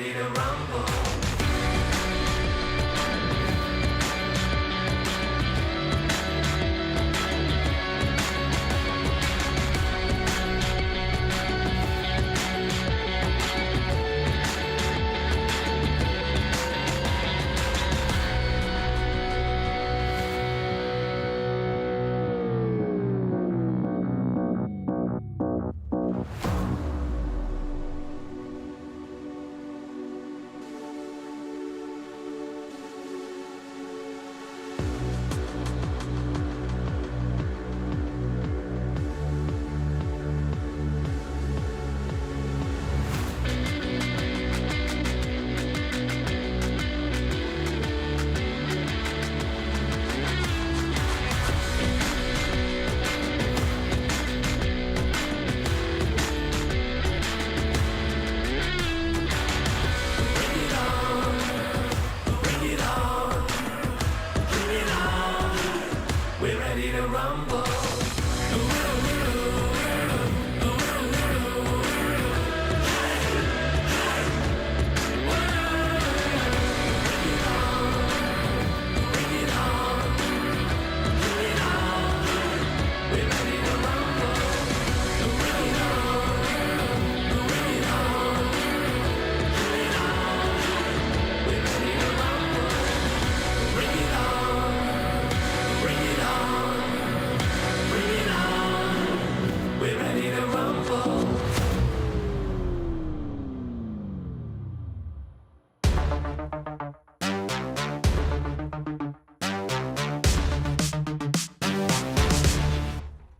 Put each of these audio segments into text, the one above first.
ready to rumble.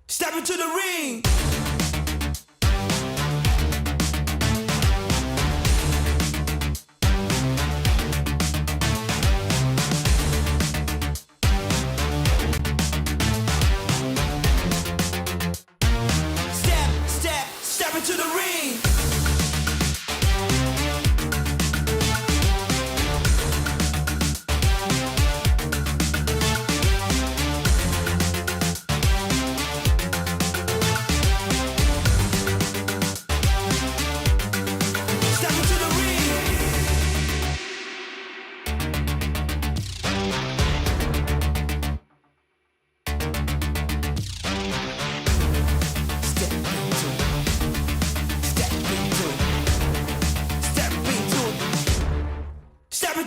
Step into the ring. Step into the ring.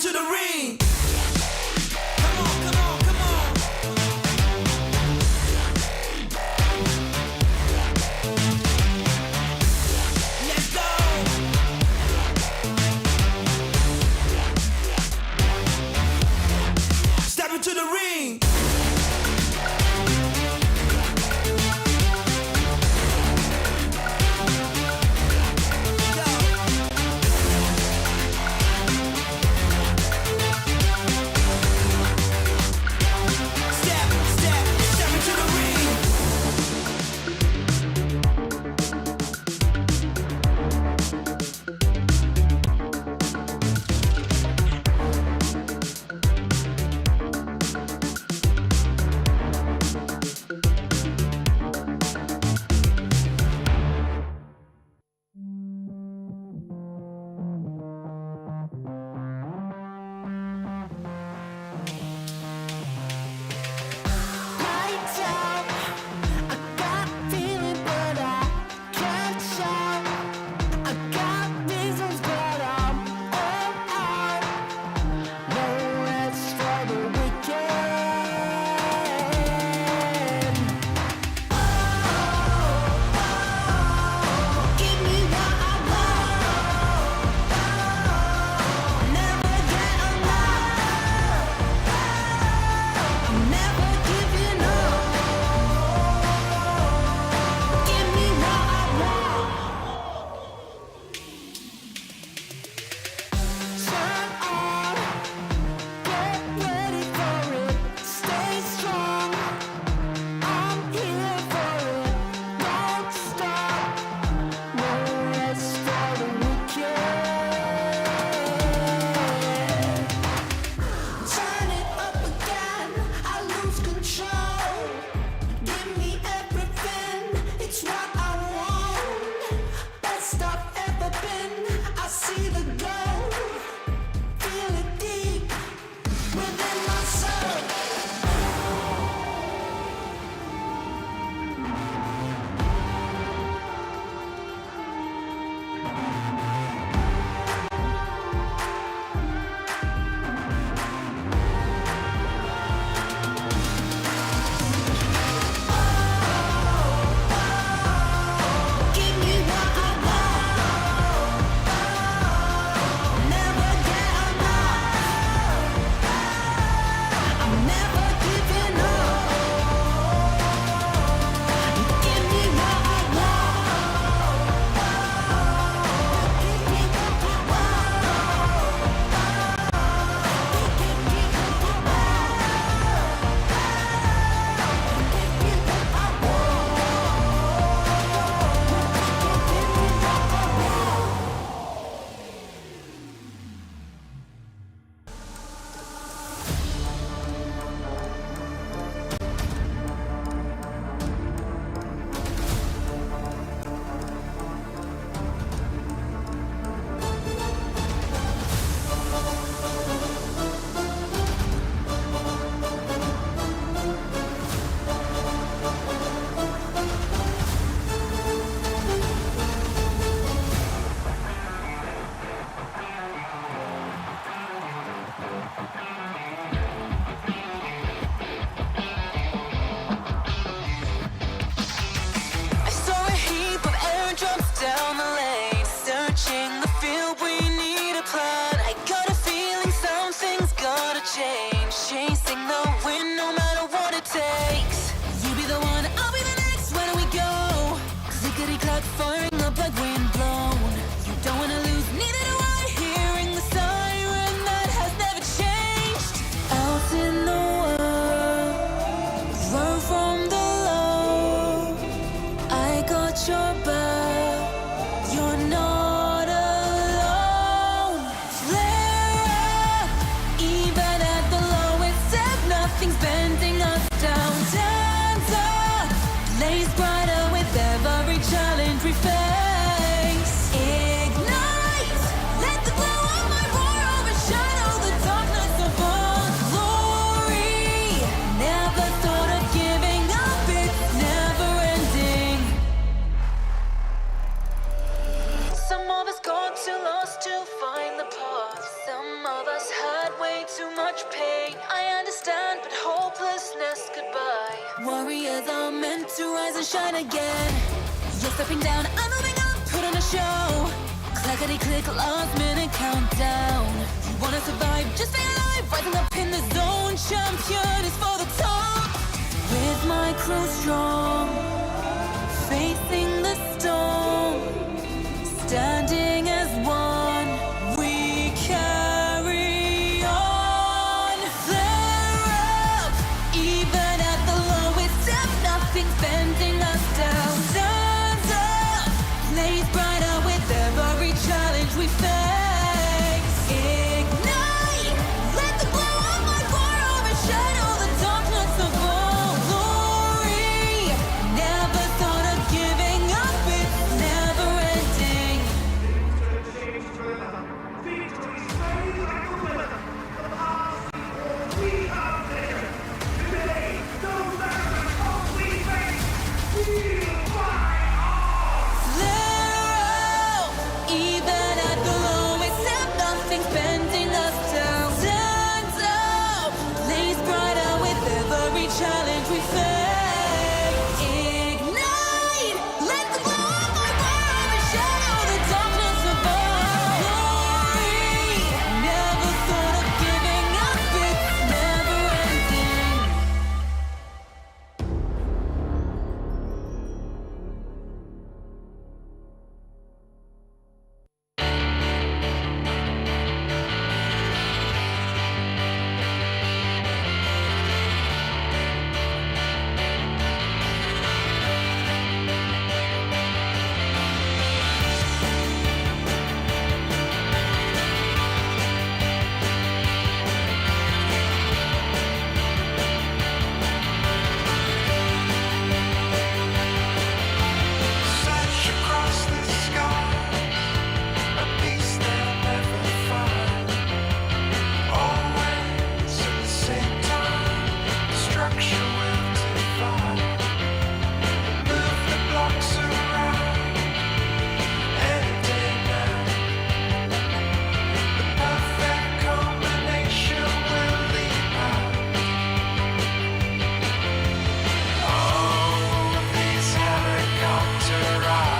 To the ring. Come on, come on, come on. Let's go. Step into the ring. was all meant to rise and shine again. You're stepping down, I'm moving up, put on a show. Clackety click, last minute countdown. You wanna survive, just stay alive. Rising up in the zone, champion is for the top. With my crew strong, facing the storm, standing as one, we carry on. Flare up, even at the lowest depth, nothing's bending us down. Stands up, blaze brighter with every challenge we face. Ignite, let the glow of my fire overshadow the darkness of all glory. Never thought of giving up, it's never ending. Flare up, even at the lowest step, nothing's bending us down. Stands up, blaze brighter with every challenge we face. Ignite, let the glow of my fire overshadow the darkness of our glory. Never thought of giving up, it's never ending. Search across the sky, a peace they'll never find. Always at the same time, structure will define. Move the blocks around, any day now. The perfect combination will leap out. Oh, these helicopter rides.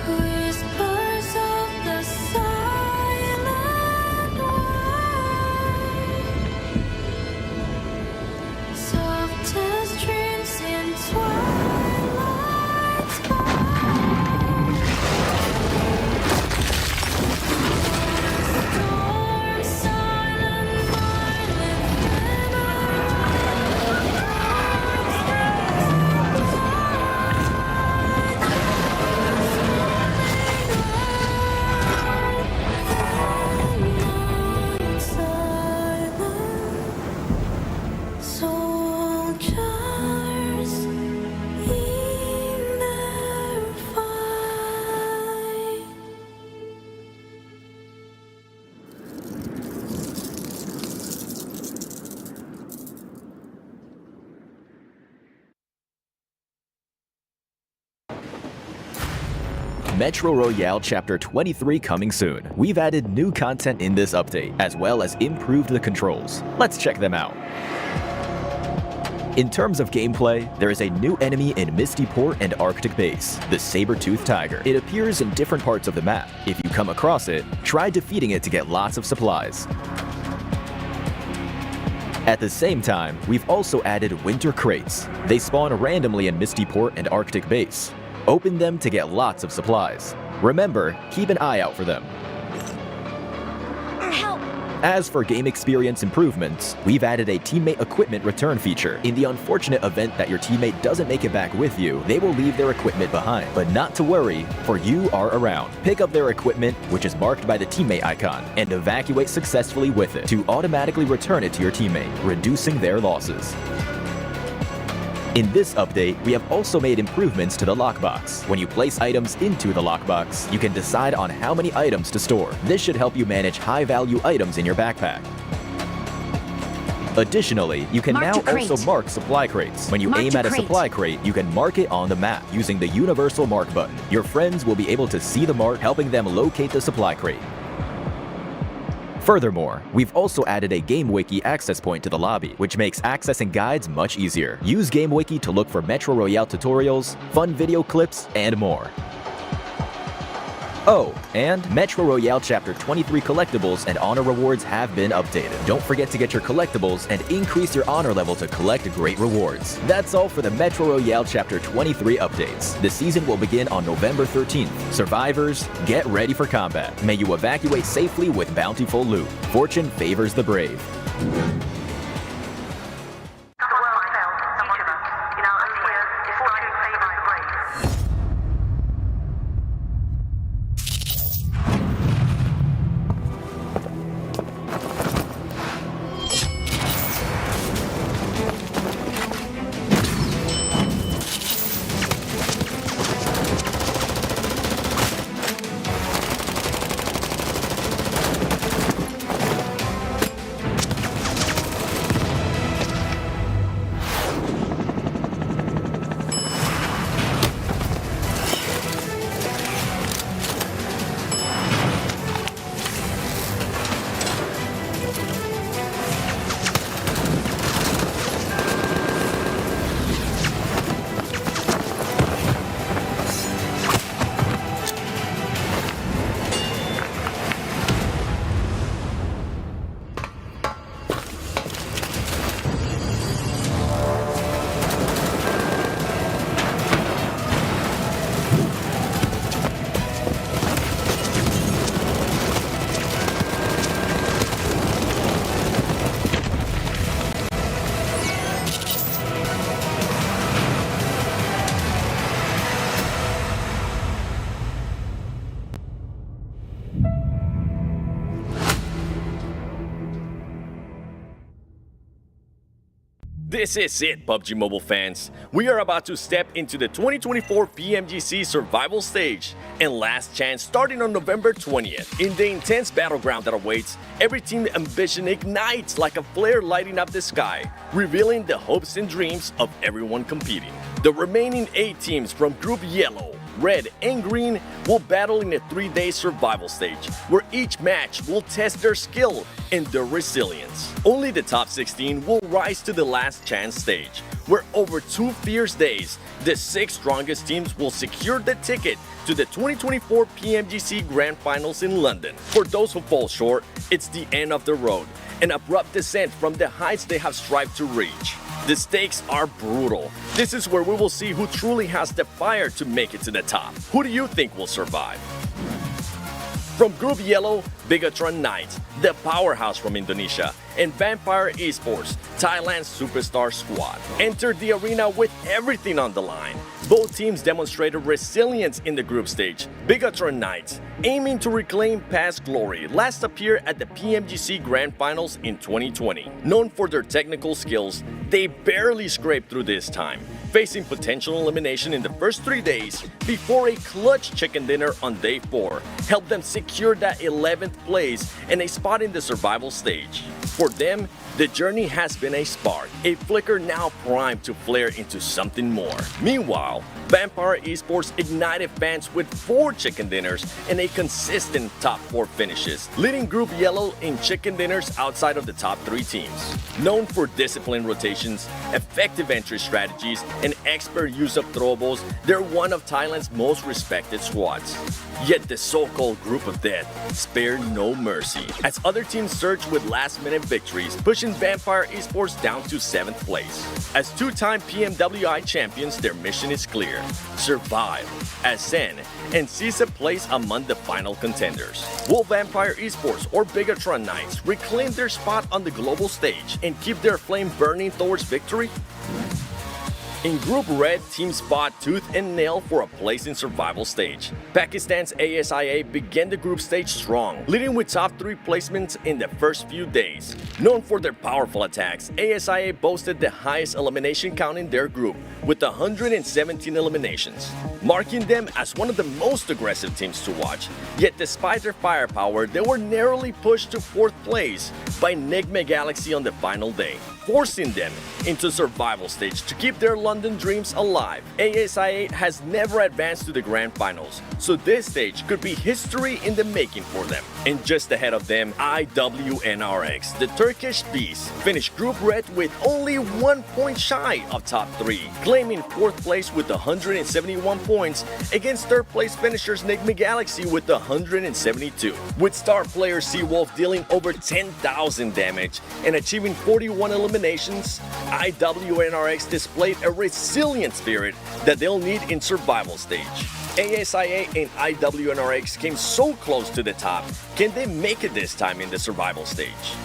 Whispers of the silent wind, soft as dreams in twilight's storm, silent mind lifted soldiers in their fight. Metro Royale Chapter 23 coming soon. We've added new content in this update, as well as improved the controls. Let's check them out. In terms of gameplay, there is a new enemy in Misty Port and Arctic Base, the saber-toothed tiger. It appears in different parts of the map. If you come across it, try defeating it to get lots of supplies. At the same time, we've also added winter crates. They spawn randomly in Misty Port and Arctic Base. Open them to get lots of supplies. Remember, keep an eye out for them. Help! As for game experience improvements, we've added a teammate equipment return feature. In the unfortunate event that your teammate doesn't make it back with you, they will leave their equipment behind. But not to worry, for you are around. Pick up their equipment, which is marked by the teammate icon, and evacuate successfully with it to automatically return it to your teammate, reducing their losses. In this update, we have also made improvements to the lockbox. When you place items into the lockbox, you can decide on how many items to store. This should help you manage high-value items in your backpack. Additionally, you can now also mark supply crates. When you aim at a supply crate, you can mark it on the map using the universal mark button. Your friends will be able to see the mark, helping them locate the supply crate. Furthermore, we've also added a GameWiki access point to the lobby, which makes accessing guides much easier. Use GameWiki to look for Metro Royale tutorials, fun video clips, and more. Oh, and Metro Royale Chapter 23 collectibles and honor rewards have been updated. Don't forget to get your collectibles and increase your honor level to collect great rewards. That's all for the Metro Royale Chapter 23 updates. The season will begin on November 13th. Survivors, get ready for combat. May you evacuate safely with bountiful loot. Fortune favors the brave. This is it, PUBG Mobile fans. We are about to step into the 2024 PMGC Survival Stage and Last Chance starting on November 20th. In the intense battleground that awaits, every team ambition ignites like a flare lighting up the sky, revealing the hopes and dreams of everyone competing. The remaining 8 teams from Group Yellow, Red, and Green will battle in a 3-day survival stage, where each match will test their skill and their resilience. Only the top 16 will rise to the last chance stage, where over 2 fierce days, the 6 strongest teams will secure the ticket to the 2024 PMGC Grand Finals in London. For those who fall short, it's the end of the road, an abrupt descent from the heights they have strived to reach. The stakes are brutal. This is where we will see who truly has the fire to make it to the top. Who do you think will survive? From Group Yellow, Bigatron Knights, the powerhouse from Indonesia, and Vampire Esports, Thailand's superstar squad, entered the arena with everything on the line. Both teams demonstrated resilience in the group stage. Bigatron Knights, aiming to reclaim past glory, last appeared at the PMGC Grand Finals in 2020. Known for their technical skills, they barely scraped through this time, facing potential elimination in the first 3 days before a clutch chicken dinner on day 4 helped them secure that 11th place and a spot in the survival stage. For them, the journey has been a spark, a flicker now primed to flare into something more. Meanwhile, Vampire Esports ignited fans with 4 chicken dinners and a consistent top 4 finishes, leading Group Yellow in chicken dinners outside of the top 3 teams. Known for disciplined rotations, effective entry strategies, and expert use of throwballs, they're one of Thailand's most respected squads. Yet the so-called Group of Death spared no mercy, as other teams surged with last-minute victories, pushing Vampire Esports down to 7th place. As two-time PMWI champions, their mission is clear: survive, ascend, and seize a place among the final contenders. Will Vampire Esports or Bigatron Knights reclaim their spot on the global stage and keep their flame burning towards victory? In Group Red, teams fought tooth and nail for a place in survival stage. Pakistan's ASIA began the group stage strong, leading with top 3 placements in the first few days. Known for their powerful attacks, ASIA boasted the highest elimination count in their group, with 117 eliminations, marking them as one of the most aggressive teams to watch. Yet despite their firepower, they were narrowly pushed to 4th place by Enigma Galaxy on the final day, forcing them into survival stage to keep their London dreams alive. ASIA has never advanced to the Grand Finals, so this stage could be history in the making for them. And just ahead of them, IWNRX, the Turkish beast, finished Group Red with only 1 point shy of top 3, claiming 4th place with 171 points against 3rd place finishers Enigma Galaxy with 172. With star player Seawolf dealing over 10,000 damage and achieving 41 eliminations, IWNRX displayed a resilient spirit that they'll need in survival stage. ASIA and IWNRX came so close to the top. Can they make it this time in the survival stage?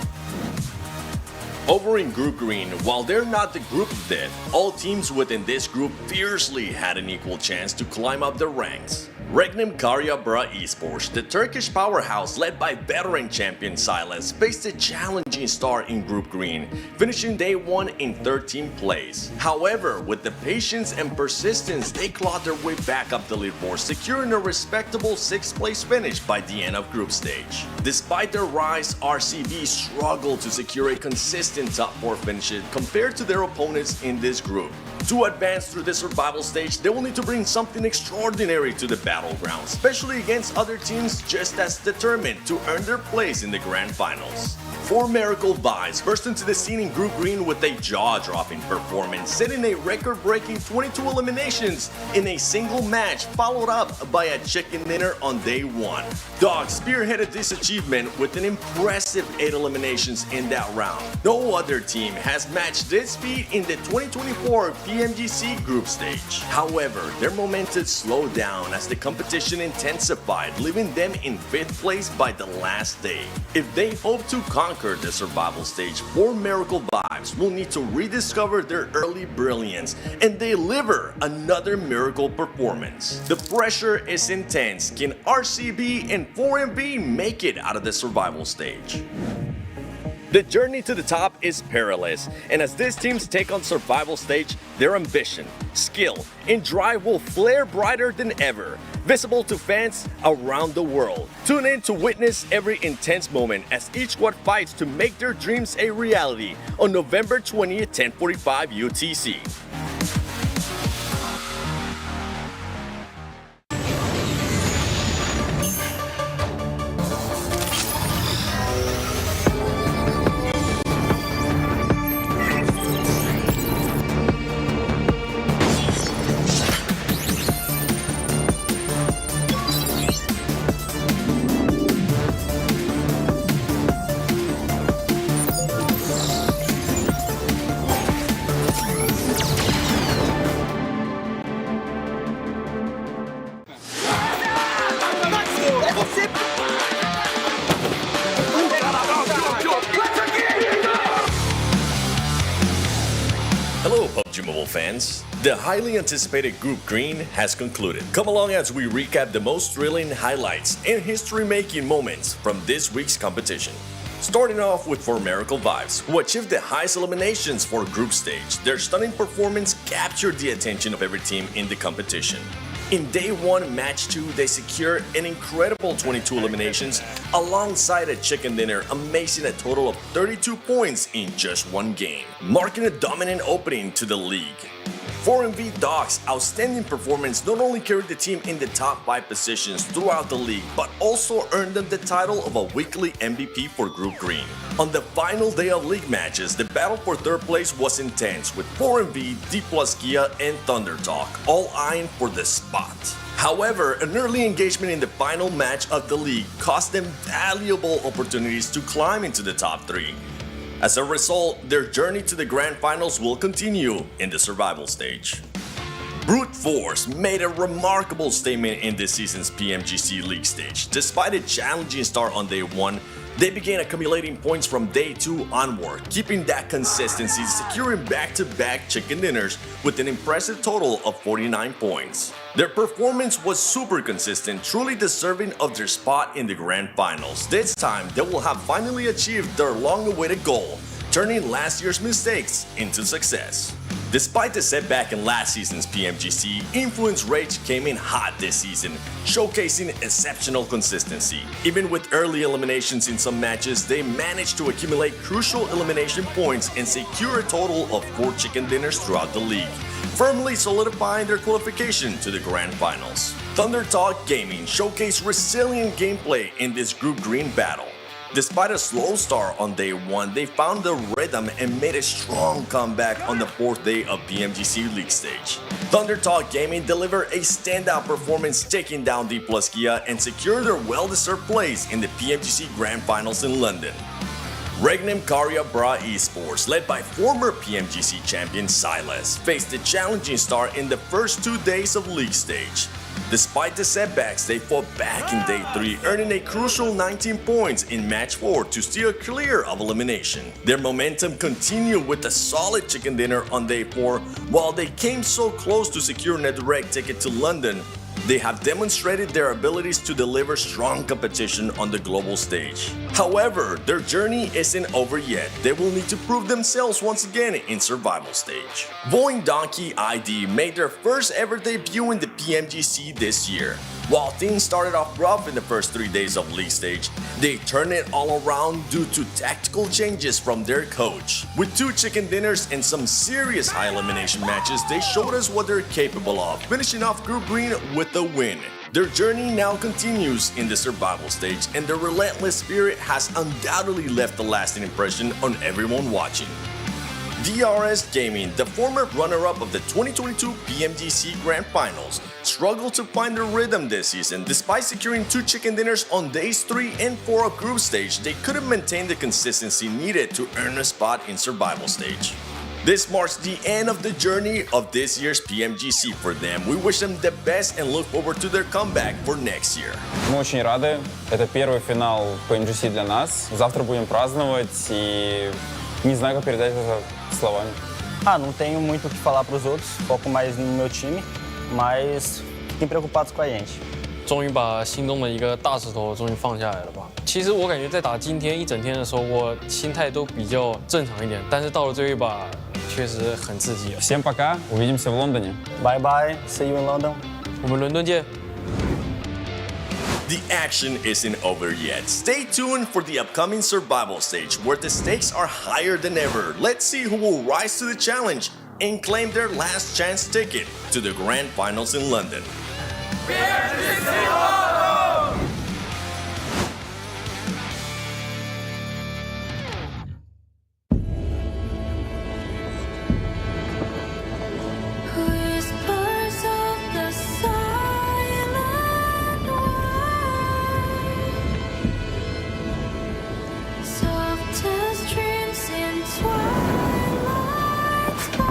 Over in Group Green, while they're not the Group of Death, all teams within this group fiercely had an equal chance to climb up the ranks. Regnum Karyabra Esports, the Turkish powerhouse led by veteran champion Silas, faced a challenging start in Group Green, finishing day 1 in 13th place. However, with the patience and persistence, they clawed their way back up the leaderboard, securing a respectable 6th place finish by the end of group stage. Despite their rise, RCB struggled to secure a consistent top 4 finish compared to their opponents in this group. To advance through the survival stage, they will need to bring something extraordinary to the battleground, especially against other teams just as determined to earn their place in the Grand Finals. 4 Miracle Vibes burst into the scene in Group Green with a jaw-dropping performance, setting a record-breaking 22 eliminations in a single match, followed up by a chicken dinner on day 1. Dog spearheaded this achievement with an impressive 8 eliminations in that round. No other team has matched this feat in the 2024 PMGC group stage. However, their momentum slowed down as the competition intensified, leaving them in 5th place by the last day. If they hope to conquer the survival stage, 4 Miracle Vibes will need to rediscover their early brilliance and deliver another miracle performance. The pressure is intense. Can RCB and 4MB make it out of the survival stage? The journey to the top is perilous, and as these teams take on survival stage, their ambition, skill, and drive will flare brighter than ever, visible to fans around the world. Tune in to witness every intense moment as each squad fights to make their dreams a reality on November 20th, 10:45 UTC. Hello PUBG Mobile fans, the highly anticipated Group Green has concluded. Come along as we recap the most thrilling highlights and history-making moments from this week's competition. Starting off with 4 Miracle Vibes, who achieved the highest eliminations for group stage. Their stunning performance captured the attention of every team in the competition. In day 1, match 2, they secured an incredible 22 eliminations alongside a chicken dinner, amazing a total of 32 points in just 1 game, marking a dominant opening to the league. 4MV Doc's outstanding performance not only carried the team in the top 5 positions throughout the league, but also earned them the title of a weekly MVP for Group Green. On the final day of league matches, the battle for third place was intense, with 4MV, D+ Kia, and Thunder Talk all eyeing for the spot. However, an early engagement in the final match of the league cost them valuable opportunities to climb into the top 3. As a result, their journey to the Grand Finals will continue in the survival stage. Brute Force made a remarkable statement in this season's PMGC League stage. Despite a challenging start on day 1, they began accumulating points from day 2 onward, keeping that consistency, securing back-to-back chicken dinners with an impressive total of 49 points. Their performance was super consistent, truly deserving of their spot in the Grand Finals. This time, they will have finally achieved their long-awaited goal, turning last year's mistakes into success. Despite the setback in last season's PMGC, Influence Rage came in hot this season, showcasing exceptional consistency. Even with early eliminations in some matches, they managed to accumulate crucial elimination points and secure a total of 4 chicken dinners throughout the league, firmly solidifying their qualification to the Grand Finals. Thunder Talk Gaming showcased resilient gameplay in this Group Green battle. Despite a slow start on day 1, they found the rhythm and made a strong comeback on the 4th day of PMGC League stage. Thunder Talk Gaming delivered a standout performance, taking down D+ Kia and secured their well-deserved place in the PMGC Grand Finals in London. Regnum Karya Bra Esports, led by former PMGC champion Silas, faced a challenging start in the first 2 days of league stage. Despite the setbacks, they fought back in day 3, earning a crucial 19 points in match 4 to steer clear of elimination. Their momentum continued with a solid chicken dinner on day 4. While they came so close to securing a direct ticket to London, they have demonstrated their abilities to deliver strong competition on the global stage. However, their journey isn't over yet. They will need to prove themselves once again in survival stage. Voing Donkey ID made their first ever debut in the PMGC this year. While things started off rough in the first 3 days of league stage, they turned it all around due to tactical changes from their coach. With 2 chicken dinners and some serious high elimination matches, they showed us what they're capable of, finishing off Group Green with a win. Their journey now continues in the survival stage, and their relentless spirit has undoubtedly left a lasting impression on everyone watching. DRS Gaming, the former runner-up of the 2022 PMGC Grand Finals, struggled to find their rhythm this season. Despite securing 2 chicken dinners on days 3 and 4 of group stage, they couldn't maintain the consistency needed to earn a spot in survival stage. This marks the end of the journey of this year's PMGC for them. We wish them the best and look forward to their comeback for next year. Мы очень рады. Это первый финал PMGC для нас. Завтра будем праздновать и не знаю, как передать это словами. Não tenho muito o que falar para os outros, foco mais no meu time, mas fiquem preocupados com a gente. 终于把心中的一个大石头终于放下来了吧。其实我感觉在打今天一整天的时候，我心态都比较正常一点，但是到了最后一把，确实很刺激。Всем пока, увидимся в Лондоне. Bye bye, see you in London. 我们伦敦见。 The action isn't over yet. Stay tuned for the upcoming survival stage, where the stakes are higher than ever. Let's see who will rise to the challenge and claim their last chance ticket to the Grand Finals in London. Whispers of the silent night, softest dreams in twilight sky.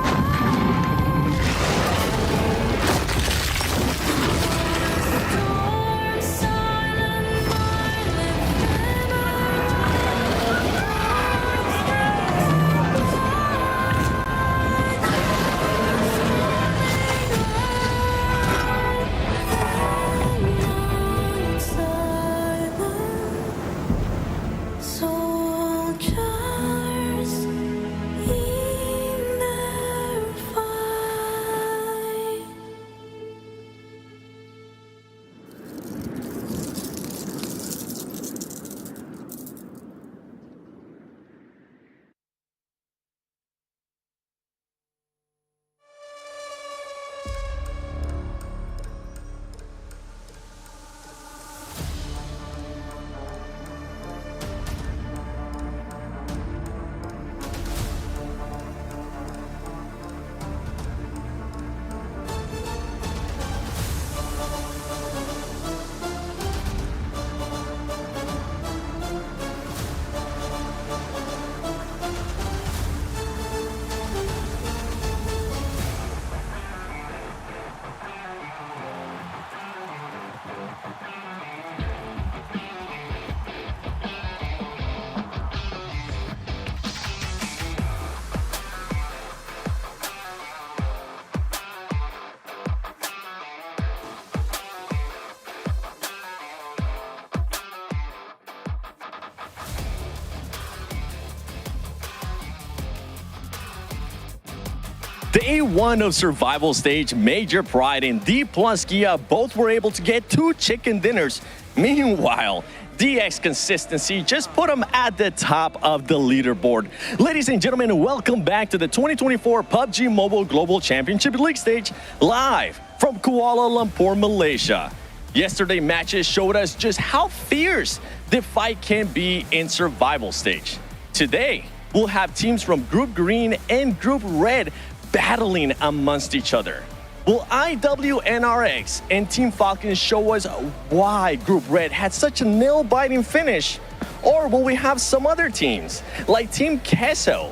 Day 1 of survival stage, Major Pride and D plus Gia both were able to get 2 chicken dinners. Meanwhile, DX Consistency just put them at the top of the leaderboard. Ladies and gentlemen, welcome back to the 2024 PUBG Mobile Global Championship League stage, live from Kuala Lumpur, Malaysia. Yesterday matches showed us just how fierce the fight can be in survival stage. Today, we'll have teams from Group Green and Group Red battling amongst each other. Will IWNRX and Team Falcons show us why Group Red had such a nail-biting finish? Or will we have some other teams, like Team Kesso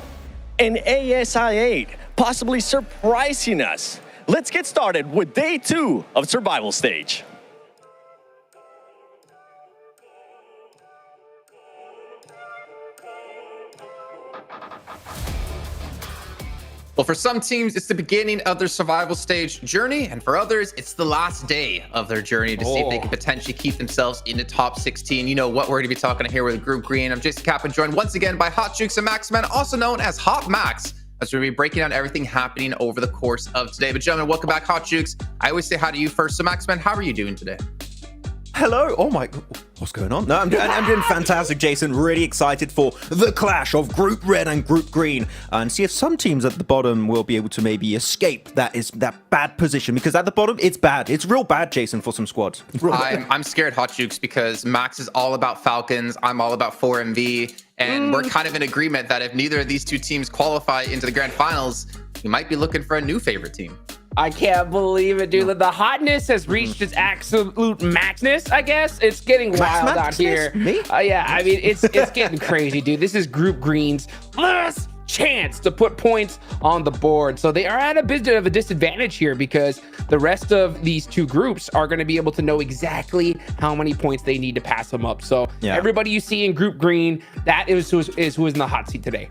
and ASI8, possibly surprising us? Let's get started with Day 2 of Survival Stage. Well, for some teams, it's the beginning of their survival stage journey, and for others, it's the last day of their journey to see if they can potentially keep themselves in the top 16. You know what we're going to be talking here with Group Green. I'm Jason Kaplan, joined once again by Hot Jukes and Maxman, also known as Hot Max, as we're going to be breaking down everything happening over the course of today. But gentlemen, welcome back, Hot Jukes. I always say hi to you first. So Maxman, how are you doing today? Hello. Oh my, what's going on? No, I'm doing fantastic, Jason. Really excited for the clash of Group Red and Group Green, and see if some teams at the bottom will be able to maybe escape that bad position, because at the bottom it's bad. It's real bad, Jason, for some squads. I'm scared, Hot Jukes, because Max is all about Falcons. I'm all about 4MV, and we're kind of in agreement that if neither of these two teams qualify into the Grand Finals, we might be looking for a new favorite team. I can't believe it, dude. The hotness has reached its absolute maxness, I guess. It's getting wild out here. Yeah, I mean, it's getting crazy, dude. This is Group Green's last chance to put points on the board. So they are at a bit of a disadvantage here, because the rest of these two groups are going to be able to know exactly how many points they need to pass them up. So everybody you see in Group Green, that is who is in the hot seat today.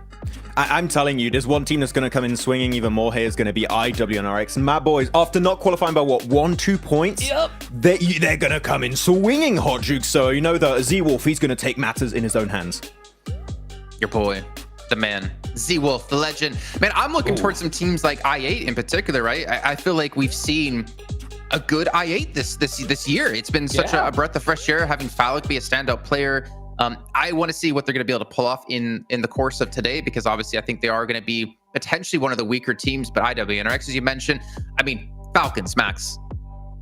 I'm telling you, there's one team that's going to come in swinging even more here is going to be IWNRX. And my boys, after not qualifying by what, 1-2 points, they're going to come in swinging, Hot Juke. So you know that Z-Wolf, he's going to take matters in his own hands. Your boy, the man, Z-Wolf, the legend. Man, I'm looking towards some teams like I8 in particular, right? I feel like we've seen a good I8 this year. It's been such a breath of fresh air having Falcon be a standout player. I want to see what they're going to be able to pull off in the course of today, because obviously I think they are going to be potentially one of the weaker teams. But IWNRX, as you mentioned, I mean, Falcons, Max.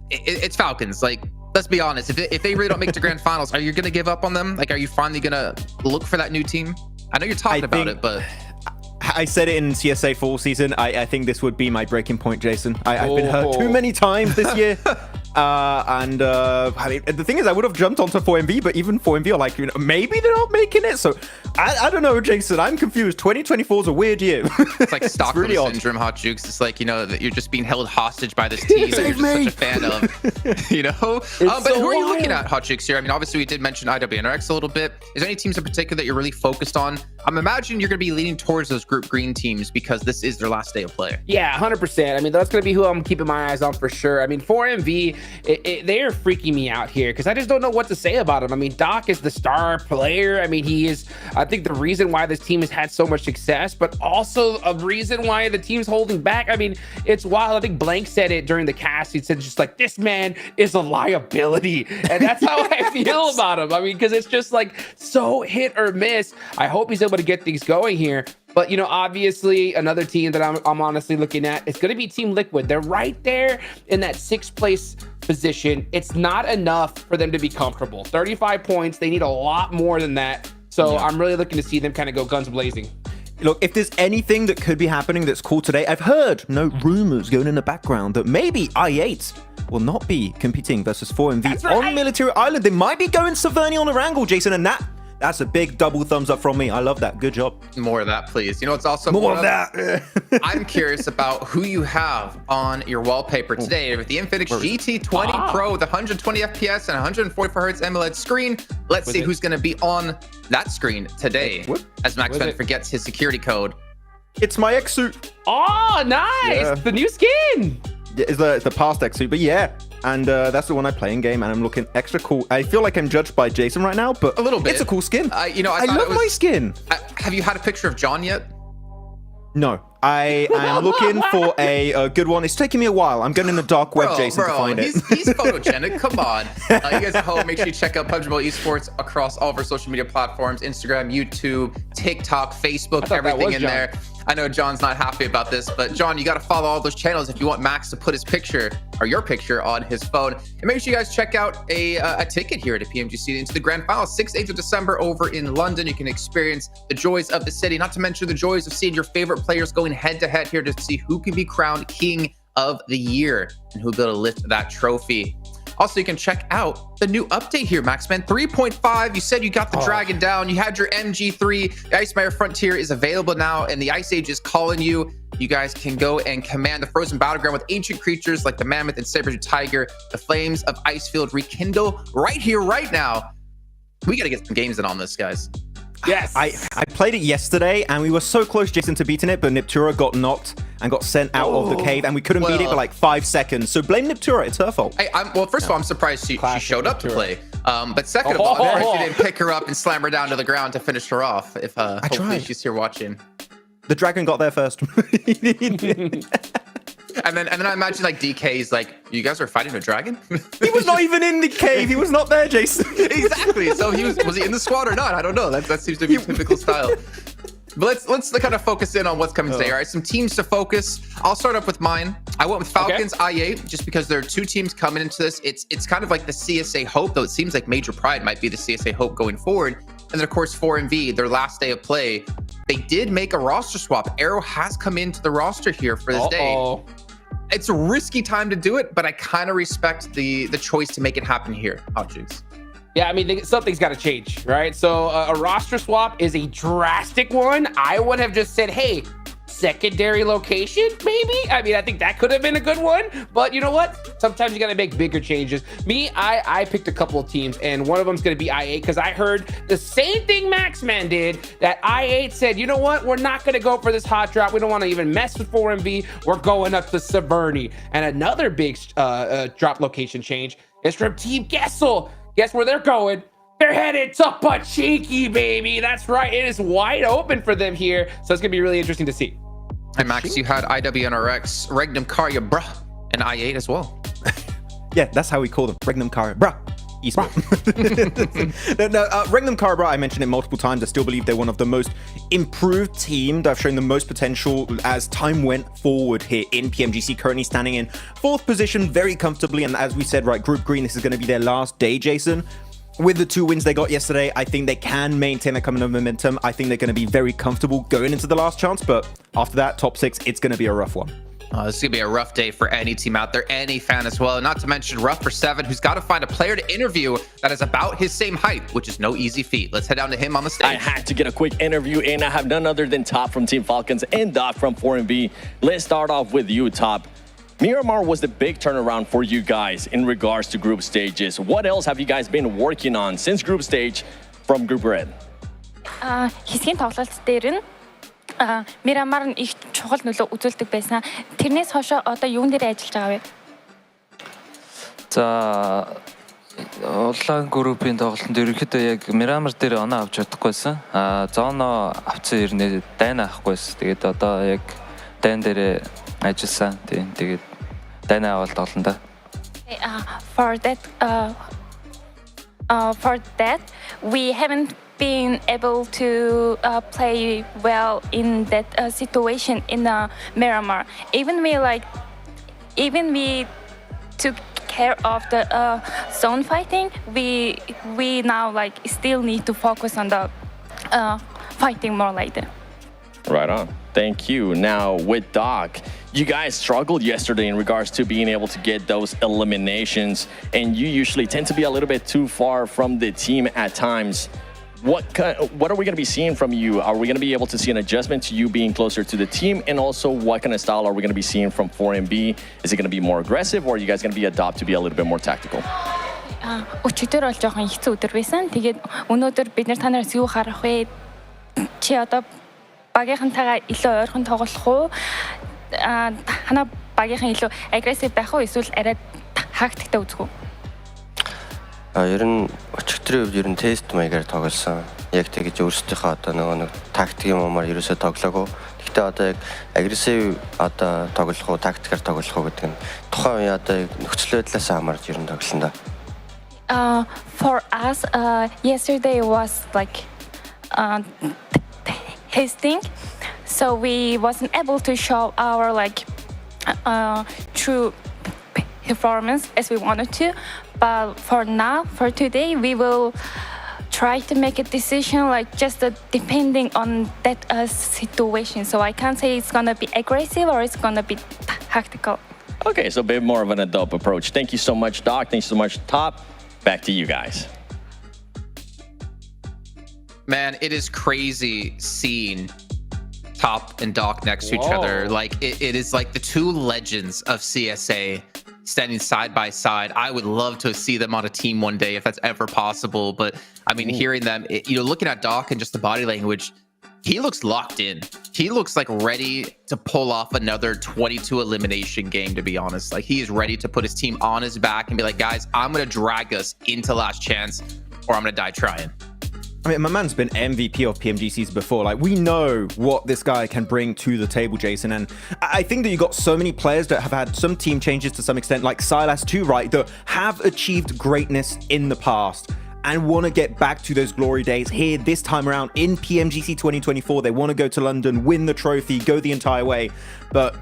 It's Falcons. Like, let's be honest. If they really don't make the Grand Finals, are you going to give up on them? Like, are you finally going to look for that new team? I know you're talking about it, but... I said it in CSA fall season. I think this would be my breaking point, Jason. I've been hurt too many times this year. I mean, the thing is, I would have jumped onto 4MV, but even 4MV are like, you know, maybe they're not making it. So I don't know, Jason. I'm confused. 2024 is a weird year. It's like Stockholm really syndrome, Hot Jukes. It's like, you know, that you're just being held hostage by this team that you're just such a fan of. You know? But who are you looking at, Hot Jukes, here? I mean, obviously we did mention IWNRX a little bit. Is there any teams in particular that you're really focused on? I'm imagining you're going to be leaning towards those Group Green teams, because this is their last day of play. Yeah, 100%. I mean, that's going to be who I'm keeping my eyes on for sure. I mean, 4MV, they are freaking me out here, because I just don't know what to say about him. I mean, Doc is the star player. I mean, he is, I think, the reason why this team has had so much success, but also a reason why the team's holding back. I mean, it's wild. I think Blank said it during the cast. He said just like, this man is a liability. And that's how I feel about him. I mean, because it's just like so hit or miss. I hope he's able to get things going here. But, you know, obviously another team that I'm honestly looking at, it's going to be Team Liquid. They're right there in that 6th place position. It's not enough for them to be comfortable. 35 points. They need a lot more than that. So I'm really looking to see them kind of go guns blazing. Look, if there's anything that could be happening that's cool today, I've heard rumors going in the background that maybe I8 will not be competing versus 4MV on Military Island. They might be going Saverni on Erangel, Jason, and that's a big double thumbs up from me. I love that. Good job. More of that, please. You know, it's also more of that. I'm curious about who you have on your wallpaper today with the Infinix GT20 Pro with 120 FPS and 144 Hz AMOLED screen. Let's see who's going to be on that screen today, as Maxman forgets his security code. It's my X suit. Oh, nice. The new skin. It's the past X suit, but yeah. And that's the one I play in game, and I'm looking extra cool. I feel like I'm judged by Jason right now, but a little bit. It's a cool skin. You know, I love my skin. Have you had a picture of John yet? No. I am looking for a good one. It's taking me a while. I'm going in the dark web, Jason, to find it. He's photogenic. Come on. You guys at home, make sure you check out PUBG Mobile Esports across all of our social media platforms, Instagram, YouTube, TikTok, Facebook, everything in there. I know John's not happy about this, but John, you got to follow all those channels if you want Max to put his picture or your picture on his phone. And make sure you guys check out a ticket here at PMGC into the Grand Finals, 6th, 8th of December over in London. You can experience the joys of the city, not to mention the joys of seeing your favorite players going head-to-head here to see who can be crowned King of the Year and who'll be able to lift that trophy. Also, you can check out the new update here, Maxman 3.5. You said you got the Dragon down. You had your MG3. The Ice Mayor Frontier is available now, and the Ice Age is calling you. You guys can go and command the frozen battleground with ancient creatures like the Mammoth and Saber-Tooth Tiger. The flames of Icefield rekindle right here, right now. We got to get some games in on this, guys. Yes. I played it yesterday, and we were so close, Jason, to beating it, but Niptura got knocked and got sent out of the cave, and we couldn't beat it for like 5 seconons. So blame Niptura. It's her fault. Hey, well, first of all, I'm surprised she showed up to play. But second of all, I'm surprised you didn't pick her up and slam her down to the ground to finish her off. If hopefully she's here watching. The dragon got there first. And then I imagine like DK's like, you guys are fighting a dragon? He was not even in the cave. He was not there, Jason. Exactly. So was he in the squad or not? I don't know. That seems to be typical style. But let's kind of focus in on what's coming today. All right, some teams to focus. I'll start up with mine. I went with Falcons I8 just because there are 2 teams coming into this. It's kind of like the CSA Hope, though it seems like Major Pride might be the CSA Hope going forward. And then of course 4MV, their last day of play. They did make a roster swap. Arrow has come into the roster here for this day. It's a risky time to do it, but I kind of respect the choice to make it happen here. Jinx. Yeah, I mean, something's got to change, right? So a roster swap is a drastic one. I would have just said, hey, secondary location, maybe? I mean, I think that could have been a good one, but you know what? Sometimes you got to make bigger changes. I picked a couple of teams, and one of them's going to be I8 because I heard the same thing Maxman did, that I8 said, you know what? We're not going to go for this hot drop. We don't want to even mess with 4MV. We're going up to Severny. And another big drop location change is from Team Gessel. Guess where they're going? They're headed to Pachiki, baby. That's right. It is wide open for them here. So it's going to be really interesting to see. And Max, you had IWNRX, Regnum Karya, bruh, and I8 as well. Yeah, that's how we call them. Regnum Karya, bruh. Esports. Regnum Karya, bruh, I mentioned it multiple times. I still believe they're one of the most improved team that have shown the most potential as time went forward here in PMGC, currently standing in 4th position very comfortably. And as we said, right, Group Green, this is going to be their last day, Jason. With the 2 wins they got yesterday, I think they can maintain that kind of momentum. I think they're going to be very comfortable going into the last chance. But after that, top 6, it's going to be a rough one. This is going to be a rough day for any team out there, any fan as well. Not to mention rough for 7, who's got to find a player to interview that is about his same height, which is no easy feat. Let's head down to him on the stage. I had to get a quick interview, and I have none other than Top from Team Falcons and Doc from 4MV. Let's start off with you, Top. Miramar was the big turnaround for you guys in regards to group stages. What else have you guys been working on since group stage from Group Red? Хэсгийн тоглолт дээр нь Miramar нь их чухал нөлөө үзүүлдэг байсан. Тэрнээс хойш одоо юун дээр ажиллаж байгаа вэ? За онлайн группийн тоглолтод ерөнхийдөө яг Miramar дээр оноо авч чадахгүйсэн. Зоно авсан ирнэ дайна авахгүйсэн. Тэгээд одоо яг дайн дээр ажилласан. Тэгээд дайна авалт тоглоно да. For that, we haven't been able to play well in that situation in Miramar. Even we took care of the zone fighting, we now still need to focus on the fighting more like that. Right on. Thank you. Now with Doc, you guys struggled yesterday in regards to being able to get those eliminations, and you usually tend to be a little bit too far from the team at times. What are we going to be seeing from you? Are we going to be able to see an adjustment to you being closer to the team? And also, what kind of style are we going to be seeing from 4MB? Is it going to be more aggressive, or are you guys going to be adopt to be a little bit more tactical? Өчигдөр бол жоохон хэцүү өдөр байсан. Тэгээд өнөөдөр бид нар та нараас юу харах вэ? Чи одоо багийнхантайгаа илүү ойрхон тоглох уу? Хана багийнхан илүү агрессив байх уу? Эсвэл арай тактиктэй үзэх үү? Ер нь өчигдрийн үед ер нь тест маягаар тоглосон. Яг тэгж өөрсдийнхөө одоо нэг тактикийн юмар ерөөсөө тоглоогүй. Гэхдээ одоо яг агрессив одоо тоглох уу, тактикаар тоглох уу гэдэг нь тухайн үеийн одоо нөхцөл байдлаас хамаарч ер нь тоглоно да. For us, yesterday was like testing, so we wasn't able to show our like true performance as we wanted to. But for now, for today, we will try to make a decision like just depending on that situation. So I can't say it's gonna be aggressive or it's gonna be tactical. Okay, so a bit more of an adult approach. Thank you so much, Doc. Thanks so much, Top. Back to you guys. Man, it is crazy seeing Top and Doc next to each other. Like it is like the two legends of CSA standing side by side. I would love to see them on a team one day if that's ever possible. But I mean, hearing them, looking at Doc and just the body language, he looks locked in. He looks like ready to pull off another 22 elimination game, to be honest. Like he is ready to put his team on his back and be like, guys, I'm going to drag us into last chance or I'm going to die trying. I mean, my man's been MVP of PMGCs before. Like, we know what this guy can bring to the table, Jason. And I think that you got so many players that have had some team changes to some extent, like Silas too, right, that have achieved greatness in the past and want to get back to those glory days here this time around in PMGC 2024. They want to go to London, win the trophy, go the entire way. But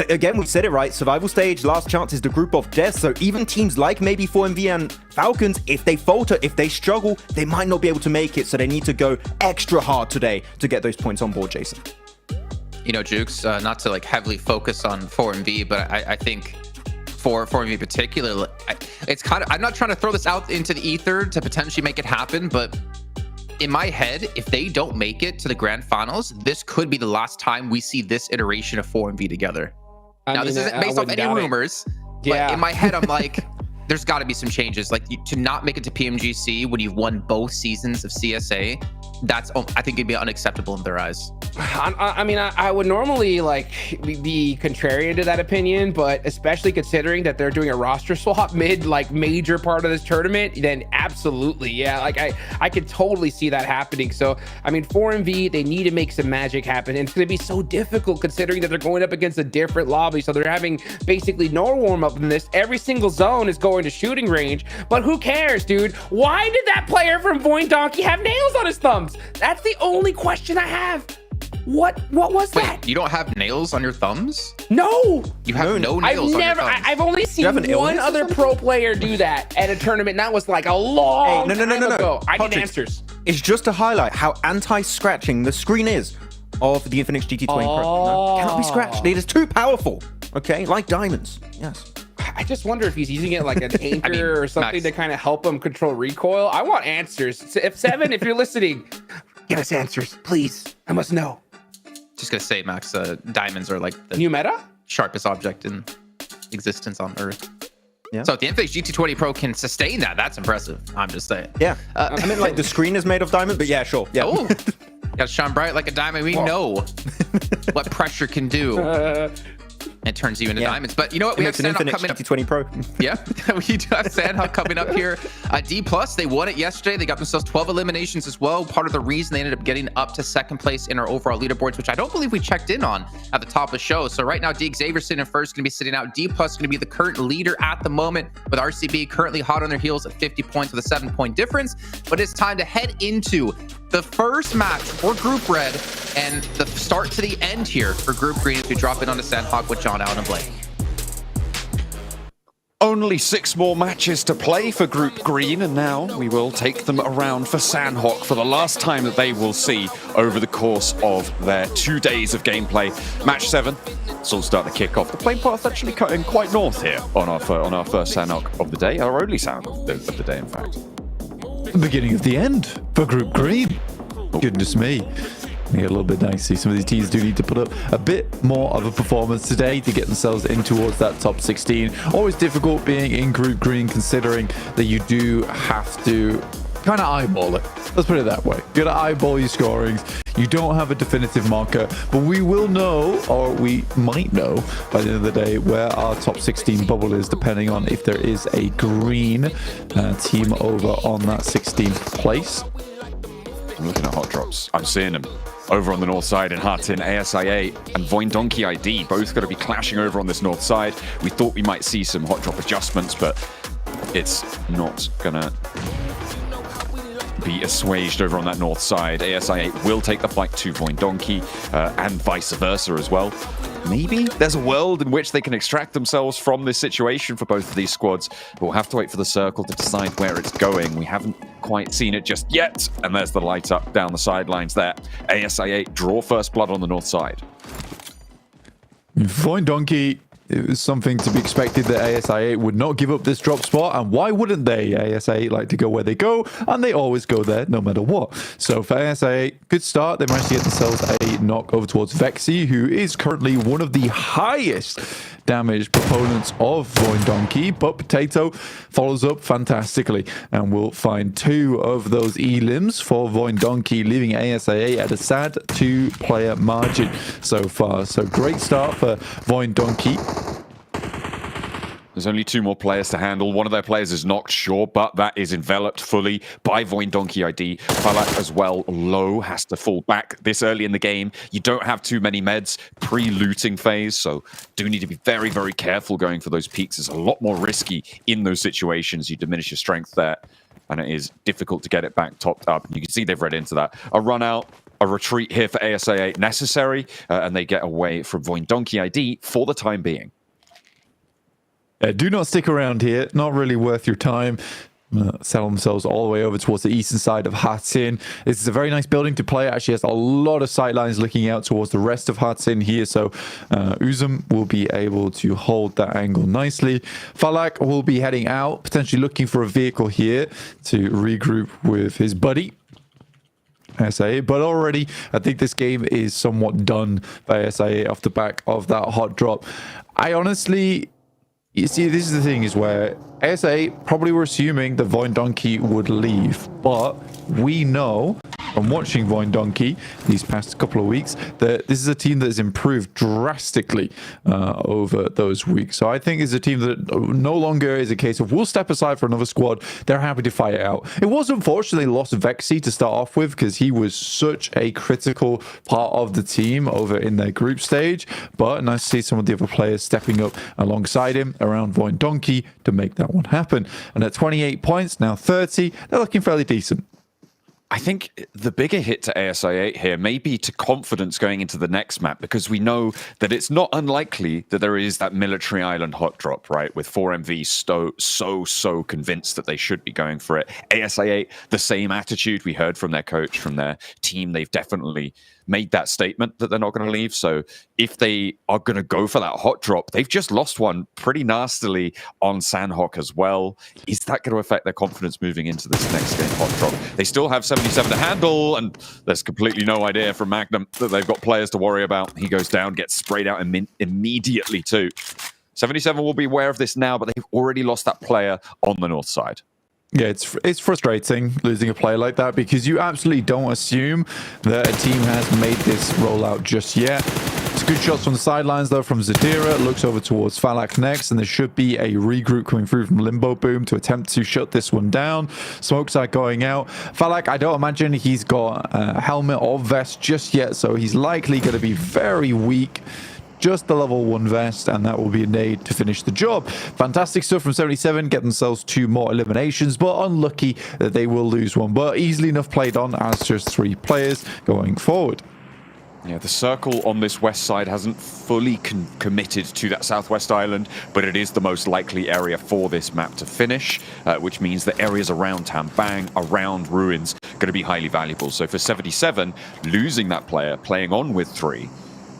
again, we said it right, survival stage, last chance is the group of death. So even teams like maybe 4MV and Falcons, if they falter, if they struggle, they might not be able to make it. So they need to go extra hard today to get those points on board, Jason. Jukes, not to like heavily focus on 4MV, but I think for me in particular, it's kind of, I'm not trying to throw this out into the ether to potentially make it happen, but in my head, if they don't make it to the Grand Finals, this could be the last time we see this iteration of 4MV together. Now, this isn't based off any rumors, but in my head, I'm like, there's got to be some changes. Like, to not make it to PMGC when you've won both seasons of CSA, that's, I think it'd be unacceptable in their eyes. I mean, I would normally like be contrarian to that opinion, but especially considering that they're doing a roster swap mid like major part of this tournament, then absolutely, yeah, like I could totally see that happening. So I mean, 4MV, they need to make some magic happen, and it's going to be so difficult considering that they're going up against a different lobby, so they're having basically no warm-up in this. Every single zone is going to shooting range, but who cares, dude? Why did that player from Voin Donkey have nails on his thumbs? That's the only question I have. What was that? Wait, you don't have nails on your thumbs? No. You have no nails on your thumbs? I've only seen one other pro player do that at a tournament, and that was like a long time ago. I need answers. It's just to highlight how anti-scratching the screen is of the Infinix GT20 Pro. No, cannot be scratched. It is too powerful. Okay, like diamonds. Yes. I just wonder if he's using it like an anchor or something to kind of help him control recoil. I want answers. If Seven, if you're listening, give us answers, please. I must know. Just gonna say, Max, diamonds are like the new meta sharpest object in existence on Earth. Yeah. So if the Infinix GT20 Pro can sustain that, that's impressive. I'm just saying. Yeah. I mean, like the screen is made of diamond, but yeah, sure. Yeah. Oh, got shine bright like a diamond. We know what pressure can do. It turns you into diamonds. But you know what? We have Sanhok coming up. GT20 Pro. Yeah, we do have Sanhok coming up here. D+, they won it yesterday. They got themselves 12 eliminations as well. Part of the reason they ended up getting up to second place in our overall leaderboards, which I don't believe we checked in on at the top of the show. So right now, D Xavier sitting in first, going to be sitting out. D+ going to be the current leader at the moment, with RCB currently hot on their heels at 50 points with a 7-point difference. But it's time to head into the first match for Group Red and the start to the end here for Group Green as we drop in onto Sanhok with John, Allen, and Blake. Only 6 more matches to play for Group Green, and now we will take them around for Sanhok for the last time that they will see over the course of their 2 days of gameplay. Match 7, it's all starting to kick off. The plane path actually cutting quite north here on our first Sanhok of the day, our only Sanhok of the day, in fact. The beginning of the end for Group Green. Goodness me. They get a little bit dicey. Some of these teams do need to put up a bit more of a performance today to get themselves in towards that top 16. Always difficult being in Group Green, considering that you do have to kind of eyeball it. Let's put it that way. You gotta eyeball your scorings. You don't have a definitive marker, but we will know, or we might know by the end of the day, where our top 16 bubble is, depending on if there is a green team over on that 16th place. I'm looking at hot drops. I'm seeing them. over on the north side in Hatin, ASIA and Voindonkey ID both going to be clashing over on this north side. We thought we might see some hot drop adjustments, but it's not going to be assuaged over on that north side. ASIA will take the fight to Voindonkey and vice versa as well. Maybe there's a world in which they can extract themselves from this situation for both of these squads, but we'll have to wait for the circle to decide where it's going. We haven't quite seen it just yet, and there's the light up down the sidelines there. ASIA draw first blood on the north side. Voindonkey, it was something to be expected that ASIA would not give up this drop spot, and why wouldn't they? ASIA like to go where they go, and they always go there no matter what. So for ASIA, good start. They managed to get themselves a knock over towards Vexy, who is currently one of the highest damage proponents of Voindonkey, but Potato follows up fantastically and will find 2 of those elims for Voindonkey, leaving ASIA at a sad 2-player margin so far. So great start for Voindonkey. There's only 2 more players to handle. One of their players is knocked, sure, but that is enveloped fully by Voindonkey ID. Falak as well, low, has to fall back this early in the game. You don't have too many meds pre-looting phase, so do need to be very, very careful going for those peaks. It's a lot more risky in those situations. You diminish your strength there, and it is difficult to get it back topped up. You can see they've read into that. A run out, a retreat here for ASIA necessary, and they get away from Voindonkey ID for the time being. Do not stick around here. Not really worth your time. Settle themselves all the way over towards the eastern side of Hatin. This is a very nice building to play. It actually has a lot of sight lines looking out towards the rest of Hatin here, so Uzum will be able to hold that angle nicely. Falak will be heading out, potentially looking for a vehicle here to regroup with his buddy SIA, but already I think this game is somewhat done by SIA off the back of that hot drop. I honestly... You see, this is the thing, is where SA probably were assuming that Voindonkey would leave, but we know from watching Voindonkey these past couple of weeks that this is a team that has improved drastically over those weeks. So I think it's a team that no longer is a case of we'll step aside for another squad. They're happy to fight it out. It was unfortunately lost Vexy to start off with because he was such a critical part of the team over in their group stage, but nice to see some of the other players stepping up alongside him around Voindonkey to make that one happen. And at 28 points, now 30, they're looking fairly decent. I think the bigger hit to ASIA here may be to confidence going into the next map, because we know that it's not unlikely that there is that military island hot drop, right? With 4MV so convinced that they should be going for it. ASIA, the same attitude we heard from their coach, from their team. They've definitely made that statement that they're not going to leave. So if they are going to go for that hot drop, they've just lost one pretty nastily on Sanhok as well. Is that going to affect their confidence moving into this next game hot drop? They still have 77 to handle, and there's completely no idea from Magnum that they've got players to worry about. He goes down, gets sprayed out immediately too. 77 will be aware of this now, but they've already lost that player on the north side. Yeah, it's frustrating losing a player like that, because you absolutely don't assume that a team has made this rollout just yet. It's good shots from the sidelines, though, from Zadira. Looks over towards Falak next, and there should be a regroup coming through from Limbo Boom to attempt to shut this one down. Smokes are going out. Falak, I don't imagine he's got a helmet or vest just yet, so he's likely going to be very weak. Just the level 1 vest, and that will be a nade to finish the job. Fantastic stuff from 77, get themselves 2 more eliminations, but unlucky that they will lose one. But easily enough played on as just 3 players going forward. Yeah, the circle on this west side hasn't fully committed to that southwest island, but it is the most likely area for this map to finish, which means the areas around Tambang, around Ruins, going to be highly valuable. So for 77, losing that player, playing on with 3,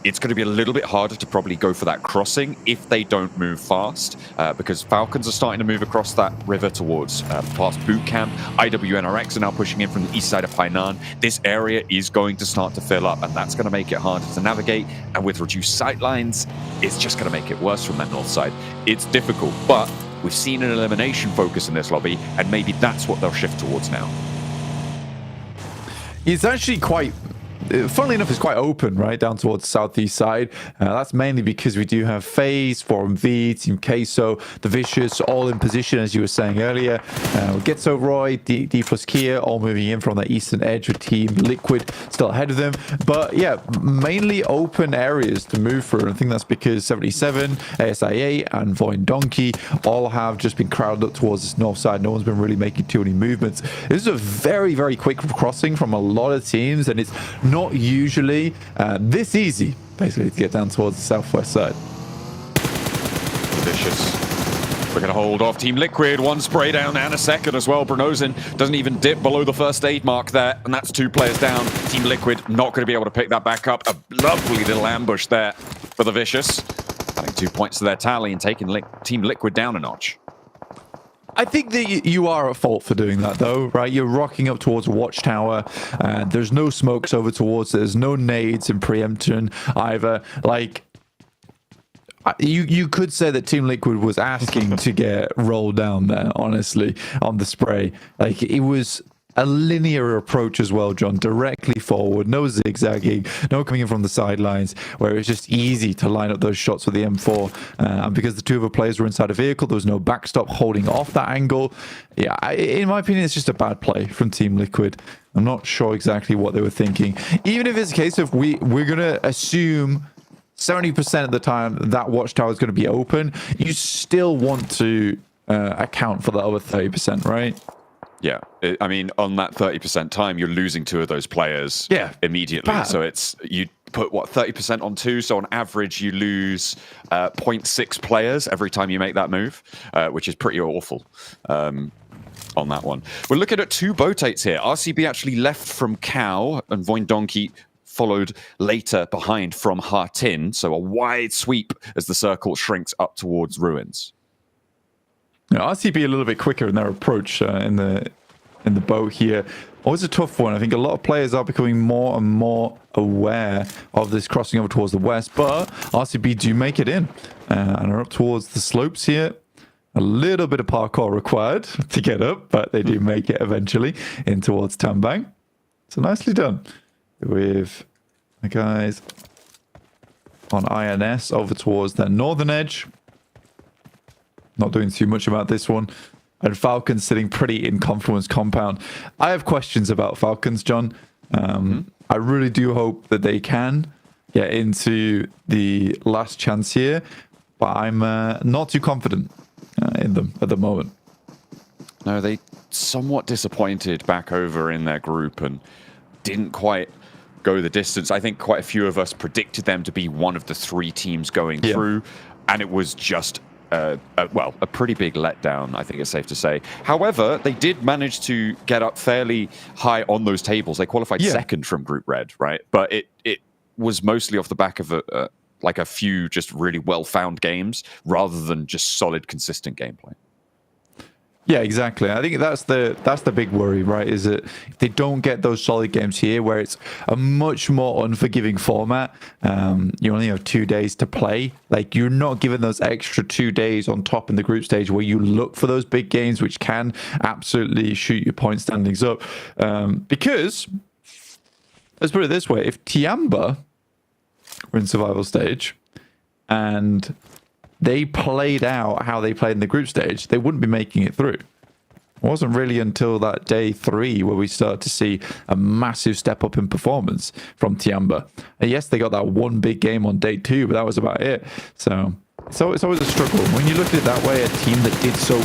it's going to be a little bit harder to probably go for that crossing if they don't move fast, because Falcons are starting to move across that river towards past boot camp. IWNRX are now pushing in from the east side of Hainan. This area is going to start to fill up, and that's going to make it harder to navigate. And with reduced sight lines, it's just going to make it worse from that north side. It's difficult, but we've seen an elimination focus in this lobby, and maybe that's what they'll shift towards now. It's actually quite funnily enough, is quite open, right, down towards the southeast side. That's mainly because we do have FaZe, 4MV, Team Queso, the Vicious, all in position, as you were saying earlier. Getso, Roy, D plus Kia, all moving in from the eastern edge with Team Liquid still ahead of them. But yeah, mainly open areas to move through. And I think that's because 77, ASIA, and Void Donkey all have just been crowded up towards this north side. No one's been really making too many movements. This is a very, very quick crossing from a lot of teams, and it's not usually this easy, basically, to get down towards the southwest side. Vicious. We're going to hold off Team Liquid. One spray down and a second as well. Brunozin doesn't even dip below the first aid mark there, and that's 2 players down. Team Liquid not going to be able to pick that back up. A lovely little ambush there for the Vicious. Adding 2 points to their tally and taking Team Liquid down a notch. I think that you are at fault for doing that, though, right? You're rocking up towards a watchtower. There's no smokes over towards. There's no nades in preemption either. Like, you could say that Team Liquid was asking to get rolled down there, honestly, on the spray. Like, it was a linear approach as well, John, directly forward, no zigzagging, no coming in from the sidelines, where it's just easy to line up those shots with the M4. And because the 2 other players were inside a vehicle, there was no backstop holding off that angle. Yeah, in my opinion, it's just a bad play from Team Liquid. I'm not sure exactly what they were thinking. Even if it's a case of we're going to assume 70% of the time that watchtower is going to be open, you still want to account for the other 30%, right? Yeah, I mean, on that 30% time, you're losing 2 of those players immediately. Bad. So it's, you put, what, 30% on 2? So on average, you lose 0.6 players every time you make that move, which is pretty awful on that one. We're looking at 2 Botates here. RCB actually left from Cow, and Void Donkey followed later behind from Hartin. So a wide sweep as the circle shrinks up towards Ruins. RCB a little bit quicker in their approach in the boat here. Always a tough one. I think a lot of players are becoming more and more aware of this crossing over towards the west, but RCB do make it in and are up towards the slopes here. A little bit of parkour required to get up, but they do make it eventually in towards Tambang. So nicely done with the guys on INS over towards their northern edge. Not doing too much about this one. And Falcons sitting pretty in Confluence compound. I have questions about Falcons, John. I really do hope that they can get into the last chance here, but I'm not too confident in them at the moment. No, they somewhat disappointed back over in their group and didn't quite go the distance. I think quite a few of us predicted them to be one of the 3 teams going through, and it was just a pretty big letdown, I think it's safe to say. However, they did manage to get up fairly high on those tables. They qualified second from Group Red, right? But it was mostly off the back of a few just really well-found games rather than just solid, consistent gameplay. Yeah, exactly. I think that's the big worry, right? Is that if they don't get those solid games here, where it's a much more unforgiving format, you only have 2 days to play. Like, you're not given those extra 2 days on top in the group stage where you look for those big games, which can absolutely shoot your point standings up. Because, let's put it this way, if Tiamba were in survival stage and they played out how they played in the group stage, they wouldn't be making it through. It wasn't really until that day 3 where we started to see a massive step up in performance from Tiamba. And yes, they got that one big game on day 2, but that was about it. So it's always a struggle. When you look at it that way, a team that did so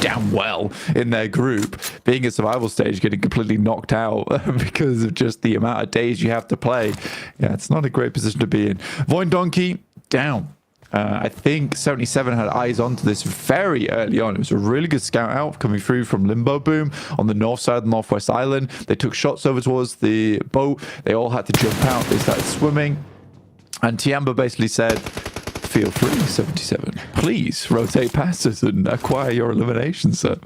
damn well in their group, being at survival stage, getting completely knocked out because of just the amount of days you have to play. Yeah, it's not a great position to be in. Void Donkey, down. I think 77 had eyes onto this very early on. It was a really good scout out coming through from Limbo Boom on the north side of the Northwest Island. They took shots over towards the boat. They all had to jump out. They started swimming. And Tiamba basically said, feel free, 77. Please rotate past us and acquire your elimination set.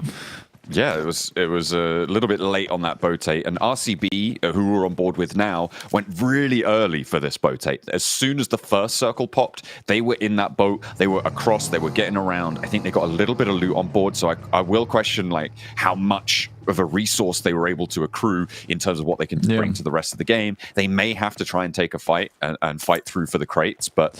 Yeah, it was a little bit late on that Botate, and RCB, who we're on board with now, went really early for this Botate. As soon as the first circle popped, they were in that boat, they were across, they were getting around. I think they got a little bit of loot on board, so I will question like how much of a resource they were able to accrue in terms of what they can bring to the rest of the game. They may have to try and take a fight and fight through for the crates, but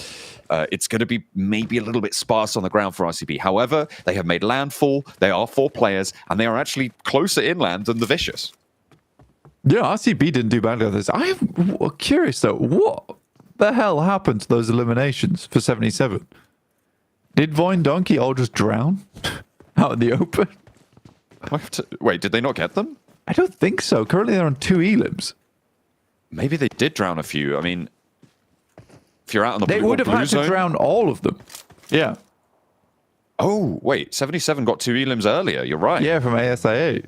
it's going to be maybe a little bit sparse on the ground for RCB. However, they have made landfall. They are 4 players, and they are actually closer inland than the Vicious. Yeah, RCB didn't do badly on this. I am curious, though. What the hell happened to those eliminations for 77? Did Void Donkey all just drown out in the open? Wait, did they not get them? I don't think so. Currently, they're on 2 elims. Maybe they did drown a few. I mean, if you're out on the they blue, would have had zone, to drown all of them. Yeah. Oh, wait. 77 got 2 elims earlier. You're right. Yeah, from ASIA.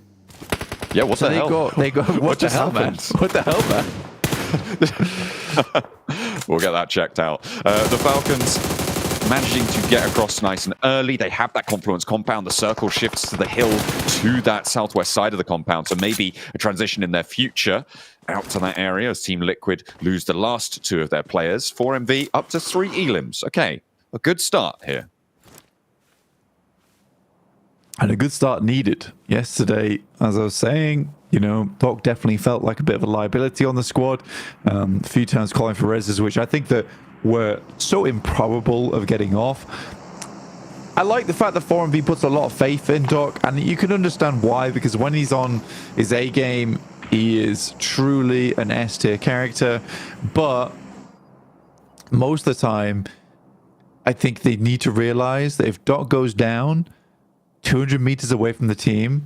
Yeah, what the hell? They got what the hell, man? What the hell, man? We'll get that checked out. The Falcons managing to get across nice and early. They have that confluence compound. The circle shifts to the hill to that southwest side of the compound. So maybe a transition in their future out to that area as Team Liquid lose the last 2 of their players. 4MV up to 3 elims. Okay, a good start here. And a good start needed. Yesterday, as I was saying, you know, Doc definitely felt like a bit of a liability on the squad. A few times calling for reses, which I think that were so improbable of getting off. I like the fact that 4MV puts a lot of faith in Doc, and you can understand why, because when he's on his A game, he is truly an S tier character. But most of the time, I think they need to realize that if Doc goes down 200 meters away from the team,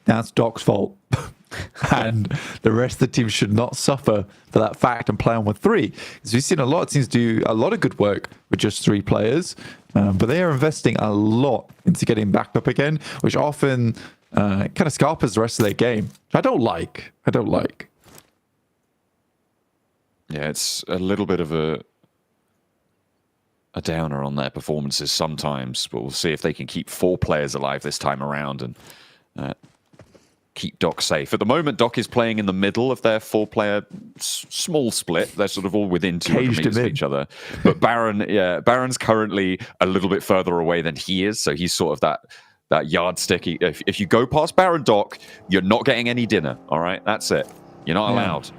that's Doc's fault. And the rest of the team should not suffer for that fact and play on with 3. Because we've seen a lot of teams do a lot of good work with just 3 players, but they are investing a lot into getting back up again, which often kind of scalpers the rest of their game, which I don't like. Yeah, it's a little bit of a downer on their performances sometimes, but we'll see if they can keep 4 players alive this time around and keep Doc safe. At the moment, Doc is playing in the middle of their 4-player small split. They're sort of all within 200 meters of each other. But Baron's currently a little bit further away than he is, so he's sort of that yardstick. If you go past Baron Doc, you're not getting any dinner, all right? That's it. You're not allowed.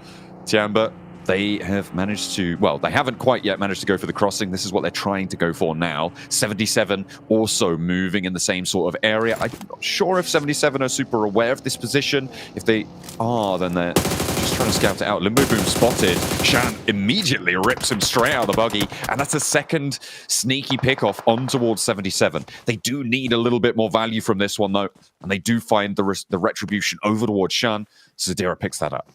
Tiamba, they have managed to, well, they haven't quite yet managed to go for the crossing. This is what they're trying to go for now. 77 also moving in the same sort of area. I'm not sure if 77 are super aware of this position. If they are, then they're just trying to scout it out. Limbo Boom spotted. Shan immediately rips him straight out of the buggy, and that's a second sneaky pickoff on towards 77. They do need a little bit more value from this one, though, and they do find the retribution over towards Shan. Zadira picks that up.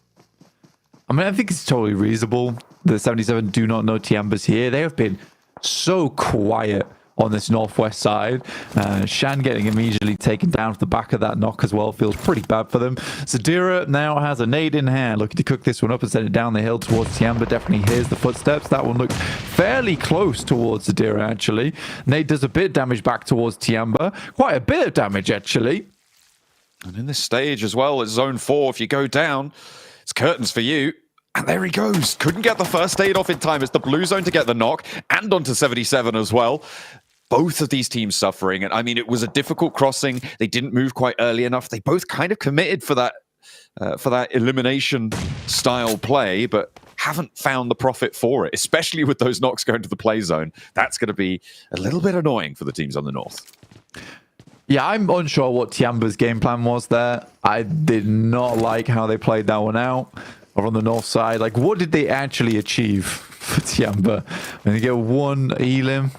I mean, I think it's totally reasonable. The 77 do not know Tiamba's here. They have been so quiet on this northwest side. Shan getting immediately taken down to the back of that knock as well feels pretty bad for them. Zadira now has a nade in hand, looking to cook this one up and send it down the hill towards Tiamba. Definitely hears the footsteps. That one looked fairly close towards Zadira, actually. Nade does a bit of damage back towards Tiamba. Quite a bit of damage, actually. And in this stage as well, it's zone 4. If you go down, it's curtains for you. And there he goes. Couldn't get the first aid off in time. It's the blue zone to get the knock and onto 77 as well. Both of these teams suffering. And I mean, it was a difficult crossing. They didn't move quite early enough. They both kind of committed for that elimination style play, but haven't found the profit for it, especially with those knocks going to the play zone. That's going to be a little bit annoying for the teams on the north. Yeah, I'm unsure what Tiamba's game plan was there. I did not like how they played that one out. Or on the north side, like, what did they actually achieve for Tiamba? When they get 1 elim,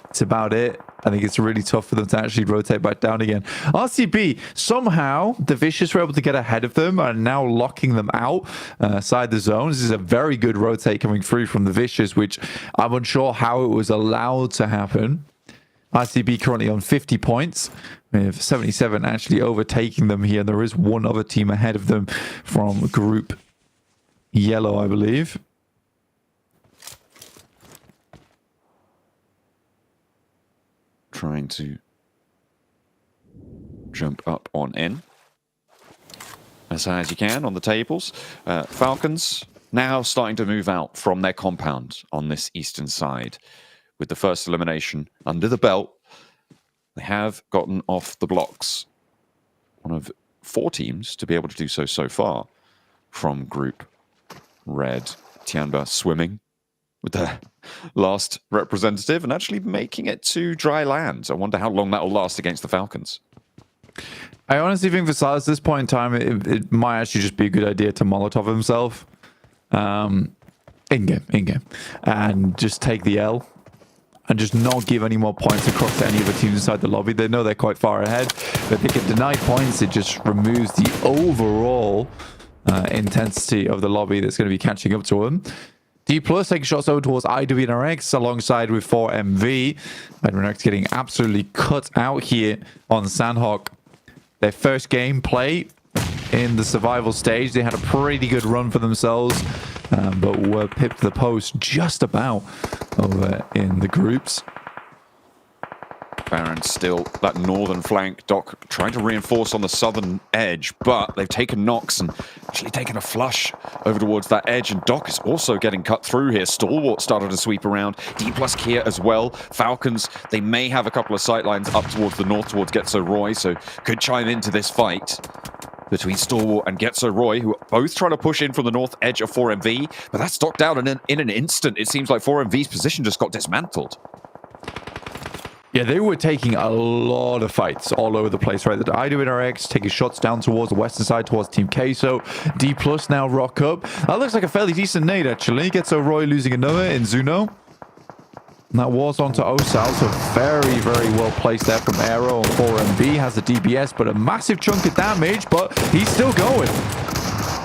it's about it. I think it's really tough for them to actually rotate back down again. RCB, somehow, the Vicious were able to get ahead of them and now locking them out side the zones. This is a very good rotate coming through from the Vicious, which I'm unsure how it was allowed to happen. RCB currently on 50 points, with 77 actually overtaking them here. There is one other team ahead of them from Group Yellow, I believe. Trying to jump up on in as high as you can on the tables. Falcons now starting to move out from their compound on this eastern side. With the first elimination under the belt, they have gotten off the blocks. One of 4 teams to be able to do so far. From Group Red, Tianba swimming with their last representative and actually making it to dry land. I wonder how long that will last against the Falcons. I honestly think for Silas, at this point in time, it might actually just be a good idea to Molotov himself in-game, and just take the L and just not give any more points across to any of the teams inside the lobby. They know they're quite far ahead, but if they get denied points, it just removes the overall intensity of the lobby that's going to be catching up to them. D Plus taking shots over towards IWNRX alongside with 4MV. IWNRX getting absolutely cut out here on Sanhok. Their first game play in the survival stage. They had a pretty good run for themselves, but were pipped to the post just about over in the groups. Baron still that northern flank. Doc trying to reinforce on the southern edge, but they've taken knocks and actually taken a flush over towards that edge, and Doc is also getting cut through here. Stalwart started to sweep around. D plus Kia as well. Falcons, they may have a couple of sightlines up towards the north towards Getso Roy, so could chime into this fight between Stalwart and Getso Roy, who are both trying to push in from the north edge of 4MV, but that's knocked down in an instant. It seems like 4MV's position just got dismantled. Yeah, they were taking a lot of fights all over the place, right? The IWNRX taking shots down towards the western side, towards Team Queso. D Plus now rock up. That looks like a fairly decent nade, actually. Gets Roy losing another in Zuno. And that was onto Osal, so very, very well placed there from Aero. And 4MB has the DBS, but a massive chunk of damage, but he's still going.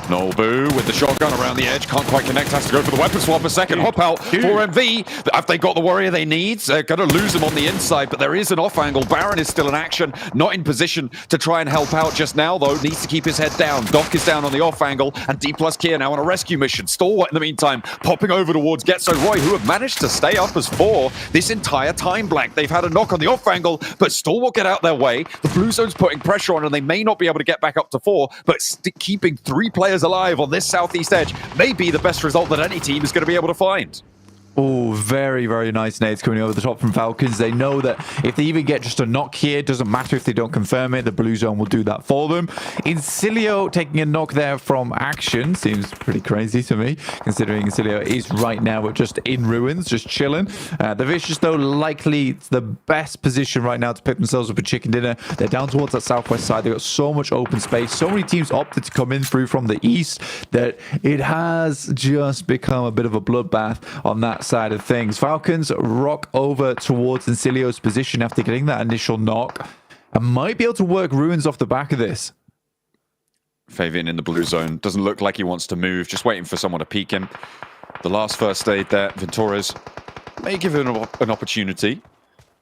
Nolbu with the shotgun around the edge, can't quite connect, has to go for the weapon swap a second. Hop out for MV. Have they got the warrior they need? They're going to lose him on the inside, but there is an off angle. Baron is still in action, not in position to try and help out just now, though. Needs to keep his head down. Doc is down on the off angle, and D plus Kia now on a rescue mission. Stalwart in the meantime, popping over towards Getso Roy, who have managed to stay up as 4 this entire time blank. They've had a knock on the off angle, but Stalwart get out their way. The blue zone's putting pressure on, and they may not be able to get back up to 4, but keeping 3 players alive on this southeast edge may be the best result that any team is going to be able to find. Oh, very, very nice nades coming over the top from Falcons. They know that if they even get just a knock here, it doesn't matter if they don't confirm it. The blue zone will do that for them. Incilio taking a knock there from Action. Seems pretty crazy to me, considering Incilio is right now just in ruins, just chilling. The Vicious, though, likely the best position right now to pick themselves up a chicken dinner. They're down towards that southwest side. They've got so much open space. So many teams opted to come in through from the east that it has just become a bit of a bloodbath on that side of things. Falcons rock over towards Incilio's position after getting that initial knock and might be able to work ruins off the back of this. Fabian in the blue zone. Doesn't look like he wants to move. Just waiting for someone to peek him. The last first aid there. Ventores may give him an opportunity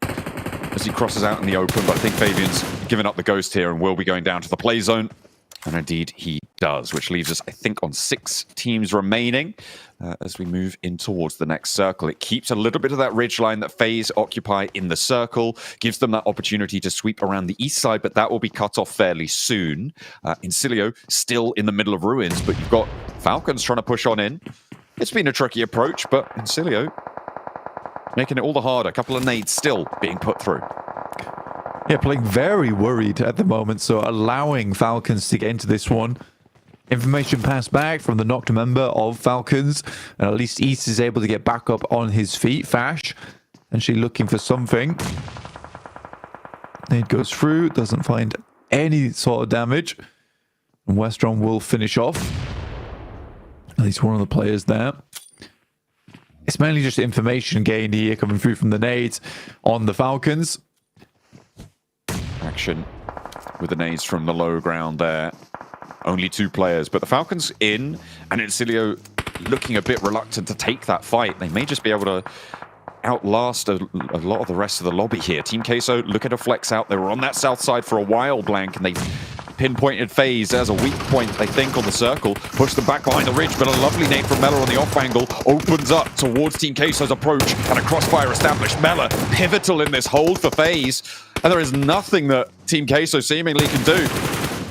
as he crosses out in the open, but I think Fabian's given up the ghost here and will be going down to the play zone. And indeed he does, which leaves us, I think, on 6 teams remaining as we move in towards the next circle. It keeps a little bit of that ridge line that FaZe occupy in the circle, gives them that opportunity to sweep around the east side, but that will be cut off fairly soon. Incilio still in the middle of ruins, but you've got Falcons trying to push on in. It's been a tricky approach, but Incilio making it all the harder. A couple of nades still being put through. Yeah, playing very worried at the moment, so allowing Falcons to get into this one. Information passed back from the knocked member of Falcons, and at least East is able to get back up on his feet. Fash, and she looking for something. Nade goes through, doesn't find any sort of damage. And Westron will finish off. At least one of the players there. It's mainly just information gained here coming through from the nades on the Falcons. Action with the nades from the low ground there. Only 2 players, but the Falcons in, and Incilio looking a bit reluctant to take that fight. They may just be able to outlast a lot of the rest of the lobby here. Team Queso looking to flex out. They were on that south side for a while, Blank, and they pinpointed FaZe as a weak point, they think, on the circle. Push them back behind the ridge, but a lovely nade from Mela on the off angle opens up towards Team Queso's approach, and a crossfire established. Mela pivotal in this hold for FaZe, and there is nothing that Team Queso seemingly can do.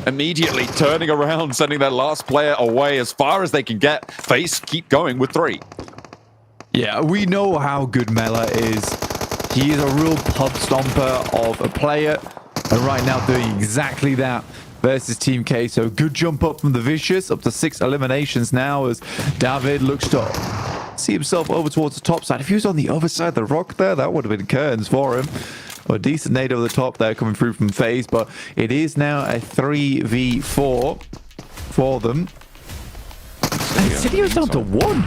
Immediately turning around, sending their last player away as far as they can get. FaZe keep going with 3. Yeah, we know how good Mela is. He is a real pub stomper of a player, and right now doing exactly that. versus Team K. So good jump up from the Vicious, up to 6 eliminations now as David looks to see himself over towards the top side. If he was on the other side of the rock there, that would have been curtains for him. Well, a decent nade over the top there coming through from FaZe, but it is now a 3v4 for them. And Sidio's down to 1.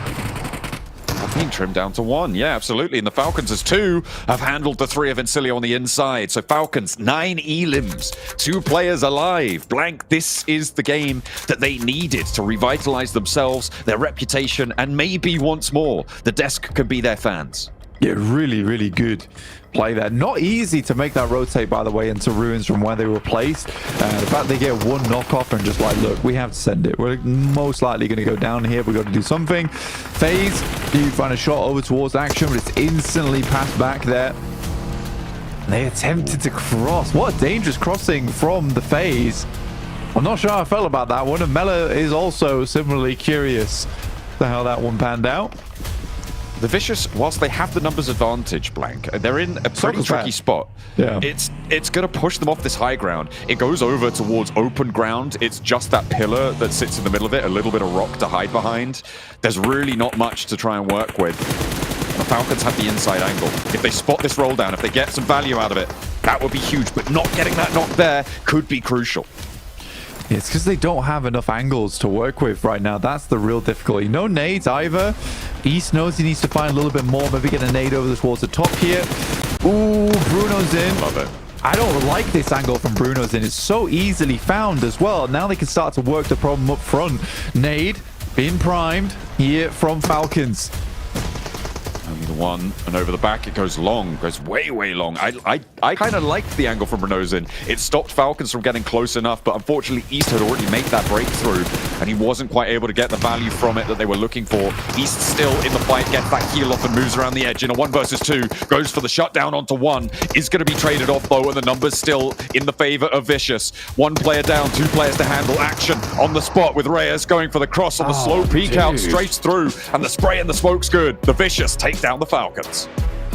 Being trimmed down to 1. Yeah, absolutely. And the Falcons as 2 have handled the 3 of Incilio on the inside. So Falcons, 9 elims, 2 players alive. Blank, this is the game that they needed to revitalize themselves, their reputation, and maybe once more, the desk can be their fans. Yeah, really, really good play there. Not easy to make that rotate, by the way, into Ruins from where they were placed. The fact they get 1 knockoff and just like, look, we have to send it. We're most likely going to go down here. We've got to do something. FaZe, you find a shot over towards Action, but it's instantly passed back there. They attempted to cross. What a dangerous crossing from the FaZe. I'm not sure how I felt about that one. And Mela is also similarly curious to how that one panned out. The Vicious, whilst they have the numbers advantage, Blank, they're in a pretty tricky spot. Yeah. It's going to push them off this high ground. It goes over towards open ground. It's just that pillar that sits in the middle of it, a little bit of rock to hide behind. There's really not much to try and work with. The Falcons have the inside angle. If they spot this roll down, if they get some value out of it, that would be huge. But not getting that knock there could be crucial. It's because they don't have enough angles to work with right now. That's the real difficulty. No nades either. East knows he needs to find a little bit more. Maybe get a nade over towards the top here. Ooh, Bruno's in. Love it. I don't like this angle from Bruno's in. It's so easily found as well. Now they can start to work the problem up front. Nade being primed here from Falcons. Only the one, and over the back it goes long, goes way, way long. I kind of liked the angle from Renozin. It stopped Falcons from getting close enough, but unfortunately East had already made that breakthrough, and he wasn't quite able to get the value from it that they were looking for. East still in the fight, gets that heal off and moves around the edge in a 1 versus 2, goes for the shutdown onto 1, is going to be traded off though, and the numbers still in the favor of Vicious. 1 player down, 2 players to handle. Action on the spot with Reyes going for the cross on the slow peek out straight through, and the spray and the smoke's good. The Vicious take down the Falcons.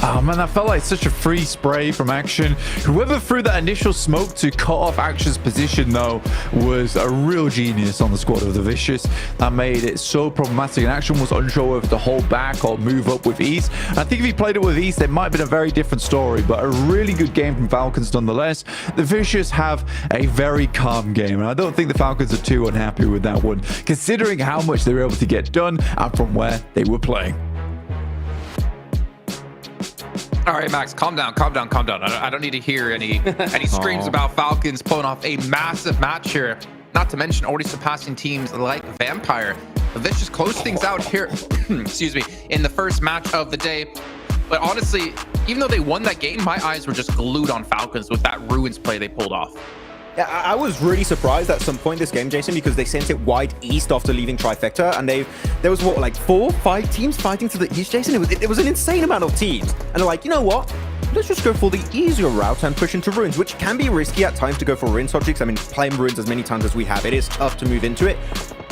Oh man, that felt like such a free spray from Action. Whoever threw that initial smoke to cut off Action's position though was a real genius on the squad of the Vicious. That made it so problematic, and Action was unsure whether to hold back or move up with East. And I think if he played it with East, it might have been a very different story, but a really good game from Falcons nonetheless. The Vicious have a very calm game, and I don't think the Falcons are too unhappy with that one, considering how much they were able to get done and from where they were playing. All right, Max, calm down, calm down, calm down. I don't need to hear any screams about Falcons pulling off a massive match here. Not to mention already surpassing teams like Vampire. The Vicious close things out here, excuse me, in the first match of the day. But honestly, even though they won that game, my eyes were just glued on Falcons with that Ruins play they pulled off. Yeah, I was really surprised at some point this game, Jason, because they sent it wide east after leaving Trifecta, and there was what, like 4, 5 teams fighting to the east, Jason? It was an insane amount of teams, and they're like, you know what? Let's just go for the easier route and push into Ruins, which can be risky at times to go for Ruins objects. I mean, playing Ruins as many times as we have, it is tough to move into it.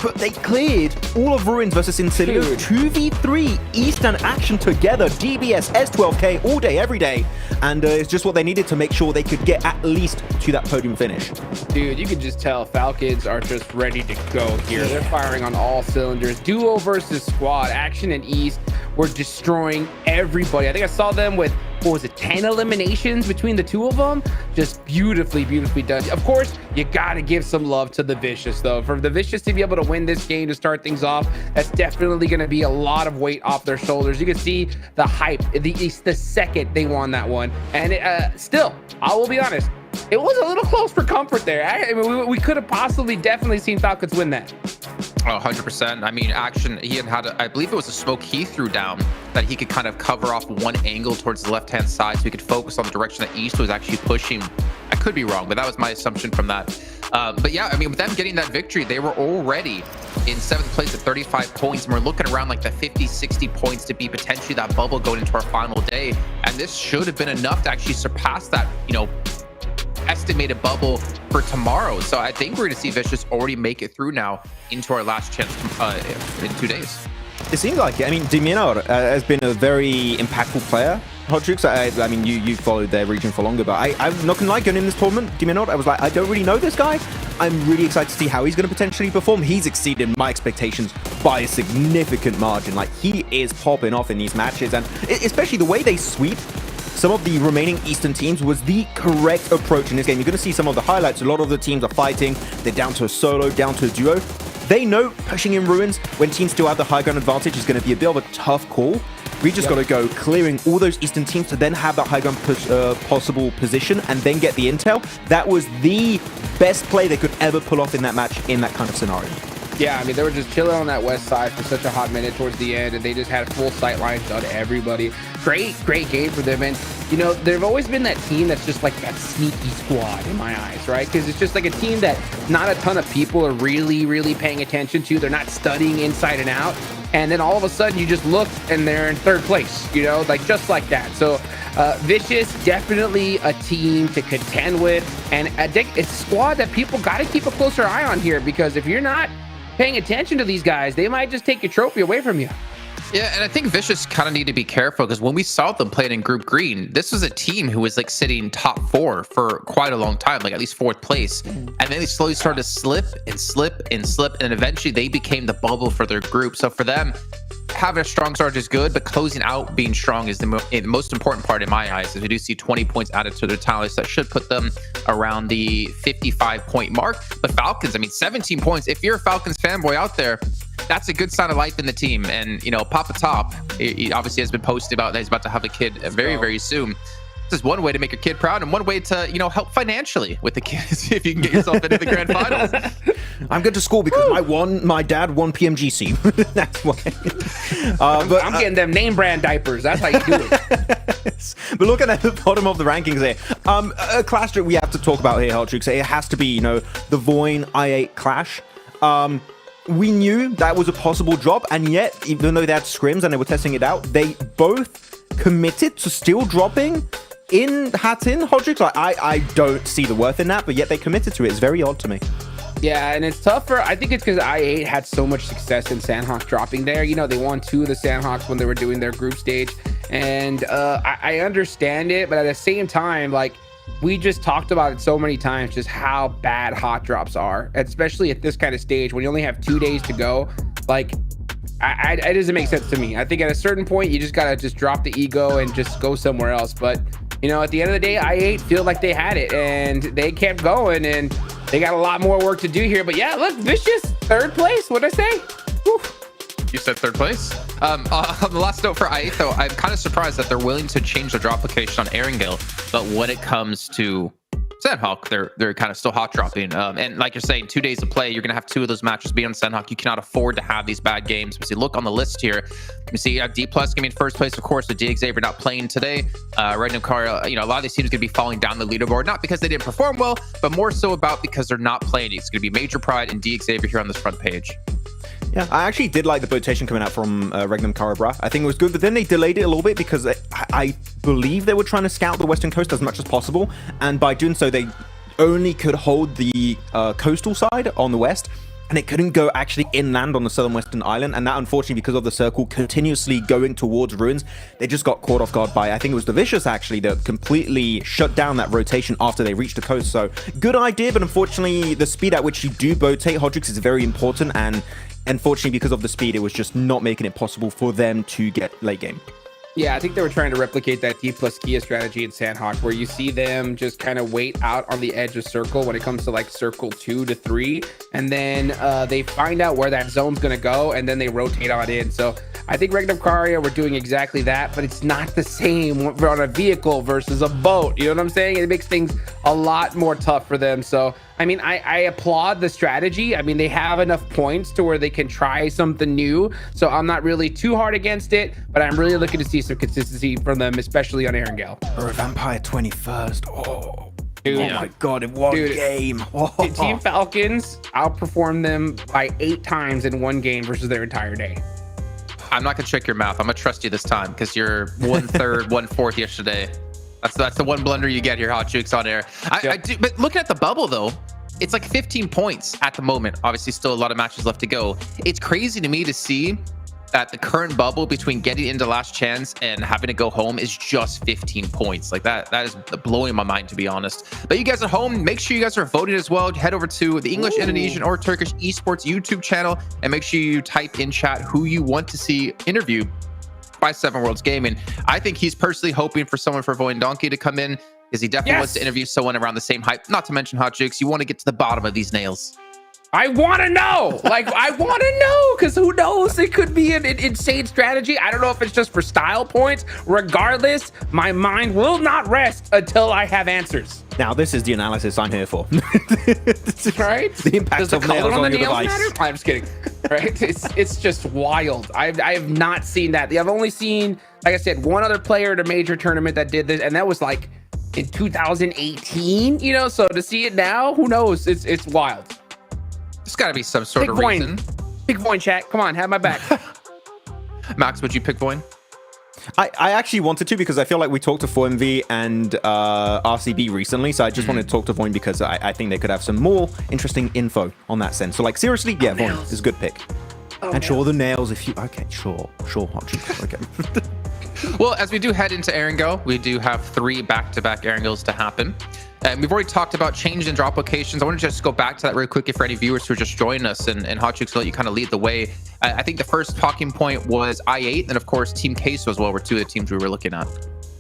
But they cleared all of Ruins versus Incilio 2v3 East and Action together. DBS, S12K all day, every day. And it's just what they needed to make sure they could get at least to that podium finish. Dude, you can just tell Falcons are just ready to go here. They're firing on all cylinders. Duo versus squad. Action and East were destroying everybody. I think I saw them with, what was it, 10 eliminations between the 2 of them? Just beautifully, beautifully done. Of course, you gotta give some love to the Vicious, though. For the Vicious to be able to win this game to start things off, that's definitely gonna be a lot of weight off their shoulders. You can see the hype the second they won that one. And still, I will be honest, it was a little close for comfort there. I mean, we could have possibly definitely seen Falcons win that. Oh, 100%. I mean, Action, he had I believe it was a smoke he threw down that he could kind of cover off one angle towards the left-hand side so he could focus on the direction that East was actually pushing. I could be wrong, but that was my assumption from that. But yeah, I mean, with them getting that victory, they were already in 7th place at 35 points, and we're looking around like the 50, 60 points to be potentially that bubble going into our final day. And this should have been enough to actually surpass that, you know, estimated bubble for tomorrow. So I think we're going to see Vicious already make it through now into our last chance in 2 days. It seems like it. I mean, Diminar has been a very impactful player Hot Jukes. I mean, you followed their region for longer, but I'm not gonna lie, going in this tournament, give me a nod. I was like, I don't really know this guy. I'm really excited to see how he's going to potentially perform. He's exceeded my expectations by a significant margin. Like, he is popping off in these matches, and especially the way they sweep some of the remaining Eastern teams was the correct approach in this game. You're going to see some of the highlights. A lot of the teams are fighting. They're down to a solo, down to a duo. They know pushing in Ruins when teams still have the high ground advantage is going to be a bit of a tough call. We just got to go clearing all those Eastern teams to then have that high ground possible position and then get the intel. That was the best play they could ever pull off in that match in that kind of scenario. Yeah, I mean, they were just chilling on that west side for such a hot minute towards the end, and they just had full sight lines on everybody. Great game for them. And, you know, they've always been that team that's just like that sneaky squad in my eyes, right? Because it's just like a team that not a ton of people are really paying attention to. They're not studying inside and out. And then all of a sudden you just look and they're in third place, you know, like just like that. So Vicious, definitely a team to contend with. And it's a squad that people got to keep a closer eye on here, because if you're not paying attention to these guys, they might just take your trophy away from you. Yeah, and I think Vicious kind of need to be careful, because when we saw them playing in Group Green, this was a team who was like sitting top 4 for quite a long time, like at least 4th place. And then they slowly started to slip, and eventually they became the bubble for their group. So for them, having a strong start is good, but closing out being strong is the most important part in my eyes. As we do see 20 points added to their tallies, that should put them around the 55-point mark. But Falcons, I mean, 17 points. If you're a Falcons fanboy out there, that's a good sign of life in the team. And, you know, Papa Top, he obviously has been posting about that he's about to have a kid very soon. This is one way to make your kid proud, and one way to, you know, help financially with the kids if you can get yourself into the Grand Finals. I'm good to school because my dad won PMGC. That's why. But I'm getting them name brand diapers. That's how you do it. But looking at the bottom of the rankings here, a clash that we have to talk about here, Haldruk, it has to be, you know, the Voin i8 clash. We knew that was a possible drop, and yet, even though they had scrims and they were testing it out, they both committed to still dropping in Hattin, Haldruk. Like, I don't see the worth in that, but yet they committed to it. It's very odd to me. Yeah, and it's tougher. I think it's because i8 had so much success in Sanhok dropping there. You know, they won 2 of the Sanhoks when they were doing their group stage, and I understand it, but at the same time, like, we just talked about it so many times, just how bad hot drops are, especially at this kind of stage when you only have 2 days to go. Like, it doesn't make sense to me. I think at a certain point, you just gotta just drop the ego and just go somewhere else. But, you know, at the end of the day, i8 feel like they had it, and they kept going, and they got a lot more work to do here. But yeah, look, Vicious, 3rd place. What'd I say? Whew. You said 3rd place. On the last note for i8, though, I'm kind of surprised that they're willing to change the drop location on Erangel, but when it comes to Sanhok, they're kind of still hot dropping. And like you're saying, 2 days of play, you're gonna have 2 of those matches be on Sanhok. You cannot afford to have these bad games. We see, look on the list here. You see D Plus gonna be in 1st place, of course, with DXavier not playing today. Random Car, you know, a lot of these teams gonna be falling down the leaderboard, not because they didn't perform well, but more so about because they're not playing. It's gonna be Major Pride and DXavier here on this front page. Yeah, I actually did like the rotation coming out from Regnum Karabra. I think it was good, but then they delayed it a little bit because I believe they were trying to scout the Western Coast as much as possible, and by doing so, they only could hold the coastal side on the west, and it couldn't go actually inland on the southern western island. And that, unfortunately, because of the circle continuously going towards Ruins, they just got caught off guard by, I think it was the Vicious actually, that completely shut down that rotation after they reached the coast. So good idea, but unfortunately the speed at which you do rotate Hodrix is very important, and unfortunately because of the speed, it was just not making it possible for them to get late game. Yeah, I think they were trying to replicate that D plus Kia strategy in Sanhok, where you see them just kind of wait out on the edge of circle when it comes to like circle 2 to 3, and then they find out where that zone's going to go, and then they rotate on in. So I think Regnum Karia were doing exactly that, but it's not the same on a vehicle versus a boat. You know what I'm saying? It makes things a lot more tough for them. So I mean, I applaud the strategy. I mean, they have enough points to where they can try something new. So I'm not really too hard against it, but I'm really looking to see some consistency from them, especially on Erangel. Or a Vampire 21st. Oh, dude. Oh my God, in one game. Oh. Team Falcons outperformed them by 8 times in one game versus their entire day. I'm not going to trick your mouth. I'm going to trust you this time because you're 1/3, 1/4 yesterday. That's the one blunder you get here, Hot Jukes on air. I do, but looking at the bubble though, it's like 15 points at the moment. Obviously, still a lot of matches left to go. It's crazy to me to see that the current bubble between getting into last chance and having to go home is just 15 points. Like that is blowing my mind, to be honest. But you guys at home, make sure you guys are voting as well. Head over to the English, Indonesian, or Turkish Esports YouTube channel and make sure you type in chat who you want to see interviewed by Seven Worlds Gaming. I think he's personally hoping for someone for Voin Donkey to come in, because he definitely wants to interview someone around the same height. Not to mention Hot Jukes, you want to get to the bottom of these nails. I want to know. Like, I want to know, because who knows? It could be an insane strategy. I don't know if it's just for style points. Regardless, my mind will not rest until I have answers. Now, this is the analysis I'm here for. Right? The impact of nails on your device. Matter? I'm just kidding. Right? It's just wild. I have not seen that. I've only seen, like I said, one other player at a major tournament that did this, and that was like in 2018. You know, so to see it now, who knows? It's wild. There's got to be some sort Pick of Voin. reason. Pick Voin, chat. Come on, have my back. Max, would you pick Voin? I actually wanted to, because I feel like we talked to 4MV and RCB recently, so I just wanted to talk to Voin because I think they could have some more interesting info on that sense. So, like, seriously, yeah, Voin is a good pick. And sure, the nails, if you... Okay, sure, okay. Well, as we do head into Erangel, we do have 3 back-to-back Erangels to happen. And we've already talked about change and drop locations. I want to just go back to that real quickly for any viewers who are just joining us, and Hot Chooks will let you kind of lead the way. I think the first talking point was I8, and of course Team Queso as well were 2 of the teams we were looking at.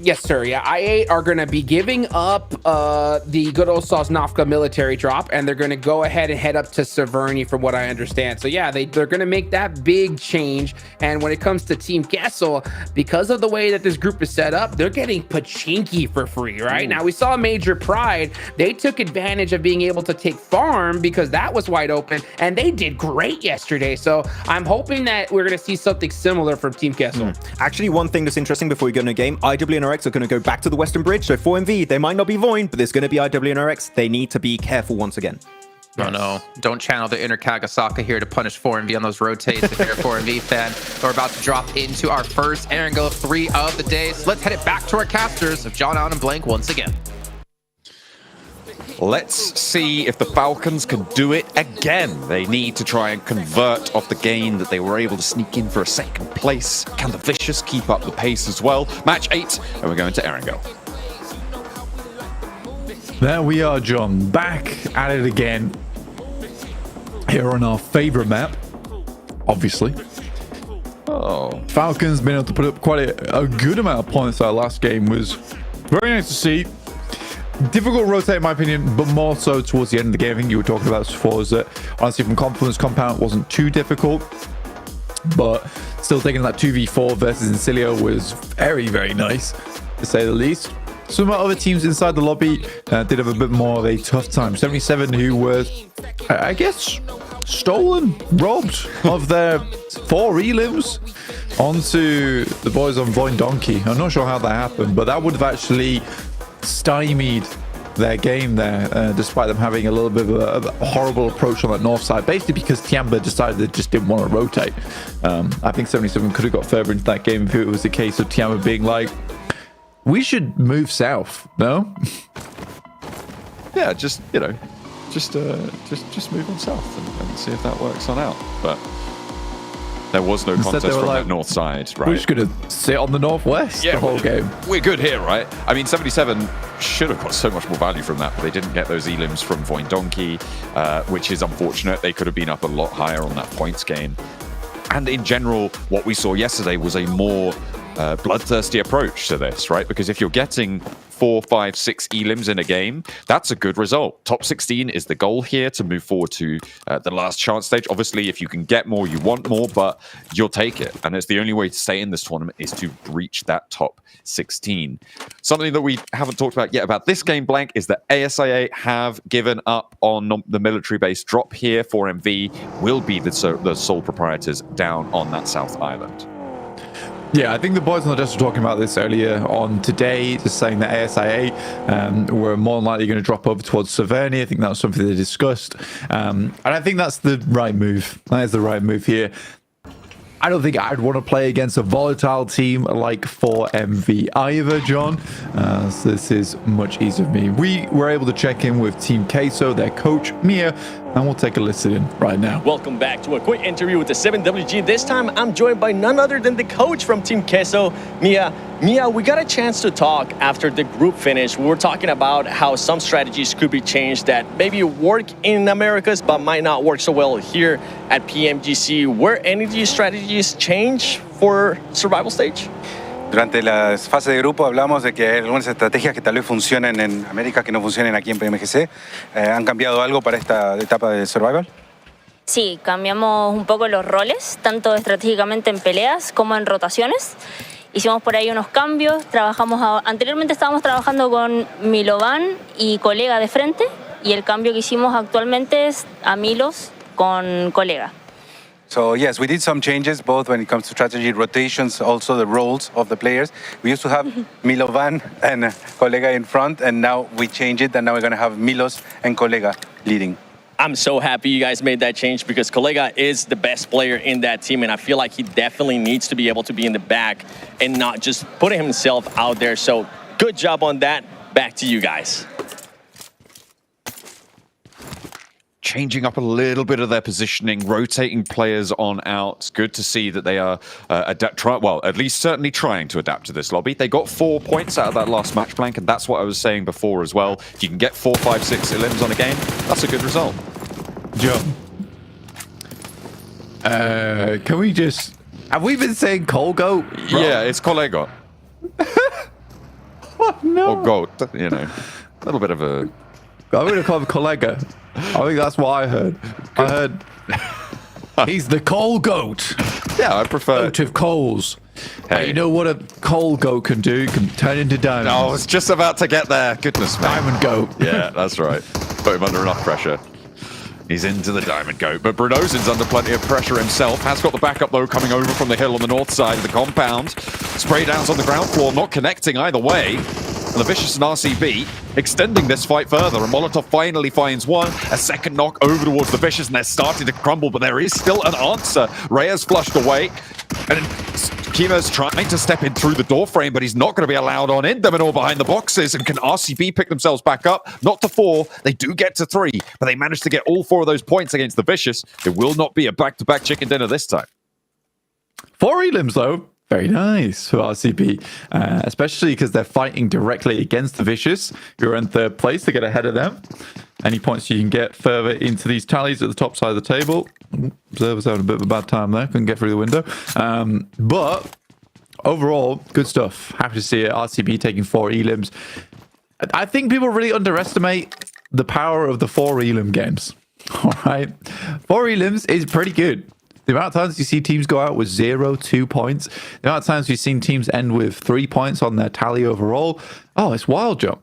Yes, sir. Yeah, I8 are going to be giving up the good old Sosnovka military drop, and they're going to go ahead and head up to Severny, from what I understand. So yeah, they're going to make that big change. And when it comes to Team Castle, because of the way that this group is set up, they're getting Pachinki for free, right? Now, we saw Major Pride. They took advantage of being able to take Farm because that was wide open, and they did great yesterday. So I'm hoping that we're going to see something similar from Team Castle. Actually, one thing that's interesting before we go into a game, IWNRX are going to go back to the Western Bridge. So 4MV, they might not be Voin, but there's going to be IWNRX. They need to be careful once again. Oh no, don't channel the inner Kagasaka here to punish 4MV on those rotates if you're a 4MV fan. We're about to drop into our first Erangel of 3 of the day. So let's head it back to our casters of John Allen and Blank once again. Let's see if the Falcons can do it again. They need to try and convert off the gain that they were able to sneak in for a second place. Can the Vicious keep up the pace as well? Match 8, and we're going to Erangel. There we are, John. Back at it again. Here on our favorite map, obviously. Oh. Falcons been able to put up quite a good amount of points. Our last game was very nice to see. Difficult rotate, in my opinion, but more so towards the end of the game. I think you were talking about this before, is that honestly from Confluence Compound it wasn't too difficult, but still taking that 2v4 versus Incilio was very, very nice, to say the least. Some other teams inside the lobby did have a bit more of a tough time. 77, who were, I guess, robbed of their 4 elims onto the boys on Voin Donkey. I'm not sure how that happened, but that would have actually stymied their game there, despite them having a little bit of a horrible approach on that north side, basically because Tiamba decided they just didn't want to rotate. I think 77 could have got further into that game if it was the case of Tiamba being like, we should move south, no? Yeah, just move on south and see if that works on out. But there was no contest from that north side, right? We're just going to sit on the northwest the whole game. We're good here, right? I mean, 77 should have got so much more value from that, but they didn't get those elims from Voin Donkey, which is unfortunate. They could have been up a lot higher on that points gain. And in general, what we saw yesterday was a more bloodthirsty approach to this, right? Because if you're getting 4, 5, 6 elims in a game, that's a good result. Top 16 is the goal here to move forward to the last chance stage. Obviously, if you can get more, you want more, but you'll take it. And it's the only way to stay in this tournament is to reach that top 16. Something that we haven't talked about yet about this game, Blank, is that ASIA have given up on the military base drop here. 4MV will be the sole proprietors down on that South Island. Yeah, I think the boys on the desk were talking about this earlier on today, just saying that ASIA were more than likely going to drop over towards Severny. I think that was something they discussed. And I think that's the right move. That is the right move here. I don't think I'd want to play against a volatile team like 4MV either, John. So this is much easier for me. We were able to check in with Team Queso, their coach, Mia, And we'll take a listen in right now. Welcome back to a quick interview with the 7WG. This time, I'm joined by none other than the coach from Team Queso, Mia. Mia, we got a chance to talk after the group finish. We were talking about how some strategies could be changed that maybe work in Americas but might not work so well here at PMGC. Were any of these strategies changed for survival stage? Durante las fases de grupo hablamos de que hay algunas estrategias que tal vez funcionen en América que no funcionen aquí en PMGC. ¿Han cambiado algo para esta etapa de Survival? Sí, cambiamos un poco los roles, tanto estratégicamente en peleas como en rotaciones. Hicimos por ahí unos cambios, anteriormente estábamos trabajando con Milovan y colega de frente, y el cambio que hicimos actualmente es a Milos con colega. So yes, we did some changes both when it comes to strategy, rotations, also the roles of the players. We used to have Milovan and Colega in front, and now we change it, and now we're going to have Milos and Colega leading. I'm so happy you guys made that change because Colega is the best player in that team, and I feel like he definitely needs to be able to be in the back and not just putting himself out there. So good job on that. Back to you guys. Changing up a little bit of their positioning, rotating players on out. It's good to see that they are at least certainly trying to adapt to this lobby. They got 4 points out of that last match blank, and that's what I was saying before as well. If you can get 4, 5, 6 elims on a game, that's a good result. Joe, can we just... Have we been saying Colgo? Yeah, it's Colego. Oh, no. Or Goat, you know. A little bit of a... I'm going to call him Collega. I think that's what I heard. I heard he's the coal goat. Yeah, I prefer... Goat of coals. Hey. But you know what a coal goat can do? It can turn into diamonds. I was just about to get there. Goodness me. Diamond goat. Yeah, that's right. Put him under enough pressure. He's into the diamond goat, but Brunozin's under plenty of pressure himself. Has got the backup though coming over from the hill on the north side of the compound. Spray downs on the ground floor, not connecting either way. And the Vicious and RCB extending this fight further. And Molotov finally finds one. A second knock over towards the Vicious, and they're starting to crumble, but there is still an answer. Reyes flushed away. And Kima's trying to step in through the door frame, but he's not going to be allowed on in. Them all behind the boxes. And can RCB pick themselves back up? Not to 4. They do get to 3, but they managed to get all 4 of those points against the Vicious. It will not be a back-to-back chicken dinner this time. 4 elims, though. Very nice for RCB, especially because they're fighting directly against the Vicious, who are in 3rd place to get ahead of them. Any points you can get further into these tallies at the top side of the table. Observer's having a bit of a bad time there. Couldn't get through the window. But overall, good stuff. Happy to see it. RCB taking 4 elims. I think people really underestimate the power of the 4 elim games. All right. 4 elims is pretty good. The amount of times you see teams go out with 0, 2 points. The amount of times you've seen teams end with 3 points on their tally overall. Oh, it's wild, Joe.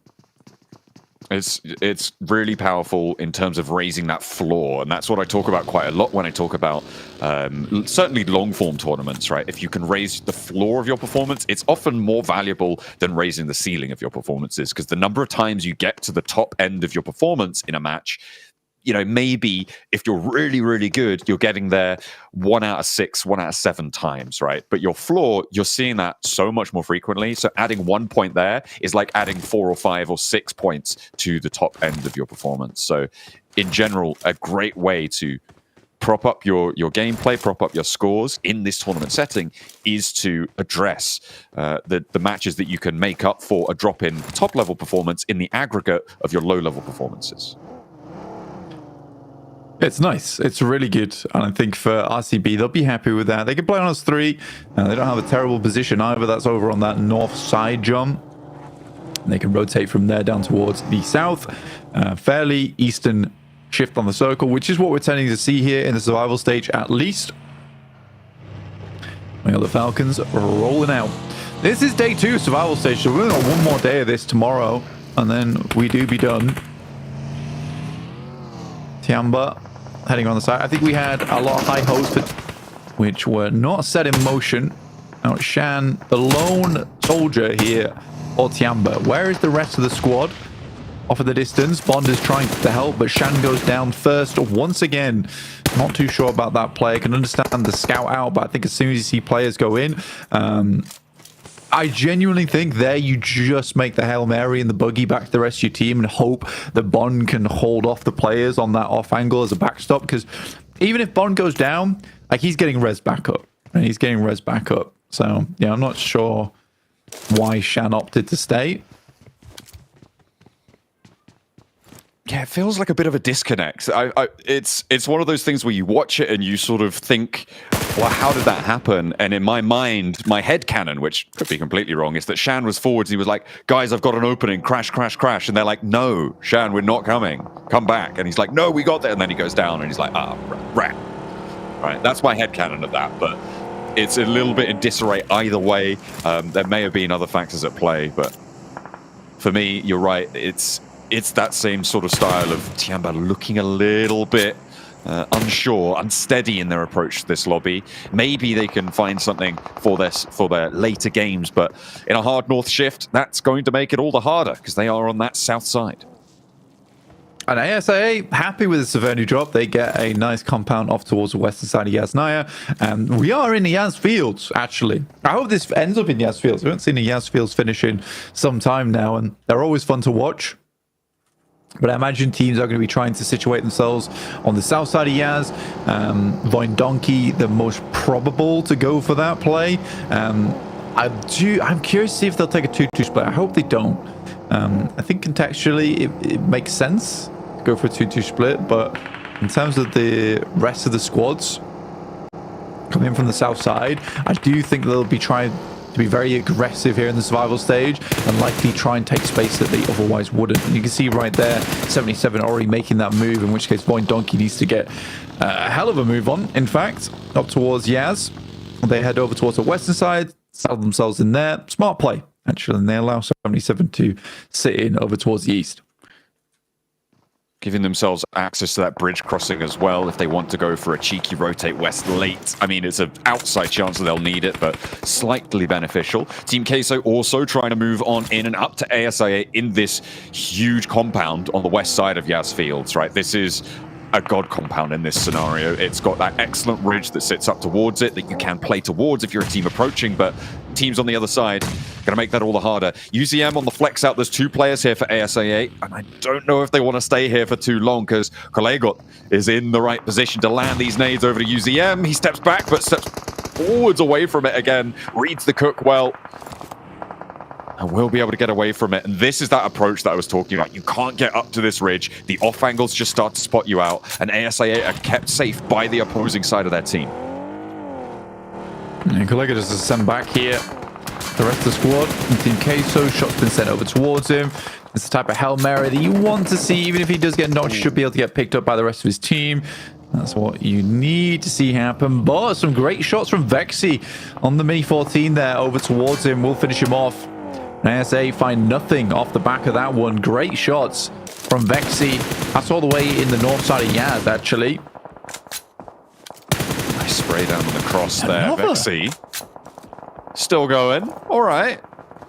It's really powerful in terms of raising that floor, and that's what I talk about quite a lot when I talk about certainly long-form tournaments, right? If you can raise the floor of your performance, it's often more valuable than raising the ceiling of your performances, because the number of times you get to the top end of your performance in a match, you know, maybe if you're really, really good, you're getting there 1 out of 6, 1 out of 7 times, right? But your floor, you're seeing that so much more frequently. So adding 1 point there is like adding 4 or 5 or 6 points to the top end of your performance. So in general, a great way to prop up your gameplay, prop up your scores in this tournament setting is to address the matches that you can make up for a drop in top level performance in the aggregate of your low level performances. It's nice. It's really good. And I think for RCB, they'll be happy with that. They can play on us 3. They don't have a terrible position either. That's over on that north side jump. And they can rotate from there down towards the south. Fairly eastern shift on the circle, which is what we're tending to see here in the survival stage, at least. We got the Falcons rolling out. This is day 2 survival stage. So we're going to have 1 more day of this tomorrow. And then we do be done. Tiamba heading on the side. I think we had a lot of high hopes, which were not set in motion. Now Shan, the lone soldier here, or Tiamba. Where is the rest of the squad? Off of the distance. Bond is trying to help, but Shan goes down first once again. Not too sure about that play. I can understand the scout out, but I think as soon as you see players go in, I genuinely think there you just make the Hail Mary and the buggy back to the rest of your team and hope that Bond can hold off the players on that off angle as a backstop, because even if Bond goes down, like, he's getting res back up. And he's getting res back up. So, yeah, I'm not sure why Shan opted to stay. Yeah, it feels like a bit of a disconnect. It's one of those things where you watch it and you sort of think, well, how did that happen? And in my mind, my headcanon, which could be completely wrong, is that Shan was forwards. He was like, guys, I've got an opening, crash, crash, crash. And they're like, no, Shan, we're not coming. Come back. And he's like, no, we got there. And then he goes down and he's like, rat. Right, that's my headcanon of that. But it's a little bit in disarray either way. There may have been other factors at play, but for me, you're right. It's that same sort of style of Tiamba looking a little bit unsure, unsteady in their approach to this lobby. Maybe they can find something for their later games, but in a hard north shift, that's going to make it all the harder because they are on that south side. And ASIA, happy with the Severny drop. They get a nice compound off towards the western side of Yasnaya. And we are in the Yas Fields, actually. I hope this ends up in Yas Fields. We haven't seen the Yas Fields finish in some time now, and they're always fun to watch. But I imagine teams are going to be trying to situate themselves on the south side of Yaz. Voin Donkey, the most probable to go for that play. I'm curious to see if they'll take a 2-2 split. I hope they don't. I think contextually it makes sense to go for a 2-2 split, but in terms of the rest of the squads coming in from the south side, I do think they'll be trying to be very aggressive here in the survival stage and likely try and take space that they otherwise wouldn't. And you can see right there, 77 already making that move, in which case Voin Donkey needs to get a hell of a move on, in fact, up towards Yaz. They head over towards the western side, settle themselves in there. Smart play, actually, and they allow 77 to sit in over towards the east. Giving themselves access to that bridge crossing as well if they want to go for a cheeky rotate west late. I mean, it's an outside chance that they'll need it, but slightly beneficial. Team Queso also trying to move on in and up to ASIA in this huge compound on the west side of Yas Fields, right? This is a god compound in this scenario. It's got that excellent ridge that sits up towards it that you can play towards if you're a team approaching, but teams on the other side going to make that all the harder. UZM on the flex out. There's 2 players here for ASIA, and I don't know if they want to stay here for too long because Kolegot is in the right position to land these nades over to UZM. He steps back, but steps forwards away from it again. Reads the cook well. And will be able to get away from it. And this is that approach that I was talking about. You can't get up to this ridge. The off angles just start to spot you out. And ASIA are kept safe by the opposing side of their team. And Kolega just sent back here. The rest of the squad, Team Queso, shot's been sent over towards him. It's the type of Hail Mary that you want to see. Even if he does get knocked, should be able to get picked up by the rest of his team. That's what you need to see happen. But some great shots from Vexy on the Mini 14 there over towards him. We'll finish him off. ASA find nothing off the back of that one. Great shots from Vexy. That's all the way in the north side of Yaz, actually. Nice spray down on the cross there, Vexy. Still going. All right.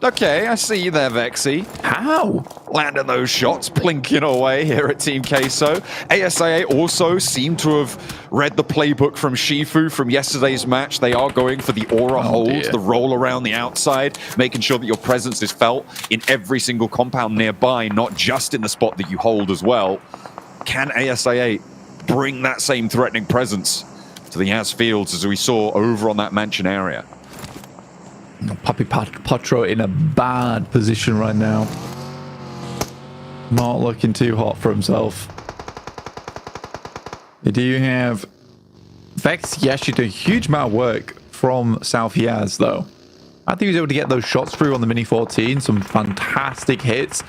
Okay, I see you there, Vexy. How? Landing those shots, plinking away here at Team Queso. ASIA also seem to have read the playbook from Shifu from yesterday's match. They are going for the aura hold, the roll around the outside, making sure that your presence is felt in every single compound nearby, not just in the spot that you hold as well. Can ASIA bring that same threatening presence to the Yas Fields as we saw over on that mansion area? Puppy Potro in a bad position right now. Not looking too hot for himself. They do have Vex. He actually did a huge amount of work from South Yaz, though. I think he was able to get those shots through on the Mini 14. Some fantastic hits.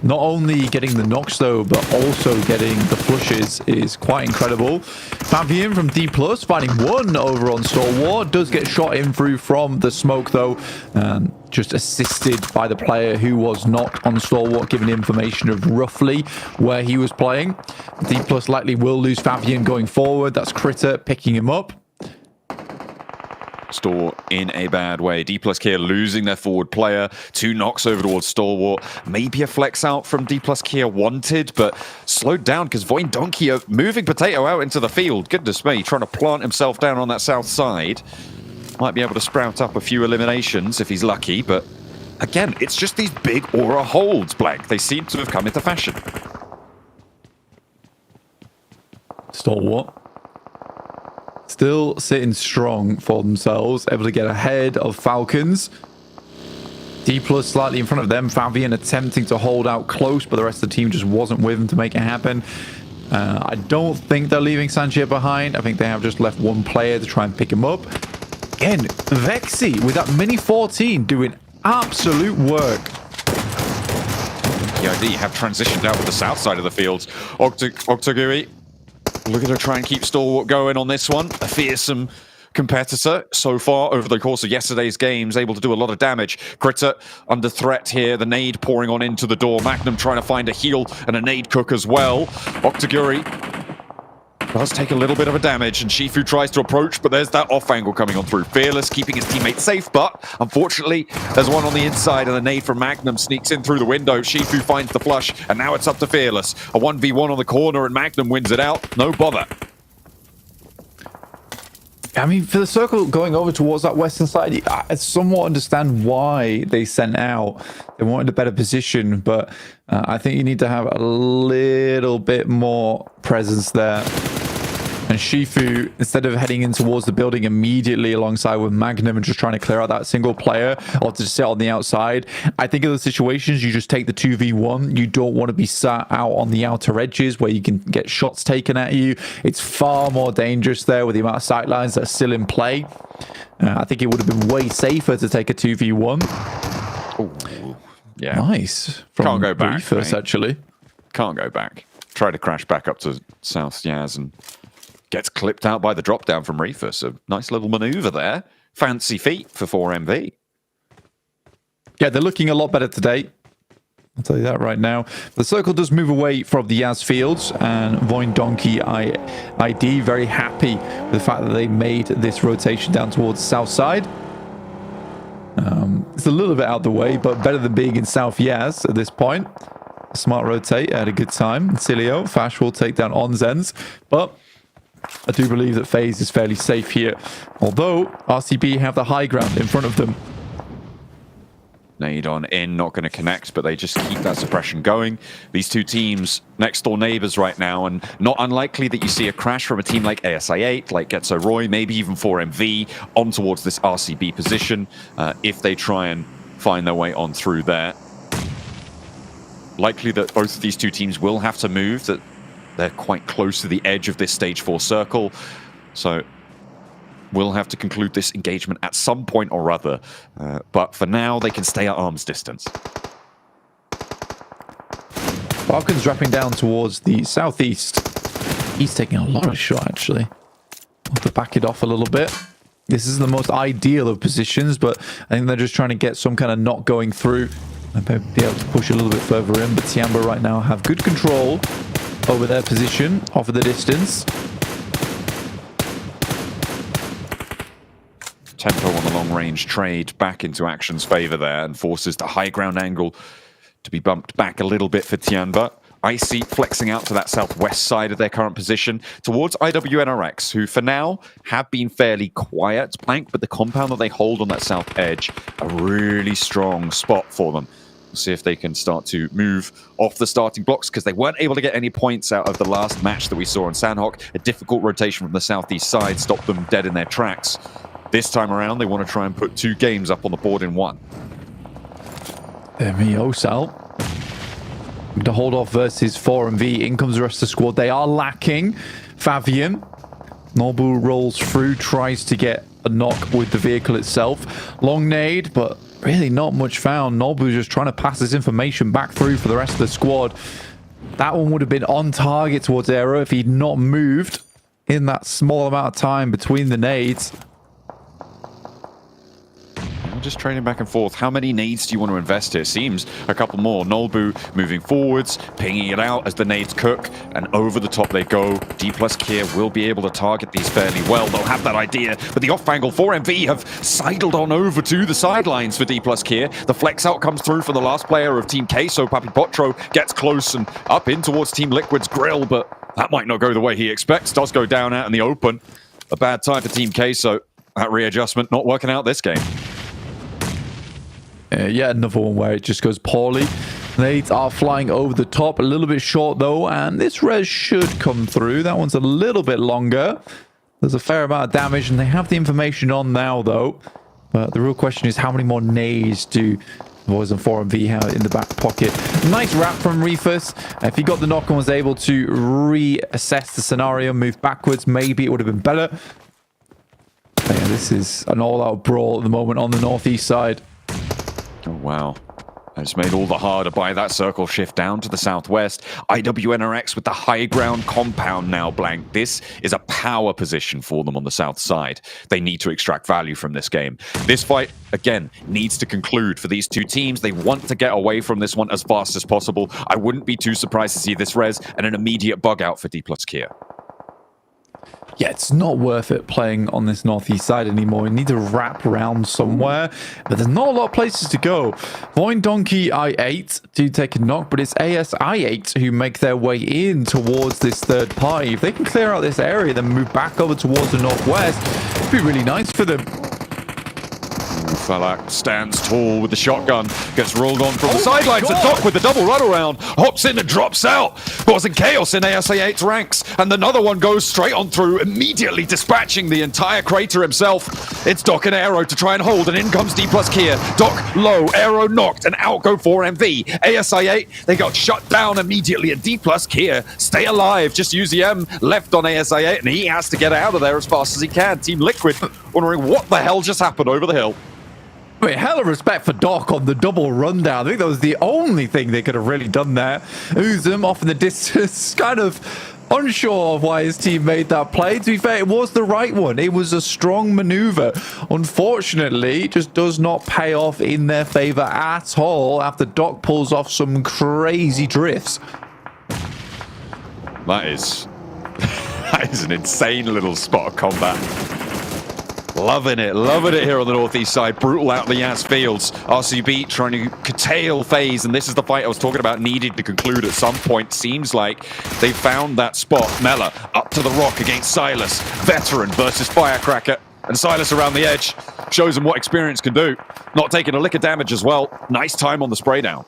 Not only getting the knocks, though, but also getting the flushes is quite incredible. Fabian from D+, finding one over on Stalwart. Does get shot in through from the smoke, though. Just assisted by the player who was not on Stalwart, giving information of roughly where he was playing. D+ likely will lose Fabian going forward. That's Critter picking him up. Store in a bad way. D+ Kia losing their forward player. 2 knocks over towards Stalwart. Maybe a flex out from D+ Kia wanted, but slowed down because Voin Donkey moving Potato out into the field. Goodness me, trying to plant himself down on that south side. might be able to sprout up a few eliminations if he's lucky, but again, it's just these big aura holds, Blank. They seem to have come into fashion. Stalwart. Still sitting strong for themselves, able to get ahead of Falcons. D+ slightly in front of them. Fabian attempting to hold out close, but the rest of the team just wasn't with him to make it happen. I don't think they're leaving Sanchia behind. I think they have just left one player to try and pick him up. Again, Vexy with that Mini 14 doing absolute work. PID have transitioned out with the south side of the field. Octoguri looking to try and keep Stalwart going on this one. A fearsome competitor so far over the course of yesterday's games, able to do a lot of damage. Critter under threat here, the nade pouring on into the door. Magnum trying to find a heal and a nade cook as well. Octoguri does take a little bit of a damage, and Shifu tries to approach, but there's that off angle coming on through. Fearless keeping his teammate safe, but unfortunately there's one on the inside, and the nade from Magnum sneaks in through the window. Shifu finds the flush, and now it's up to Fearless. A 1v1 on the corner, and Magnum wins it out. No bother. I mean, for the circle going over towards that western side, I somewhat understand why they sent out. They wanted a better position, but I think you need to have a little bit more presence there. And Shifu, instead of heading in towards the building immediately alongside with Magnum and just trying to clear out that single player or to sit on the outside, I think in those situations, you just take the 2v1. You don't want to be sat out on the outer edges where you can get shots taken at you. It's far more dangerous there with the amount of sight lines that are still in play. I think it would have been way safer to take a 2v1. Ooh, yeah. Nice. Can't go back. First, actually. Can't go back. Try to crash back up to South Yaz and gets clipped out by the drop down from Reefer. So nice little maneuver there. Fancy feat for 4MV. Yeah, they're looking a lot better today. I'll tell you that right now. The circle does move away from the Yaz fields, and Voin Donkey ID very happy with the fact that they made this rotation down towards the south side. It's a little bit out the way, but better than being in South Yaz at this point. Smart rotate, had a good time. Cilio, Fash will take down Onzens, but I do believe that FaZe is fairly safe here, although RCB have the high ground in front of them. Nade on in, not going to connect, but they just keep that suppression going. These two teams next door neighbors right now, and not unlikely that you see a crash from a team like ASI8, like Getso Roy, maybe even 4MV on towards this RCB position if they try and find their way on through there. Likely that both of these two teams will have to move, that they're quite close to the edge of this stage 4 circle. So we'll have to conclude this engagement at some point or other. But for now, they can stay at arm's distance. Falcons dropping down towards the southeast. He's taking a lot of shot, actually. I'll have to back it off a little bit. This is the most ideal of positions, but I think they're just trying to get some kind of knot going through and be able to push a little bit further in. But Tiamba right now have good control over their position, off of the distance. Tempo on the long-range trade back into Action's favor there and forces the high ground angle to be bumped back a little bit for Tianba. Icy flexing out to that southwest side of their current position towards IWNRX, who for now have been fairly quiet, Blank, but the compound that they hold on that south edge, a really strong spot for them. We'll see if they can start to move off the starting blocks, because they weren't able to get any points out of the last match that we saw in Sanhok. A difficult rotation from the southeast side stopped them dead in their tracks. This time around, they want to try and put 2 games up on the board in 1. There we go, Sal. To hold off versus 4MV. In comes the rest of the squad. They are lacking Fabian. Nobu rolls through, tries to get a knock with the vehicle itself. Long nade, but really not much found. Nobu just trying to pass this information back through for the rest of the squad. That one would have been on target towards Aero if he'd not moved in that small amount of time between the nades. Just trading back and forth. How many nades do you want to invest here? Seems a couple more. Nolbu moving forwards, pinging it out as the nades cook, and over the top they go. D+ Kier will be able to target these fairly well. They'll have that idea, but the off angle 4MV have sidled on over to the sidelines for D+ Kier. The flex out comes through for the last player of Team K, so Papi Potro gets close and up in towards Team Liquid's grill, but that might not go the way he expects. Does go down out in the open. A bad time for Team K, so that readjustment not working out this game. Yeah, another one where it just goes poorly. Nades are flying over the top, a little bit short though, and this res should come through. That one's a little bit longer. There's a fair amount of damage, and they have the information on now though. But the real question is, how many more nades do the boys on 4MV have in the back pocket? Nice wrap from Reefus. If he got the knock and was able to reassess the scenario, move backwards, maybe it would have been better. But yeah, this is an all-out brawl at the moment on the northeast side. Oh, wow. It's made all the harder by that circle shift down to the southwest. IWNRX with the high ground compound now blank. This is a power position for them on the south side. They need to extract value from this game. This fight, again, needs to conclude for these two teams. They want to get away from this one as fast as possible. I wouldn't be too surprised to see this res and an immediate bug out for D+ Kia. Yeah, it's not worth it playing on this northeast side anymore. You need to wrap around somewhere, but there's not a lot of places to go. Voin Donkey I8 do take a knock, but it's AS I8 who make their way in towards this third party. If they can clear out this area, then move back over towards the northwest, it'd be really nice for them. Falak stands tall with the shotgun, gets rolled on from the sidelines. And Doc with the double run around, hops in and drops out. Causing chaos in ASA8's ranks. And another one goes straight on through, immediately dispatching the entire crater himself. It's Doc and Aero to try and hold, and in comes D+ Kia. Doc low, Aero knocked, and out go 4MV. ASA8, they got shut down immediately, and D+ Kia stay alive. Just use the M left on ASA8, and he has to get out of there as fast as he can. Team Liquid wondering what the hell just happened over the hill. Wait, hell of respect for Doc on the double rundown. I think that was the only thing they could have really done there. Uzum off in the distance, kind of unsure of why his team made that play. To be fair, it was the right one. It was a strong maneuver. Unfortunately, it just does not pay off in their favor at all after Doc pulls off some crazy drifts. That is an insane little spot of combat. Loving it here on the northeast side. Brutal out the Yas fields. RCB trying to curtail FaZe, and this is the fight I was talking about needed to conclude at some point. Seems like they found that spot. Mela up to the rock against Silas. Veteran versus Firecracker. And Silas around the edge shows him what experience can do. Not taking a lick of damage as well. Nice time on the spray down.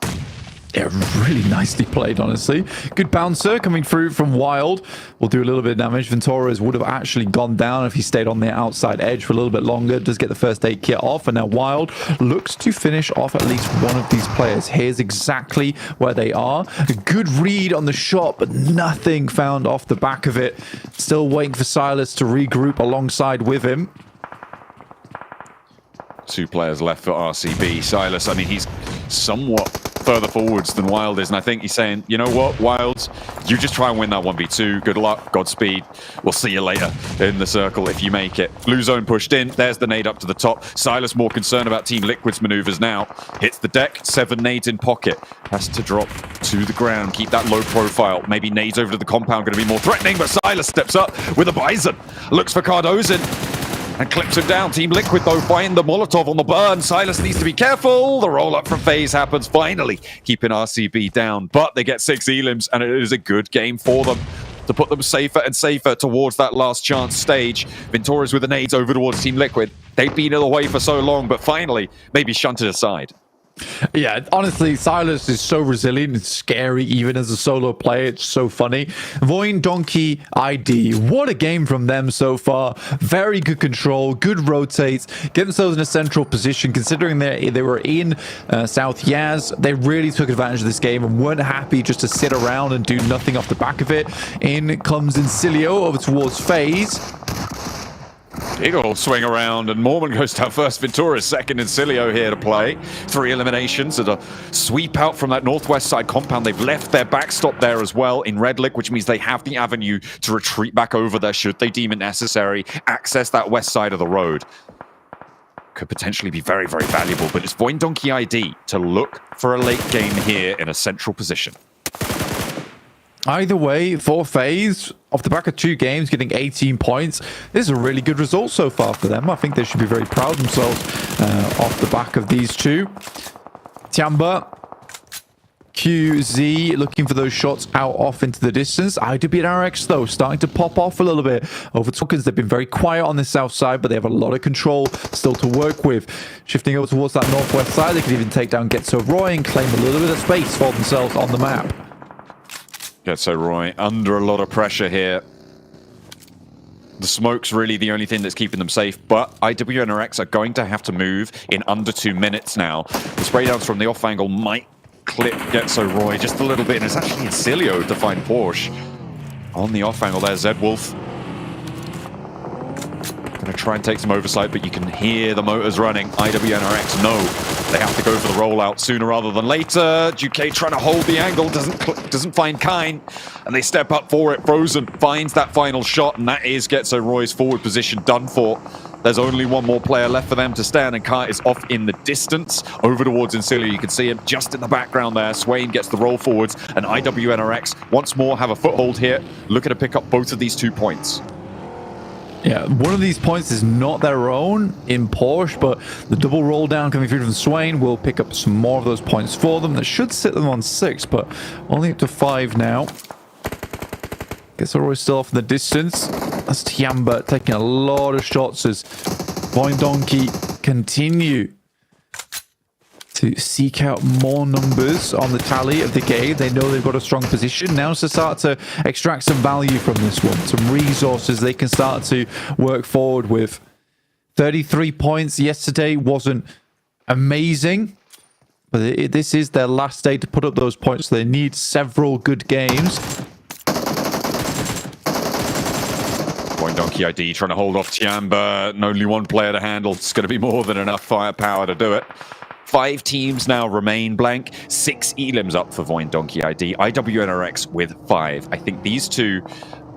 Yeah, really nicely played, honestly. Good bouncer coming through from Wild. Will do a little bit of damage. Ventoras would have actually gone down if he stayed on the outside edge for a little bit longer. Does get the first aid kit off, and now Wild looks to finish off at least one of these players. Here's exactly where they are. A good read on the shot, but nothing found off the back of it. Still waiting for Silas to regroup alongside with him. Two players left for RCB. Silas, I mean, he's somewhat further forwards than Wild is, and I think he's saying, you know what, Wild, you just try and win that 1v2. Good luck, Godspeed. We'll see you later in the circle if you make it. Blue zone pushed in. There's the nade up to the top. Silas more concerned about Team Liquid's maneuvers now. Hits the deck, 7 nades in pocket. Has to drop to the ground, keep that low profile. Maybe nades over to the compound going to be more threatening, but Silas steps up with a Bison. Looks for Cardozin and clips him down. Team Liquid, though, find the Molotov on the burn. Silas needs to be careful. The roll-up from FaZe happens, finally keeping RCB down. But they get 6 elims, and it is a good game for them to put them safer and safer towards that last chance stage. Ventoras with the nades over towards Team Liquid. They've been in the way for so long, but finally, maybe shunted aside. Yeah, honestly, Silas is so resilient and scary even as a solo player. It's so funny. Voin Donkey ID. What a game from them so far. Very good control, good rotates, get themselves in a central position considering they were in South Yaz. They really took advantage of this game and weren't happy just to sit around and do nothing off the back of it. In comes Incilio over towards FaZe. Big ol' swing around, and Mormon goes down first. Ventura second, and Cilio here to play. 3 eliminations and a sweep out from that northwest side compound. They've left their backstop there as well in Redlick, which means they have the avenue to retreat back over there should they deem it necessary. Access that west side of the road. Could potentially be very, very valuable, but it's Voin Donkey ID to look for a late game here in a central position. Either way, for FaZe, off the back of 2 games, getting 18 points, this is a really good result so far for them. I think they should be very proud of themselves off the back of these two. Tiamba QZ looking for those shots out off into the distance. IWNRX though starting to pop off a little bit over tokens. They've been very quiet on the south side, but they have a lot of control still to work with. Shifting over towards that northwest side, they can even take down Getso Roy and claim a little bit of space for themselves on the map. Getso Roy under a lot of pressure here. The smoke's really the only thing that's keeping them safe, but IWNRX are going to have to move in under 2 minutes now. The spray downs from the off angle might clip Getso Roy just a little bit, and it's actually Incilio to find Porsche. On the off angle there, Zedwolf. Gonna try and take some oversight, but you can hear the motors running. IWNRX know they have to go for the rollout sooner rather than later. Duque trying to hold the angle, doesn't find Kine, and they step up for it. Frozen finds that final shot, and that is Getso Roy's forward position done for. There's only one more player left for them to stand, and Kai is off in the distance over towards Incilio. You can see him just in the background there. Swain gets the roll forwards, and IWNRX once more have a foothold here, looking to pick up both of these 2 points. Yeah, one of these points is not their own in Porsche, but the double roll down coming through from Swain will pick up some more of those points for them. That should sit them on 6, but only up to 5 now. Gets always still off in the distance. That's Tiamba taking a lot of shots as Voindonki continue to seek out more numbers on the tally of the game. They know they've got a strong position. Now to start to extract some value from this one. Some resources they can start to work forward with. 33 points yesterday wasn't amazing, but this is their last day to put up those points. So they need several good games. Donkey ID trying to hold off Tiamba. And only one player to handle. It's going to be more than enough firepower to do it. 5 teams now remain blank. 6 elims up for Voin Donkey ID. IWNRX with 5. I think these 2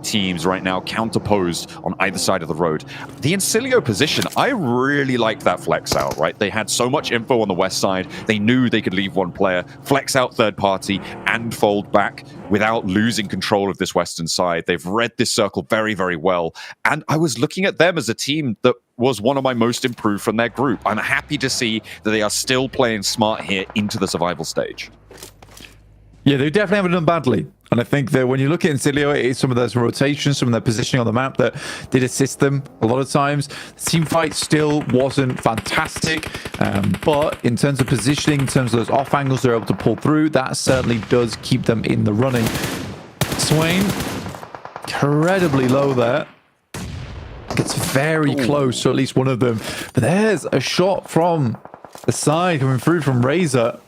teams right now counterposed on either side of the road. The Incilio position, I really like that flex out, right? They had so much info on the west side. They knew they could leave one player, flex out third party, and fold back without losing control of this western side. They've read this circle very, very well. And I was looking at them as a team that was one of my most improved from their group. I'm happy to see that they are still playing smart here into the survival stage. Yeah, they definitely haven't done badly. And I think that when you look at Incilio, it is some of those rotations, some of their positioning on the map that did assist them a lot of times. The team fight still wasn't fantastic, but in terms of positioning, in terms of those off angles they're able to pull through, that certainly does keep them in the running. Swain, incredibly low there. Gets very close to at least one of them. But there's a shot from the side coming through from Razor.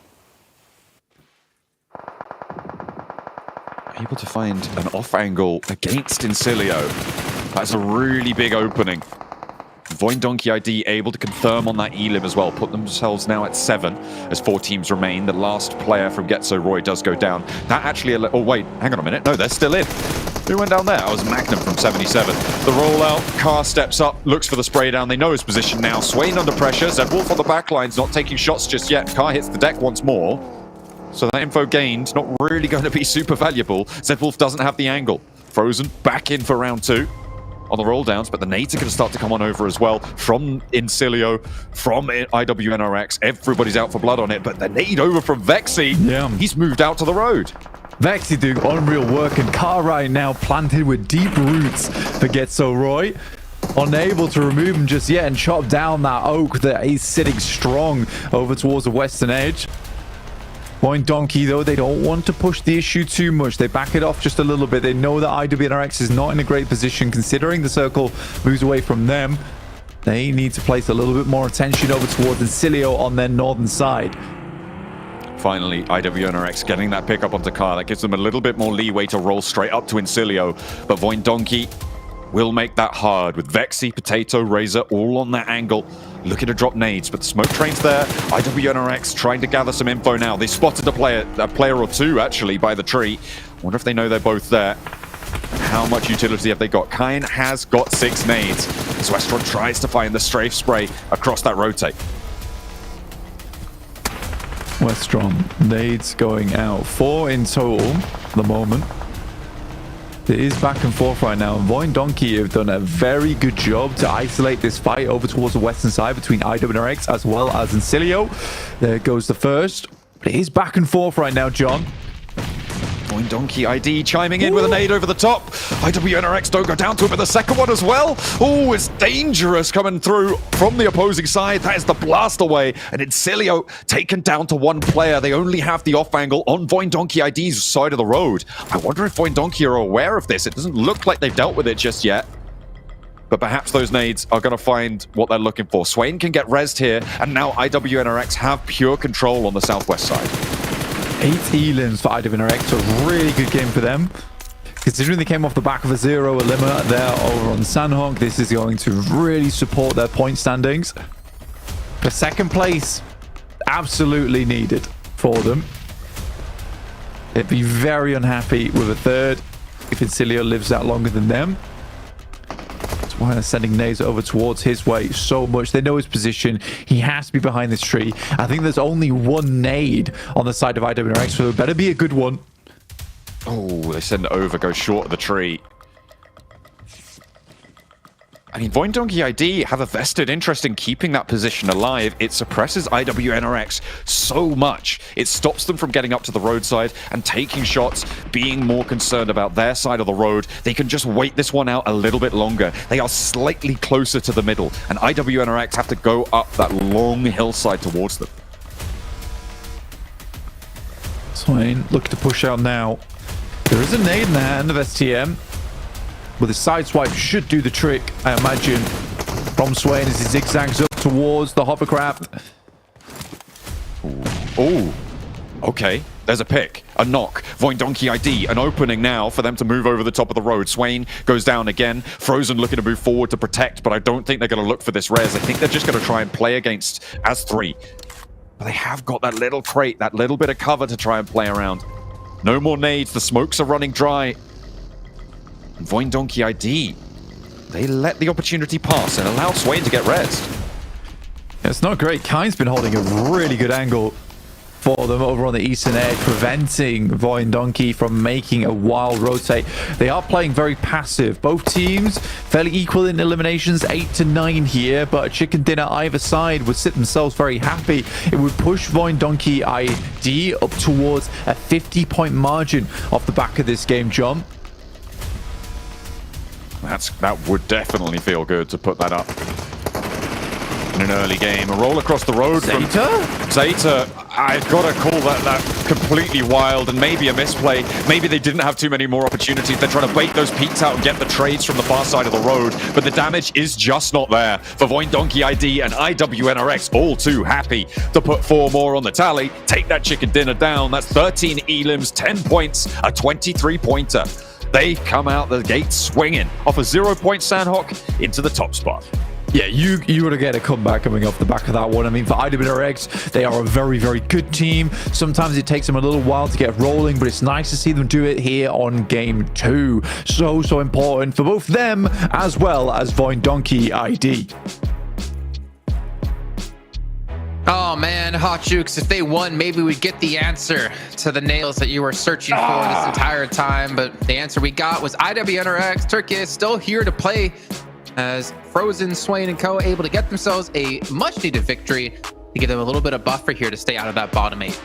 Able to find an off angle against Incilio. That's a really big opening. Voin Donkey ID able to confirm on that elim as well. Put themselves now at 7 as 4 teams remain. The last player from Getso Roy does go down. That actually... Oh, wait. Hang on a minute. No, they're still in. Who went down there? That was Magnum from 77. The rollout. Carr steps up. Looks for the spray down. They know his position now. Swain under pressure. Zedwolf on the backline's not taking shots just yet. Carr hits the deck once more. So that info gained, not really going to be super valuable. Zedwolf doesn't have the angle. Frozen back in for round 2 on the roll downs, but the nades are going to start to come on over as well from Incilio, from IWNRX. Everybody's out for blood on it, but the nade over from Vexy. Yeah. He's moved out to the road. Vexy doing unreal work, and Carr right now planted with deep roots for Getso Roy. Unable to remove him just yet and chop down that oak that is sitting strong over towards the western edge. Voin Donkey, though, they don't want to push the issue too much. They back it off just a little bit. They know that IWNRX is not in a great position considering the circle moves away from them. They need to place a little bit more attention over towards Incilio on their northern side. Finally, IWNRX getting that pick up onto Carr. That gives them a little bit more leeway to roll straight up to Incilio. But Voin Donkey will make that hard with Vexy, Potato, Razor all on that angle. Looking to drop nades, but the smoke train's there. IWNRX trying to gather some info now. They spotted a player or 2 actually by the tree. Wonder if they know they're both there. How much utility have they got? Kine has got 6 nades as Westron tries to find the strafe spray across that rotate. Westron, nades going out. 4 in total at the moment. It is back and forth right now. Voin Donkey have done a very good job to isolate this fight over towards the western side between IWNRX as well as Incilio. There goes the first. But it is back and forth right now, John. Donkey ID chiming in with a nade over the top. IWNRX don't go down to it, but the second one as well. Oh, it's dangerous coming through from the opposing side. That is the blast away. And Incilio taken down to one player. They only have the off angle on Donkey ID's side of the road. I wonder if Donkey are aware of this. It doesn't look like they've dealt with it just yet. But perhaps those nades are going to find what they're looking for. Swain can get rezzed here, and now IWNRX have pure control on the southwest side. 8 elims for IWNRX, a really good game for them. Considering they came off the back of a 0 eliminer there over on Sanhok, this is going to really support their point standings. For second place, absolutely needed for them. They'd be very unhappy with a third if Incilio lives out longer than them. That's why they're sending nades over towards his way so much. They know his position. He has to be behind this tree. I think there's only one nade on the side of IWNRX, so it better be a good one. Oh, they send it over, go short of the tree. I mean, Donkey ID have a vested interest in keeping that position alive. It suppresses IWNRX so much. It stops them from getting up to the roadside and taking shots, being more concerned about their side of the road. They can just wait this one out a little bit longer. They are slightly closer to the middle, and IWNRX have to go up that long hillside towards them. Swain looking to push out now. There is a nade in the hand of STM. With a side swipe should do the trick, I imagine, from Swain as he zigzags up towards the hovercraft. Oh, okay. There's a pick, a knock. Donkey ID, an opening now for them to move over the top of the road. Swain goes down again. Frozen looking to move forward to protect, but I don't think they're going to look for this res. I think they're just going to try and play against as 3. But they have got that little crate, that little bit of cover to try and play around. No more nades. The smokes are running dry. Donkey ID, they let the opportunity pass and allow Swain to get rezzed. It's not great. Kine's been holding a really good angle for them over on the eastern edge, preventing Donkey from making a wild rotate. They are playing very passive. Both teams fairly equal in eliminations, 8 to 9 here, but a chicken dinner either side would sit themselves very happy. It would push Donkey ID up towards a 50-point margin off the back of this game, John. That would definitely feel good to put that up in an early game. A roll across the road from Zeta. I've got to call that completely wild and maybe a misplay. Maybe they didn't have too many more opportunities. They're trying to bait those peaks out and get the trades from the far side of the road, but the damage is just not there for Donkey ID and IWNRX, all too happy to put 4 more on the tally. Take that chicken dinner down. That's 13 elims, 10 points, a 23-pointer. They come out the gate swinging off a 0-point Sanhok into the top spot. Yeah, you got to get a comeback coming off the back of that one. I mean, for IWNRX, they are a very, very good team. Sometimes it takes them a little while to get rolling, but it's nice to see them do it here on game 2. So important for both them as well as Donkey ID. Oh man, Hot Jukes, if they won, maybe we'd get the answer to the nails that you were searching for this entire time. But the answer we got was IWNRX. Turkey is still here to play as Frozen, Swain, and Co. able to get themselves a much-needed victory to give them a little bit of buffer here to stay out of that bottom 8.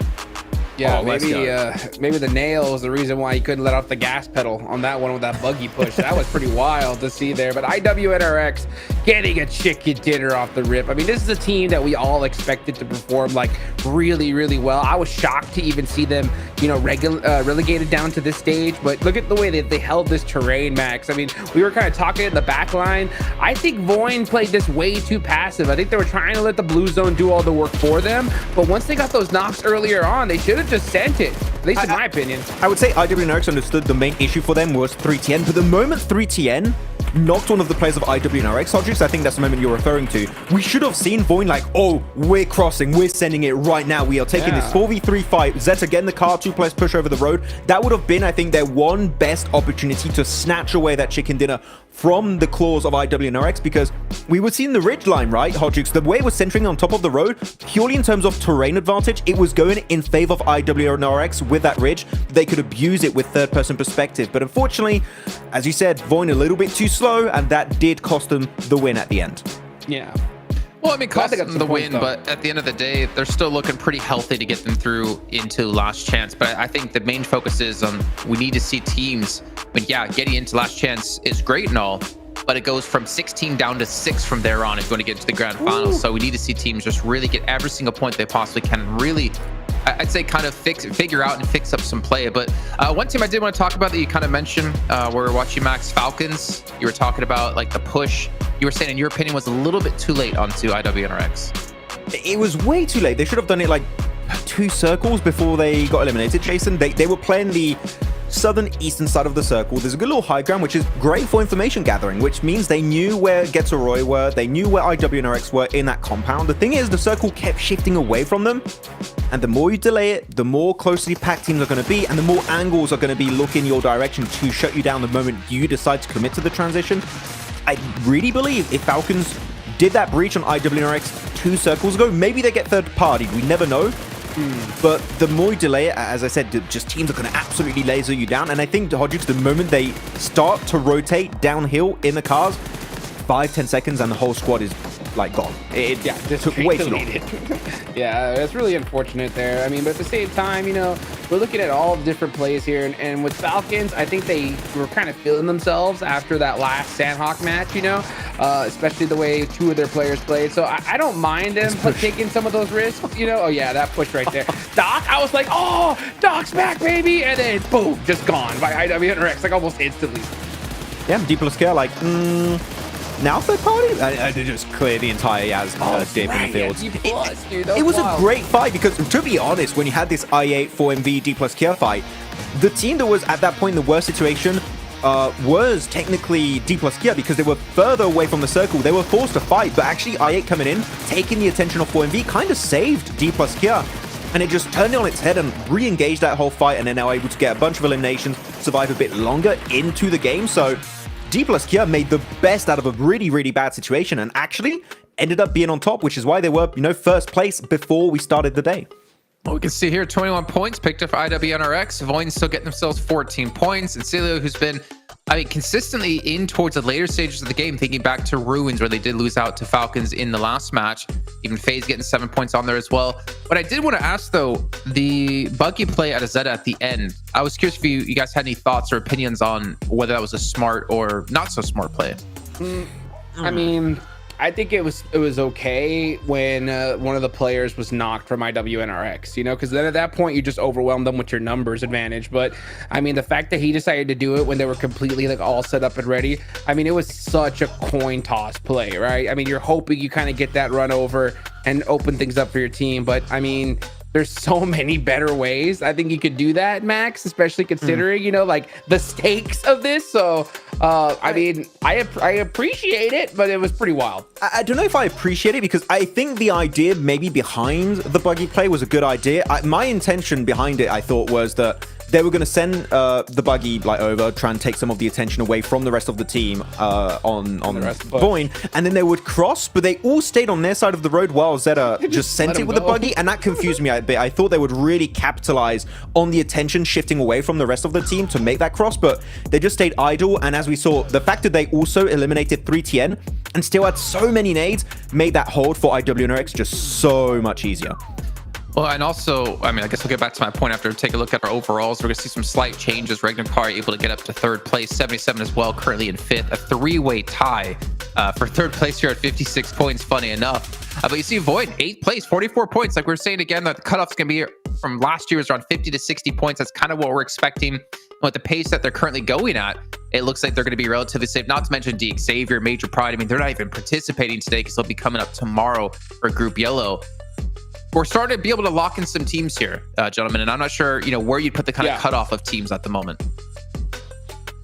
Yeah, maybe the nail is the reason why he couldn't let off the gas pedal on that one with that buggy push. That was pretty wild to see there. But IWNRX getting a chicken dinner off the rip. I mean, this is a team that we all expected to perform like really, really well. I was shocked to even see them, relegated down to this stage. But look at the way that they held this terrain, Max. I mean, we were kind of talking in the back line. I think Voin played this way too passive. I think they were trying to let the blue zone do all the work for them. But once they got those knocks earlier on, they should have just sent it, at least in my opinion. I would say IWNRX understood the main issue for them was 3TN, but the moment 3TN knocked one of the players of IWNRX, Hodges, I think that's the moment you're referring to, we should have seen Voin like, oh, we're crossing, we're sending it right now, we are taking this 4v3 fight, Zeta getting the car, 2 players push over the road. That would have been, I think, their one best opportunity to snatch away that chicken dinner from the claws of IWNRX, because we were seeing the ridge line, right, Hodges? The way it was centering on top of the road, purely in terms of terrain advantage, it was going in favor of IWNRX with that ridge. They could abuse it with third-person perspective, but unfortunately, as you said, Voin a little bit too slow, and that did cost them the win at the end. Yeah. Well, I mean, Glad cost they got them some the points, win, though. but at the end of the day, they're still looking pretty healthy to get them through into last chance. But I think the main focus is on we need to see teams. But yeah, getting into last chance is great and all, but it goes from 16 down to 6 from there on if you want to get to the grand finals. So we need to see teams just really get every single point they possibly can, and really, I'd say, kind of figure out and fix up some play. But one team I did want to talk about that you kind of mentioned, we were watching Max Falcons. You were talking about like the push. You were saying, in your opinion, was a little bit too late onto IWNRX. It was way too late. They should have done it like 2 circles before they got eliminated, Jason. They were playing the southern eastern side of the circle. There's a good little high ground, which is great for information gathering, which means they knew where Getoroy were, they knew where IWNRX were in that compound. The thing is, the circle kept shifting away from them, and the more you delay it, the more closely packed teams are going to be, and the more angles are going to be looking your direction to shut you down the moment you decide to commit to the transition. I really believe if Falcons did that breach on IWNRX 2 circles ago, maybe they get third party. We never know. But the more you delay it, as I said, just teams are going to absolutely laser you down. And I think Hodgix, the moment they start to rotate downhill in the cars, 5-10 seconds and the whole squad is like gone. It took way too long. Yeah, it's really unfortunate there. I mean, but at the same time, you know, we're looking at all different plays here, and with Falcons, I think they were kind of feeling themselves after that last Sanhok match, you know, especially the way 2 of their players played. So I don't mind them taking some of those risks, you know. Oh yeah, that push right there. Doc, I was like, oh, Doc's back, baby, and then boom, just gone by IWNRX, like almost instantly. Yeah, D+K, like, now third party? I did just clear the entire Yaz dip in the field. It was a great fight because, to be honest, when you had this I8 4MV D+K fight, the team that was at that point in the worst situation was technically D+K because they were further away from the circle. They were forced to fight, but actually I8 coming in, taking the attention of 4MV, kind of saved D+K. And it just turned it on its head and re-engaged that whole fight, and they're now able to get a bunch of eliminations, survive a bit longer into the game. So D+K made the best out of a really, really bad situation and actually ended up being on top, which is why they were, you know, first place before we started the day. Well, we can see here 21 points picked up for IWNRX. Voign's still getting themselves 14 points. And Celio, who's been, I mean, consistently in towards the later stages of the game, thinking back to Ruins, where they did lose out to Falcons in the last match. Even FaZe getting 7 points on there as well. But I did want to ask, though, the buggy play at Azeta at the end. I was curious if you guys had any thoughts or opinions on whether that was a smart or not so smart play. I mean, I think it was okay when one of the players was knocked from IWNRX, you know, because then at that point you just overwhelm them with your numbers advantage. But I mean, the fact that he decided to do it when they were completely like all set up and ready, I mean, it was such a coin toss play, right? I mean, you're hoping you kind of get that run over and open things up for your team, but I mean, there's so many better ways I think you could do that, Max, especially considering, you know, like the stakes of this. So, I mean, I appreciate it, but it was pretty wild. I don't know if I appreciate it because I think the idea maybe behind the buggy play was a good idea. My intention behind it, I thought, was that they were going to send the buggy like over, try and take some of the attention away from the rest of the team on Voin, and then they would cross, but they all stayed on their side of the road while Zeta just sent it with the buggy, and that confused me a bit. I thought they would really capitalize on the attention shifting away from the rest of the team to make that cross, but they just stayed idle. And as we saw, the fact that they also eliminated 3TN and still had so many nades made that hold for IWNRX just so much easier. Well, and also, I mean, I guess we'll get back to my point after take a look at our overalls. We're going to see some slight changes. Regnikar able to get up to third place, 77 as well, currently in fifth. A 3-way tie for third place here at 56 points, funny enough. But you see Void, 8th place, 44 points. Like we were saying again, that the cutoff's going to be from last year was around 50 to 60 points. That's kind of what we're expecting. With the pace that they're currently going at, it looks like they're going to be relatively safe. Not to mention D Xavier, Major Pride. I mean, they're not even participating today because they'll be coming up tomorrow for Group Yellow. We're starting to be able to lock in some teams here, gentlemen, and I'm not sure, you know, where you'd put the kind of cutoff of teams at the moment.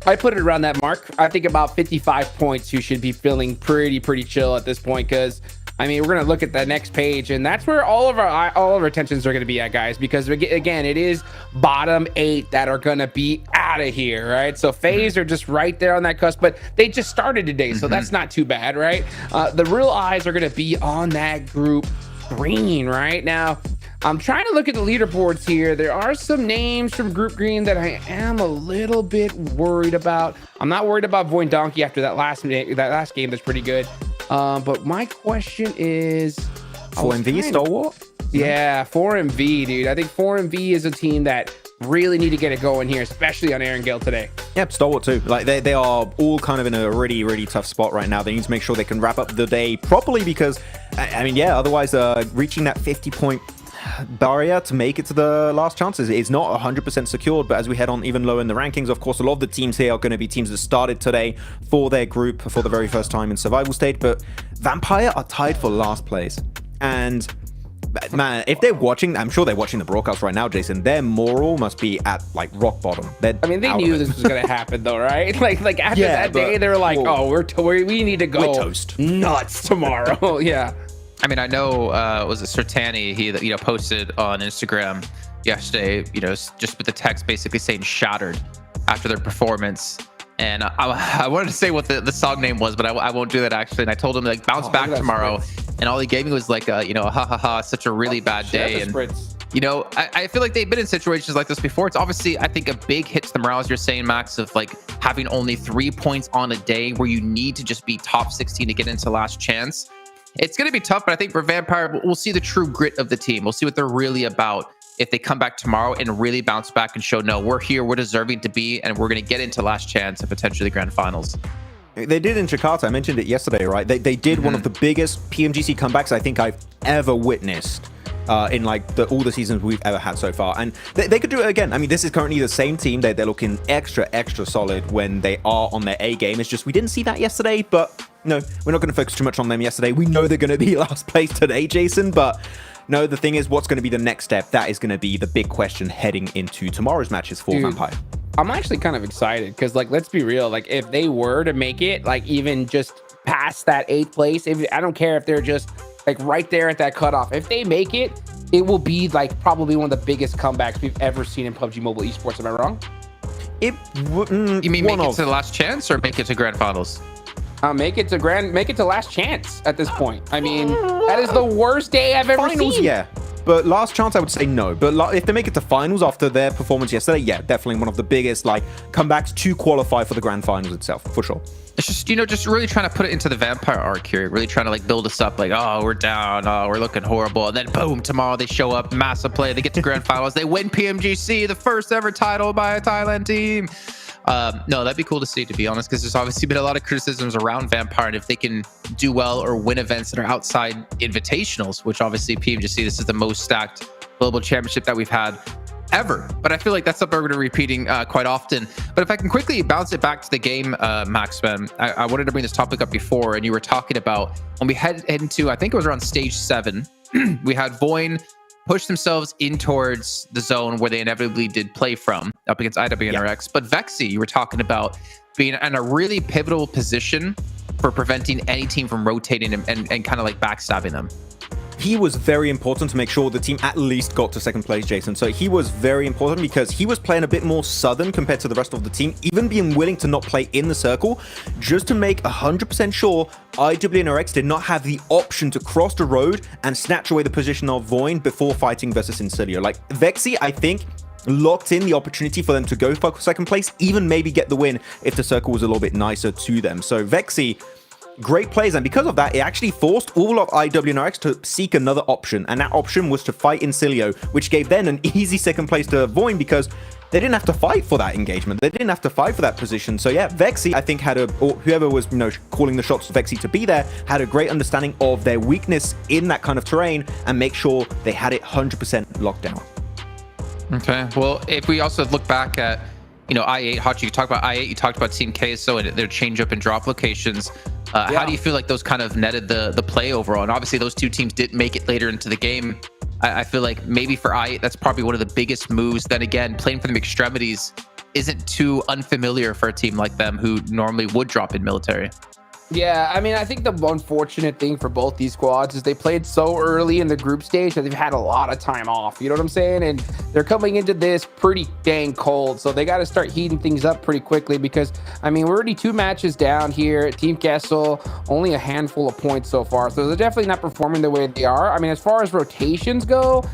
I put it around that mark. I think about 55 points, you should be feeling pretty chill at this point, because I mean, we're going to look at the next page, and that's where all of our attentions are going to be at, guys, because again, it is bottom 8 that are going to be out of here, right? So FaZe are just right there on that cusp, but they just started today, so that's not too bad, right? The real eyes are going to be on that group green right now. I'm trying to look at the leaderboards here. There are some names from Group Green that I am a little bit worried about. I'm not worried about Void Donkey after that last game. That's pretty good. But my question is, 4MV stalwart? Yeah, 4MV, dude. I think 4MV is a team that really need to get it going here, especially on Erangel today. Yep, stalwart too. Like they are all kind of in a really, really tough spot right now. They need to make sure they can wrap up the day properly because, I mean, yeah, otherwise reaching that 50-point barrier to make it to the last chances is not 100% secured. But as we head on even lower in the rankings, of course, a lot of the teams here are going to be teams that started today for their group for the very first time in survival stage. But Vampire are tied for last place. And man, if they're watching, I'm sure they're watching the broadcast right now, Jason, their moral must be at like rock bottom. They knew this was going to happen though, right? Like after that day, they were like, we need to go we're toast. Nuts tomorrow. Yeah. I mean, I know, was it Sertani? He, posted on Instagram yesterday, just with the text basically saying shattered after their performance. And I wanted to say what the song name was, but I won't do that actually. And I told him like bounce back tomorrow. And all he gave me was like, ha ha ha, such a really bad day. And I feel like they've been in situations like this before. It's obviously, I think, a big hit to the morale, as you're saying, Max, of like having only 3 points on a day where you need to just be top 16 to get into last chance. It's going to be tough, but I think for Vampire, we'll see the true grit of the team. We'll see what they're really about if they come back tomorrow and really bounce back and show, no, we're here, we're deserving to be, and we're going to get into last chance and potentially the grand finals. They did in Jakarta. I mentioned it yesterday, right? They did one of the biggest PMGC comebacks I think I've ever witnessed in like all the seasons we've ever had so far. And they could do it again. I mean, this is currently the same team. They're looking extra solid when they are on their A game. It's just we didn't see that yesterday, but no, we're not going to focus too much on them yesterday. We know they're going to be last place today, Jason, but no, the thing is, what's going to be the next step? That is going to be the big question heading into tomorrow's matches for Vampire. I'm actually kind of excited because, like, let's be real. Like, if they were to make it, like, even just past that 8th place, I don't care if they're just, like, right there at that cutoff. If they make it, it will be, like, probably one of the biggest comebacks we've ever seen in PUBG Mobile Esports. Am I wrong? You mean make it to the last chance or make it to grand finals? Make it to last chance at this point. I mean, that is the worst day I've ever seen. Yeah. But last chance, I would say no. But if they make it to finals after their performance yesterday, yeah, definitely one of the biggest like comebacks to qualify for the grand finals itself, for sure. It's just, just really trying to put it into the Vampire arc here, really trying to like build us up like, oh, we're down, oh, we're looking horrible. And then boom, tomorrow they show up, massive play, they get to grand finals, they win PMGC, the first ever title by a Thailand team. No, that'd be cool to see, to be honest, because there's obviously been a lot of criticisms around Vampire, and if they can do well or win events that are outside invitationals, which obviously PMGC, this is the most stacked global championship that we've had ever. But I feel like that's something we're going to be repeating quite often. But if I can quickly bounce it back to the game, Max, man, I wanted to bring this topic up before, and you were talking about when we head into, I think it was around stage 7, we had Voin push themselves in towards the zone where they inevitably did play from, up against IWNRX. But Vexy, you were talking about being in a really pivotal position for preventing any team from rotating and kind of like backstabbing them. He was very important to make sure the team at least got to second place, Jason. So he was very important because he was playing a bit more southern compared to the rest of the team, even being willing to not play in the circle, just to make 100% sure IWNRX did not have the option to cross the road and snatch away the position of Voin before fighting versus Incilio. Like, Vexy, I think, locked in the opportunity for them to go for second place, even maybe get the win if the circle was a little bit nicer to them. So Vexy, great plays, and because of that, it actually forced all of IWNRX to seek another option, and that option was to fight Incilio, which gave them an easy second place to Voin because they didn't have to fight for that engagement. They didn't have to fight for that position. So yeah, Vexy, I think, or whoever was calling the shots for Vexy to be there, had a great understanding of their weakness in that kind of terrain and make sure they had it 100% locked down. Okay, well, if we also look back at I8, Hachi, you talked about I8, you talked about Team KSO and their change up and drop locations. How do you feel like those kind of netted the play overall? And obviously those two teams didn't make it later into the game. I feel like maybe for I8, that's probably one of the biggest moves. Then again, playing for the extremities isn't too unfamiliar for a team like them who normally would drop in military. Yeah, I mean, I think the unfortunate thing for both these squads is they played so early in the group stage that they've had a lot of time off. You know what I'm saying? And they're coming into this pretty dang cold. So they got to start heating things up pretty quickly because, I mean, we're already 2 matches down here. Team Castle, only a handful of points so far. So they're definitely not performing the way they are. I mean, as far as rotations go,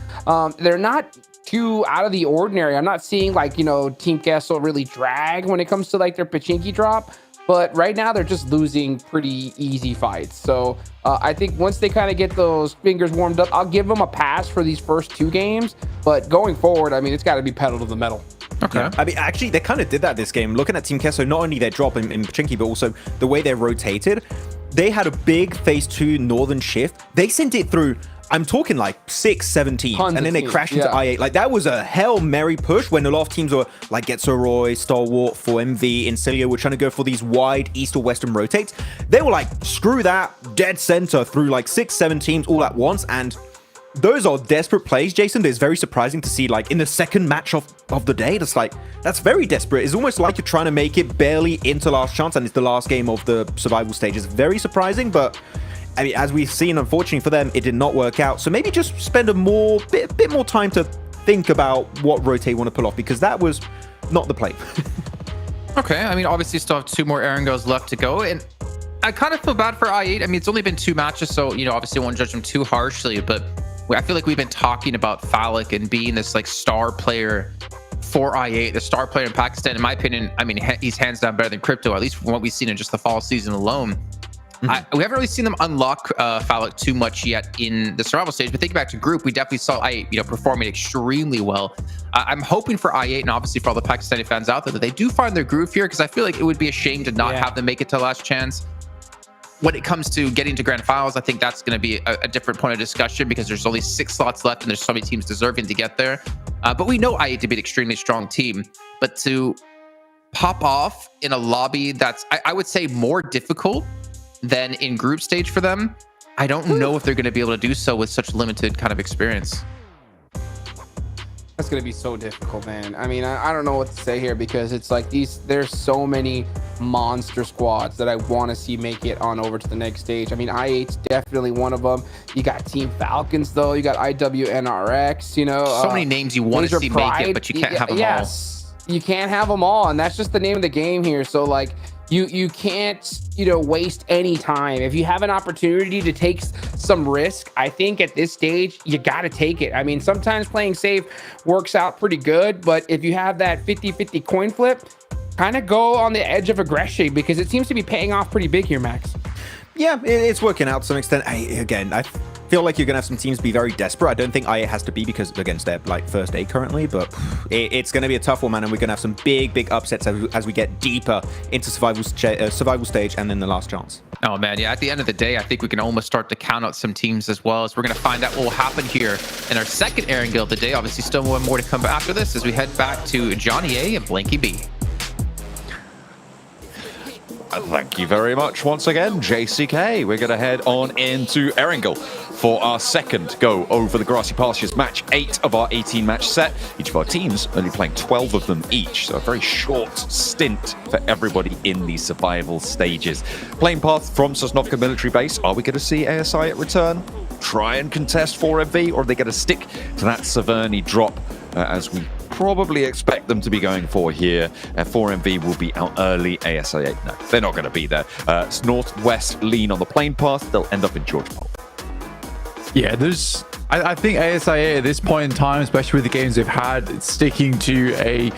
they're not too out of the ordinary. I'm not seeing, like, Team Castle really drag when it comes to, like, their Pachinki drop. but right now they're just losing pretty easy fights. So I think once they kind of get those fingers warmed up, I'll give them a pass for these first 2 games. But going forward, I mean, it's got to be pedal to the metal. Okay. Yeah. I mean, actually, they kind of did that this game. Looking at Team Kesso, not only their drop in Pachinki, but also the way they're rotated. They had a big phase 2 northern shift. They sent it through, I'm talking like 6, 7 teams, and then they crashed into I8. Like, that was a Hail Mary push when a lot of teams were like Getso-Roy, Stalwart, 4MV, Incilio were trying to go for these wide east or western rotates. They were like, screw that, dead center through like 6, 7 teams all at once, and those are desperate plays, Jason. It's very surprising to see, like, in the second match of the day. That's very desperate. It's almost like you're trying to make it barely into last chance, and it's the last game of the survival stage. It's very surprising, but I mean, as we've seen, unfortunately for them, it did not work out. So maybe just spend a bit more time to think about what rotate you want to pull off, because that was not the play. Okay, I mean, obviously still have 2 more Erangels left to go, and I kind of feel bad for I8. I mean, it's only been 2 matches, so, you know, obviously I won't judge them too harshly, but I feel like we've been talking about Falak and being this like star player for I8, the star player in Pakistan. In my opinion, I mean, he's hands down better than Crypto, at least from what we've seen in just the fall season alone. We haven't really seen them unlock Falak too much yet in the survival stage, but thinking back to group, we definitely saw I8, you know, performing extremely well. I'm hoping for I8 and obviously for all the Pakistani fans out there that they do find their groove here, because I feel like it would be a shame to not have them make it to last chance. When it comes to getting to Grand Finals, I think that's going to be a different point of discussion, because there's only 6 slots left and there's so many teams deserving to get there. But we know I8 to be an extremely strong team. But to pop off in a lobby that's, I would say, more difficult than in group stage for them, I don't know if they're going to be able to do so with such limited kind of experience. That's going to be so difficult, man. I mean, I don't know what to say here, because it's like there's so many monster squads that I want to see make it on over to the next stage. I mean, I8's definitely one of them. You got Team Falcons, though. You got IWNRX, you know. So many names you want to see make it, but you can't have them all. Yes, you can't have them all, and that's just the name of the game here. So, like, you can't, you know, waste any time. If you have an opportunity to take some risk, I think at this stage, you got to take it. I mean, sometimes playing safe works out pretty good, but if you have that 50-50 coin flip, kind of go on the edge of aggression, because it seems to be paying off pretty big here, Max. Yeah, it's working out to some extent. I feel like you're going to have some teams be very desperate. I don't think IA has to be, because against their like first 8 currently, but it's going to be a tough one, man, and we're going to have some big upsets as we get deeper into survival stage and then the last chance. Oh man, yeah, at the end of the day, I think we can almost start to count out some teams as well, as we're going to find out what will happen here in our second Erangel of the day. Obviously still one more to come after this as we head back to Johnny A and Blanky B. Thank you very much once again, JCK. We're going to head on into Erangel for our second go over the grassy pastures, match 8 of our 18-match set. Each of our teams only playing 12 of them each, so a very short stint for everybody in the survival stages. Playing path from Sanhok military base. Are we going to see ASI at return? Try and contest 4MV, or are they going to stick to that Severny drop as we probably expect them to be going for here? 4MV will be out early. ASI 8, no, they're not going to be there. It's northwest lean on the plane path. They'll end up in George Pole. Yeah, I think ASIA at this point in time, especially with the games they've had, sticking to a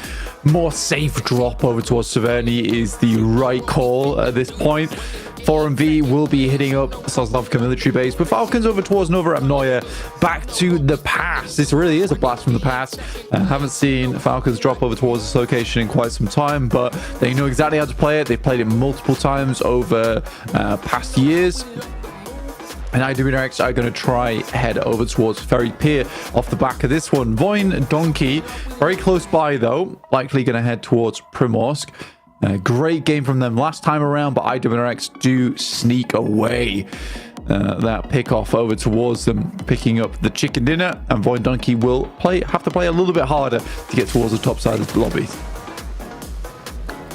more safe drop over towards Severny is the right call at this point. 4MV will be hitting up Sosnovka military base, but Falcons over towards Nova Amnoya, back to the past. This really is a blast from the past. Haven't seen Falcons drop over towards this location in quite some time, but they know exactly how to play it. They've played it multiple times over past years. And IWNRX are going to try head over towards Ferry Pier off the back of this one. Voin Donkey, very close by though, likely going to head towards Primorsk. Great game from them last time around, but IWNRX do sneak away that pick off over towards them, picking up the chicken dinner, and Voin Donkey will have to play a little bit harder to get towards the top side of the lobby.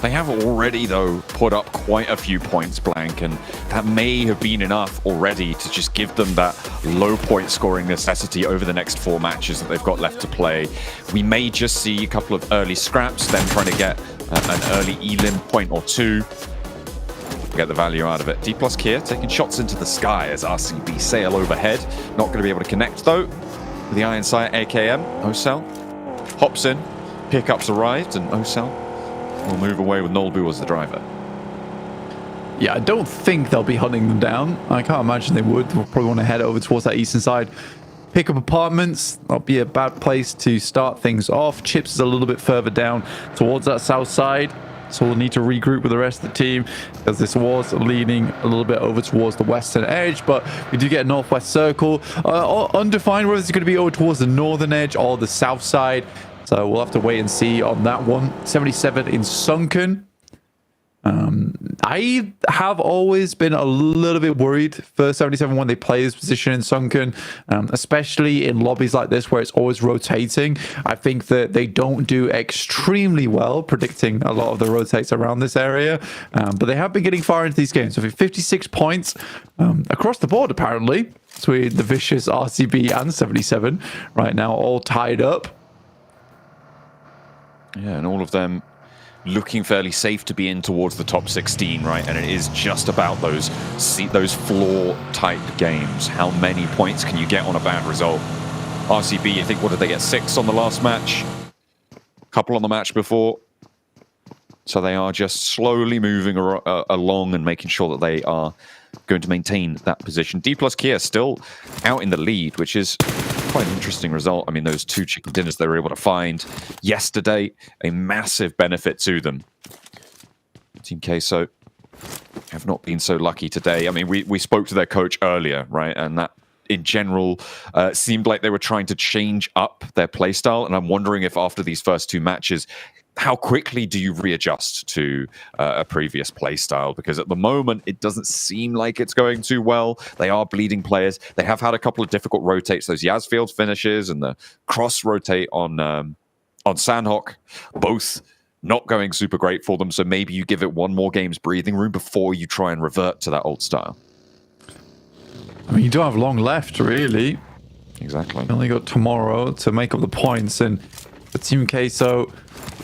They have already, though, put up quite a few points blank, and that may have been enough already to just give them that low point scoring necessity over the next 4 matches that they've got left to play. We may just see a couple of early scraps, them trying to get an early Elim point or 2. Get the value out of it. D+ Kier taking shots into the sky as RCB sail overhead. Not going to be able to connect, though. With the Iron Sight AKM, Osel hops in. Pickups arrived, and Osel will move away with Nolbu as the driver. yeah, I don't think they'll be hunting them down. I can't imagine they would. They'll probably want to head over towards that eastern side. Pick up apartments. Not be a bad place to start things off. Chips is a little bit further down towards that south side. So we'll need to regroup with the rest of the team because this was leaning a little bit over towards the western edge, but we do get a northwest circle. Undefined whether it's going to be over towards the northern edge or the south side. So we'll have to wait and see on that one. 77 in Sunken. I have always been a little bit worried for 77 when they play this position in Sunken, especially in lobbies like this where it's always rotating. I think that they don't do extremely well predicting a lot of the rotates around this area, but they have been getting far into these games. So 56 points across the board, apparently, between the Vicious, RCB, and 77 right now, all tied up. Yeah, and all of them looking fairly safe to be in towards the top 16, right? And it is just about those floor-type games. How many points can you get on a bad result? RCB, I think, what did they get? 6 on the last match? A couple on the match before. So they are just slowly moving along and making sure that they are going to maintain that position. D plus Kia still out in the lead, which is quite an interesting result. I mean, those 2 chicken dinners they were able to find yesterday, a massive benefit to them. Team Queso have not been so lucky today. I mean, we spoke to their coach earlier, right? And that, in general, seemed like they were trying to change up their playstyle. And I'm wondering if after these first 2 matches, how quickly do you readjust to a previous playstyle? Because at the moment, it doesn't seem like it's going too well. They are bleeding players. They have had a couple of difficult rotates, those Yazfield finishes and the cross rotate on Sanhok, both not going super great for them. So maybe you give it 1 more game's breathing room before you try and revert to that old style. I mean, you don't have long left, really. Exactly. You only got tomorrow to make up the points, and the Team Queso,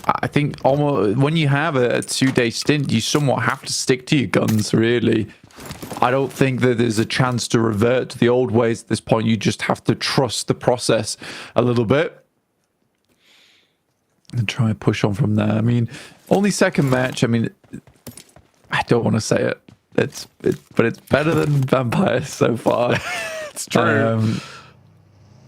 I think almost when you have a 2-day stint, you somewhat have to stick to your guns, really. I don't think that there's a chance to revert to the old ways at this point. You just have to trust the process a little bit and try and push on from there. I mean, only second match. I mean, I don't want to say it. But it's better than Vampires so far. It's true.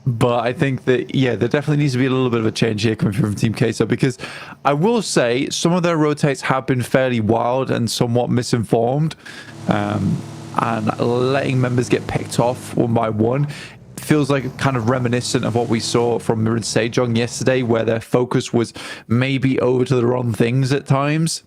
But I think that, yeah, there definitely needs to be a little bit of a change here coming from Team Queso, because I will say some of their rotates have been fairly wild and somewhat misinformed, and letting members get picked off one by one feels like kind of reminiscent of what we saw from Mir and Sejong yesterday, where their focus was maybe over to the wrong things at times.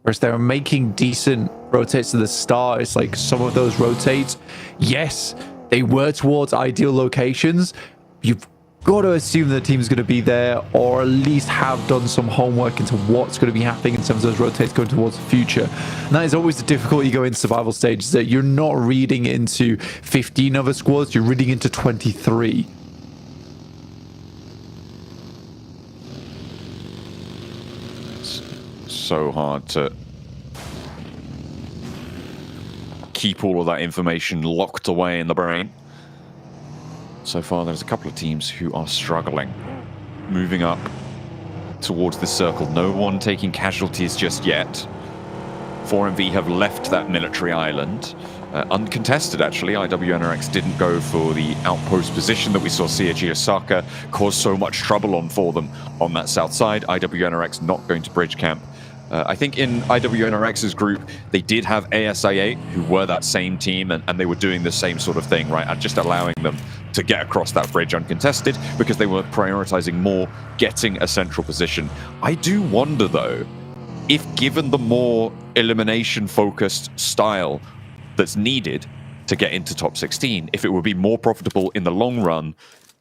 Whereas they were making decent rotates to the start. It's like some of those rotates, yes, they were towards ideal locations. You've got to assume the team's going to be there, or at least have done some homework into what's going to be happening in terms of those rotates going towards the future. And that is always the difficulty going into survival stages, that you're not reading into 15 other squads, you're reading into 23. It's so hard to keep all of that information locked away in the brain. So far, there's a couple of teams who are struggling, moving up towards the circle. No one taking casualties just yet. 4MV have left that military island. Uncontested, actually. IWNRX didn't go for the outpost position that we saw CAG Osaka cause so much trouble on for them on that south side. IWNRX not going to bridge camp. I think in IWNRX's group, they did have ASIA, who were that same team, and they were doing the same sort of thing, right? And just allowing them to get across that bridge uncontested because they were prioritizing more getting a central position. I do wonder, though, if given the more elimination-focused style that's needed to get into top 16, if it would be more profitable in the long run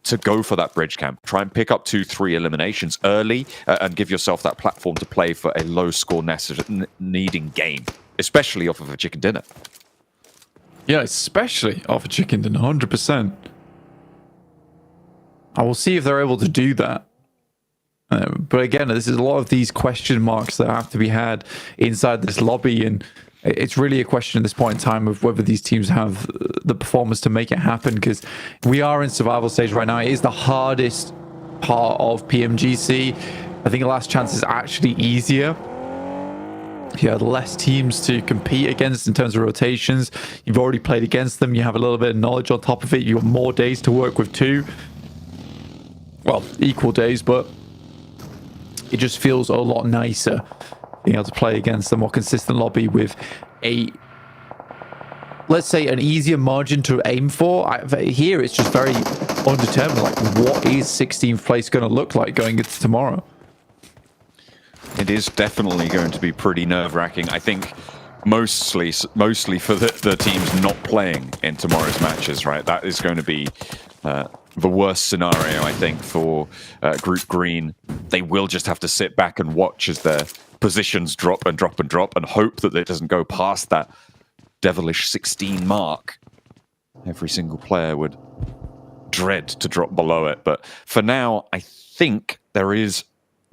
to go for that bridge camp. Try and pick up 2-3 eliminations early and give yourself that platform to play for a low score needing game, especially off of a chicken dinner. Yeah, especially off a chicken dinner, 100%. I will see if they're able to do that. But again, this is a lot of these question marks that have to be had inside this lobby, and it's really a question at this point in time of whether these teams have the performance to make it happen, because we are in survival stage right now. It is the hardest part of PMGC. I think Last Chance is actually easier. You have less teams to compete against in terms of rotations. You've already played against them. You have a little bit of knowledge on top of it. You have more days to work with too. Well, equal days, but it just feels a lot nicer being able to play against a more consistent lobby with a, let's say, an easier margin to aim for. Here it's just very undetermined. Like, what is 16th place going to look like going into tomorrow? It is definitely going to be pretty nerve-wracking. I think mostly for the teams not playing in tomorrow's matches, right? That is going to be the worst scenario, I think, for Group Green. They will just have to sit back and watch as their positions drop and drop and drop and hope that it doesn't go past that devilish 16 mark. Every single player would dread to drop below it. But for now, I think there is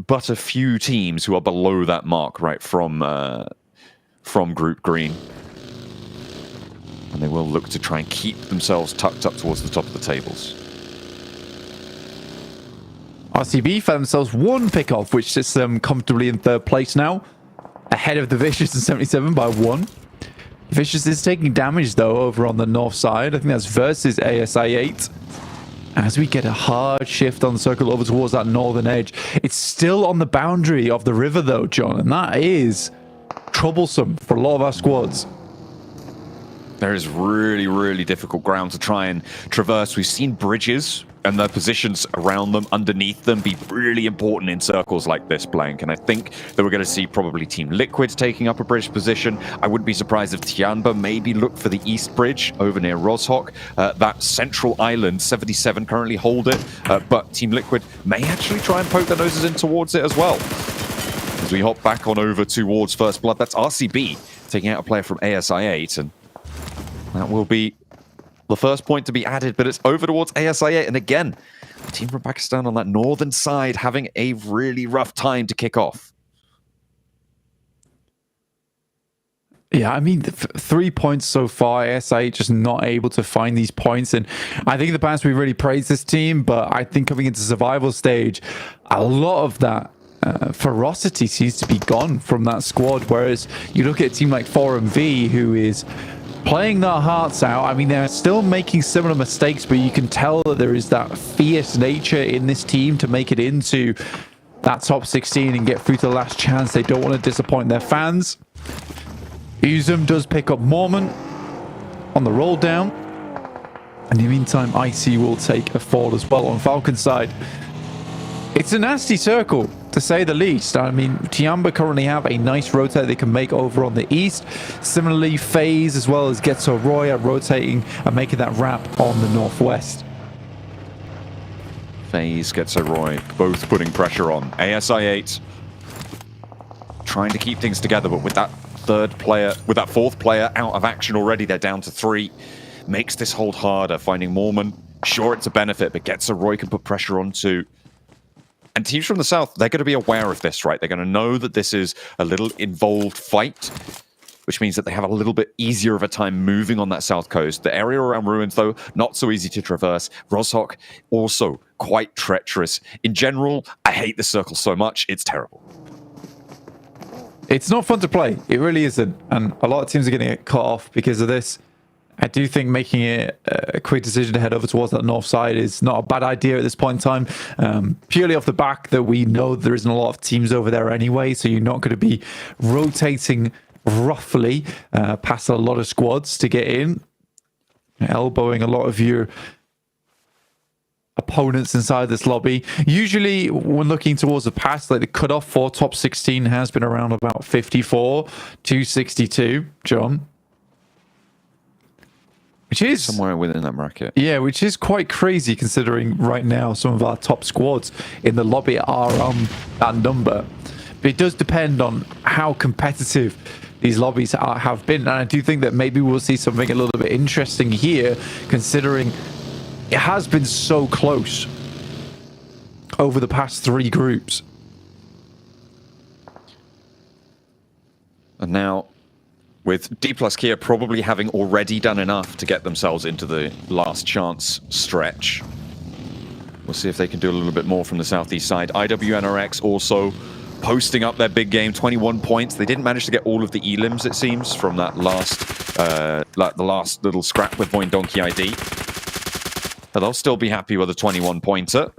but a few teams who are below that mark, right, from Group Green. And they will look to try and keep themselves tucked up towards the top of the tables. RCB found themselves one pick-off, which sits them comfortably in third place now, ahead of the Vicious in 77 by 1. Vicious is taking damage, though, over on the north side. I think that's versus ASI8. As we get a hard shift on the circle over towards that northern edge. It's still on the boundary of the river, though, John, and that is troublesome for a lot of our squads. There is really, really difficult ground to try and traverse. We've seen bridges and their positions around them, underneath them, be really important in circles like this, Blank. And I think that we're going to see probably Team Liquid taking up a bridge position. I wouldn't be surprised if Tianba maybe look for the east bridge over near Roshok. That central island, 77 currently hold it, but Team Liquid may actually try and poke their noses in towards it as well. As we hop back on over towards First Blood, that's RCB taking out a player from ASI8, and that will be the first point to be added, but it's over towards ASI8. And again, the team from Pakistan on that northern side having a really rough time to kick off. Yeah, I mean, 3 points so far. ASI just not able to find these points. And I think in the past we really praised this team, but I think coming into survival stage, a lot of that ferocity seems to be gone from that squad. Whereas you look at a team like 4MV, who is playing their hearts out. I mean, they're still making similar mistakes, but you can tell that there is that fierce nature in this team to make it into that top 16 and get through to the last chance. They don't want to disappoint their fans. Uzum does pick up Mormon on the roll down. In the meantime, IC will take a fall as well on Falcon's side. It's a nasty circle, to say the least. I mean, Tiamba currently have a nice rotate they can make over on the east. Similarly, FaZe as well as Getso Roy are rotating and making that wrap on the northwest. FaZe, Getso Roy, both putting pressure on. ASI8 trying to keep things together, but with that fourth player out of action already, they're down to 3. Makes this hold harder. Finding Mormon, sure, it's a benefit, but Getso Roy can put pressure on too. And teams from the south, they're going to be aware of this, right? They're going to know that this is a little involved fight, which means that they have a little bit easier of a time moving on that south coast. The area around Ruins, though, not so easy to traverse. Roshok, also quite treacherous. In general, I hate this circle so much, it's terrible. It's not fun to play. It really isn't. And a lot of teams are going to get cut off because of this. I do think making it a quick decision to head over towards that north side is not a bad idea at this point in time. Purely off the back that we know there isn't a lot of teams over there anyway, so you're not going to be rotating roughly past a lot of squads to get in, elbowing a lot of your opponents inside this lobby. Usually when looking towards the past, like the cutoff for top 16 has been around about 54 to 62, John. Which is somewhere within that bracket. Yeah, which is quite crazy considering right now some of our top squads in the lobby are on that number. But it does depend on how competitive these lobbies have been. And I do think that maybe we'll see something a little bit interesting here, considering it has been so close over the past 3 groups. And now, with D plus Kia probably having already done enough to get themselves into the last chance stretch. We'll see if they can do a little bit more from the southeast side. IWNRX also posting up their big game, 21 points. They didn't manage to get all of the elims, it seems, from that last, like the last little scrap with Voindonkey ID. But they'll still be happy with a 21-pointer.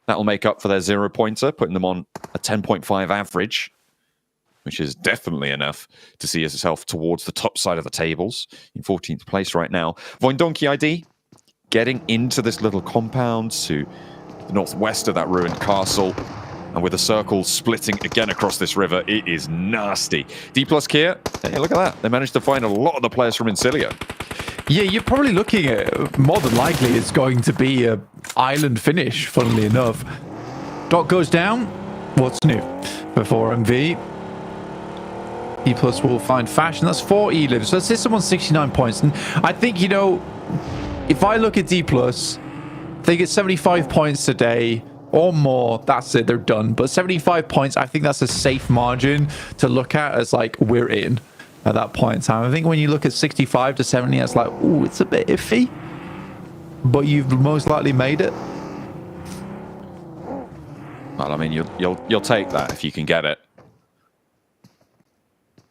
That'll make up for their 0-pointer, putting them on a 10.5 average, which is definitely enough to see yourself towards the top side of the tables, in 14th place right now. Voindonkey ID getting into this little compound to the northwest of that ruined castle. And with a circle splitting again across this river, it is nasty. D+ Kia, hey, look at that. They managed to find a lot of the players from Incilia. Yeah, you're probably looking at, more than likely, it's going to be a island finish, funnily enough. Dot goes down. What's new for 4MV? D+ will find fashion. That's 4 elims. So let's say someone's 69 points. And I think, you know, if I look at D+, they get 75 points today or more. That's it. They're done. But 75 points, I think that's a safe margin to look at as like, we're in at that point in time. I think when you look at 65 to 70, it's like, ooh, it's a bit iffy. But you've most likely made it. Well, I mean, you'll take that if you can get it.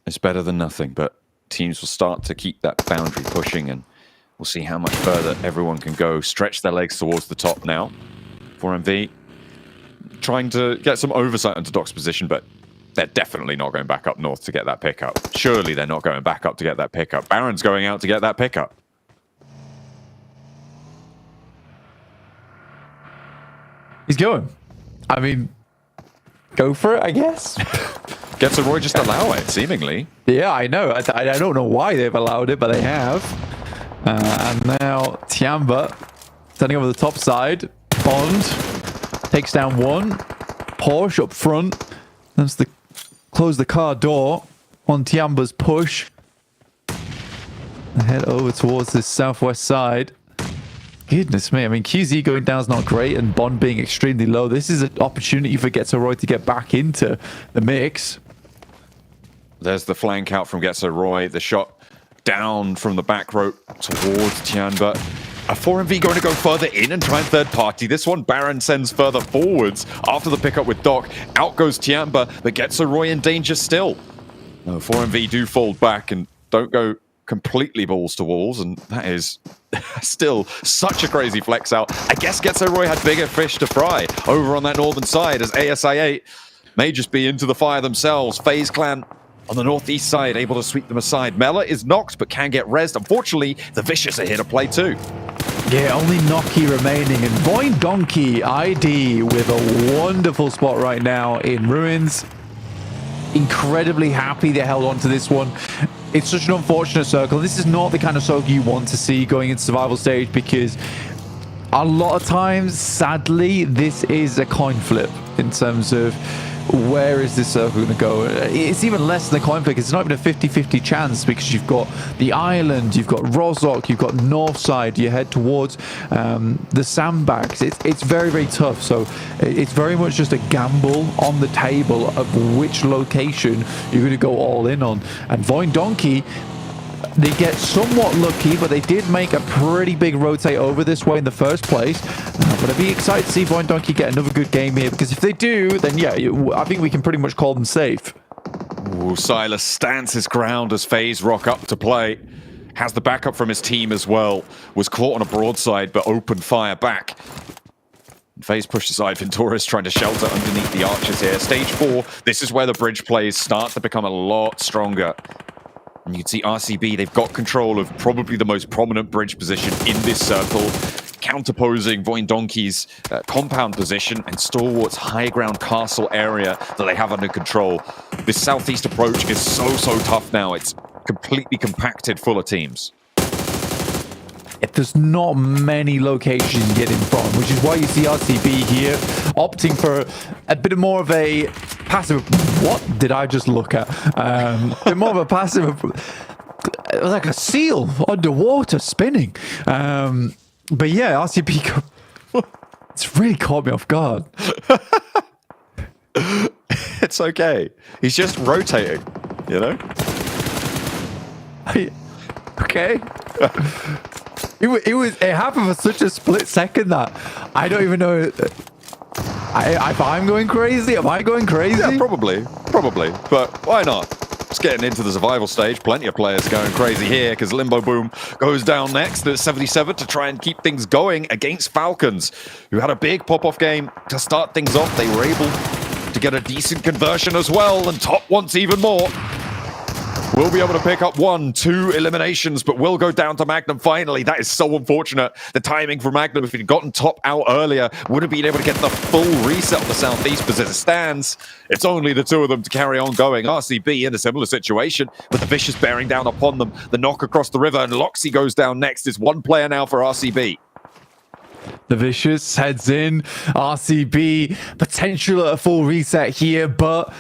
It's better than nothing, but teams will start to keep that boundary pushing, and we'll see how much further everyone can go. Stretch their legs towards the top now. 4MV trying to get some oversight into Doc's position, but they're definitely not going back up north to get that pickup. Surely they're not going back up to get that pickup. Baron's going out to get that pickup. He's going. I mean, go for it, I guess. Gets a Roy just allow it, seemingly. Yeah, I know. I don't know why they've allowed it, but they have. And now Tiamba turning over the top side. Bond takes down one. Porsche up front. That's the close the car door on Tiamba's push. And head over towards this southwest side. Goodness me, I mean, QZ going down is not great, and Bond being extremely low. This is an opportunity for Getzeroy to get back into the mix. There's the flank out from Getzeroy. The shot down from the back rope towards Tiamba. A 4MV going to go further in and try and third party. This one, Baron sends further forwards after the pickup with Doc. Out goes Tiamba, but Getzeroy in danger still. No, 4MV do fold back and don't go completely balls to walls, and that is still such a crazy flex out. I guess Getzeroy had bigger fish to fry over on that northern side, as ASI8 may just be into the fire themselves. FaZe Clan on the northeast side able to sweep them aside. Mela is knocked but can get rezzed. Unfortunately, the Vicious are here to play too. Yeah, only Noki remaining, and Voindonkey ID with a wonderful spot right now in Ruins. Incredibly happy they held on to this one. It's such an unfortunate circle. This is not the kind of circle you want to see going into survival stage, because a lot of times, sadly, this is a coin flip in terms of where is this circle going to go. It's even less than a coin flip. It's not even a 50-50 chance, because you've got the island, you've got Rozok, you've got north side, you head towards the sandbags. It's very, very tough. So it's very much just a gamble on the table of which location you're going to go all in on. And Voindonkey, they get somewhat lucky, but they did make a pretty big rotate over this way in the first place. But I'd be excited to see Voindonkey get another good game here, because if they do, then yeah, I think we can pretty much call them safe. Ooh, Silas stands his ground as FaZe rock up to play. Has the backup from his team as well. Was caught on a broadside, but opened fire back. FaZe pushed aside Venturis, trying to shelter underneath the archers here. Stage 4, this is where the bridge plays start to become a lot stronger. And you can see RCB, they've got control of probably the most prominent bridge position in this circle, counterposing Voindonkey's compound position and Stalwart's high ground castle area that they have under control. This southeast approach is so tough now. It's completely compacted full of teams. There's not many locations you can get in from, which is why you see RCB here opting for a bit more of a passive. What did I just look at? A bit more of a passive, like a seal underwater spinning. But yeah, RCB, it's really caught me off guard. It's okay. He's just rotating, you know? Okay. It happened for such a split second that I don't even know. If I'm going crazy, am I going crazy? Yeah, probably. But why not? It's getting into the survival stage. Plenty of players going crazy here because Limbo Boom goes down next at 77 to try and keep things going against Falcons, who had a big pop-off game to start things off. They were able to get a decent conversion as well, and Top wants even more. Will be able to pick up 1-2 eliminations, but will go down to Magnum finally. That is so unfortunate. The timing for Magnum, if he'd gotten Top out earlier, would have been able to get the full reset of the Southeast. But as it stands, it's only the two of them to carry on going. RCB in a similar situation, with the Vicious bearing down upon them. The knock across the river, and Loxy goes down next. It's one player now for RCB. The Vicious heads in. RCB, potential at a full reset here, but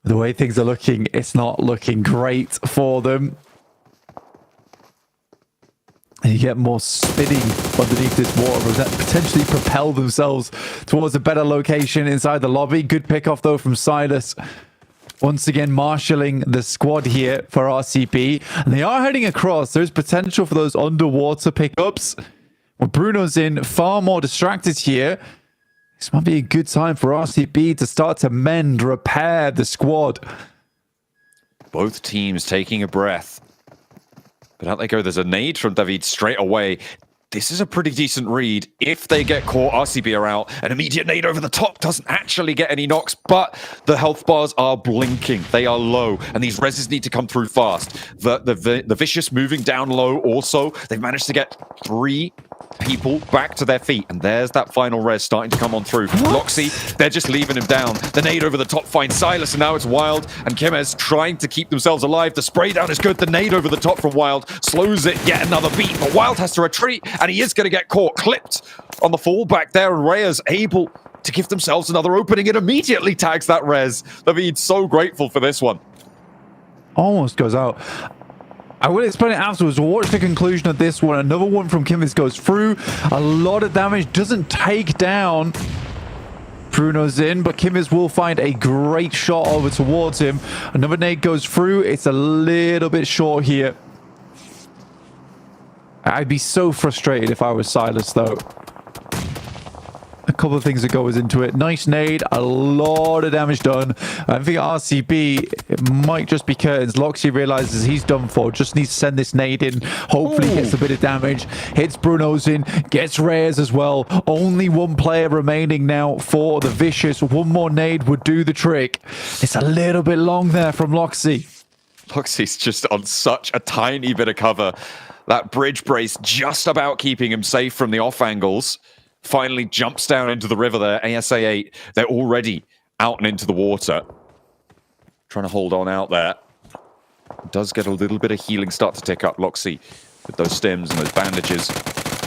the way things are looking, it's not looking great for them. And you get more spinning underneath this water, that potentially propel themselves towards a better location inside the lobby. Good pickoff though from Silas. Once again, marshalling the squad here for RCB. And they are heading across. There's potential for those underwater pickups. Well, Bruno's in, far more distracted here. This might be a good time for RCB to start to mend, repair the squad. Both teams taking a breath. But out they go. There's a nade from David straight away. This is a pretty decent read. If they get caught, RCB are out. An immediate nade over the top doesn't actually get any knocks, but the health bars are blinking. They are low, and these reses need to come through fast. The Vicious moving down low also. They've managed to get 3 people back to their feet, and there's that final res starting to come on through. Loxy, they're just leaving him down. The nade over the top finds Silas, and now it's Wild and Kimez trying to keep themselves alive. The spray down is good. The nade over the top from Wild slows it yet another beat, but Wild has to retreat, and he is going to get caught, clipped on the fallback there, and Reyes able to give themselves another opening. It immediately tags that res. David's so grateful for this one. Almost goes out. I will explain it afterwards. We'll watch the conclusion of this one. Another one from Kimmis goes through. A lot of damage. Doesn't take down Bruno's in, but Kimmis will find a great shot over towards him. Another nade goes through. It's a little bit short here. I'd be so frustrated if I was Silas, though. A couple of things that goes into it. Nice nade, a lot of damage done. I think RCB, it might just be curtains. Loxy realizes he's done for, just needs to send this nade in. Hopefully gets a bit of damage. Hits Bruno's in, gets Reyes as well. Only one player remaining now for the Vicious. One more nade would do the trick. It's a little bit long there from Loxy. Loxy's just on such a tiny bit of cover. That bridge brace just about keeping him safe from the off angles. Finally jumps down into the river there. ASA 8, they're already out and into the water. Trying to hold on out there. Does get a little bit of healing start to tick up. Loxy with those stims and those bandages.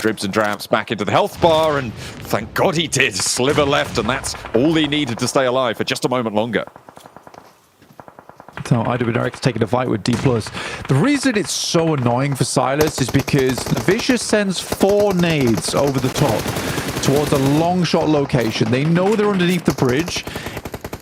Dribs and drabs back into the health bar, and thank God he did. Sliver left, and that's all he needed to stay alive for just a moment longer. So IWRX taking a fight with D+. The reason it's so annoying for Silas is because the Vicious sends 4 nades over the top towards a long shot location. They know they're underneath the bridge.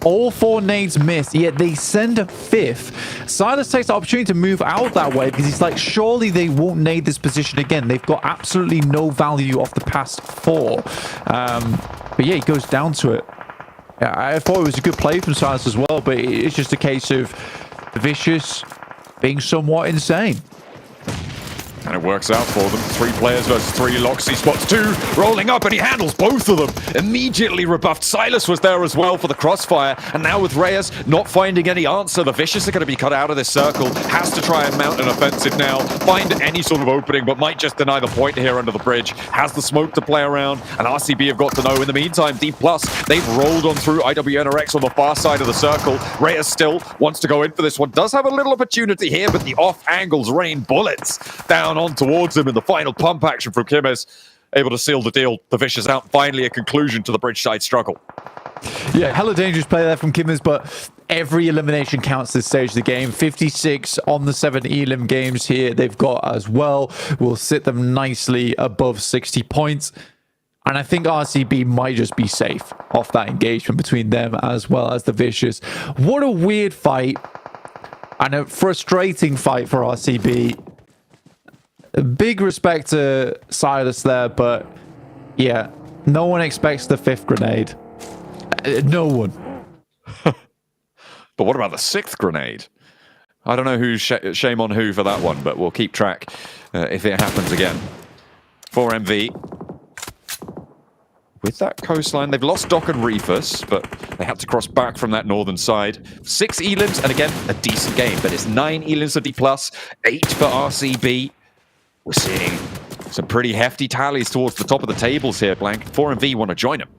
All 4 nades miss, yet they send a 5th. Silas takes the opportunity to move out that way because he's like, surely they won't nade this position again. They've got absolutely no value off the past 4. But yeah, he goes down to it. Yeah, I thought it was a good play from Silas as well, but it's just a case of the Vicious being somewhat insane. And it works out for them. 3 players versus 3. Loxy spots 2, rolling up, and he handles both of them. Immediately rebuffed. Silas was there as well for the crossfire. And now with Reyes not finding any answer, the Vicious are going to be cut out of this circle. Has to try and mount an offensive now. Find any sort of opening, but might just deny the point here under the bridge. Has the smoke to play around, and RCB have got to know. In the meantime, D+, they've rolled on through IWNRX on the far side of the circle. Reyes still wants to go in for this one. Does have a little opportunity here, but the off angles rain bullets down on towards him in the final pump action from Kimez. Able to seal the deal. The Vicious out. Finally a conclusion to the bridge side struggle. Yeah, hella dangerous play there from Kimez, but every elimination counts this stage of the game. 56 on the 7 elim games here they've got as well. Will sit them nicely above 60 points. And I think RCB might just be safe off that engagement between them as well as the Vicious. What a weird fight. And a frustrating fight for RCB. Big respect to Silas there, but yeah, no one expects the 5th grenade. No one. But what about the 6th grenade? I don't know who's shame on who for that one, but we'll keep track if it happens again. 4MV. With that coastline, they've lost Doc and Reefus, but they had to cross back from that northern side. 6 elims, and again, a decent game, but it's 9 elims for D+, 8 for RCB. We're seeing some pretty hefty tallies towards the top of the tables here, Blank. 4MV want to join them.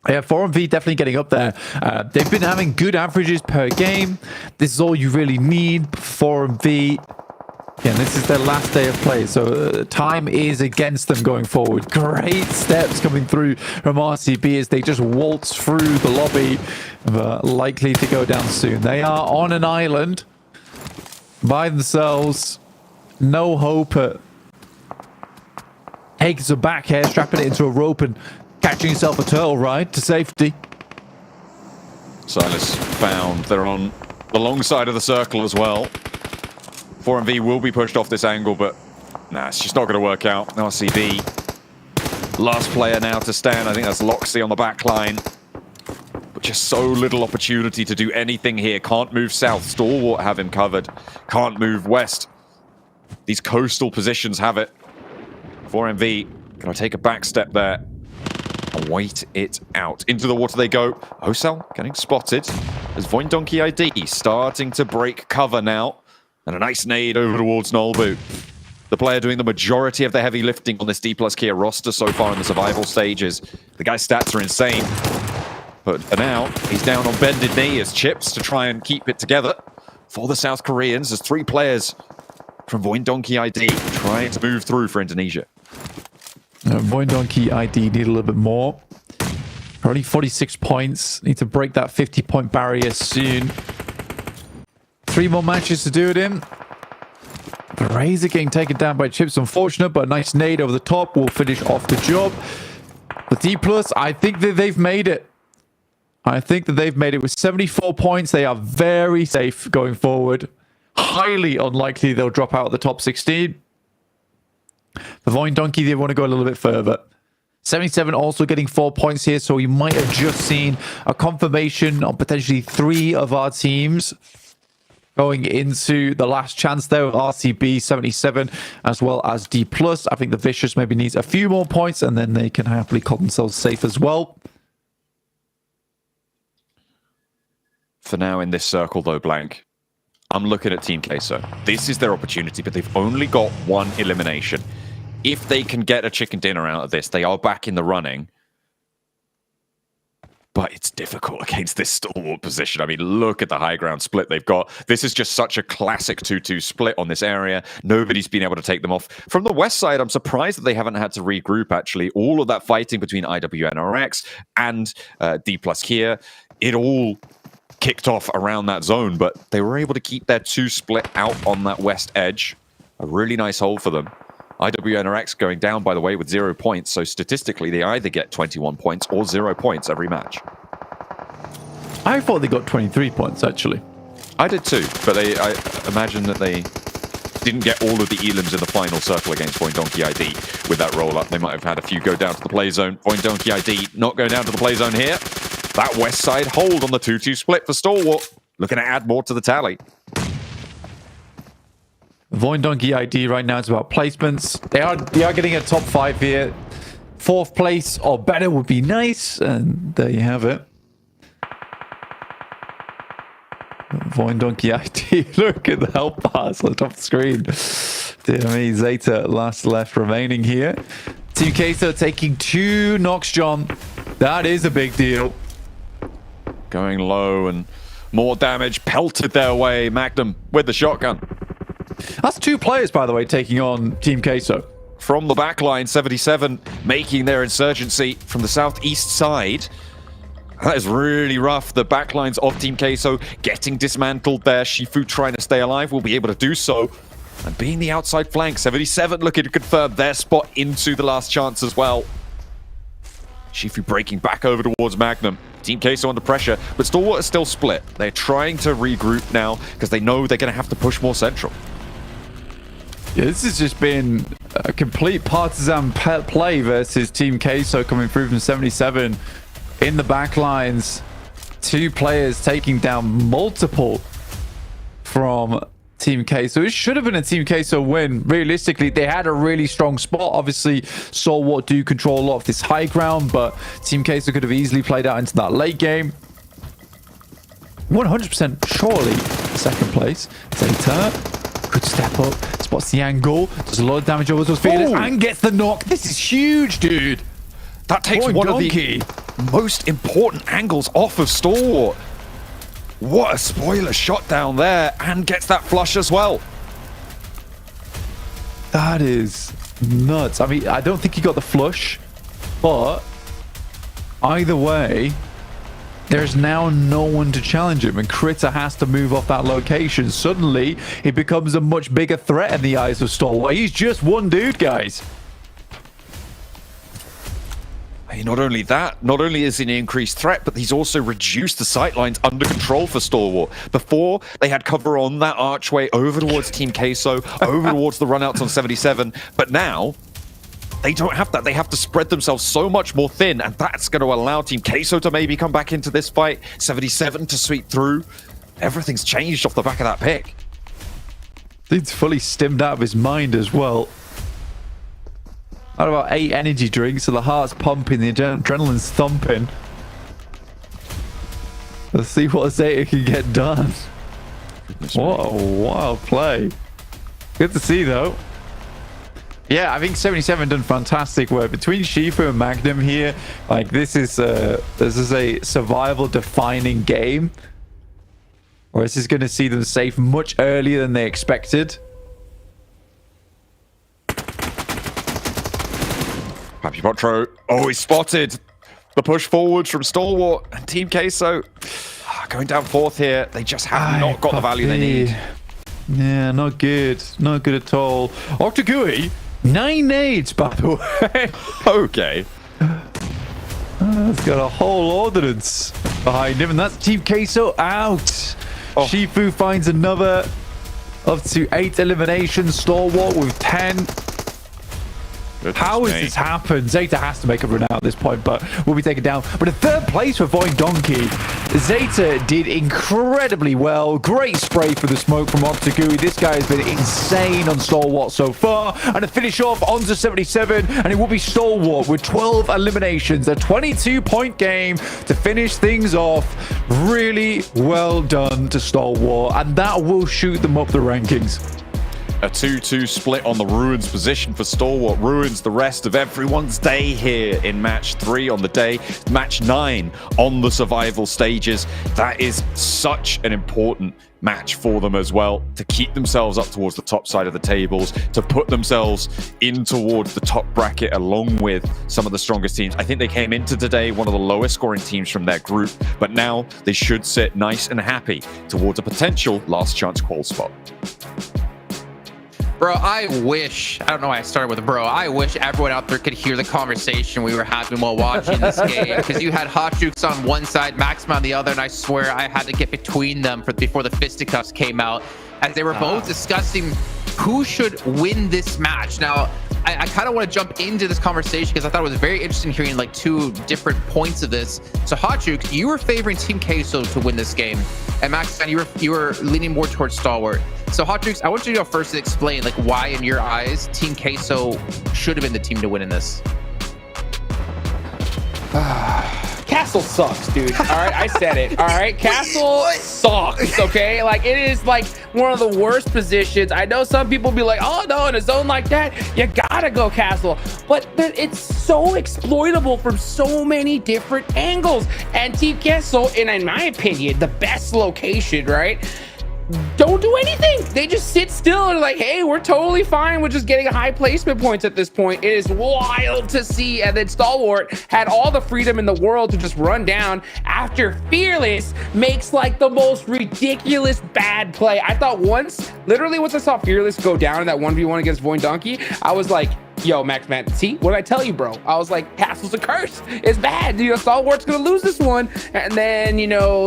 Yeah, 4MV definitely getting up there. They've been having good averages per game. This is all you really need. 4MV. Yeah, this is their last day of play, so time is against them going forward. Great steps coming through from RCB as they just waltz through the lobby, likely to go down soon. They are on an island by themselves. No hope at taking some back here, strapping it into a rope and catching yourself a turtle ride to safety. Silas found they're on the long side of the circle as well. 4MV will be pushed off this angle, but nah, it's just not going to work out. RCB, last player now to stand. I think that's Loxy on the back line. But just so little opportunity to do anything here. Can't move south. Stalwart have him covered. Can't move west. These coastal positions have it. 4MV going to take a back step there and wait it out. Into the water they go. Osel getting spotted as Voindonkey ID starting to break cover now. And a nice nade over towards Nolbu. The player doing the majority of the heavy lifting on this D+ Kia roster so far in the survival stages. The guy's stats are insane. But for now, he's down on bended knee as Chips to try and keep it together. For the South Koreans, there's 3 players from Voindonkey ID trying to move through for Indonesia. Voindonkey ID need a little bit more. Only 46 points. Need to break that 50-point barrier soon. 3 more matches to do it in. The Razor getting taken down by Chips. Unfortunate, but a nice nade over the top will finish off the job. The D+, I think that they've made it. I think that they've made it with 74 points. They are very safe going forward. Highly unlikely they'll drop out of the top 16. For Voindonkey, they want to go a little bit further. 77 also getting 4 points here, so we might have just seen a confirmation on potentially 3 of our teams going into the last chance there with RCB 77 as well as D+. I think the Vicious maybe needs a few more points and then they can happily call themselves safe as well. For now in this circle though, Blank, I'm looking at Team Queso. This is their opportunity, but they've only got 1 elimination. If they can get a chicken dinner out of this, they are back in the running. But it's difficult against this stalwart position. I mean, look at the high ground split they've got. This is just such a classic 2-2 split on this area. Nobody's been able to take them off. From the west side, I'm surprised that they haven't had to regroup, actually. All of that fighting between IWNRX and D+ Kia, it all kicked off around that zone, but they were able to keep their 2 split out on that west edge. A really nice hold for them. IWNRX going down, by the way, with 0 points. So statistically, they either get 21 points or 0 points every match. I thought they got 23 points, actually. I did too, but I imagine that they didn't get all of the elims in the final circle against Voindonkey ID with that roll-up. They might have had a few go down to the play zone. Voindonkey ID not going down to the play zone here. That west side hold on the 2-2 split for Stalwart. Looking to add more to the tally. Voindonkey ID right now is about placements. They are getting a top 5 here. 4th place or better would be nice. And there you have it. Voindonkey ID. Look at the health bars on the top of the screen. Dear me, Zeta last left remaining here. Team Queso taking 2 knocks, John. That is a big deal. Going low and more damage pelted their way. Magnum with the shotgun. That's 2 players, by the way, taking on Team Queso. From the backline, 77 making their insurgency from the southeast side. That is really rough. The backlines of Team Queso getting dismantled there. Shifu trying to stay alive will be able to do so. And being the outside flank, 77 looking to confirm their spot into the last chance as well. Shifu breaking back over towards Magnum. Team Queso under pressure, but Stalwart is still split. They're trying to regroup now because they know they're going to have to push more central. Yeah, this has just been a complete partisan play versus Team Queso coming through from 77. in the back lines. 2 players taking down multiple from Team K. So it should have been a Team Queso win. Realistically, they had a really strong spot. Obviously, Stalwart do control a lot of this high ground, but Team Queso could have easily played out into that late game. 100% surely second place. Zeta could step up, spots the angle, does a lot of damage over to Fearless, and gets the knock. This is huge, dude. That takes one of the most important angles off of Stalwart. What a spoiler shot down there, and gets that flush as well. That is nuts. I mean, I don't think he got the flush, but either way, there's now no one to challenge him, and Critter has to move off that location. Suddenly, he becomes a much bigger threat in the eyes of Stalwart. He's just one dude, guys. Not only that, not only is he an increased threat, but he's also reduced the sightlines under control for Stalwart. Before, they had cover on that archway over towards Team Queso, over towards the runouts on 77, but now they don't have that. They have to spread themselves so much more thin, and that's going to allow Team Queso to maybe come back into this fight, 77 to sweep through. Everything's changed off the back of that pick. Dude's fully stimmed out of his mind as well. Had about 8 energy drinks, so the heart's pumping, the adrenaline's thumping. Let's see what Zeta can get done. What a wild play. Good to see, though. Yeah, I think 77 done fantastic work between Shifu and Magnum here. Like, this is a survival-defining game, or this is going to see them safe much earlier than they expected. Happy Potro. Oh, he's spotted. The push forwards from Stalwart and Team Queso. Going down 4th here. They just have not got the value they need. Yeah, not good. Not good at all. Octagui, 9 nades, by the way. Okay. It's got a whole ordnance behind him, and that's Team Queso out. Oh. Shifu finds another up to 8 eliminations. Stalwart with 10. How has this happened? Zeta has to make a run out at this point, but will be taken down. But in 3rd place for Void Donkey. Zeta did incredibly well. Great spray for the smoke from Octagui. This guy has been insane on Stalwart so far. And to finish off, onto 77, and it will be Stalwart with 12 eliminations. A 22-point game to finish things off. Really well done to Stalwart, and that will shoot them up the rankings. A 2-2 split on the Ruins position for Stalwart. Ruins the rest of everyone's day here in match 3 on the day. Match 9 on the survival stages. That is such an important match for them as well, to keep themselves up towards the top side of the tables, to put themselves in towards the top bracket along with some of the strongest teams. I think they came into today one of the lowest scoring teams from their group, but now they should sit nice and happy towards a potential last chance qual spot. Bro, I don't know why I started with bro. I wish everyone out there could hear the conversation we were having while watching this game, because you had Hot Jukes on one side, Maxim on the other, and I swear I had to get between them before the fisticuffs came out, as they were both discussing who should win this match. Now, I kind of want to jump into this conversation because I thought it was very interesting hearing like 2 different points of this. So Hot Jukes, you were favoring Team Queso to win this game, and Max, you were leaning more towards Stalwart. So Hot Jukes, I want you to go first to explain like why in your eyes Team Queso should have been the team to win in this. Castle sucks, dude. All right, I said it. All right, Castle sucks. Okay, like it is like one of the worst positions. I know some people be like, oh no, in a zone like that, you gotta go Castle, but it's so exploitable from so many different angles. And Team Queso, in my opinion, the best location, right? Don't do anything. They just sit still and like, hey, we're totally fine with just getting high placement points at this point. It is wild to see. And then Stalwart had all the freedom in the world to just run down after Fearless makes like the most ridiculous bad play. I thought literally once I saw Fearless go down in that 1v1 against Void Donkey, I was like, yo, Max, man, see what did I tell you, bro? I was like, Castle's a curse. It's bad. Stalwart's gonna lose this one. And then,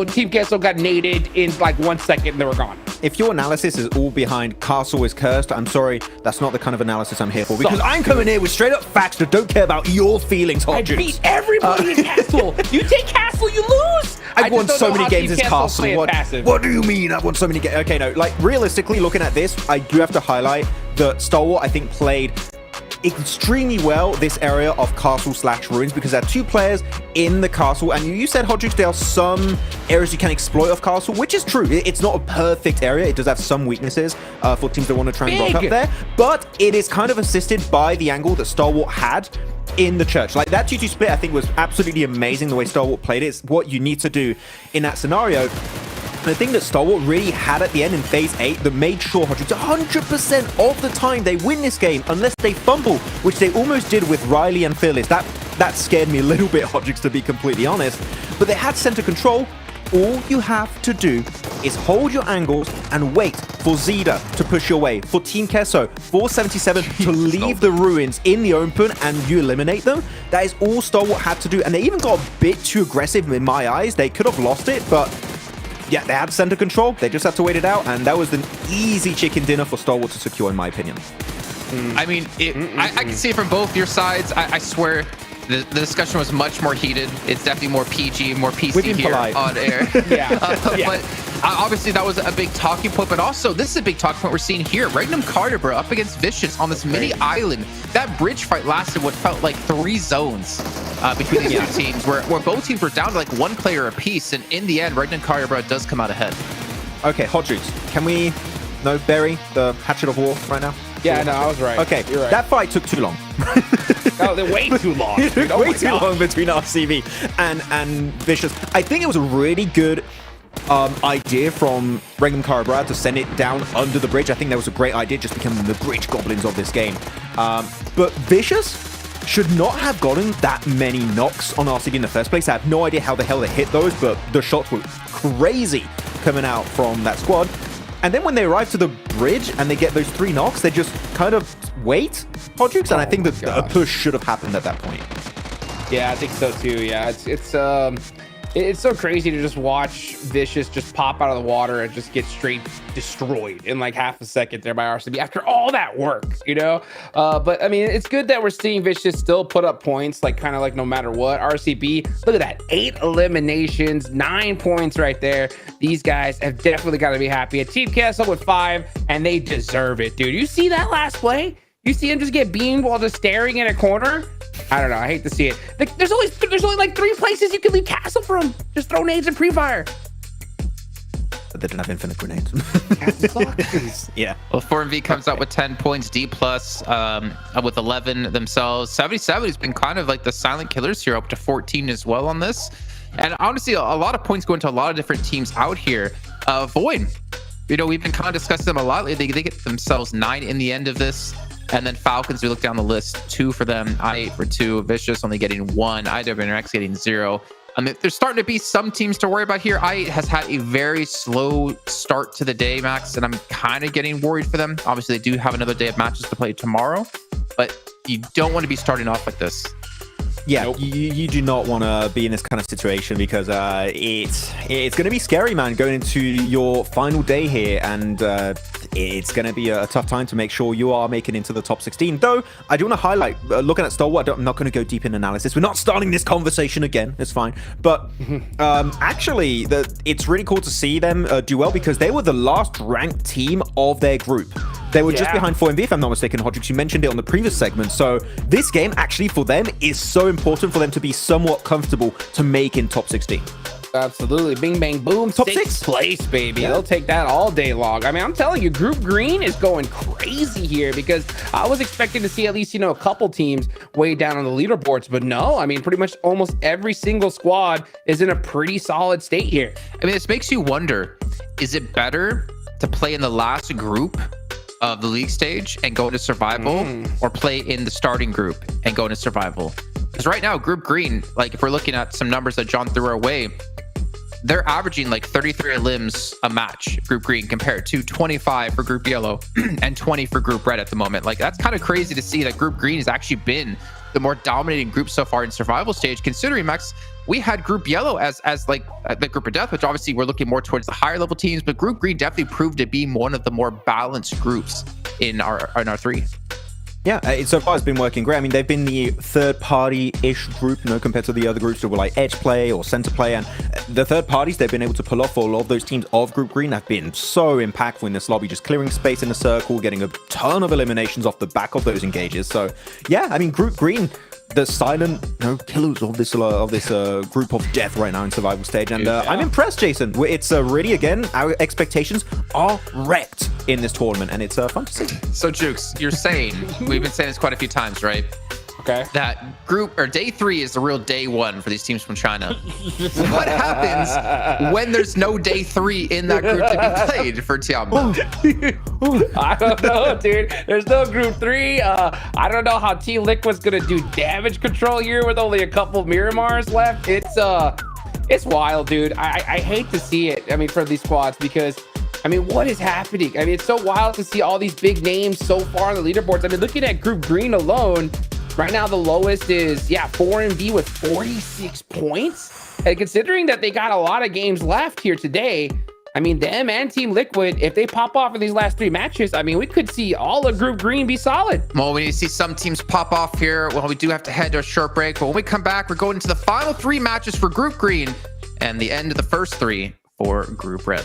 Team Queso got naded in like 1 second and they were gone. if your analysis is all behind Castle is cursed, I'm sorry, that's not the kind of analysis I'm here for. Because I'm coming here with straight up facts that don't care about your feelings, Hot I Jukes. beat everybody in Castle. You take Castle, you lose. I've won so many games as Castle. Castle. What do you mean I've won so many games? Okay, no, like realistically looking at this, I do have to highlight that Star Wars, I think, played extremely well this area of Castle/Ruins because there are two players in the Castle, and you said, Hodrix, there are some areas you can exploit of Castle, which is true. It's not a perfect area. It does have some weaknesses for teams that want to try and rock up there, but it is kind of assisted by the angle that Star Wars had in the church. Like that 2-2 split, I think, was absolutely amazing the way Star Wars played it. It's what you need to do in that scenario. The thing that Star Wars really had at the end in Phase 8 that made sure 100% of the time they win this game unless they fumble, which they almost did with Riley and Phyllis. That scared me a little bit, Hodgix, to be completely honest. But they had center control. All you have to do is hold your angles and wait for Zeta to push your way, for Team Kesso, for 77 to leave the ruins in the open and you eliminate them. That is all Star Wars had to do. And they even got a bit too aggressive in my eyes. They could have lost it, but yeah, they had center control. They just had to wait it out, and that was an easy chicken dinner for Star Wars to secure, in my opinion. I mean, I can see it from both your sides. I swear, the discussion was much more heated. It's definitely more PG, more PC here on air. But obviously, that was a big talking point. But also, this is a big talking point we're seeing here. Regnum Carter, bro, up against Vicious on this mini island. That bridge fight lasted what felt like 3 zones between these two teams, where both teams were down to like 1 player apiece. And in the end, Regnum Carter, bro, does come out ahead. Okay, Hot Juice, can we bury the Hatchet of War right now? Yeah, no, I was right. Okay, you're right. That fight took too long. Oh, they're way too long. It took way too long between RCV and Vicious. I think it was a really good idea from Regnum Carabra to send it down under the bridge. I think that was a great idea, just becoming the bridge goblins of this game. But Vicious should not have gotten that many knocks on RCV in the first place. I have no idea how the hell they hit those, but the shots were crazy coming out from that squad. And then when they arrive to the bridge and they get those 3 knocks, they just kind of wait, Hodrix, and I think that a push should have happened at that point. Yeah, I think so too. Yeah, it's so crazy to just watch Vicious just pop out of the water and just get straight destroyed in like half a second there by RCB after all that work, you know? But I mean, it's good that we're seeing Vicious still put up points, like kind of like no matter what. RCB, look at that, 8 eliminations, 9 points right there. These guys have definitely got to be happy. A Team Castle with 5, and they deserve it, dude. You see that last play? You see him just get beamed while just staring in a corner? I don't know. I hate to see it. Like, there's only like 3 places you can leave Castle from. Just throw nades and pre-fire. But they don't have infinite grenades. Yeah. Well, 4MV comes out with 10 points, D plus with 11 themselves. 77 has been kind of like the silent killers here, up to 14 as well on this. And honestly, a lot of points go into a lot of different teams out here. Void, you know, we've been kind of discussing them a lot lately. They get themselves 9 in the end of this. And then Falcons, we look down the list, 2 for them, I8 for 2, Vicious only getting 1, IWNX getting 0. I mean, there's starting to be some teams to worry about here. I8 has had a very slow start to the day, Max, and I'm kind of getting worried for them. Obviously, they do have another day of matches to play tomorrow, but you don't want to be starting off like this. Yeah, nope. you do not want to be in this kind of situation because it's going to be scary, man, going into your final day here, and it's going to be a tough time to make sure you are making into the top 16. Though, I do want to highlight, looking at Star Wars, I'm not going to go deep in analysis. We're not starting this conversation again. It's fine. But actually, it's really cool to see them do well because they were the last ranked team of their group. They were just behind 4MV, if I'm not mistaken, Hodrix. You mentioned it on the previous segment. So this game, actually, for them, is so important for them to be somewhat comfortable to make in top 16. Absolutely. Bing, bang, boom. Top 6 place, baby. Yeah. They'll take that all day long. I mean, I'm telling you, Group Green is going crazy here because I was expecting to see at least, a couple teams way down on the leaderboards. But no, I mean, pretty much almost every single squad is in a pretty solid state here. I mean, this makes you wonder, is it better to play in the last group of the league stage and go into survival or play in the starting group and go into survival? Because right now, Group Green, like if we're looking at some numbers that John threw our way, they're averaging like 33 limbs a match, Group Green, compared to 25 for Group Yellow and 20 for Group Red at the moment. Like, that's kind of crazy to see that Group Green has actually been the more dominating group so far in survival stage, considering, Max, we had Group Yellow as like the Group of Death, which obviously we're looking more towards the higher level teams, but Group Green definitely proved to be one of the more balanced groups in our three. Yeah, so far it's been working great. I mean, they've been the third party-ish group, compared to the other groups that were like edge play or center play. And the third parties they've been able to pull off, all of those teams of Group Green have been so impactful in this lobby, just clearing space in a circle, getting a ton of eliminations off the back of those engages. So yeah, I mean, Group Green, the silent killers of this group of death right now in survival stage, and I'm impressed, Jason. It's really, again, our expectations are wrecked in this tournament, and it's fun to see. So Jukes, you're saying, we've been saying this quite a few times, right? Okay. That group or day 3 is the real day 1 for these teams from China. What happens when there's no day 3 in that group to be played for Tiamba? I don't know, dude. There's no group 3. I don't know how Team Liquid's gonna do damage control here with only a couple Miramars left. It's wild, dude. I hate to see it. I mean, for these squads, because I mean, what is happening? I mean, it's so wild to see all these big names so far on the leaderboards. I mean, looking at Group Green alone, right now the lowest is 4MV with 46 points. And considering that they got a lot of games left here today, I mean, them and Team Liquid, if they pop off in these last 3 matches, I mean, we could see all of Group Green be solid. Well, we need to see some teams pop off here. Well, we do have to head to a short break, but when we come back, we're going into the final 3 matches for Group Green and the end of the first 3 for Group Red.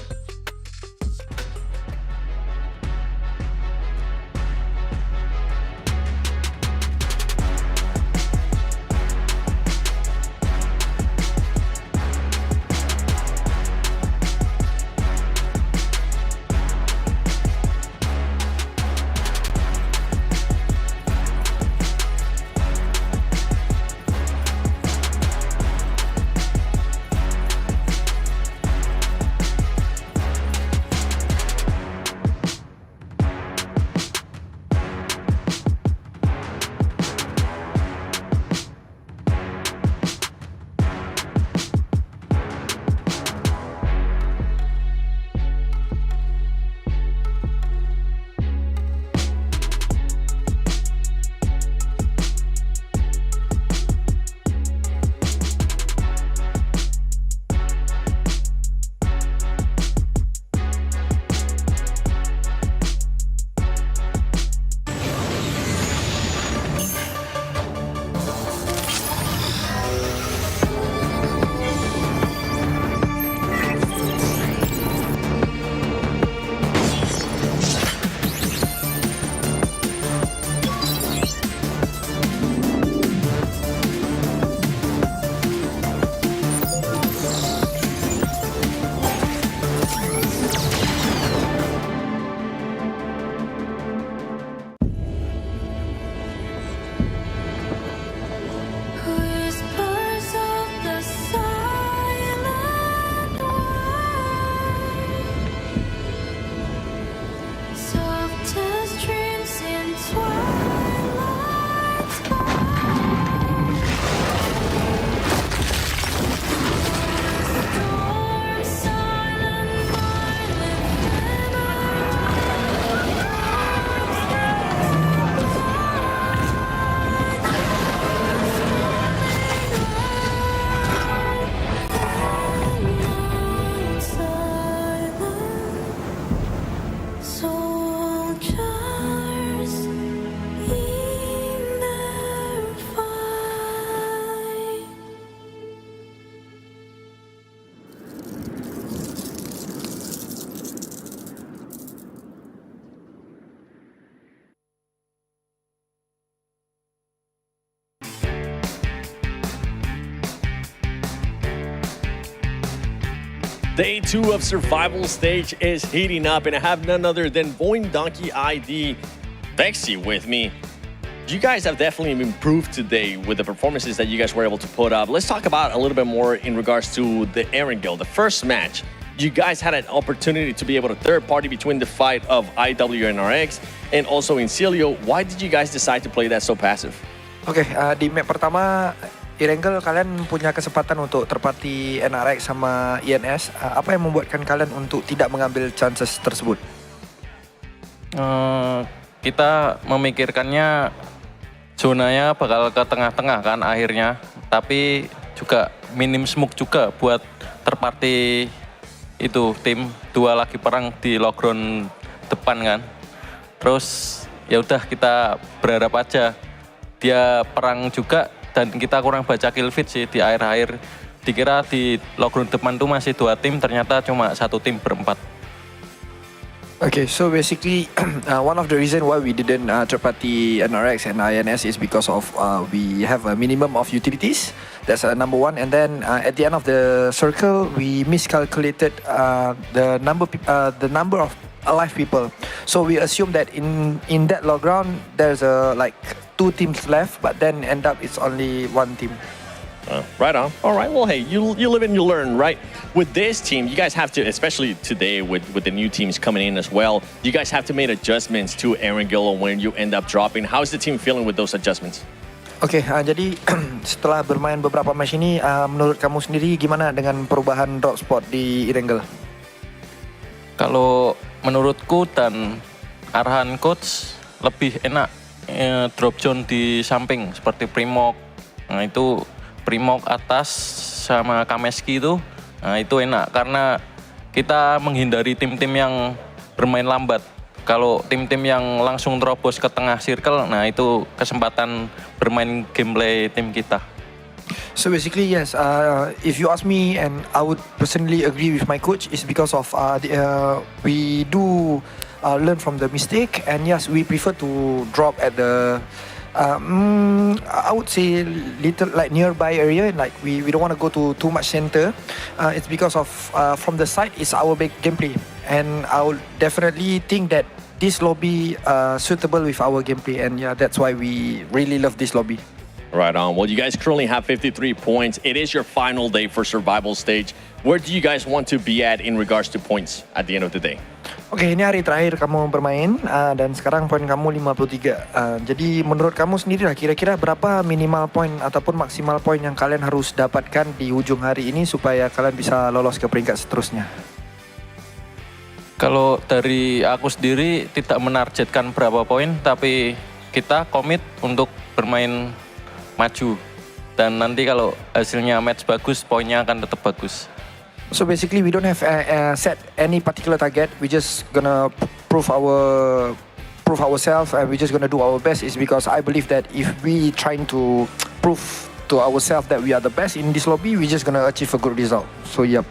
Day 2 of survival stage is heating up, and I have none other than Boing Donkey ID Bexy with me. You guys have definitely improved today with the performances that you guys were able to put up. Let's talk about a little bit more in regards to the Erangel, the first match. You guys had an opportunity to be able to third party between the fight of IWNRX and also Incilio. Why did you guys decide to play that so passive? Oke, di map pertama Erangel kalian punya kesempatan untuk terpati NRX sama INS. Apa yang membuatkan kalian untuk tidak mengambil chances tersebut? Kita memikirkannya zonanya bakal ke tengah-tengah kan akhirnya, tapi juga minim smoke juga buat terparty itu tim dua lagi perang di low ground depan kan. Terus ya udah kita berharap aja dia perang juga dan kita kurang baca kill feed sih di akhir-akhir. Dikira di low ground depan tuh masih 2 tim, ternyata cuma 1 tim berempat. Okay, so basically, one of the reason why we didn't third party NRX and INS is because of we have a minimum of utilities. That's number one, and then at the end of the circle, we miscalculated the number of alive people. So we assume that in that low ground there's like 2 teams left, but then end up it's only 1 team. Right on. All right. Well, hey, you live and you learn, right? With this team, you guys have to, especially today with the new teams coming in as well, you guys have to make adjustments to Erangel when you end up dropping. How's the team feeling with those adjustments? Okay, jadi setelah bermain beberapa match ini, menurut kamu sendiri gimana dengan perubahan drop spot di Erangel? Kalau menurutku dan arahan coach lebih enak drop zone di samping seperti Primok. Nah itu Primok atas sama Kameski itu, nah itu enak karena kita menghindari tim-tim yang bermain lambat. Kalau tim-tim yang langsung terobos ke tengah circle, nah itu kesempatan bermain gameplay tim kita. So basically, yes. If you ask me, and I would personally agree with my coach, is because of we do learn from the mistake, and yes, we prefer to drop at the. I would say little like nearby area, like we don't want to go to too much center. It's because of from the side is our big gameplay, and I would definitely think that this lobby suitable with our gameplay, and yeah, that's why we really love this lobby. Right on. Well, you guys currently have 53 points. It is your final day for survival stage. Where do you guys want to be at in regards to points at the end of the day? Oke, ini hari terakhir kamu bermain dan sekarang poin kamu 53. Jadi menurut kamu sendiri lah kira-kira berapa minimal poin ataupun maksimal poin yang kalian harus dapatkan di ujung hari ini supaya kalian bisa lolos ke peringkat seterusnya? Kalau dari aku sendiri tidak menargetkan berapa poin, tapi kita komit untuk bermain maju. Dan nanti kalau hasilnya match bagus, poinnya akan tetap bagus. So basically, we don't have set any particular target. We just gonna prove ourselves, and we just gonna do our best. Is because I believe that if we trying to prove to ourselves that we are the best in this lobby, we just gonna achieve a good result. So yep.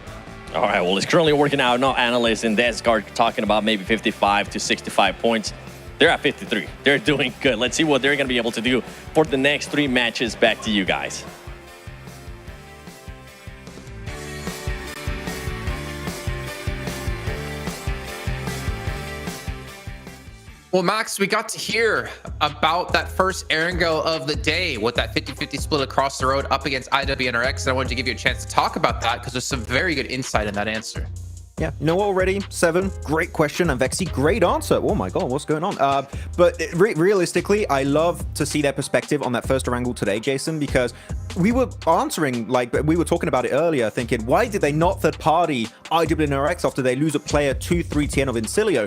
All right. Well, it's currently working out. No analysts in Desgard talking about maybe 55 to 65 points. They're at 53. They're doing good. Let's see what they're gonna be able to do for the next 3 matches. Back to you guys. Well, Max, we got to hear about that first Erangel of the day with that 50-50 split across the road up against IWNRX. And I wanted to give you a chance to talk about that because there's some very good insight in that answer. Yeah, Noah already, 7. Great question. And Vexy, great answer. Oh my God, what's going on? But realistically, I love to see their perspective on that first Erangel today, Jason, because we were answering, like we were talking about it earlier, thinking, why did they not third party IWNRX after they lose a player 2-3 TN of Incilio?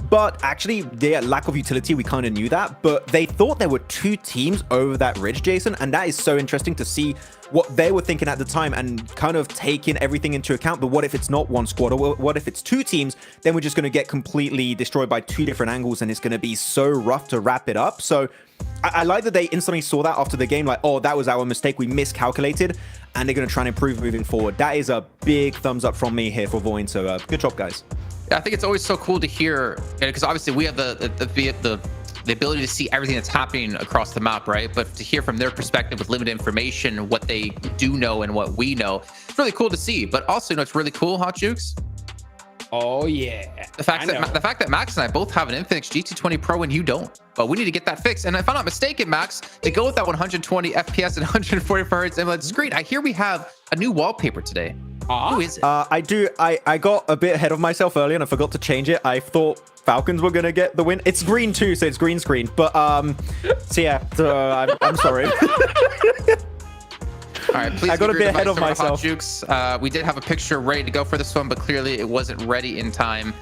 But actually, their lack of utility, we kind of knew that. But they thought there were 2 teams over that ridge, Jason. And that is so interesting to see what they were thinking at the time and kind of taking everything into account. But what if it's not 1 squad? Or what if it's 2 teams? Then we're just going to get completely destroyed by 2 different angles. And it's going to be so rough to wrap it up. So I like that they instantly saw that after the game. Like, oh, that was our mistake. We miscalculated. And they're going to try and improve moving forward. That is a big thumbs up from me here for Voin. So good job, guys. I think it's always so cool to hear, because obviously we have the ability to see everything that's happening across the map, right? But to hear from their perspective with limited information, what they do know and what we know, it's really cool to see. But also, you know, it's really cool, Hot Jukes. Oh yeah, the fact that Max and I both have an Infinix GT20 Pro and you don't, but we need to get that fixed. And if I'm not mistaken, Max, to go with that 120 FPS and 144 Hz AMOLED screen, I hear we have a new wallpaper today. Who is it? I do. I got a bit ahead of myself earlier and I forgot to change it. I thought Falcons were gonna get the win. It's green too, so it's green screen. But so yeah, I'm sorry. All right, please. I got a bit ahead of myself. Hot Jukes. We did have a picture ready to go for this one, but clearly it wasn't ready in time.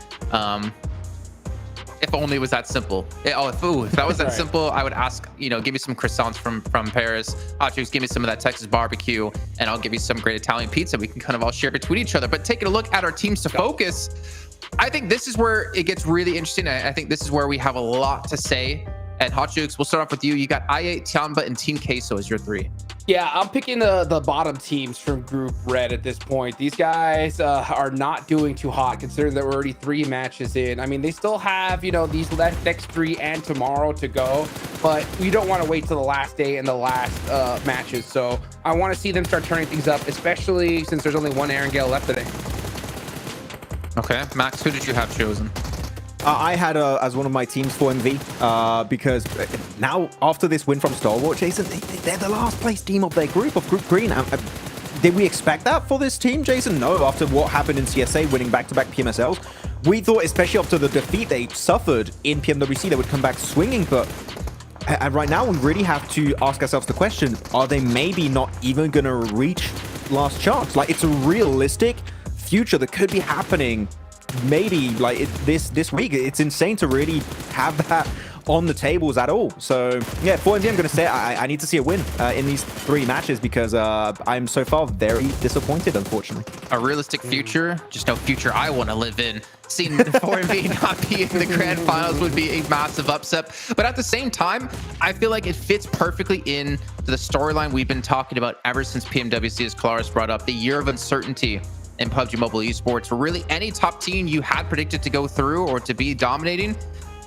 If if only it was that simple. If that was that simple, I would ask, give me some croissants from Paris. Hotchukes, give me some of that Texas barbecue, and I'll give you some great Italian pizza. We can kind of all share between each other. But taking a look at our teams to focus, I think this is where it gets really interesting. I think this is where we have a lot to say. And Hotchukes, we'll start off with you. You got i8, Tianba, and Team Queso as your 3. Yeah, I'm picking the bottom teams from Group Red at this point. These guys are not doing too hot considering that we're already 3 matches in. I mean, they still have, these next 3 and tomorrow to go, but we don't want to wait till the last day and the last matches. So I want to see them start turning things up, especially since there's only one Erangel left today. Okay, Max, who did you have chosen? I had as one of my teams for MV because now after this win from Stalwart, Jason, they're the last place team of their group, of Group Green. Did we expect that for this team, Jason? No, after what happened in CSA, winning back-to-back PMSLs. We thought, especially after the defeat they suffered in PMWC, they would come back swinging, but right now we really have to ask ourselves the question, are they maybe not even going to reach last chance? Like, it's a realistic future that could be happening maybe like this week. It's insane to really have that on the tables at all. So yeah, for MV, I'm going to say I need to see a win in these 3 matches because I'm so far very disappointed, unfortunately. A realistic future, just no future I want to live in. Seeing the 4MV not be in the Grand Finals would be a massive upset. But at the same time, I feel like it fits perfectly into the storyline we've been talking about ever since PMWC, as Claris brought up, the year of uncertainty in PUBG Mobile Esports, where really any top team you had predicted to go through or to be dominating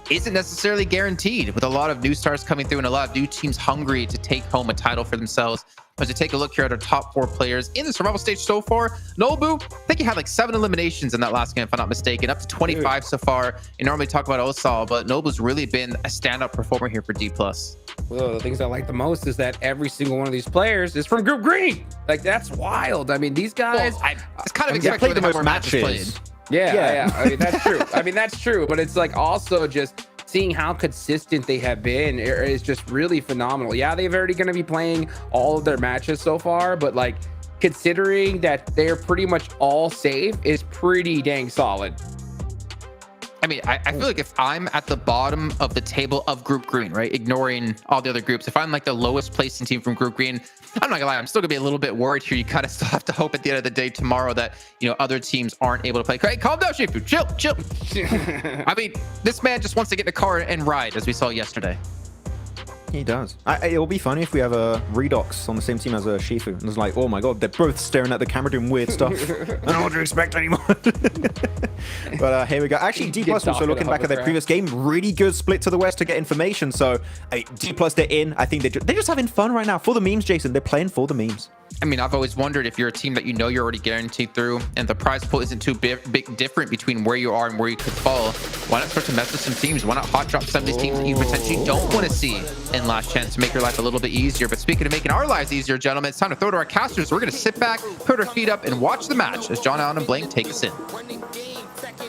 isn't necessarily guaranteed, with a lot of new stars coming through and a lot of new teams hungry to take home a title for themselves. But to take a look here at our top 4 players in the survival stage so far, Nobu, I think he had like 7 eliminations in that last game, if I'm not mistaken, up to 25 so far. You normally talk about Osal, but Nobu's really been a standout performer here for D+. Well, the things I like the most is that every single one of these players is from Group Green. Like, that's wild. I mean, these guys... it's kind of expected the most matches played. Yeah. I mean, that's true. That's true. But it's like also just seeing how consistent they have been is just really phenomenal. Yeah, they've already going to be playing all of their matches so far, but like considering that they're pretty much all safe is pretty dang solid. I mean, I feel like if I'm at the bottom of the table of Group Green, right, ignoring all the other groups, if I'm like the lowest placing team from Group Green, I'm not gonna lie, I'm still gonna be a little bit worried here. You kind of still have to hope at the end of the day tomorrow that, other teams aren't able to play. Hey, calm down, Shifu. Chill. I mean, this man just wants to get in the car and ride, as we saw yesterday. He does. It'll be funny if we have a Redox on the same team as a Shifu. And it's like, oh my god, they're both staring at the camera doing weird stuff. I don't know what to expect anymore. But here we go. Actually, D+ also looking back at their previous game, really good split to the west to get information. So D+, they're in. I think they're just having fun right now. For the memes, Jason. They're playing for the memes. I mean, I've always wondered if you're a team that you're already guaranteed through and the prize pool isn't too big different between where you are and where you could fall. Why not start to mess with some teams? Why not hot drop some of these teams that you potentially don't want to see in last chance to make your life a little bit easier? But speaking of making our lives easier, gentlemen, it's time to throw to our casters. We're going to sit back, put our feet up, and watch the match as John Allen and Blank take us in.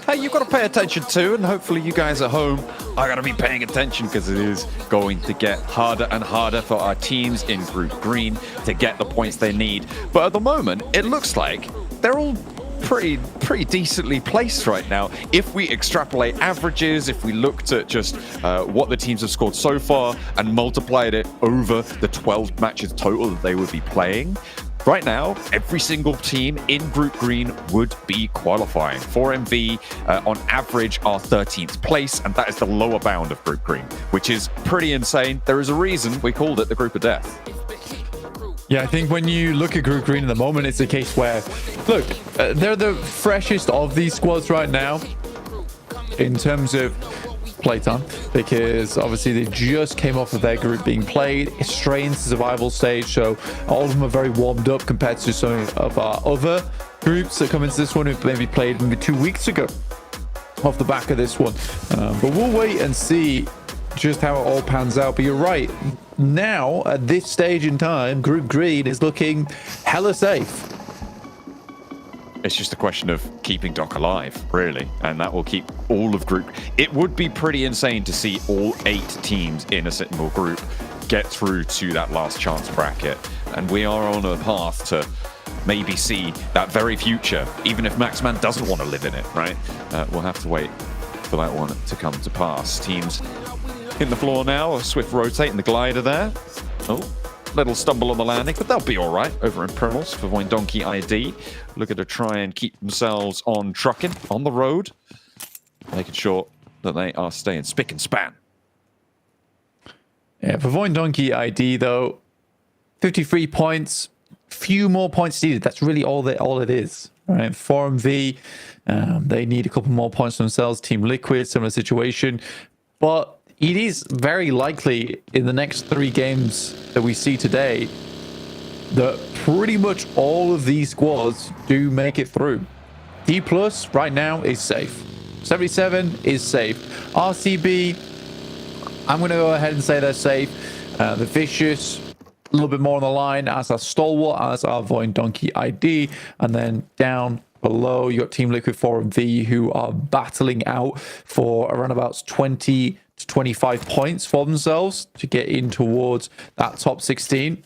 Hey, you've got to pay attention too, and hopefully you guys at home are going to be paying attention because it is going to get harder and harder for our teams in Group Green to get the points they need. But at the moment, it looks like they're all pretty decently placed right now. If we extrapolate averages, if we looked at just what the teams have scored so far and multiplied it over the 12 matches total that they would be playing, right now, every single team in Group Green would be qualifying. 4MV, on average, are 13th place, and that is the lower bound of Group Green, which is pretty insane. There is a reason we called it the Group of Death. Yeah, I think when you look at Group Green at the moment, it's a case where, look, they're the freshest of these squads right now in terms of playtime, because obviously they just came off of their group being played straight into survival stage, so all of them are very warmed up compared to some of our other groups that come into this one who maybe played maybe 2 weeks ago off the back of this one. But we'll wait and see just how it all pans out. But you're right, now at this stage in time, Group Green is looking hella safe. It's just a question of keeping Doc alive, really, and that will keep all of Group. It would be pretty insane to see all 8 teams in a single group get through to that last chance bracket, and we are on a path to maybe see that very future, even if Maxman doesn't want to live in it, right? We'll have to wait for that one to come to pass. Teams hitting the floor now, a swift rotate in the glider there. Oh, little stumble on the landing, but they'll be all right over in Primals for Voindonkey ID. Looking to try and keep themselves on trucking on the road, making sure that they are staying spick and span. Yeah, for Voindonkey ID though, 53 points, few more points needed. That's really all it is. Right, 4MV, they need a couple more points themselves. Team Liquid, similar situation, but it is very likely in the next 3 games that we see today that pretty much all of these squads do make it through. D+ right now is safe. 77 is safe. RCB, I'm going to go ahead and say they're safe. The Vicious, a little bit more on the line, as our Stalwart, as our Voindonkey ID, and then down below you got Team Liquid 4MV, who are battling out for around about 20 to 25 points for themselves to get in towards that top 16.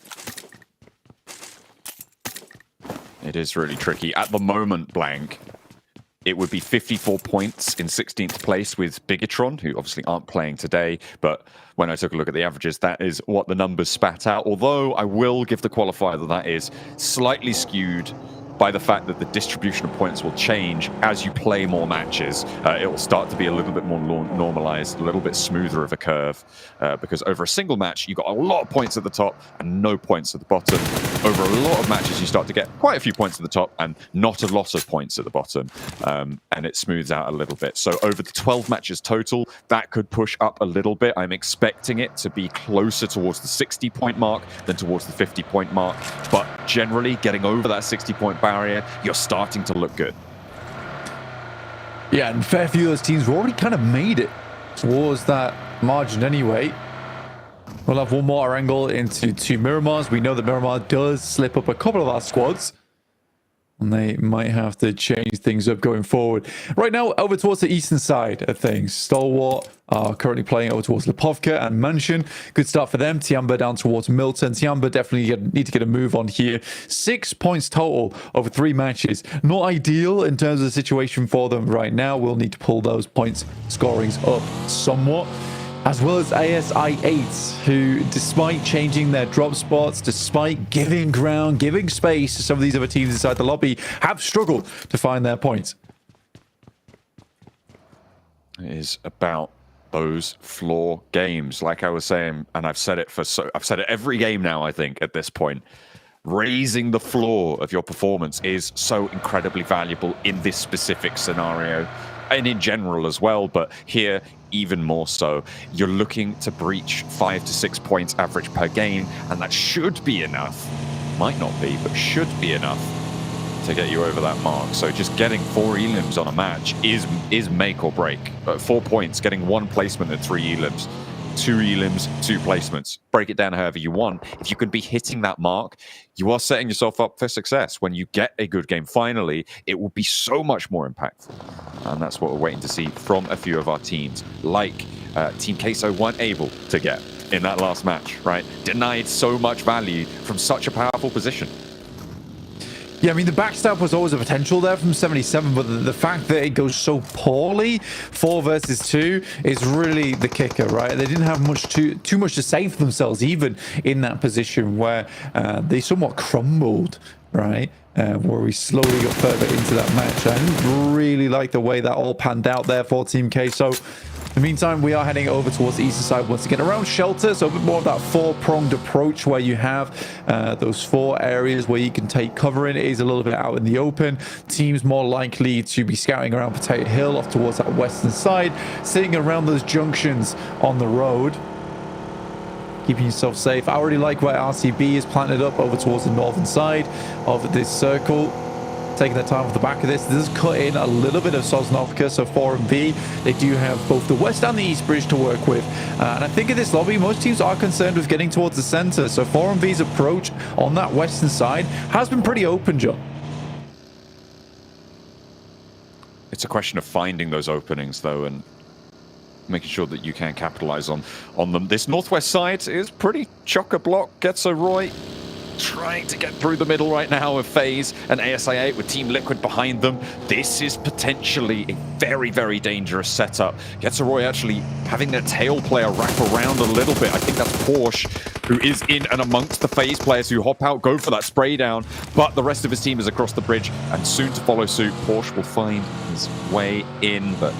It is really tricky at the moment. Blank, it would be 54 points in 16th place with Bigatron, who obviously aren't playing today, but when I took a look at the averages, that is what the numbers spat out. Although I will give the qualifier that that is slightly skewed by the fact that the distribution of points will change as you play more matches. It will start to be a little bit more normalized, a little bit smoother of a curve, because over a single match, you got a lot of points at the top and no points at the bottom. Over a lot of matches, you start to get quite a few points at the top and not a lot of points at the bottom, and it smooths out a little bit. So over the 12 matches total, that could push up a little bit. I'm expecting it to be closer towards the 60-point mark than towards the 50-point mark, but generally getting over that 60-point barrier, you're starting to look good. Yeah, and a fair few of those teams have already kind of made it towards that margin anyway. We'll have one more Erangel into 2 Miramars. We know that Miramar does slip up a couple of our squads, and they might have to change things up going forward. Right now, over towards the eastern side of things. Stalwart are currently playing over towards Lipovka and Mansion. Good start for them. Tiamba down towards Milton. Tiamba definitely need to get a move on here. 6 points total over 3 matches. Not ideal in terms of the situation for them right now. We'll need to pull those points scorings up somewhat. As well as ASI8, who, despite changing their drop spots, despite giving ground, giving space to some of these other teams inside the lobby, have struggled to find their points. It is about those floor games, like I was saying, and I've said it every game now, I think, at this point. Raising the floor of your performance is so incredibly valuable in this specific scenario, and in general as well, but here even more so. You're looking to breach 5 to 6 points average per game, and that should be enough. Might not be, but should be enough to get you over that mark. So just getting 4 elims on a match is make or break. 4 points, getting 1 placement at 3 elims. 2 elims, 2 placements. Break it down however you want. If you can be hitting that mark, you are setting yourself up for success. When you get a good game finally, it will be so much more impactful. And that's what we're waiting to see from a few of our teams, like Team Queso weren't able to get in that last match, right? Denied so much value from such a powerful position. Yeah, I mean, the backstab was always a potential there from 77, but the fact that it goes so poorly, 4 versus 2, is really the kicker, right? They didn't have too much to say for themselves, even in that position where they somewhat crumbled, right? Where we slowly got further into that match. I didn't really like the way that all panned out there for Team K. So in the meantime, we are heading over towards the eastern side once again, around shelter, so a bit more of that 4-pronged approach where you have those 4 areas where you can take cover in. It is a little bit out in the open. Teams more likely to be scouting around Potato Hill off towards that western side, sitting around those junctions on the road, keeping yourself safe. I already like where RCB is planted up over towards the northern side of this circle. Taking their time off the back of this. This is cut in a little bit of Sosnovka, so 4MV, they do have both the west and the east bridge to work with. And I think in this lobby, most teams are concerned with getting towards the center. So 4MV's approach on that western side has been pretty open, John. It's a question of finding those openings, though, and making sure that you can capitalize on them. This northwest side is pretty chock-a-block. Gets a Roy trying to get through the middle right now with FaZe and ASI8 with Team Liquid behind them. This is potentially a very, very dangerous setup. Getzeroy actually having their tail player wrap around a little bit. I think that's Porsche, who is in and amongst the FaZe players who hop out, go for that spray down, but the rest of his team is across the bridge, and soon to follow suit. Porsche will find his way in, but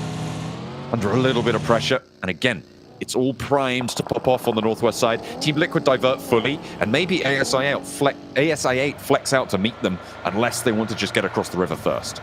under a little bit of pressure. And again, it's all primed to pop off on the northwest side. Team Liquid divert fully, and maybe ASI8 flex out to meet them unless they want to just get across the river first.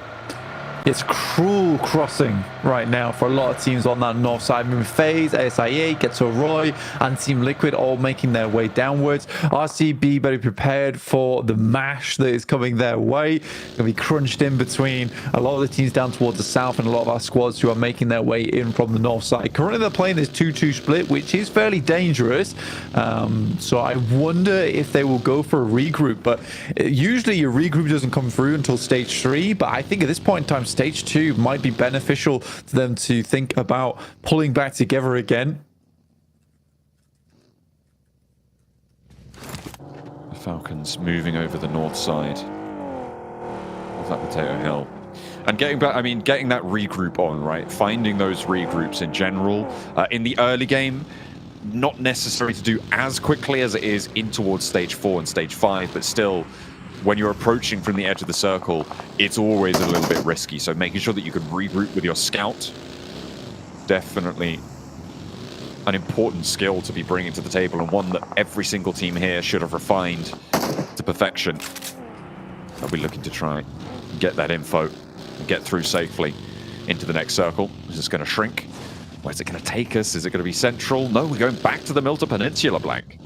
It's cruel crossing right now for a lot of teams on that north side. I mean, FaZe, ASIA, Getzeroy, and Team Liquid all making their way downwards. RCB very prepared for the mash that is coming their way. Going to be crunched in between a lot of the teams down towards the south and a lot of our squads who are making their way in from the north side. Currently, they're playing this 2-2 split, which is fairly dangerous. So I wonder if they will go for a regroup. But usually your regroup doesn't come through until stage 3. But I think at this point in time, stage 2 might be beneficial to them to think about pulling back together again. The Falcons moving over the north side of that Potato Hill. And getting back, I mean, getting that regroup on, right? Finding those regroups in general. In the early game, not necessary to do as quickly as it is in towards stage 4 and stage 5, but still, when you're approaching from the edge of the circle, it's always a little bit risky. So making sure that you can regroup with your scout, definitely an important skill to be bringing to the table, and one that every single team here should have refined to perfection. They'll be looking to try and get that info and get through safely into the next circle. Is this going to shrink? Where's it going to take us? Is it going to be central? No, we're going back to the Milta Peninsula, Blank.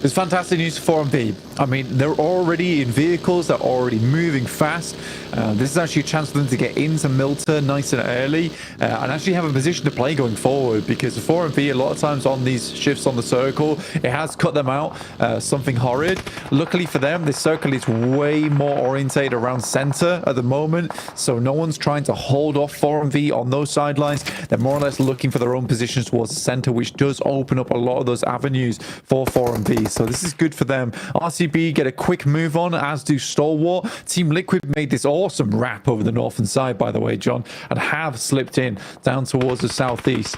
It's fantastic news for 4MV. I mean, they're already in vehicles, they're already moving fast. This is actually a chance for them to get into Milta nice and early and actually have a position to play going forward, because the 4MV, a lot of times on these shifts on the circle, it has cut them out, something horrid. Luckily for them, this circle is way more orientated around center at the moment, so no one's trying to hold off 4MV on those sidelines. They're more or less looking for their own positions towards the center, which does open up a lot of those avenues for 4MV. So this is good for them. RCB get a quick move on, as do Stalwart. Team Liquid made this awesome wrap over the northern side, by the way, John, and have slipped in down towards the southeast,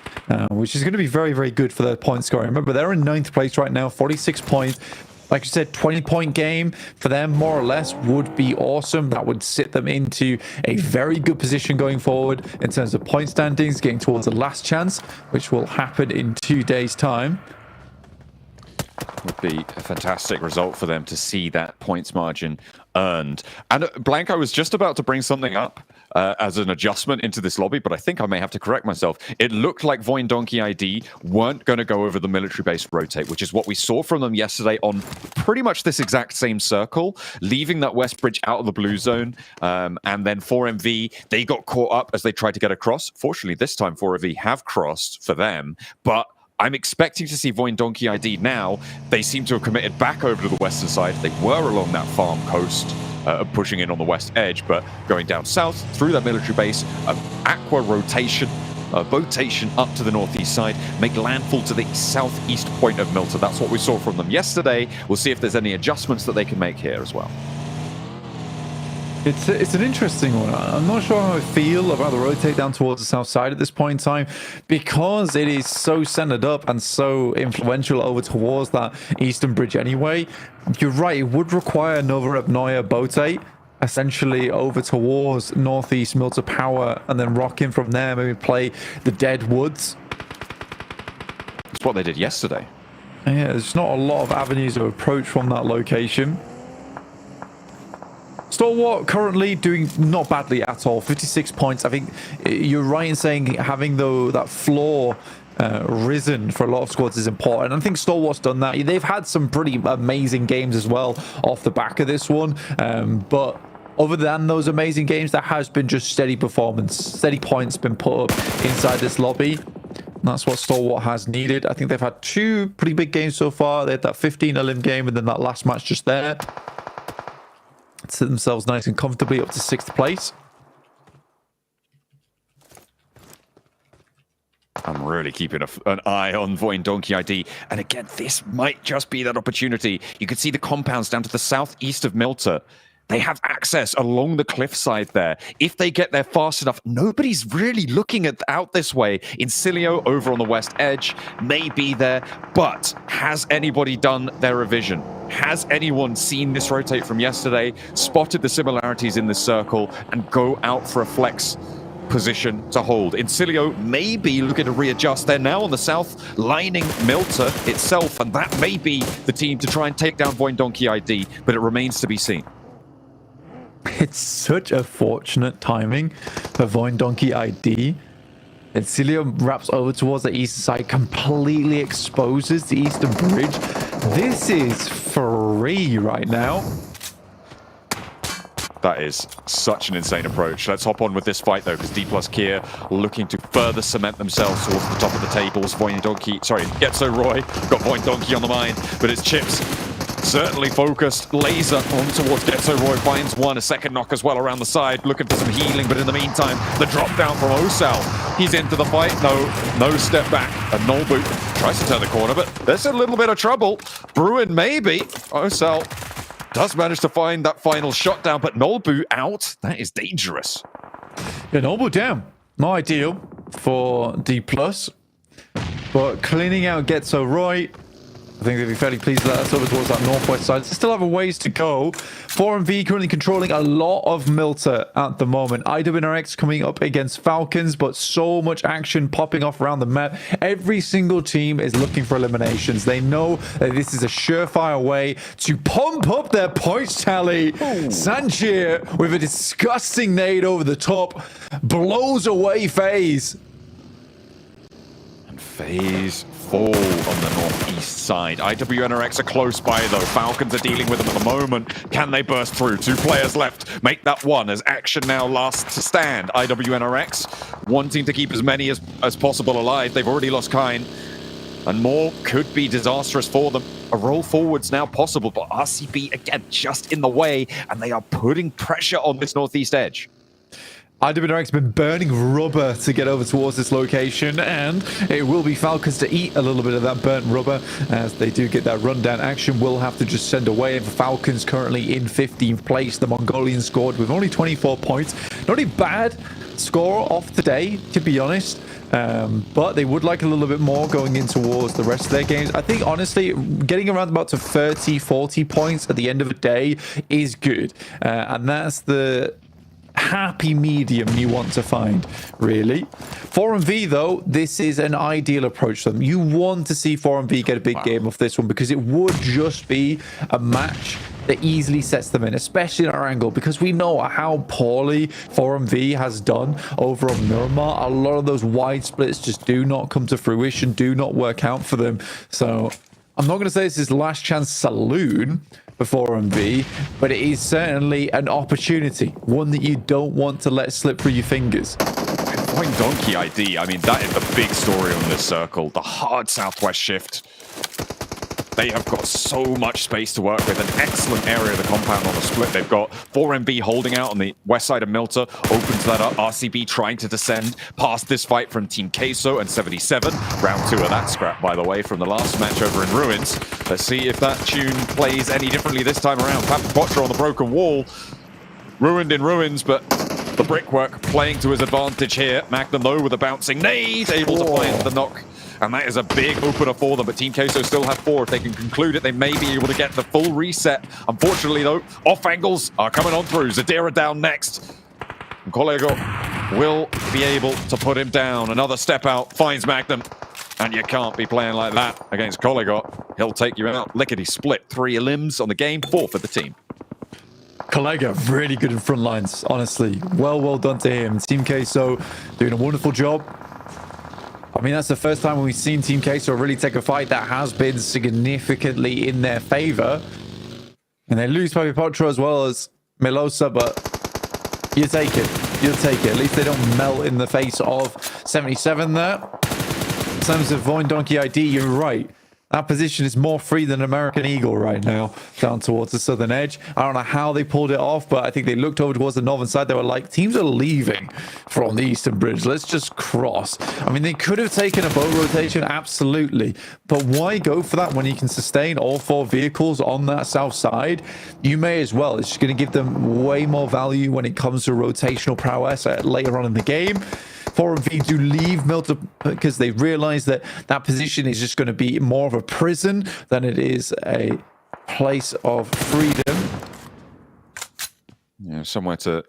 which is going to be very, very good for their point scoring. Remember, they're in 9th place right now, 46 points. Like you said, 20-point game for them, more or less, would be awesome. That would sit them into a very good position going forward in terms of point standings, getting towards the last chance, which will happen in 2 days' time. Would be a fantastic result for them to see that points margin earned. And Blank, I was just about to bring something up as an adjustment into this lobby, but I think I may have to correct myself. It looked like Voin Donkey ID weren't going to go over the military base rotate, which is what we saw from them yesterday on pretty much this exact same circle, leaving that west bridge out of the blue zone. And then 4MV, they got caught up as they tried to get across. Fortunately, this time 4MV have crossed for them, but I'm expecting to see Voin Donkey ID now. They seem to have committed back over to the western side. They were along that farm coast, pushing in on the west edge, but going down south through that military base, aqua rotation, botation up to the northeast side, make landfall to the southeast point of Milta. That's what we saw from them yesterday. We'll see if there's any adjustments that they can make here as well. It's an interesting one. I'm not sure how I feel about the rotate down towards the south side at this point in time, because it is so centered up and so influential over towards that eastern bridge anyway. You're right, it would require Nova Ebnoya Botate essentially over towards northeast Milta Power, and then rock in from there, maybe play the Dead Woods. That's what they did yesterday. Yeah, there's not a lot of avenues of approach from that location. Stalwart currently doing not badly at all, 56 points. I think you're right in saying having that floor risen for a lot of squads is important. I think Stalwart's done that. They've had some pretty amazing games as well off the back of this one, but other than those amazing games, there has been just steady performance, steady points been put up inside this lobby. And that's what Stalwart has needed. I think they've had 2 pretty big games so far. They had that 15-0 game and then that last match just there. Set themselves nice and comfortably up to 6th place. I'm really keeping an eye on Voin Donkey ID. And again, this might just be that opportunity. You can see the compounds down to the southeast of Milta. They have access along the cliffside there. If they get there fast enough, nobody's really looking out this way. Incilio over on the west edge may be there, but has anybody done their revision? Has anyone seen this rotate from yesterday, spotted the similarities in this circle, and go out for a flex position to hold? Incilio may be looking to readjust. They're now on the south, lining Milta itself, and that may be the team to try and take down Voin Donkey ID, but it remains to be seen. It's such a fortunate timing for Voin Donkey ID. Incilio wraps over towards the east side, completely exposes the eastern bridge. This is free right now. That is such an insane approach. Let's hop on with this fight, though, because D plus Kier looking to further cement themselves towards the top of the tables. Getso Roy got Voin Donkey on the mind, but it's Chips. Certainly focused. Laser on towards Getso Roy. Finds one. A second knock as well around the side. Looking for some healing, but in the meantime, the drop down from Osal. He's into the fight. No step back. And Nolbu tries to turn the corner, but there's a little bit of trouble. Bruin maybe. Osal does manage to find that final shot down, but Nolbu out. That is dangerous. Yeah, Nolbu down. Not ideal for D+. But cleaning out Getso Roy, I think they'll be fairly pleased with that. That's over towards that northwest side. They still have a ways to go. 4MV currently controlling a lot of Milta at the moment. IWNRX coming up against Falcons, but so much action popping off around the map. Every single team is looking for eliminations. They know that this is a surefire way to pump up their points tally. Sanchir with a disgusting nade over the top blows away FaZe. FaZe fall on the northeast side. IWNRX are close by, though. Falcons are dealing with them at the moment. Can they burst through? 2 players left. Make that one as action now lasts to stand. IWNRX wanting to keep as many as possible alive. They've already lost Kine, and more could be disastrous for them. A roll forward's now possible, but RCB again just in the way, and they are putting pressure on this northeast edge. IWNRX has been burning rubber to get over towards this location, and it will be Falcons to eat a little bit of that burnt rubber as they do get that rundown action. We'll have to just send away. And for Falcons currently in 15th place, the Mongolian scored with only 24 points. Not a bad score off today, to be honest. But they would like a little bit more going in towards the rest of their games. I think, honestly, getting around about to 30, 40 points at the end of the day is good. And that's the happy medium you want to find, really. 4MV, though, this is an ideal approach to them. You want to see 4MV get a big game off this one because it would just be a match that easily sets them in, especially in Erangel, because we know how poorly 4MV has done over on Miramar. A lot of those wide splits just do not come to fruition, do not work out for them. So I'm not going to say this is last chance saloon for 4MV, but it is certainly an opportunity, one that you don't want to let slip through your fingers. Voin Donkey ID, I mean, that is the big story on this circle. The hard southwest shift. They have got so much space to work with. An excellent area of the compound on the split. They've got 4MV holding out on the west side of Milta. Opens that up. RCB trying to descend past this fight from Team Queso and 77. Round 2 of that scrap, by the way, from the last match over in Ruins. Let's see if that tune plays any differently this time around. Potter on the broken wall. Ruined in Ruins, but the brickwork playing to his advantage here. Magnum, though, with a bouncing nade, able to play into the knock. And that is a big opener for them, but Team Queso still have 4. If they can conclude it, they may be able to get the full reset. Unfortunately, though, off angles are coming on through. Zadira down next. And Collego will be able to put him down. Another step out, finds Magnum. And you can't be playing like that against Collego. He'll take you out. Lickety split. 3 limbs on the game, 4 for the team. Collega, really good in front lines, honestly. Well done to him. Team Queso doing a wonderful job. I mean, that's the first time we've seen Team Queso really take a fight that has been significantly in their favor. And they lose Papi Potro as well as Melosa, but you take it. You'll take it. At least they don't melt in the face of 77 there. In terms of Voin Donkey ID, you're right. That position is more free than American Eagle right now, down towards the southern edge. I don't know how they pulled it off, but I think they looked over towards the northern side. They were like, teams are leaving from the eastern bridge. Let's just cross. I mean, they could have taken a boat rotation, absolutely. But why go for that when you can sustain all 4 vehicles on that south side? You may as well. It's just going to give them way more value when it comes to rotational prowess later on in the game. 4MV do leave Milton because they realize that that position is just going to be more of a prison than it is a place of freedom. Yeah, somewhere to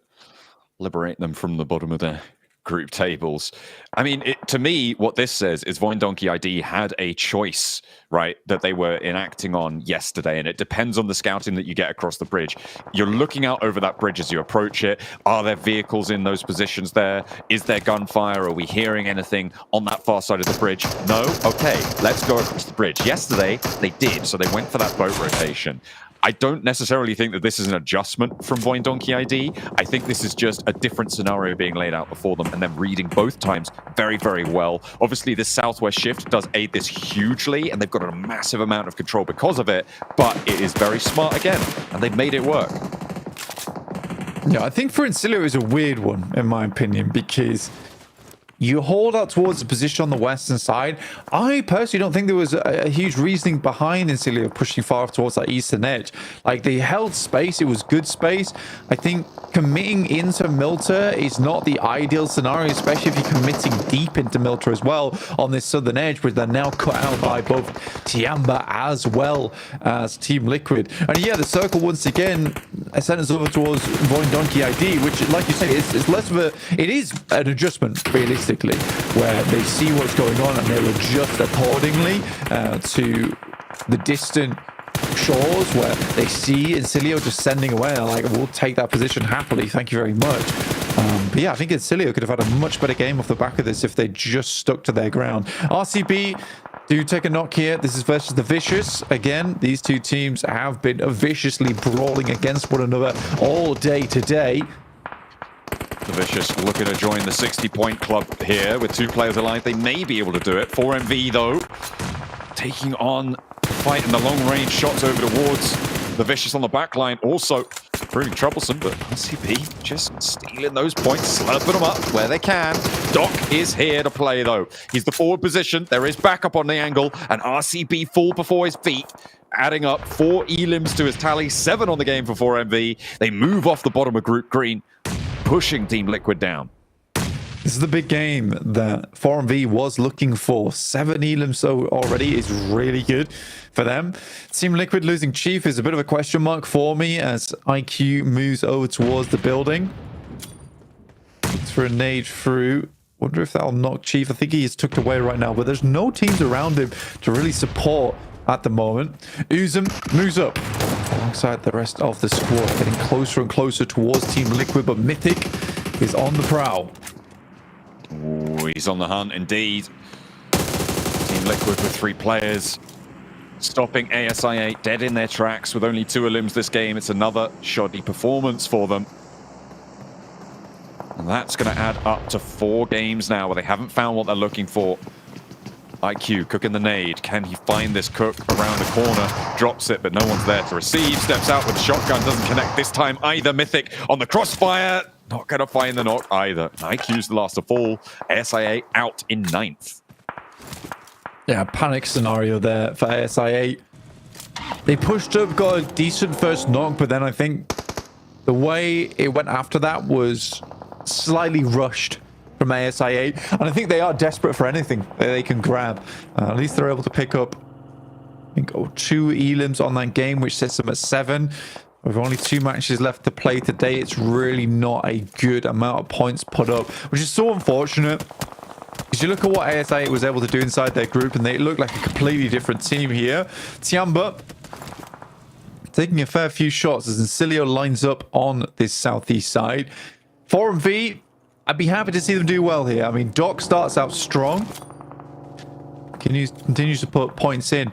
liberate them from the bottom of their group tables. I mean, to me, what this says is Donkey ID had a choice, right, that they were enacting on yesterday, and it depends on the scouting that you get across the bridge. You're looking out over that bridge as you approach it. Are there vehicles in those positions there? Is there gunfire? Are we hearing anything on that far side of the bridge? No? Okay, let's go across the bridge. Yesterday, they did, so they went for that boat rotation. I don't necessarily think that this is an adjustment from Donkey ID. I think this is just a different scenario being laid out before them and then reading both times very, very well. Obviously, this southwest shift does aid this hugely, and they've got a massive amount of control because of it, but it is very smart again, and they've made it work. Yeah, I think for Incilio is a weird one, in my opinion, because you hold out towards the position on the western side. I personally don't think there was a huge reasoning behind Incilio pushing far towards that eastern edge. Like, they held space. It was good space. I think committing into Milta is not the ideal scenario, especially if you're committing deep into Milta as well on this southern edge, where they're now cut out by both Tiamba as well as Team Liquid. And yeah, the circle once again sent us over towards Donkey ID, which, like you say, is less of a... It is an adjustment, realistically, where they see what's going on and they'll adjust accordingly to the distant shores, where they see Incilio just sending away. They're like, we'll take that position happily, thank you very much. But yeah, I think Incilio could have had a much better game off the back of this if they just stuck to their ground. RCB do take a knock here. This is versus the Vicious. Again, these two teams have been viciously brawling against one another all day today. The Vicious looking to join the 60-point club here with 2 players alive. They may be able to do it. 4MV, though, taking on the fight in the long-range shots over towards the Vicious on the back line. Also proving troublesome, but RCB just stealing those points, slurping them up where they can. Doc is here to play, though. He's the forward position. There is backup on the angle, and RCB fall before his feet, adding up 4 elims to his tally, 7 on the game for 4MV. They move off the bottom of Group Green, pushing Team Liquid down. This is the big game that 4MV was looking for. 7 elims so already is really good for them. Team Liquid losing Chief is a bit of a question mark for me as IQ moves over towards the building. Looks for a nade through. Wonder if that'll knock Chief. I think he is tucked away right now, but there's no teams around him to really support at the moment. Uzum moves up alongside the rest of the squad, getting closer and closer towards Team Liquid, but Mythic is on the prowl. Ooh, he's on the hunt indeed. Team Liquid with 3 players, stopping ASI8 dead in their tracks with only 2 elims this game. It's another shoddy performance for them. And that's going to add up to 4 games now where they haven't found what they're looking for. IQ cooking the nade. Can he find this cook around the corner? Drops it, but no one's there to receive. Steps out with the shotgun. Doesn't connect this time either. Mythic on the crossfire. Not going to find the knock either. IQ's the last to fall. ASI8 out in 9th. Yeah, panic scenario there for ASI8. They pushed up, got a decent first knock, but then I think the way it went after that was slightly rushed from ASI8, and I think they are desperate for anything that they can grab. At least they're able to pick up, I think, 2 elims on that game, which sets them at 7. With only 2 matches left to play today, it's really not a good amount of points put up, which is so unfortunate. Because you look at what ASI8 was able to do inside their group, and they look like a completely different team here. Tiamba taking a fair few shots as Incilio lines up on this southeast side. 4MV, I'd be happy to see them do well here. I mean, Doc starts out strong. Continues to put points in.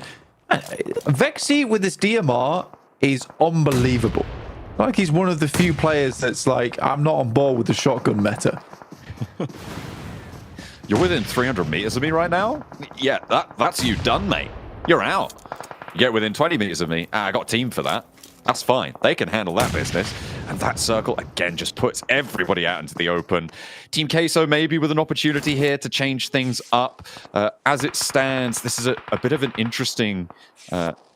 Vexy with this DMR is unbelievable. Like, he's one of the few players that's like, I'm not on board with the shotgun meta. You're within 300 meters of me right now? Yeah, that's you done, mate. you're out. You get within 20 meters of me, I got team for that. That's fine. They can handle that business. And that circle, again, just puts everybody out into the open. Team Queso maybe with an opportunity here to change things up. As it stands, this is a bit of an interesting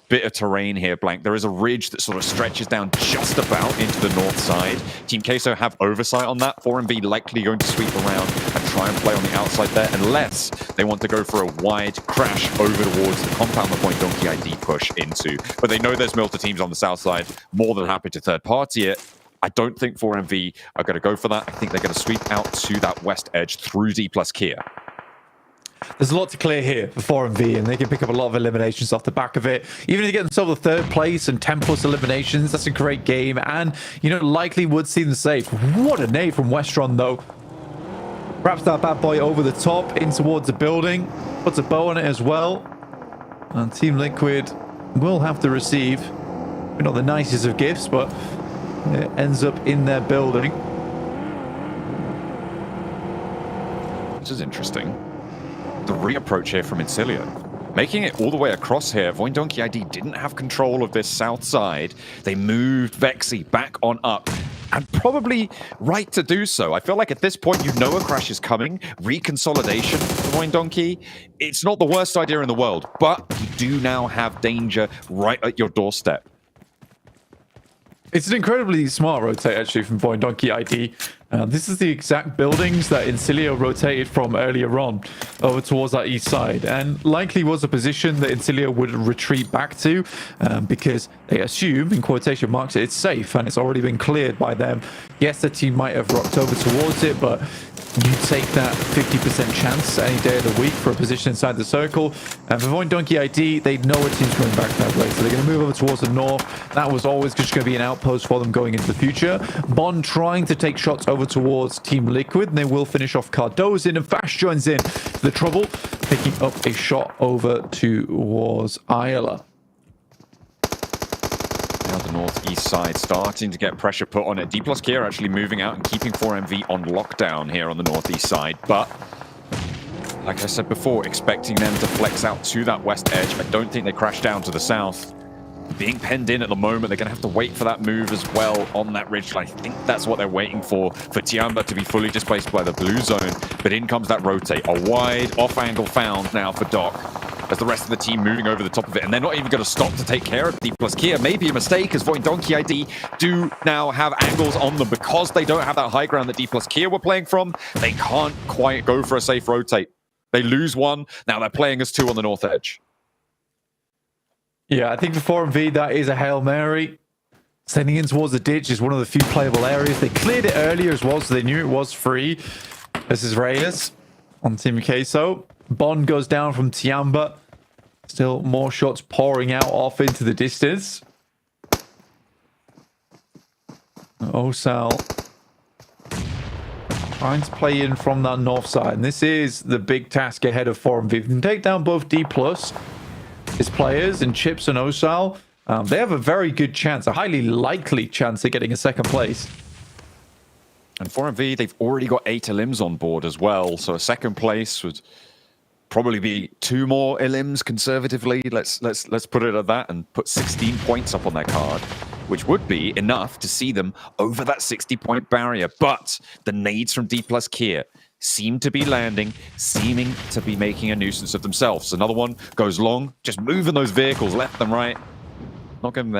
bit of terrain here, Blank. There is a ridge that sort of stretches down just about into the north side. Team Queso have oversight on that. 4MV likely going to sweep around and try and play on the outside there, unless they want to go for a wide crash over towards the compound the Point Donkey ID push into. But they know there's Milta teams on the south side, more than happy to third party it. I don't think 4MV are going to go for that. I think they're going to sweep out to that west edge through D plus Kia. There's a lot to clear here for 4MV, and they can pick up a lot of eliminations off the back of it. Even if they get themselves a third place and 10 plus eliminations, that's a great game, and, you know, likely would see them safe. What a nade from Westron, though. Wraps that bad boy over the top, in towards the building, puts a bow on it as well. And Team Liquid will have to receive, not the nicest of gifts, but it ends up in their building. This is interesting. The reapproach here from Incilia. Making it all the way across here. Voin Donkey ID didn't have control of this south side. They moved Vexy back on up. And probably right to do so. I feel like at this point, you know a crash is coming. Reconsolidation for Voin Donkey. It's not the worst idea in the world, but you do now have danger right at your doorstep. It's an incredibly smart rotate, actually, from Voin Donkey ID. This is the exact buildings that Incilia rotated from earlier on over towards that east side, and likely was a position that Incilia would retreat back to because they assume, in quotation marks, it's safe and it's already been cleared by them. Yes, the team might have rocked over towards it, but you take that 50% chance any day of the week for a position inside the circle. And for Voin Donkey ID, they know a team's coming back that way, so they're going to move over towards the north. That was always just going to be an outpost for them going into the future. Bond trying to take shots over towards Team Liquid, and they will finish off Cardozin, and Fast joins in to the trouble, picking up a shot over towards Ayala. Now the northeast side starting to get pressure put on it. D plus Kia actually moving out and keeping 4MV on lockdown here on the northeast side. But like I said before, expecting them to flex out to that west edge. I don't think they crash down to the south. Being penned in at the moment, they're going to have to wait for that move as well on that ridge. I think that's what they're waiting for Tiamba to be fully displaced by the blue zone. But in comes that rotate. A wide off angle found now for Doc, as the rest of the team moving over the top of it. And they're not even going to stop to take care of D plus Kia. Maybe a mistake, as Voin Donkey ID do now have angles on them. Because they don't have that high ground that D plus Kia were playing from, they can't quite go for a safe rotate. They lose one. Now they're playing as two on the north edge. Yeah, I think for 4MV, that is a Hail Mary. Sending in towards the ditch is one of the few playable areas. They cleared it earlier as well, so they knew it was free. This is Reyes on Team Queso. Bond goes down from Tiamba. Still more shots pouring out off into the distance. Osal trying to play in from that north side. And this is the big task ahead of 4MV. If you can take down both D+, his players, and Chips and Osal, they have a very good chance, a highly likely chance of getting a second place. And 4MV, they've already got 8 elims on board as well. So a second place would probably be 2 more elims conservatively. Let's put it at that and put 16 points up on their card, which would be enough to see them over that 60-point barrier. But the nades from D plus Kia seem to be landing, seeming to be making a nuisance of themselves. Another one goes long, just moving those vehicles left and right. Not giving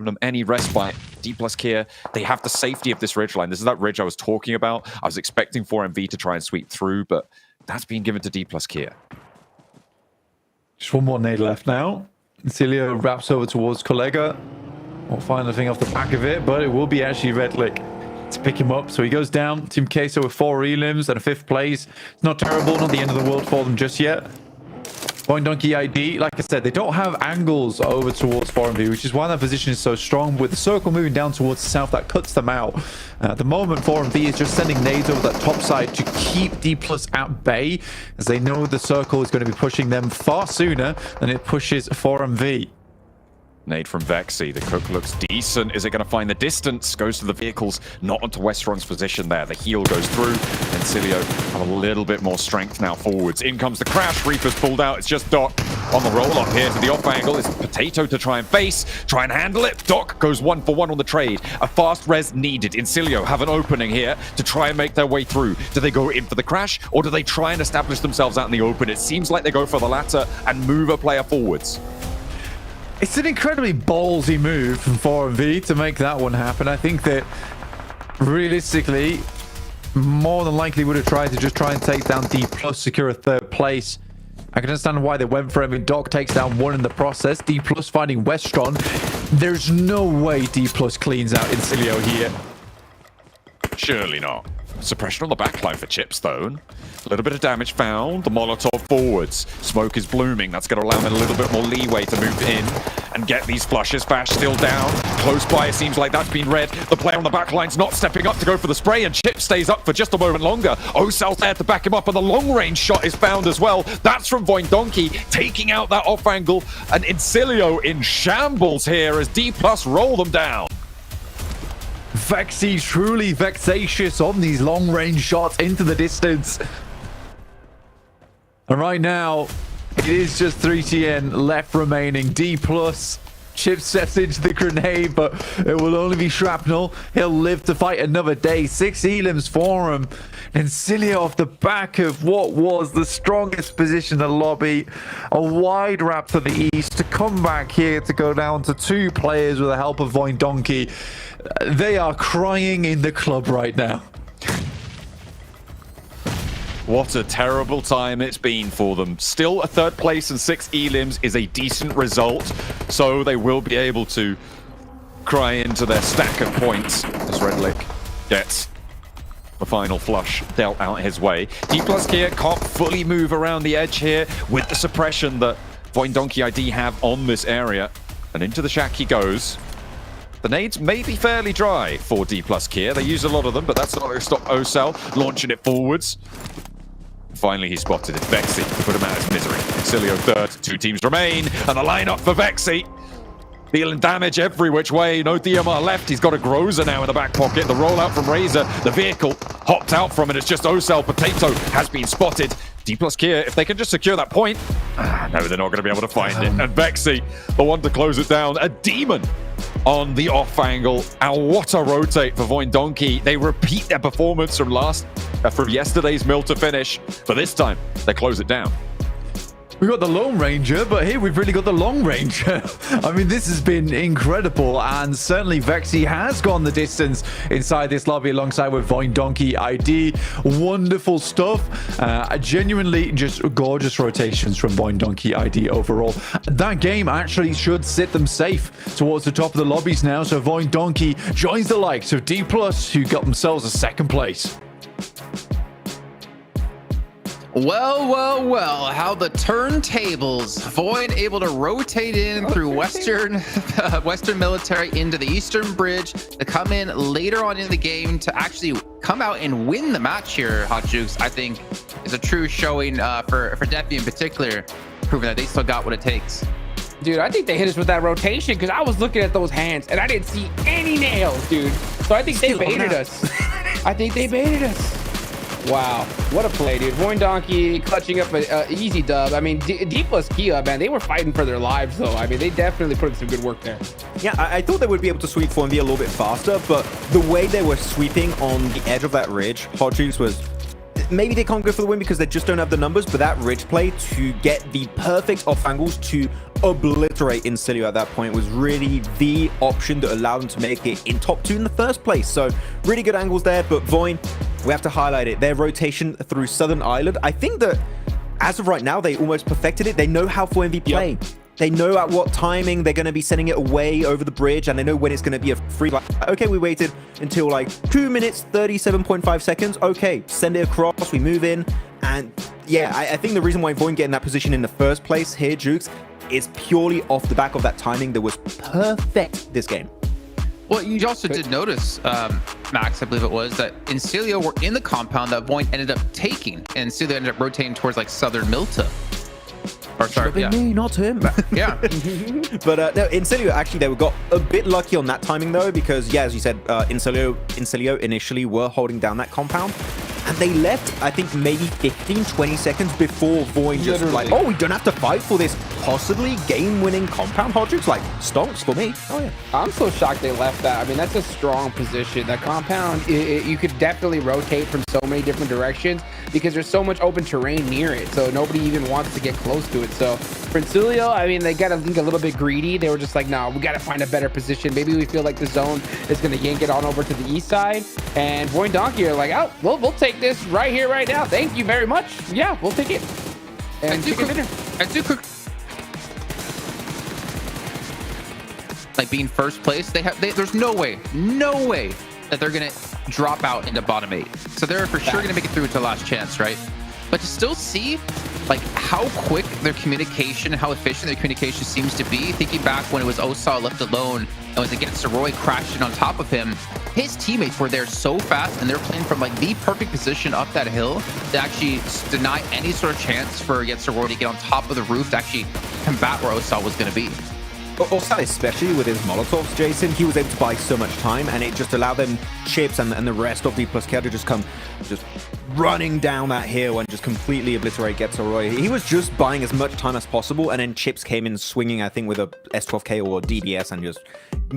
them any respite. D plus Kia, they have the safety of this ridge line. This is that ridge I was talking about. I was expecting 4MV to try and sweep through, but that's being given to D plus Kia. Just one more nade left now. Celia wraps over towards Collega. Won't find anything off the back of it, but it will be actually Redlick to pick him up. So he goes down. Team Queso with 4 elims and a 5th place. It's not terrible, not the end of the world for them just yet. Voin Donkey ID, like I said, they don't have angles over towards 4MV, which is why that position is so strong. With the circle moving down towards the south, that cuts them out. At the moment, 4MV is just sending nades over that top side to keep D+ at bay, as they know the circle is going to be pushing them far sooner than it pushes 4MV. Nade from Vexy. The Cook looks decent. Is it going to find the distance? Goes to the vehicles, not onto Westron's position there. The heal goes through, and Cilio have a little bit more strength now forwards. In comes the crash. Reaper's pulled out. It's just Doc on the roll-up here to the off angle. It's Potato to try and face, try and handle it. Doc goes 1-for-1 on the trade. A fast res needed. Incilio have an opening here to try and make their way through. Do they go in for the crash, or do they try and establish themselves out in the open? It seems like they go for the latter and move a player forwards. It's an incredibly ballsy move from 4MV to make that one happen. I think that realistically, more than likely would have tried to just try and take down D+, secure a third place. I can understand why they went for him. Doc takes down one in the process. D+ finding Westron. There's no way D+ cleans out Incilio here. Surely not. Suppression on the backline for Chipstone. A little bit of damage found. The Molotov forwards. Smoke is blooming. That's going to allow them a little bit more leeway to move in and get these flushes. Bash still down. Close by, it seems like that's been read. The player on the backline's not stepping up to go for the spray, and Chip stays up for just a moment longer. Osal's there to back him up, and the long-range shot is found as well. That's from Voindonkey, taking out that off angle, and Incilio in shambles here as D+ roll them down. Vexy truly vexatious on these long-range shots into the distance. And right now, it is just 3TN left remaining. D+. Chip steps into the grenade, but it will only be shrapnel. He'll live to fight another day. 6 elims for him. And Cilio off the back of what was the strongest position in the lobby. A wide wrap to the east to come back here to go down to 2 players with the help of Voindonkey. They are crying in the club right now. What a terrible time it's been for them. Still a third place and 6 elims is a decent result, so they will be able to cry into their stack of points as Redlick gets the final flush dealt out his way. D+ here can't fully move around the edge here with the suppression that Voindonkey ID have on this area. And into the shack he goes. The nades may be fairly dry for D+ Kier. They use a lot of them, but that's not going to stop Osel launching it forwards. Finally, he spotted it. Vexy to put him out of his misery. Cilio third. 2 teams remain, and a lineup for Vexy. Dealing damage every which way. No DMR left. He's got a Groza now in the back pocket. The rollout from Razor. The vehicle hopped out from it. It's just Osel. Potato has been spotted. D+ Kier, if they can just secure that point. No, they're not going to be able to find it. And Vexy, the one to close it down. A demon on the off angle. And what a rotate for Voindonkey. They repeat their performance from yesterday's mill to finish. But this time, they close it down. We got the Lone Ranger, but here we've really got the Long Ranger. I mean, this has been incredible, and certainly Vexy has gone the distance inside this lobby alongside with Voindonkey ID. Wonderful stuff. Genuinely just gorgeous rotations from Voindonkey ID overall. That game actually should sit them safe towards the top of the lobbies now, so Voindonkey joins the likes of D+, who got themselves a 2nd place. Well, how the turntables. Void able to rotate in through Western Military into the Eastern Bridge to come in later on in the game to actually come out and win the match here. Hot Jukes, I think, is a true showing for Defi in particular, proving that they still got what it takes. Dude, I think they hit us with that rotation because I was looking at those hands and I didn't see any nails, dude. So I think they baited us. I think they baited us. Wow, what a play, dude. Voindonkey clutching up an easy dub. I mean, D+ Kia, man, they were fighting for their lives, though. I mean, they definitely put in some good work there. Yeah, I thought they would be able to sweep 4MV a little bit faster, but the way they were sweeping on the edge of that ridge, Hot Juice was... Maybe they can't go for the win because they just don't have the numbers, but that ridge play to get the perfect off angles to obliterate Incilio at that point was really the option that allowed them to make it in top 2 in the first place. So really good angles there, but Voin, we have to highlight it. Their rotation through Southern Island, I think that as of right now, they almost perfected it. They know how 4MV play. Yep. They know at what timing they're going to be sending it away over the bridge, and they know when it's going to be a free. Like, okay, we waited until like 2 minutes, 37.5 seconds. Okay, send it across, we move in. And yeah, I think the reason why Voin get in that position in the first place here, Jukes, is purely off the back of that timing that was perfect this game. Well, you also did notice, Max, I believe it was, that Incilio were in the compound that Voin ended up taking, and Incilio ended up rotating towards like Southern Milta. Or sorry, yeah. Me, not him. Yeah. But no, Incelio, actually, they got a bit lucky on that timing, though, because, yeah, as you said, Incelio initially were holding down that compound. And they left, I think, maybe 15, 20 seconds before Void just like, oh, we don't have to fight for this possibly game-winning compound. Hodrick's like, stonks for me. Oh, yeah. I'm so shocked they left that. I mean, that's a strong position. That compound, you could definitely rotate from so many different directions because there's so much open terrain near it. So nobody even wants to get close to it. So for Incelio, I mean, they got to think a little bit greedy. They were just like, no, we got to find a better position. Maybe we feel like the zone is going to yank it on over to the east side. And Void Donkey are like, oh, we'll take this right here, right now. Thank you very much. Yeah, we'll take it. And like being first place, there's no way that they're gonna drop out into bottom 8. So they're for sure gonna make it through to last chance, right? But to still see like how quick their communication, how efficient their communication seems to be, thinking back when it was Osa left alone and was against Roy crashing on top of him, his teammates were there so fast and they're playing from like the perfect position up that hill to actually deny any sort of chance for against Roy to get on top of the roof to actually combat where Osa was going to be. Osa, especially with his Molotovs, Jason, he was able to buy so much time, and it just allowed them Chips and the rest of the plus K to just come just running down that hill and just completely obliterate Getzeroy. He was just buying as much time as possible, and then Chips came in swinging, I think, with a S12K or DBS and just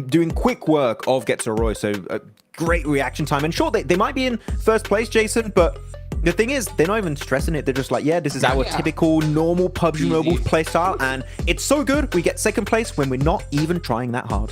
doing quick work of Getzeroy. So a great reaction time. And sure, they might be in first place, Jason, but the thing is, they're not even stressing it. They're just like, yeah, this is our typical normal PUBG Mobile playstyle, and it's so good we get second place when we're not even trying that hard.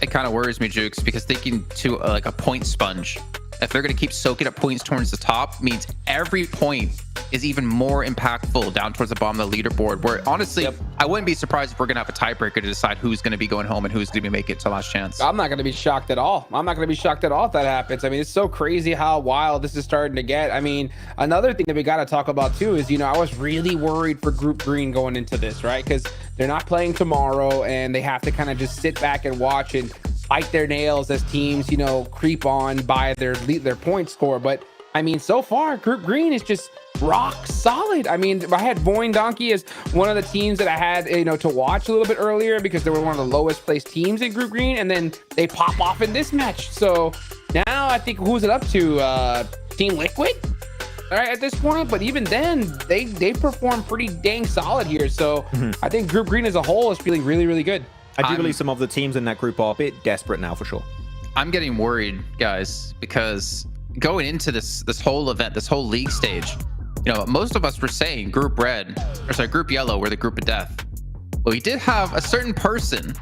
It kind of worries me, Jukes, because thinking to like a point sponge, if they're going to keep soaking up points towards the top, means every point is even more impactful down towards the bottom of the leaderboard, where honestly, I wouldn't be surprised if we're going to have a tiebreaker to decide who's going to be going home and who's going to be making it to last chance. I'm not going to be shocked at all. I'm not going to be shocked at all if that happens. I mean, it's so crazy how wild this is starting to get. I mean, another thing that we got to talk about too is, you know, I was really worried for Group Green going into this, right? Because they're not playing tomorrow and they have to kind of just sit back and watch and bite their nails as teams, you know, creep on by their point score. But I mean, so far, Group Green is just rock solid. I mean, I had Void Donkey as one of the teams that I had, you know, to watch a little bit earlier because they were one of the lowest placed teams in Group Green, and then they pop off in this match. So now I think who's it up to? Team Liquid? All right, at this point, but even then, they perform pretty dang solid here. So I think Group Green as a whole is feeling really, really good. I do believe some of the teams in that group are a bit desperate now, for sure. I'm getting worried, guys, because going into this whole event, this whole league stage, you know, most of us were saying Group Yellow were the group of death. But we did have a certain person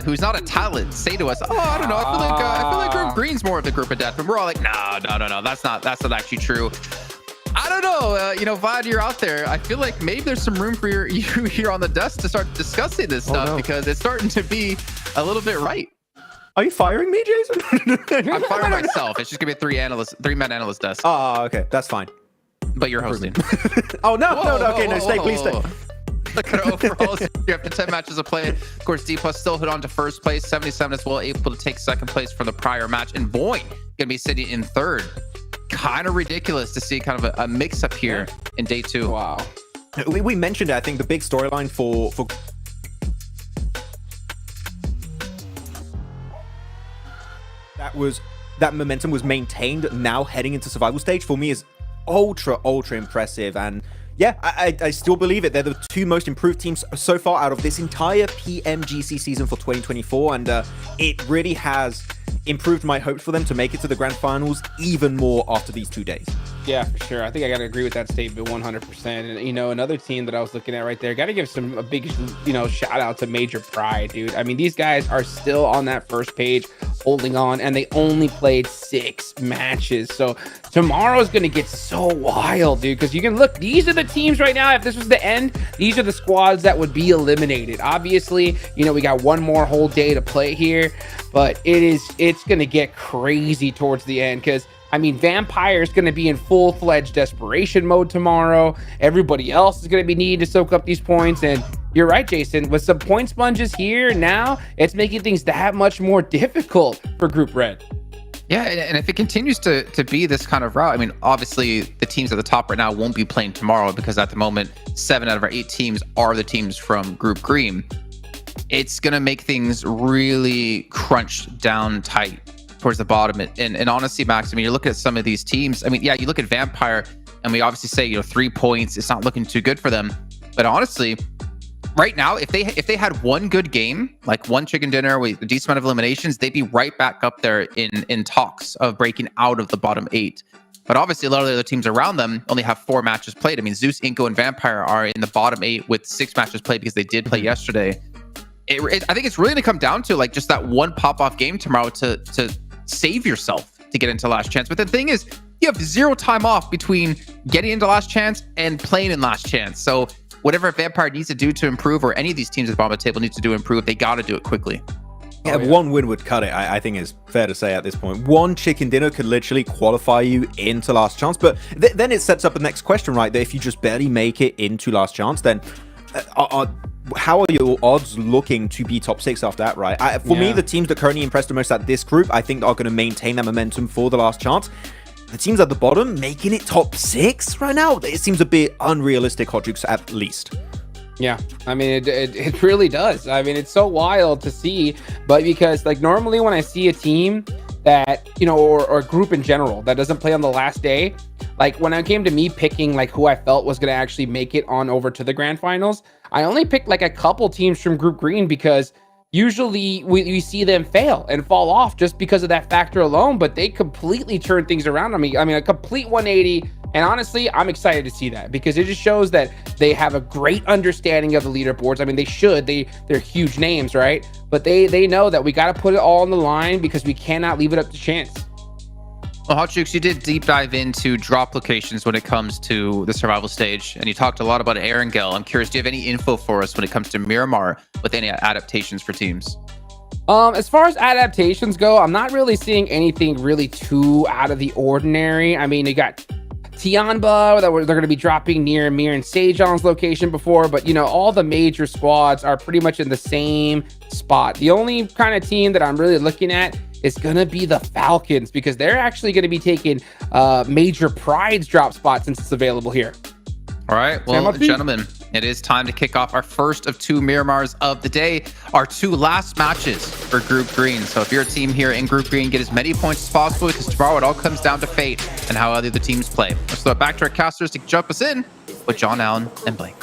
who's not a talent say to us, oh, I don't know, I feel like Group Green's more of the group of death. And we're all like, no, that's not actually true. I don't know, you know, Vlad, you're out there. I feel like maybe there's some room for you here on the desk to start discussing this stuff because it's starting to be a little bit right. Are you firing me, Jason? I'm firing myself. It's just gonna be a three-man analyst desk. Oh, okay, that's fine. But you're hosting. Oh no, okay, no, stay, please stay. Look at overall, you have 10 matches of play. Of course, D+ still hit on to first place, 77 as well, able to take second place from the prior match, and Void gonna be sitting in third. Kind of ridiculous to see kind of a mix-up here in day 2. Wow. We mentioned it. I think the big storyline for that momentum was maintained now heading into survival stage for me is ultra impressive. And yeah, I still believe it. They're the 2 most improved teams so far out of this entire PMGC season for 2024, and it really has improved my hopes for them to make it to the Grand Finals even more after these 2 days. Yeah, for sure. I think I got to agree with that statement 100%. And, you know, another team that I was looking at right there, got to give a big, you know, shout out to Major Pride, dude. I mean, these guys are still on that first page holding on, and they only played 6 matches. So tomorrow's going to get so wild, dude, because you can look, these are the teams right now. If this was the end, these are the squads that would be eliminated. Obviously, you know, we got one more whole day to play here, but it's going to get crazy towards the end because I mean, Vampire's going to be in full-fledged desperation mode tomorrow. Everybody else is going to be needing to soak up these points. And you're right, Jason. With some point sponges here now, it's making things that much more difficult for Group Red. Yeah, and if it continues to be this kind of route, I mean, obviously the teams at the top right now won't be playing tomorrow because at the moment, 7 out of our 8 teams are the teams from Group Green. It's going to make things really crunched down tight towards the bottom. And honestly, Max, I mean, you look at some of these teams. I mean, yeah, you look at Vampire, and we obviously say, 3 points, it's not looking too good for them. But honestly, right now, if they had one good game, like one chicken dinner with a decent amount of eliminations, they'd be right back up there in talks of breaking out of the bottom 8. But obviously, a lot of the other teams around them only have 4 matches played. I mean, Zeus, Inko, and Vampire are in the bottom 8 with 6 matches played because they did play yesterday. I think it's really going to come down to like just that one pop-off game tomorrow to save yourself to get into Last Chance. But the thing is, you have 0 time off between getting into Last Chance and playing in Last Chance. So whatever Vampire needs to do to improve, or any of these teams at the bottom of the table needs to do to improve, they got to do it quickly. Yeah, one win would cut it, I think is fair to say at this point. One chicken dinner could literally qualify you into Last Chance. But then it sets up the next question, right? That if you just barely make it into Last Chance, then how are your odds looking to be top 6 after that, right? For me, the teams that currently impressed the most at this group, I think are going to maintain that momentum for the Last Chance. The teams at the bottom, making it top 6 right now, it seems a bit unrealistic, Hotjukes, at least. Yeah, I mean, it really does. I mean, it's so wild to see, but because like normally when I see a team that, or a group in general that doesn't play on the last day, like when it came to me picking like who I felt was going to actually make it on over to the Grand Finals, I only picked like a couple teams from Group Green because usually we see them fail and fall off just because of that factor alone, but they completely turn things around on me. I mean, a complete 180. And honestly, I'm excited to see that because it just shows that they have a great understanding of the leaderboards. I mean, they should. They're huge names, right? But they know that we got to put it all on the line because we cannot leave it up to chance. Well, Hotjukes, you did deep dive into drop locations when it comes to the survival stage, and you talked a lot about Erangel. I'm curious, do you have any info for us when it comes to Miramar with any adaptations for teams? As far as adaptations go, I'm not really seeing anything really too out of the ordinary. I mean, you got Tianba that they're going to be dropping near Mir and Sejon's location before, but all the major squads are pretty much in the same spot. The only kind of team that I'm really looking at is going to be the Falcons because they're actually going to be taking major prides drop spot since it's available here. All right, well, gentlemen, it is time to kick off our first of 2 Miramars of the day, our 2 last matches for Group Green. So if you're a team here in Group Green, get as many points as possible because tomorrow it all comes down to fate and how other teams play. Let's throw it back to our casters to jump us in with John Allen and Blake.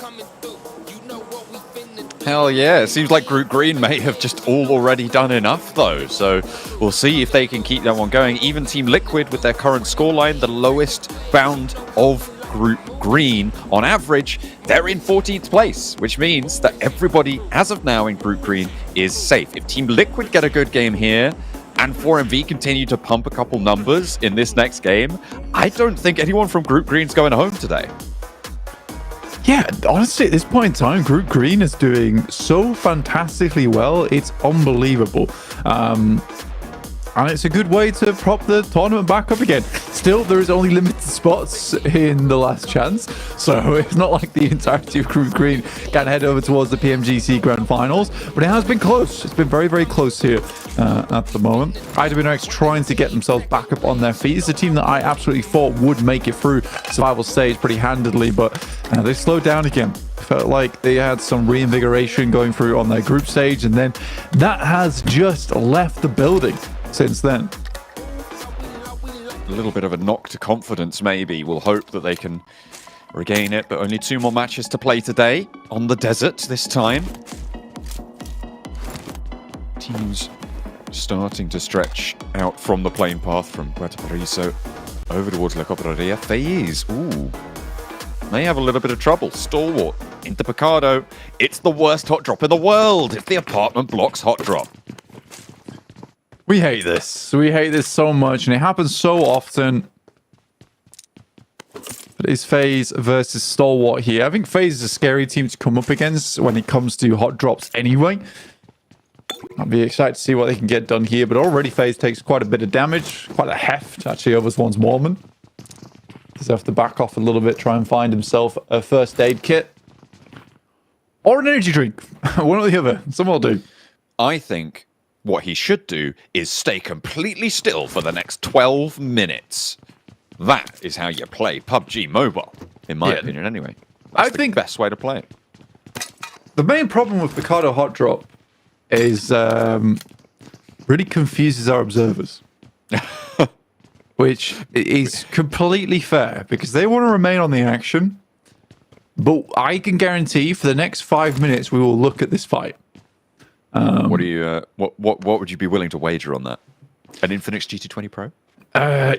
Hell yeah, it seems like Group Green may have just already done enough though, so we'll see if they can keep that one going. Even Team Liquid with their current scoreline, the lowest bound of Group Green. On average, they're in 14th place, which means that everybody as of now in Group Green is safe. If Team Liquid get a good game here, and 4MV continue to pump a couple numbers in this next game, I don't think anyone from Group Green's going home today. Yeah, honestly, at this point in time, Group Green is doing so fantastically well. It's unbelievable. And it's a good way to prop the tournament back up again. Still, there is only limited spots in the Last Chance, so it's not like the entirety of Group Green can head over towards the PMGC Grand Finals, but it has been close. It's been very, very close here at the moment. IWNX trying to get themselves back up on their feet. It's a team that I absolutely thought would make it through survival stage pretty handedly, but they slowed down again. Felt like they had some reinvigoration going through on their group stage, and then that has just left the building since then. A little bit of a knock to confidence, maybe. We'll hope that they can regain it, but only 2 more matches to play today on the desert this time. Teams starting to stretch out from the plane path from Puerto Paraiso over towards La Cobraria. FaZe, may have a little bit of trouble. Stalwart into Picardo. It's the worst hot drop in the world if the apartment blocks hot drop. We hate this. We hate this so much, and it happens so often. But it's FaZe versus Stalwart here. I think FaZe is a scary team to come up against when it comes to hot drops anyway. I'll be excited to see what they can get done here, but already FaZe takes quite a bit of damage, quite a heft actually over one's Mormon. Does have to back off a little bit, try and find himself a first aid kit. Or an energy drink. One or the other. Some will do. I think what he should do is stay completely still for the next 12 minutes. That is how you play PUBG Mobile, in my opinion, anyway. That's the best way to play it. The main problem with Picardo Hot Drop is really confuses our observers. Which is completely fair, because they want to remain on the action. But I can guarantee for the next 5 minutes we will look at this fight. What do you? What would you be willing to wager on that? An Infinix GT20 Pro?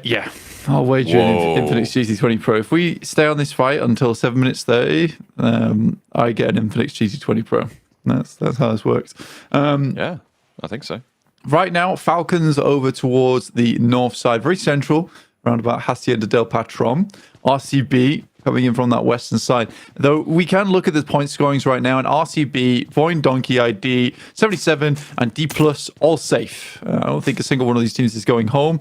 Yeah, I'll wager an Infinix GT20 Pro. If we stay on this fight until 7 minutes 30, I get an Infinix GT20 Pro. That's how this works. Yeah, I think so. Right now, Falcons over towards the north side, very central, around about Hacienda del Patron. RCB coming in from that western side. Though we can look at the point scorings right now, and RCB, Voin Donkey ID, 77, and D+, all safe. I don't think a single one of these teams is going home.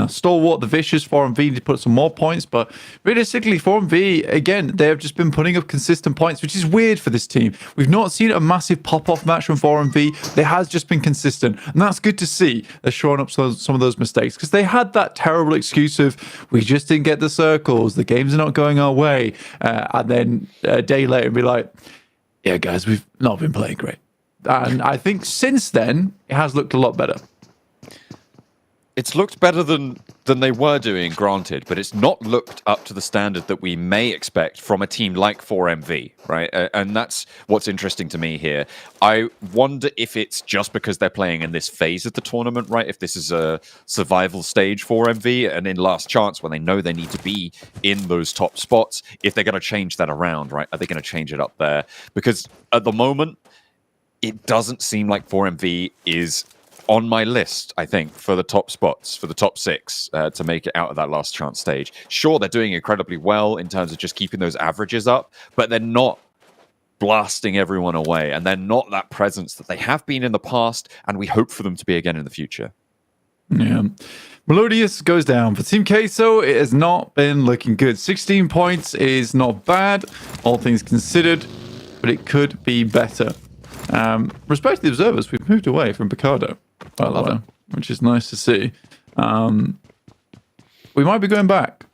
Stalwart, the Vicious, 4MV need to put some more points, but realistically, 4MV, again, they have just been putting up consistent points, which is weird for this team. We've not seen a massive pop-off match from 4MV. They has just been consistent, and that's good to see. They're showing up some of those mistakes, because they had that terrible excuse of, we just didn't get the circles, the games are not going our way. And then a day later be like, yeah, guys, we've not been playing great. And I think since then, it has looked a lot better. It's looked better than they were doing, granted, but it's not looked up to the standard that we may expect from a team like 4MV, right? And that's what's interesting to me here. I wonder if it's just because they're playing in this phase of the tournament, right? If this is a survival stage for MV and in Last Chance when they know they need to be in those top spots, if they're going to change that around, right? Are they going to change it up there? Because at the moment, it doesn't seem like 4MV is on my list, I think, for the top spots, for the top 6 to make it out of that Last Chance stage. Sure, they're doing incredibly well in terms of just keeping those averages up, but they're not blasting everyone away, and they're not that presence that they have been in the past, and we hope for them to be again in the future. Yeah. Melodious goes down. For Team Queso, it has not been looking good. 16 points is not bad, all things considered, but it could be better. Respect to the observers, we've moved away from Picardo, by the way, which is nice to see. We might be going back.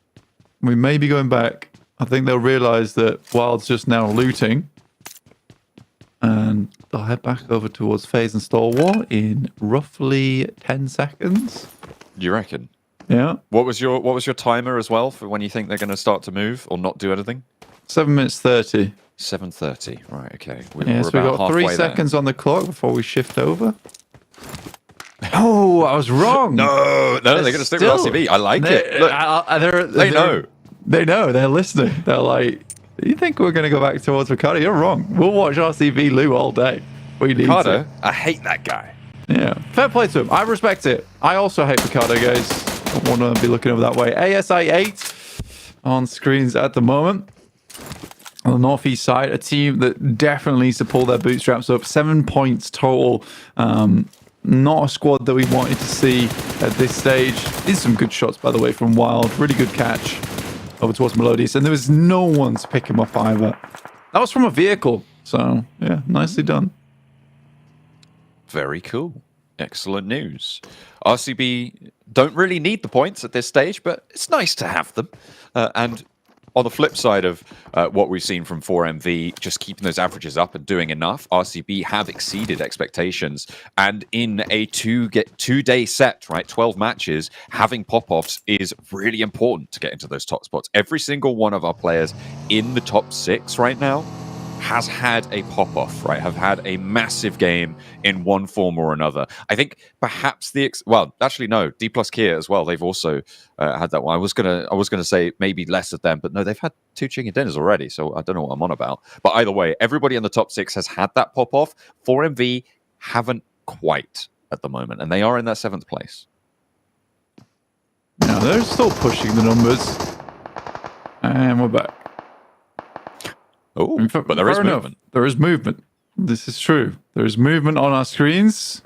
We may be going back. I think they'll realize that Wild's just now looting. And they'll head back over towards FaZe and Stalwart in roughly 10 seconds. You reckon? Yeah. What was your timer as well for when you think they're going to start to move or not do anything? 7 minutes 30. 7:30. Right, okay. So we've got 3 seconds on the clock before we shift over. Oh, I was wrong. No, they're going to stick with RCB. I like it. Look, they know. They know. They're listening. They're like, you think we're going to go back towards Ricardo? You're wrong. We'll watch RCB Lou all day. We need Ricardo, to. I hate that guy. Yeah. Fair play to him. I respect it. I also hate Ricardo, guys. I want to be looking over that way. ASI 8 on screens at the moment. On the northeast side, a team that definitely needs to pull their bootstraps up. 7 points total. Not a squad that we wanted to see at this stage. These are some good shots, by the way, from Wild. Really good catch over towards Melodious. And there was no one to pick him up either. That was from a vehicle. So, yeah, nicely done. Very cool. Excellent news. RCB don't really need the points at this stage, but it's nice to have them. And on the flip side of what we've seen from 4MV, just keeping those averages up and doing enough, RCB have exceeded expectations. And in a two-day set, right, 12 matches, having pop-offs is really important to get into those top spots. Every single one of our players in the top 6 right now has had a pop-off, right? Have had a massive game in one form or another. I think perhaps well, actually no, D+ Kia as well. They've also had that one. I was gonna say maybe less of them, but no, they've had 2 chicken dinners already. So I don't know what I'm on about. But either way, everybody in the top 6 has had that pop-off. 4MV haven't quite at the moment, and they are in that 7th place. Now they're still pushing the numbers, and we're back. Oh, but there is movement. There is movement. This is true. There is movement on our screens.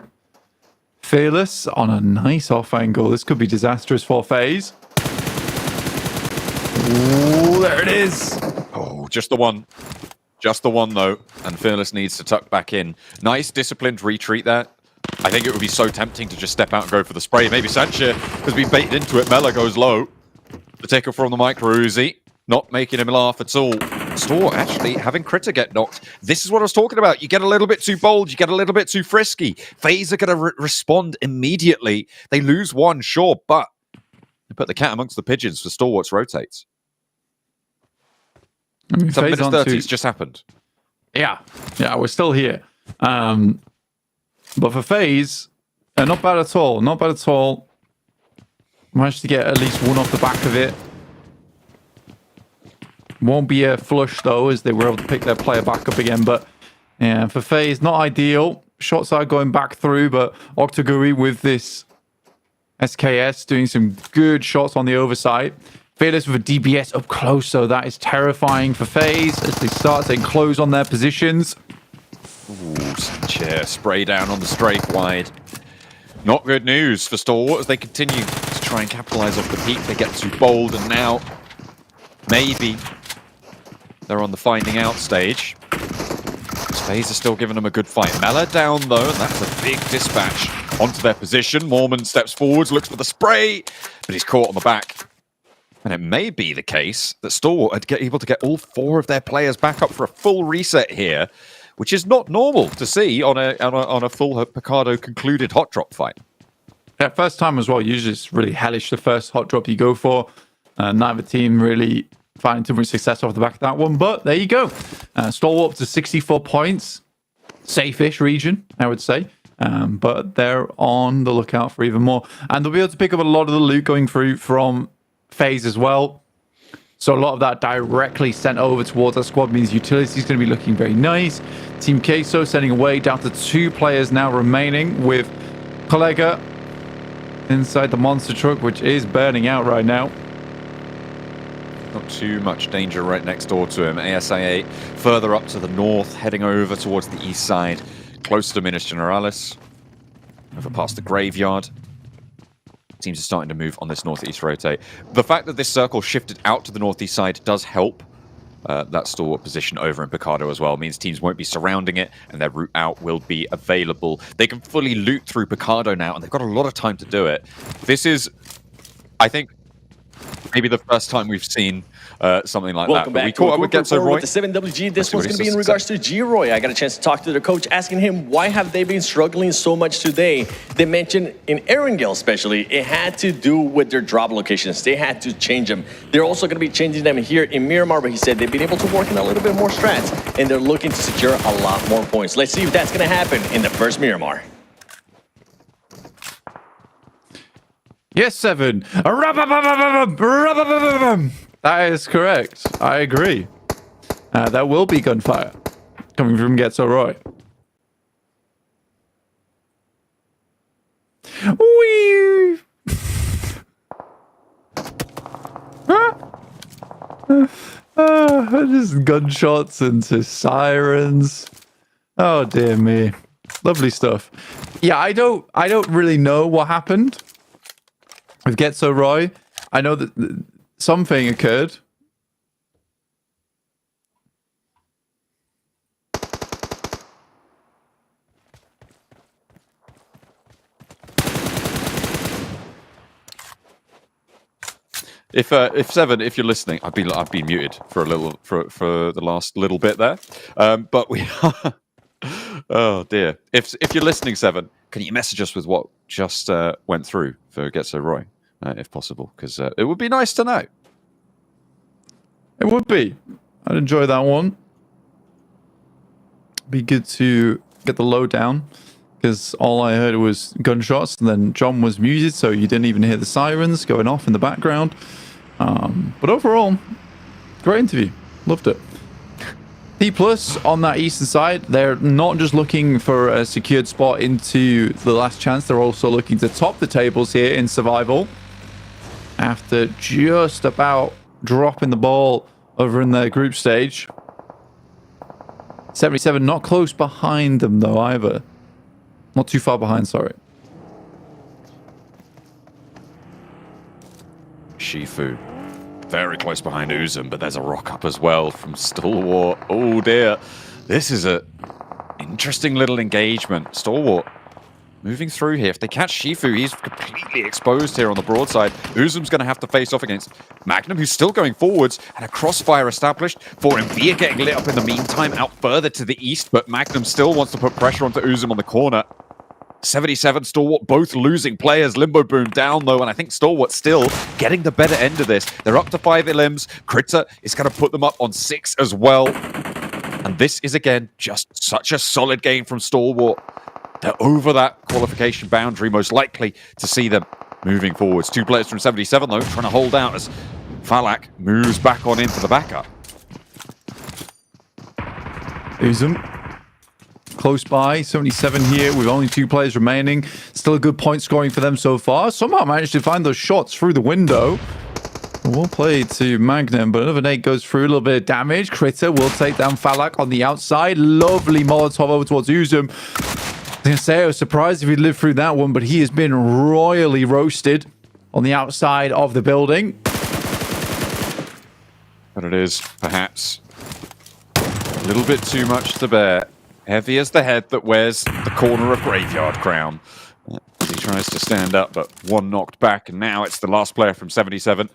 Fearless on a nice off angle. This could be disastrous for FaZe. Ooh, there it is. Oh, just the one. Just the one, though. And Fearless needs to tuck back in. Nice disciplined retreat there. I think it would be so tempting to just step out and go for the spray. Maybe Sanche has been baited into it. Mela goes low. The taker from the micro Uzi, not making him laugh at all. Store actually having Critter get knocked. This is what I was talking about. You get a little bit too bold. You get a little bit too frisky. FaZe are going to respond immediately. They lose one, sure, but they put the cat amongst the pigeons for Stalwarts rotates. I mean, 7 minutes 30 has to... just happened. Yeah, we're still here. But for FaZe, not bad at all. Not bad at all. Managed to get at least one off the back of it. Won't be a flush though, as they were able to pick their player back up again. But yeah, for FaZe, not ideal. Shots are going back through, but Octoguri with this SKS doing some good shots on the oversight. Fearless with a DBS up close, so that is terrifying for FaZe as they start to enclose on their positions. Ooh, Sanche spray down on the straight wide. Not good news for Stalwart as they continue to try and capitalize off the peak. They get too bold, and now maybe they're on the finding out stage. FaZe are still giving them a good fight. Mela down though, and that's a big dispatch onto their position. Mormon steps forwards, looks for the spray, but he's caught on the back. And it may be the case that Stalwart are able to get all 4 of their players back up for a full reset here, which is not normal to see on a full Picardo concluded hot drop fight. Yeah, first time as well. Usually it's really hellish the first hot drop you go for. Neither team really finding too much success off the back of that one, but there you go. Stalwart up to 64 points. Safe-ish region, I would say. But they're on the lookout for even more. And they'll be able to pick up a lot of the loot going through from FaZe as well. So a lot of that directly sent over towards our squad means utility is going to be looking very nice. Team Queso sending away down to 2 players now remaining with Kollega inside the monster truck, which is burning out right now. Not too much danger right next door to him. ASIA further up to the north, heading over towards the east side, close to Minas Generalis, over past the graveyard. Teams are starting to move on this northeast rotate. The fact that this circle shifted out to the northeast side does help that stalwart position over in Picardo as well. It means teams won't be surrounding it and their route out will be available. They can fully loot through Picardo now and they've got a lot of time to do it. This is, I think, maybe the first time we've seen something like Welcome that. back to with the 7WG. This one's going to be in regards to G-Roy. I got a chance to talk to their coach, asking him why have they been struggling so much today. They mentioned in Erangel especially, it had to do with their drop locations. They had to change them. They're also going to be changing them here in Miramar, but he said they've been able to work in a little bit more strats, and they're looking to secure a lot more points. Let's see if that's going to happen in the first Miramar. Yes, 7. That is correct. I agree. There will be gunfire coming from Getso Roy. Wee! Just gunshots into sirens. Oh dear me. Lovely stuff. Yeah, I don't really know what happened with Getso Roy. I know that something occurred. If 7, if you're listening, I've been muted for a little for the last little bit there, but we are. Oh dear. If you're listening, 7, can you message us with what just went through for Getso Roy, if possible, because it would be nice to know. It would be. I'd enjoy that one. Be good to get the lowdown, because all I heard was gunshots, and then John was muted, so you didn't even hear the sirens going off in the background. But overall, great interview. Loved it. P+ on that eastern side, they're not just looking for a secured spot into the last chance, they're also looking to top the tables here in survival. After just about dropping the ball over in their group stage. 77 not close behind them though either. Not too far behind, sorry. Shifu. Very close behind Uzum, but there's a rock up as well from Stalwart. Oh dear. This is a interesting little engagement. Stalwart moving through here. If they catch Shifu, he's completely exposed here on the broadside. Uzum's going to have to face off against Magnum, who's still going forwards, and a crossfire established. 4MV are getting lit up in the meantime, out further to the east, but Magnum still wants to put pressure onto Uzum on the corner. 77, Stalwart both losing players. Limbo Boom down though, and I think Stalwart still getting the better end of this. They're up to 5 elims. Critter is going to put them up on 6 as well. And this is, again, just such a solid game from Stalwart. They're over that qualification boundary, most likely to see them moving forwards. 2 players from 77, though, trying to hold out as Falak moves back on into the backup. Uzum close by, 77 here with only 2 players remaining. Still a good point scoring for them so far. Somehow managed to find those shots through the window. We'll play to Magnum, but another nade goes through, a little bit of damage. Critter will take down Falak on the outside. Lovely Molotov over towards Uzum. I was going to say I was surprised if he'd lived through that one, but he has been royally roasted on the outside of the building. But it is, perhaps, a little bit too much to bear. Heavy as the head that wears the corner of Graveyard Crown. As he tries to stand up, but one knocked back, and now it's the last player from 77.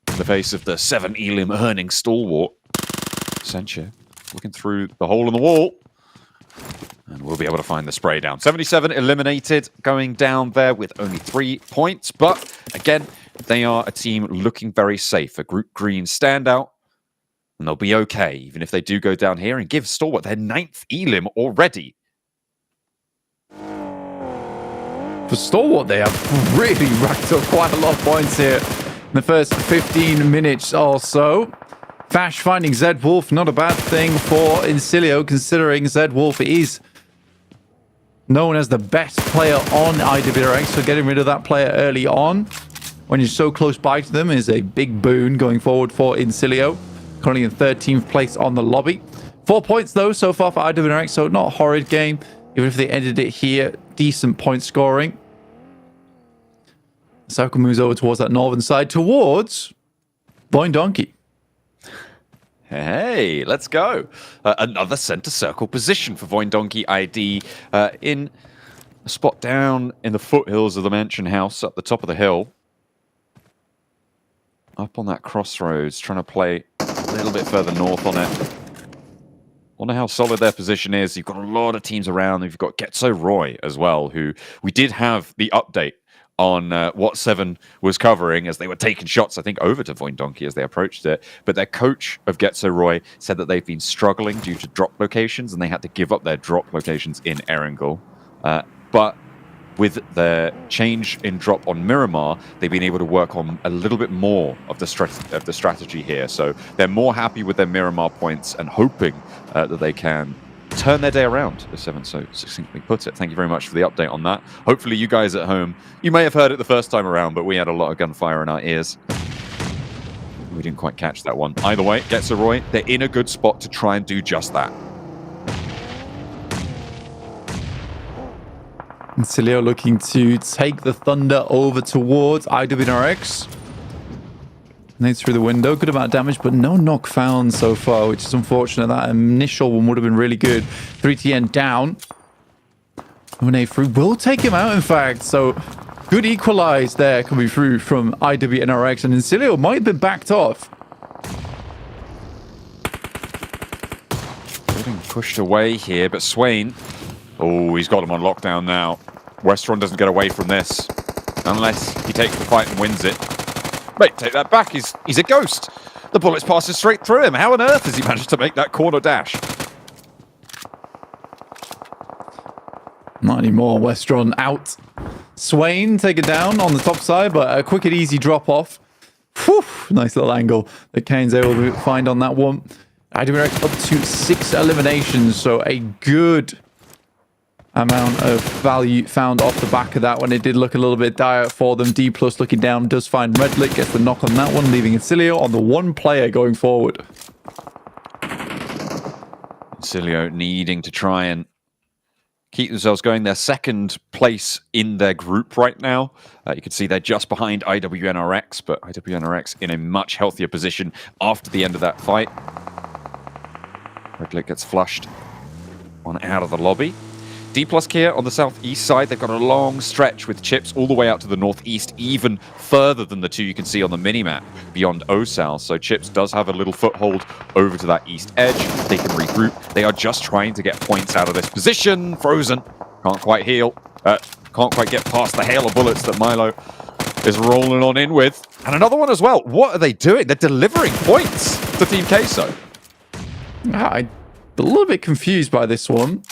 In the face of the 7 elim earning Stalwart. Sencha looking through the hole in the wall. And we'll be able to find the spray down. 77 eliminated, going down there with only 3 points. But again, they are a team looking very safe. A Group Green standout. And they'll be okay, even if they do go down here and give Stalwart their 9th elim already. For Stalwart, they have really racked up quite a lot of points here in the first 15 minutes or so. Fash finding Zed Wolf, not a bad thing for Incilio, considering Zed Wolf is known as the best player on IWRX, so getting rid of that player early on when you're so close by to them is a big boon going forward for Incilio. Currently in 13th place on the lobby. 4 points though so far for IWRX, so not a horrid game. Even if they ended it here, decent point scoring. Circle moves over towards that northern side, towards Boing Donkey. Hey, let's go. Another center circle position for Voindonkey ID in a spot down in the foothills of the mansion house up the top of the hill. Up on that crossroads, trying to play a little bit further north on it. Wonder how solid their position is. You've got a lot of teams around. You've got Getso Roy as well, who we did have the update on what 7 was covering as they were taking shots, I think, over to Voindonkey as they approached it. But their coach of Getso Roy said that they've been struggling due to drop locations, and they had to give up their drop locations in Erangel. But with the change in drop on Miramar, they've been able to work on a little bit more of the strategy here. So they're more happy with their Miramar points and hoping that they can turn their day around, as 7 so succinctly put it. Thank you very much for the update on that. Hopefully you guys at home, you may have heard it the first time around, but we had a lot of gunfire in our ears. We didn't quite catch that one. Either way, Getso Roy, they're in a good spot to try and do just that. Incilio looking to take the Thunder over towards IWRX. Nades through the window, good amount of damage, but no knock found so far, which is unfortunate. That initial one would have been really good. 3TN down. Nade through will take him out, in fact. So good equalize there coming through from IWNRX, and Incilio might have been backed off. Getting pushed away here, but Swain, oh, he's got him on lockdown now. Westron doesn't get away from this unless he takes the fight and wins it. Mate, take that back. He's a ghost. The bullet's passing straight through him. How on earth has he managed to make that corner dash? Not anymore. Westron out. Swain taken down on the top side, but a quick and easy drop off. Whew, nice little angle that Kane's able to find on that one. IWRX up to 6 eliminations, so a good amount of value found off the back of that one. It did look a little bit dire for them. D+ looking down, does find Redlit, gets the knock on that one, leaving Incilio on the 1 player going forward. Incilio needing to try and keep themselves going. They're 2nd place in their group right now. You can see they're just behind IWNRX, but IWNRX in a much healthier position after the end of that fight. Redlit gets flushed on out of the lobby. D+Kia on the southeast side, they've got a long stretch with chips all the way out to the northeast, even further than the two you can see on the minimap beyond Osal. So chips does have a little foothold over to that east edge. They can regroup. They are just trying to get points out of this position. Frozen. Can't quite heal. Can't quite get past the hail of bullets that Milo is rolling on in with. And another one as well. What are they doing? They're delivering points to Team Queso. I'm a little bit confused by this one.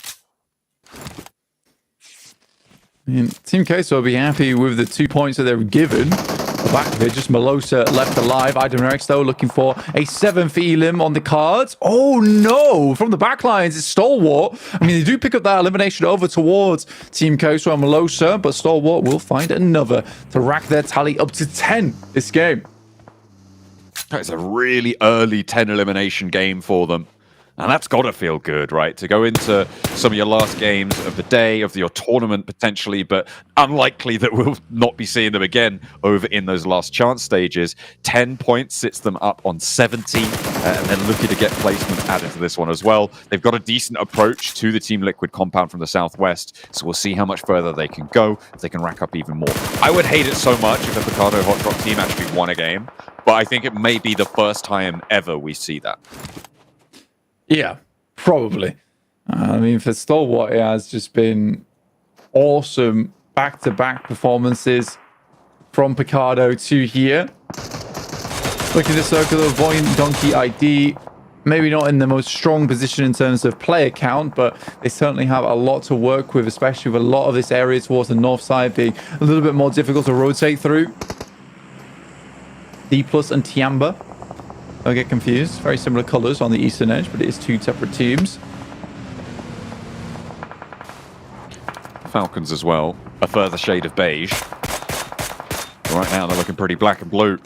I mean, Team Queso will be happy with the 2 points that they were given. The back of it, just Melosa left alive. Idomerex, though, looking for a 7th elim on the cards. Oh, no! From the back lines, it's Stalwart. I mean, they do pick up that elimination over towards Team Queso and Melosa, but Stalwart will find another to rack their tally up to 10 this game. It's a really early 10 elimination game for them. And that's got to feel good, right? To go into some of your last games of the day, of your tournament potentially, but unlikely that we'll not be seeing them again over in those last chance stages. 10 points sits them up on 70, and they're looking to get placements added to this one as well. They've got a decent approach to the Team Liquid compound from the southwest, so we'll see how much further they can go, if they can rack up even more. I would hate it so much if the Picardo Hot Drop team actually won a game, but I think it may be the first time ever we see that. Yeah, probably. I mean, for Stalwart, it has just been awesome back-to-back performances from Picardo to here. Looking at the circle of Void Donkey ID, maybe not in the most strong position in terms of player count, but they certainly have a lot to work with, especially with a lot of this area towards the north side being a little bit more difficult to rotate through. D+ and Tiamba. Don't get confused. Very similar colors on the eastern edge, but it is two separate teams. Falcons as well. A further shade of beige. Right now they're looking pretty black and blue.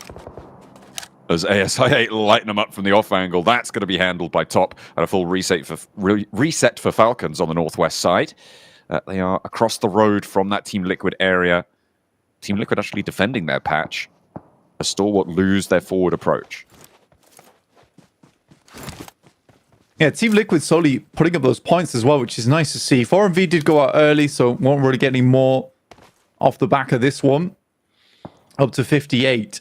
As ASI8 lighten them up from the off angle. That's going to be handled by Top and a full reset for Falcons on the northwest side. They are across the road from that Team Liquid area. Team Liquid actually defending their patch. As Stalwart lose their forward approach. Yeah, Team Liquid slowly putting up those points as well, which is nice to see. 4MV did go out early, so won't really get any more off the back of this one. Up to 58.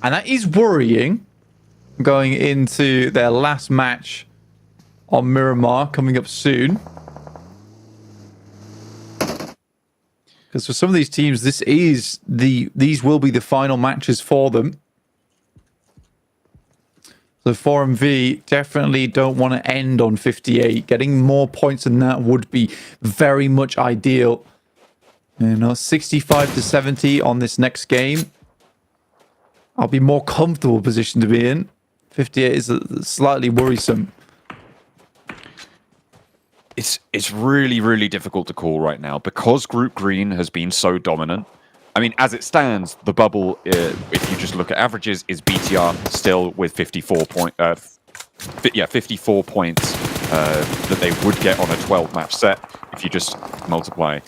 And that is worrying going into their last match on Miramar coming up soon. Because for some of these teams, these will be the final matches for them. So 4MV definitely don't want to end on 58. Getting more points than that would be very much ideal. You know, 65 to 70 on this next game. I'll be more comfortable position to be in. 58 is slightly worrisome. It's really, really difficult to call right now because Group Green has been so dominant. I mean, as it stands, the bubble, if you just look at averages, is BTR still with 54 points that they would get on a 12-match set if you just multiply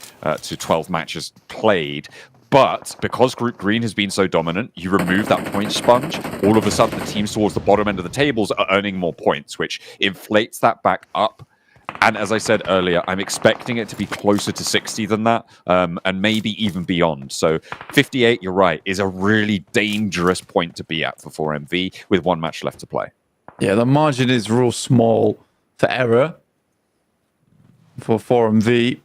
to 12 matches played. But because Group Green has been so dominant, you remove that point sponge, all of a sudden the teams towards the bottom end of the tables are earning more points, which inflates that back up. And as I said earlier, I'm expecting it to be closer to 60 than that, and maybe even beyond. So 58, you're right, is a really dangerous point to be at for 4MV with one match left to play. Yeah, the margin is real small for error for 4MV.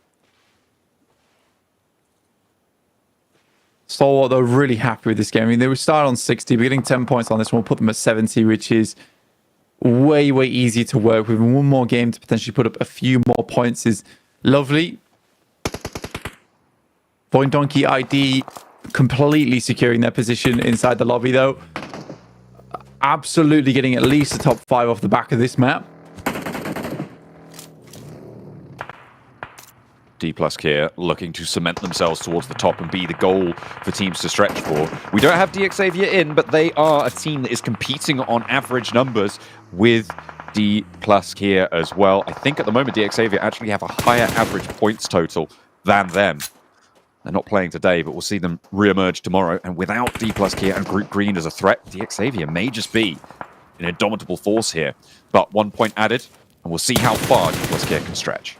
Stalwart, though, really happy with this game. I mean, they were started on 60, but getting 10 points on this one will put them at 70, which is way easier to work with. And one more game to potentially put up a few more points is lovely. Void Donkey ID completely securing their position inside the lobby, though. Absolutely getting at least a top 5 off the back of this map. D+ here looking to cement themselves towards the top and be the goal for teams to stretch for. We don't have DXavier in, but they are a team that is competing on average numbers with D+ here as well. I think at the moment DXavier actually have a higher average points total than them. They're not playing today, but we'll see them re-emerge tomorrow. And without D+ here and Group Green as a threat, DXavier may just be an indomitable force here. But 1 point added, and we'll see how far D+ here can stretch.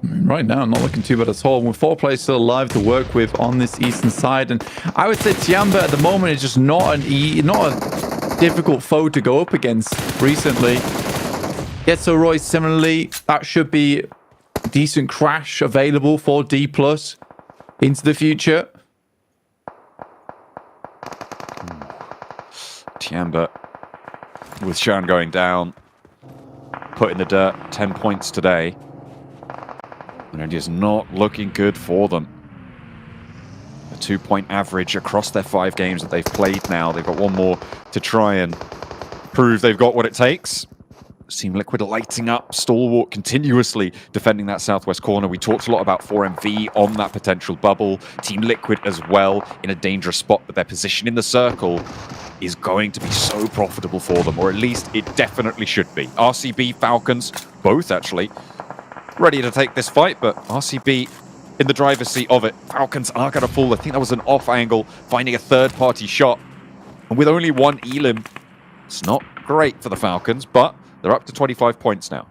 Right now, not looking too bad at all. With 4 players still alive to work with on this eastern side, and I would say Tiamba at the moment is just not a difficult foe to go up against recently. Getso Roy similarly, that should be a decent crash available for D+ into the future. Tiamba with Shan going down, put in the dirt, 10 points today. And it is not looking good for them. A 2-point average across their 5 games that they've played now. They've got one more to try and prove they've got what it takes. Team Liquid lighting up, stalwart continuously defending that southwest corner. We talked a lot about 4MV on that potential bubble. Team Liquid as well in a dangerous spot, but their position in the circle is going to be so profitable for them, or at least it definitely should be. RCB, Falcons, both actually, ready to take this fight, but RCB in the driver's seat of it. Falcons are going to fall. I think that was an off angle, finding a third-party shot. And with only 1 elim, it's not great for the Falcons, but they're up to 25 points now.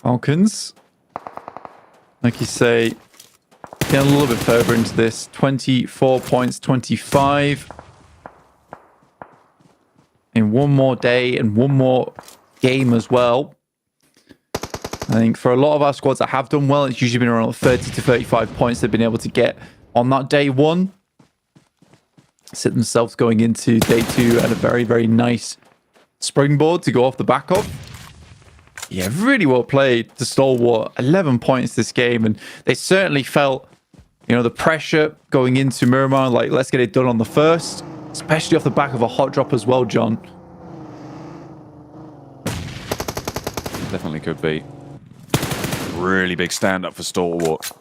Falcons, like you say, getting a little bit further into this. 24 points, 25. In one more day and one more game as well. I think for a lot of our squads that have done well, it's usually been around 30 to 35 points they've been able to get on that day 1. Sit themselves going into day 2 at a very, very nice springboard to go off the back of. Yeah, really well played to Stalwart. 11 points this game, and they certainly felt, the pressure going into Miramar, like, let's get it done on the first, especially off the back of a hot drop as well, John. Definitely could be. Really big stand-up for Stalwart.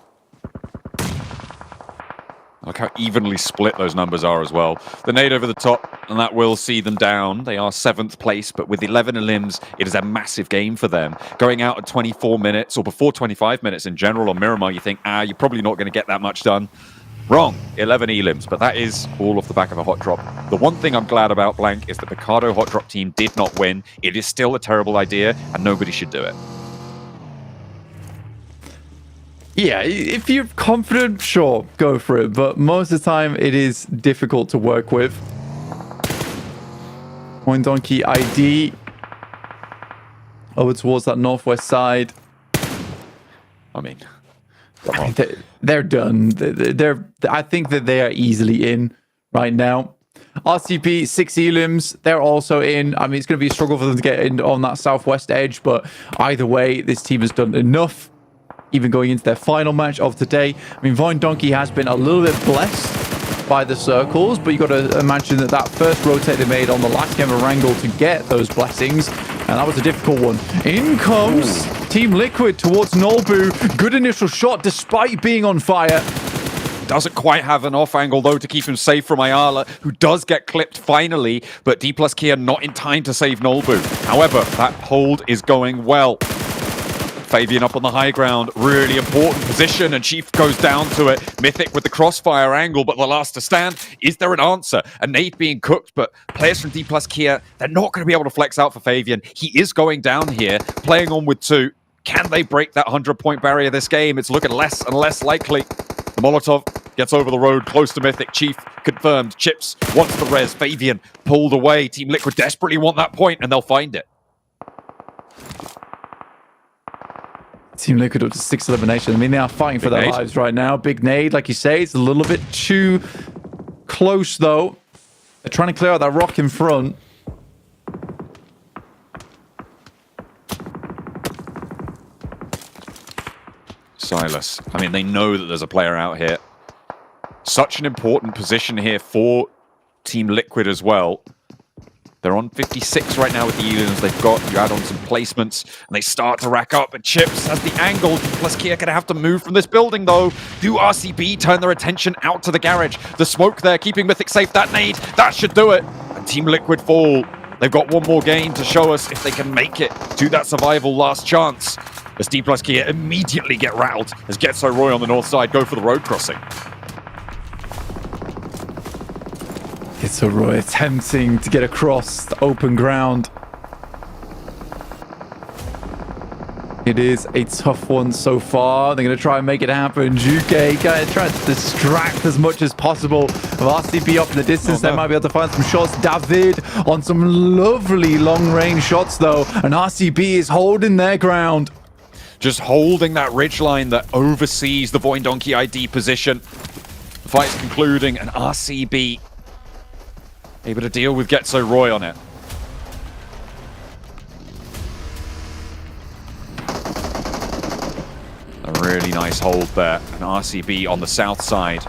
Look how evenly split those numbers are as well. The nade over the top, and that will see them down. They are 7th place, but with 11 elims, it is a massive game for them. Going out at 24 minutes, or before 25 minutes in general on Miramar, you think, you're probably not going to get that much done. Wrong. 11 elims, but that is all off the back of a hot drop. The one thing I'm glad about, Blank, is the Picardo hot drop team did not win. It is still a terrible idea, and nobody should do it. Yeah, if you're confident, sure, go for it. But most of the time, it is difficult to work with. Point Donkey ID over towards that northwest side. I mean, they're done. I think that they are easily in right now. RCP, 6 elims, they're also in. I mean, it's going to be a struggle for them to get in on that southwest edge, but either way, this team has done enough. Even going into their final match of today. I mean, Vine Donkey has been a little bit blessed by the circles, but you got to imagine that first rotate they made on the last game of Erangel to get those blessings, and that was a difficult one. In comes Team Liquid towards Nolbu. Good initial shot despite being on fire. Doesn't quite have an off angle, though, to keep him safe from Ayala, who does get clipped finally, but D+ Kia not in time to save Nolbu. However, that hold is going well. Fabian up on the high ground, really important position, and Chief goes down to it. Mythic with the crossfire angle, but the last to stand. Is there an answer? A nade being cooked, but players from D+ Kia, they're not going to be able to flex out for Fabian. He is going down here, playing on with 2. Can they break that 100-point barrier this game? It's looking less and less likely. The Molotov gets over the road, close to Mythic. Chief confirmed. Chips wants the res. Fabian pulled away. Team Liquid desperately want that point, and they'll find it. Team Liquid up to 6 elimination. I mean, they are fighting for their lives right now. Big nade, like you say, it's a little bit too close, though. They're trying to clear out that rock in front. Silas. I mean, they know that there's a player out here. Such an important position here for Team Liquid as well. They're on 56 right now with the elims they've got. You add on some placements, and they start to rack up. And Chips has the angle. Plus Kia going to have to move from this building, though. Do RCB turn their attention out to the garage? The smoke there, keeping Mythic safe. That nade, that should do it. And Team Liquid fall. They've got one more game to show us if they can make it to that survival last chance. As D+ Kia immediately get rattled as Getso Roy on the north side go for the road crossing. Getso Roy attempting to get across the open ground. It is a tough one so far. They're going to try and make it happen. Juke going to try to distract as much as possible of RCB off in the distance. They might be able to find some shots. David on some lovely long-range shots, though. And RCB is holding their ground. Just holding that ridgeline that oversees the Void Donkey ID position. The fight's concluding, and RCB able to deal with Getso Roy on it. A really nice hold there. And RCB on the south side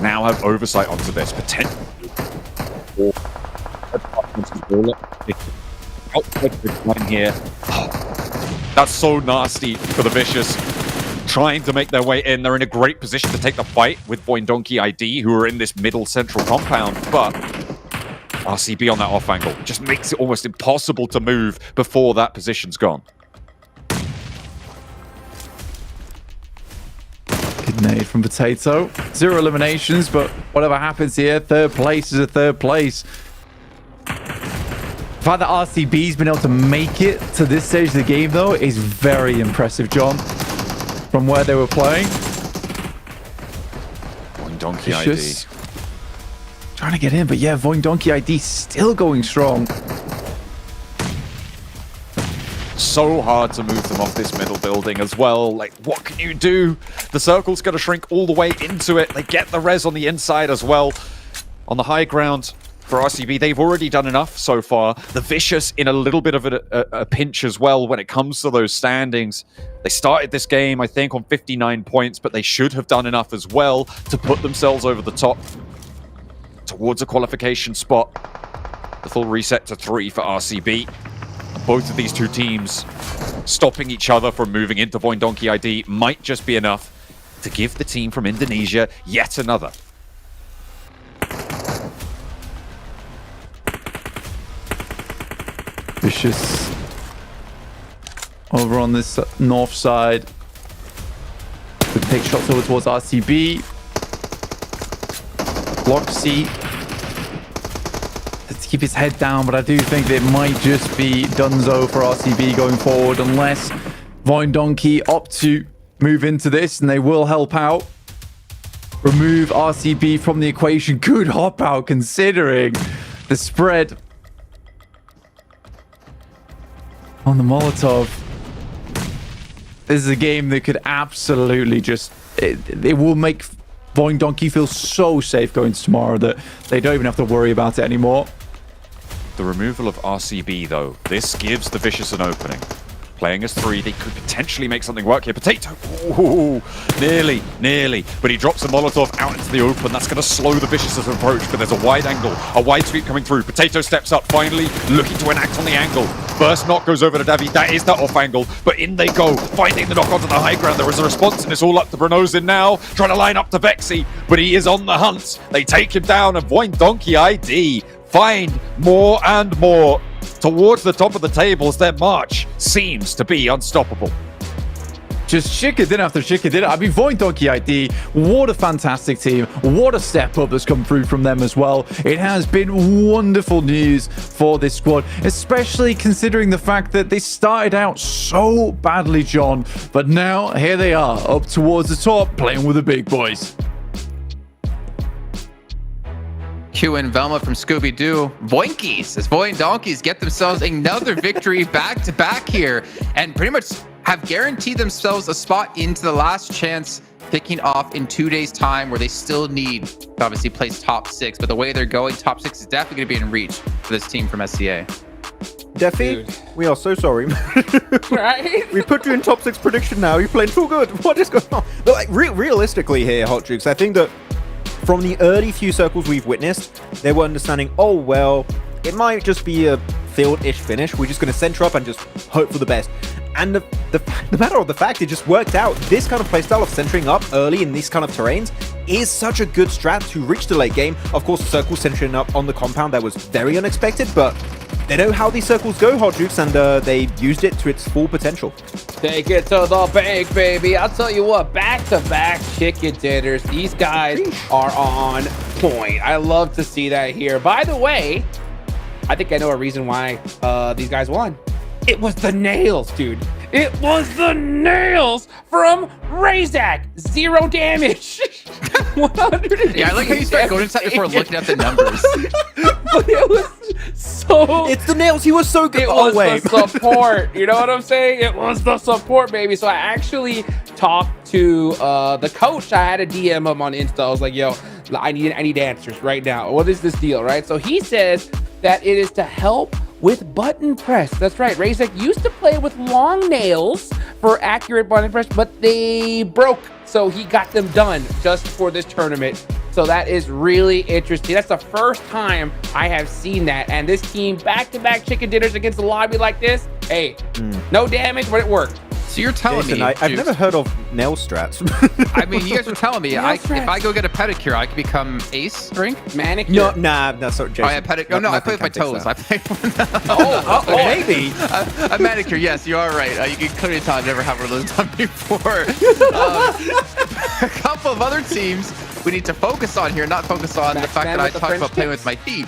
now have oversight onto this. Potential. Here. That's so nasty for the Vicious. Trying to make their way in. They're in a great position to take the fight with Void Donkey ID, who are in this middle central compound. But RCB on that off angle just makes it almost impossible to move before that position's gone. Good nade from Potato. 0 eliminations, but whatever happens here, third place is a third place. The fact that RCB's been able to make it to this stage of the game, though, is very impressive, John, from where they were playing. Void Donkey ID. Trying to get in, but yeah, Void Donkey ID still going strong. So hard to move them off this middle building as well. Like, what can you do? The circle's going to shrink all the way into it. They get the res on the inside as well. On the high ground for RCB, they've already done enough so far. The Vicious in a little bit of a pinch as well when it comes to those standings. They started this game, I think, on 59 points, but they should have done enough as well to put themselves over the top towards a qualification spot. The full reset to 3 for RCB. Both of these two teams stopping each other from moving into Void Donkey ID might just be enough to give the team from Indonesia yet another. Vicious over on this north side. We take shots over towards RCB. Loxy to keep his head down, but I do think that it might just be Dunzo for RCB going forward unless Void Donkey opt to move into this, and they will help out. Remove RCB from the equation. Good hop out considering the spread on the Molotov. This is a game that could absolutely just... It will make Void Donkey feel so safe going to tomorrow that they don't even have to worry about it anymore. The removal of RCB, though, this gives the Vicious an opening. Playing as 3, they could potentially make something work here. Potato, ooh, nearly. But he drops a Molotov out into the open. That's going to slow the Vicious' approach, but there's a wide angle, a wide sweep coming through. Potato steps up, finally looking to enact on the angle. First knock goes over to Davi. That is that off angle, but in they go, finding the knock onto the high ground. There is a response, and it's all up to Bronozin now, trying to line up to Vexy, but he is on the hunt. They take him down, and Void Donkey ID find more and more towards the top of the tables. Their march seems to be unstoppable. Just chicken after chicken. I mean, Void Donkey ID, what a fantastic team. What a step up that's come through from them as well. It has been wonderful news for this squad, especially considering the fact that they started out so badly, John. But now, here they are, up towards the top, playing with the big boys. Q and Velma from Scooby-Doo. Boinkies, as Void Donkeys get themselves another victory back-to-back here, and pretty much have guaranteed themselves a spot into the last chance, kicking off in 2 days' time, where they still need to obviously place top 6. But the way they're going, top 6 is definitely going to be in reach for this team from SCA. Defi, we are so sorry. Right? We put you in top 6 prediction now. You're playing too good. What is going on? But like, realistically here, Hot Jukes, I think that from the early few circles we've witnessed, they were understanding, oh, well, it might just be a field-ish finish. We're just going to center up and just hope for the best. And the matter of the fact, it just worked out. This kind of playstyle of centering up early in these kind of terrains is such a good strat to reach the late game. Of course, the circle centering up on the compound, that was very unexpected, but they know how these circles go, Hot Jukes, and they used it to its full potential. Take it to the bank, baby. I'll tell you what, back-to-back chicken dinners. These guys are on point. I love to see that here. By the way, I think I know a reason why these guys won. It was the nails, dude. It was the nails from Razak. 0 damage. 100. Yeah, I like how you start going inside before looking at the numbers. But it was so. It's the nails. He was so good. It was the support. You know what I'm saying? It was the support, baby. So I actually talked to the coach. I had a DM him on Insta. I was like, yo, I need answers right now. What is this deal, right? So he says that it is to help with button press. That's right. Razak used to play with long nails for accurate button press, but they broke. So he got them done just for this tournament. So that is really interesting. That's the first time I have seen that. And this team, back-to-back chicken dinners against the lobby like this. Hey, no damage, but it worked. So you're telling me... I've never heard of nail strats. I mean, you guys are telling me if I go get a pedicure, I can become ace drink? Manicure? No, nah, that's not Jason. Oh, yeah, pedicure. No, I play with my toes. I play maybe. A manicure, yes, you are right. You can clearly tell I've never had one of those done before. A couple of other teams we need to focus on here, not focus on the fact that I talked about playing with my feet,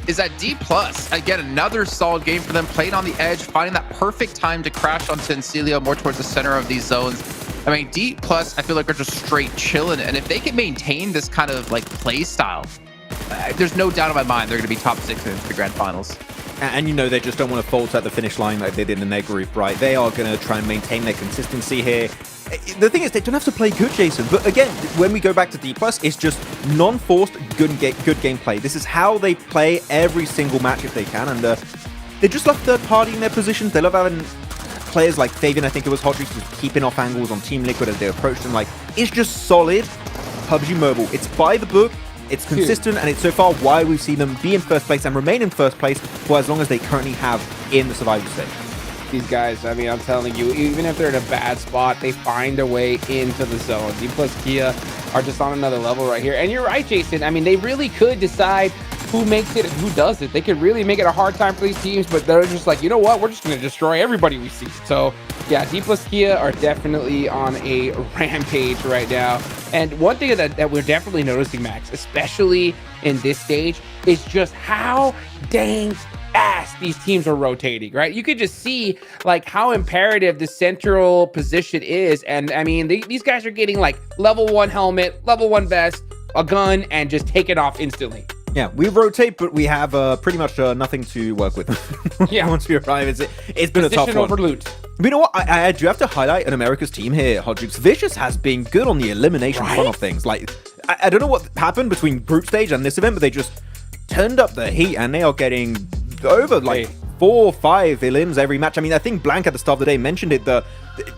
is that D+. Again, another solid game for them, playing on the edge, finding that perfect time to crash onto Encilio more towards the center of these zones. I mean, D+, I feel like are just straight chilling, and if they can maintain this kind of like play style, there's no doubt in my mind they're going to be top 6 in the Grand Finals. And you know, they just don't want to falter at the finish line like they did in their group, right? They are going to try and maintain their consistency here. The thing is, they don't have to play good, Jason. But again, when we go back to D+, it's just non-forced good gameplay. This is how they play every single match if they can. And they just love third party in their positions. They love having players like Fabian, I think it was Hot Juice, just keeping off angles on Team Liquid as they approach them. Like, it's just solid PUBG Mobile. It's by the book. It's consistent, and it's so far why we've seen them be in first place and remain in first place for as long as they currently have in the survival stage. These guys, I mean, I'm telling you, even if they're in a bad spot, they find a way into the zone. D+ Kia are just on another level right here. And you're right, Jason. I mean, they really could decide who makes it and who doesn't. They could really make it a hard time for these teams, but they're just like, you know what? We're just going to destroy everybody we see. So, yeah, D+ Kia are definitely on a rampage right now. And one thing that we're definitely noticing, Max, especially in this stage, is just how dang fast these teams are rotating, right? You could just see like how imperative the central position is. And I mean, these guys are getting like level 1 helmet, level 1 vest, a gun, and just take it off instantly. Yeah, we rotate, but we have pretty much nothing to work with. Yeah. Once we arrive, it's been a tough one. Over loot. But you know what? I do have to highlight an America's team here, Hot Juice. Vicious has been good on the elimination front of things. Like, I don't know what happened between group stage and this event, but they just turned up the heat, and they are getting over like 4 or 5 elims every match. I mean, I think Blank at the start of the day mentioned it. The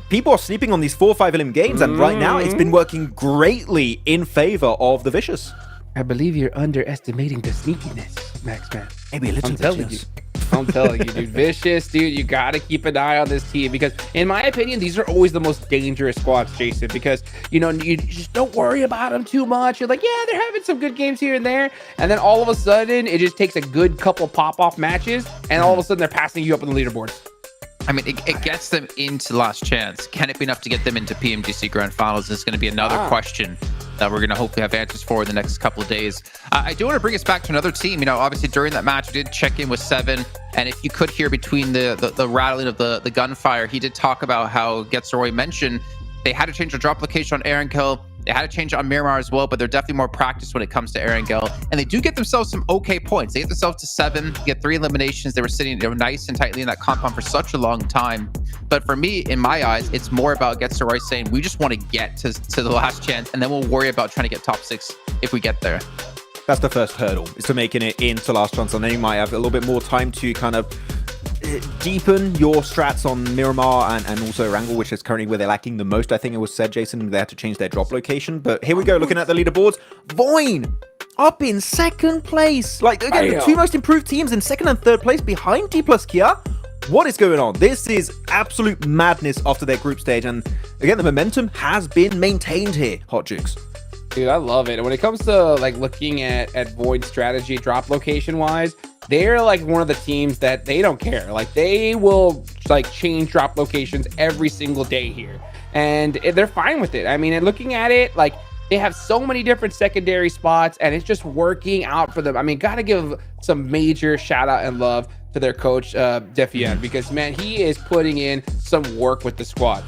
people are sleeping on these 4 or 5 elim games, and right now it's been working greatly in favor of the Vicious. I believe you're underestimating the sneakiness, Max, man. Maybe a little I'm telling you. I'm telling you, dude. Vicious, dude, you got to keep an eye on this team because, in my opinion, these are always the most dangerous squads, Jason, because, you know, you just don't worry about them too much. You're like, yeah, they're having some good games here and there. And then all of a sudden, it just takes a good couple pop-off matches, and all of a sudden, they're passing you up on the leaderboards. I mean, it gets them into Last Chance. Can it be enough to get them into PMGC Grand Finals? Is going to be another question that we're going to hopefully have answers for in the next couple of days. I do want to bring us back to another team. You know, obviously during that match, we did check in with Seven. And if you could hear between the rattling of the gunfire, he did talk about how Getzeroy mentioned they had to change the drop location on Erangel. They had to change it on Miramar as well, but they're definitely more practiced when it comes to Erangel. And they do get themselves some okay points. They get themselves to 7, get 3 eliminations. They were nice and tightly in that compound for such a long time. But for me, in my eyes, it's more about Getzeroy saying, we just want to get to the Last Chance, and then we'll worry about trying to get top 6 if we get there. That's the first hurdle, is to making it into Last Chance, and then you might have a little bit more time to kind of deepen your strats on Miramar and also Erangel, which is currently where they're lacking the most. I think it was said, Jason, they had to change their drop location. But here we go, looking at the leaderboards. Voin up in 2nd place. Like, again, the 2 most improved teams in 2nd and 3rd place behind D+ Kia. What is going on? This is absolute madness after their group stage. And again, the momentum has been maintained here, Hot Jukes. Dude, I love it. And when it comes to like looking at Void's strategy, drop location wise, they're like one of the teams that they don't care. Like they will like change drop locations every single day here, and they're fine with it. I mean, and looking at it, like They have so many different secondary spots, and it's just working out for them. I mean, got to give some major shout out and love to their coach, Defiant, because, man, he is putting in some work with the squad.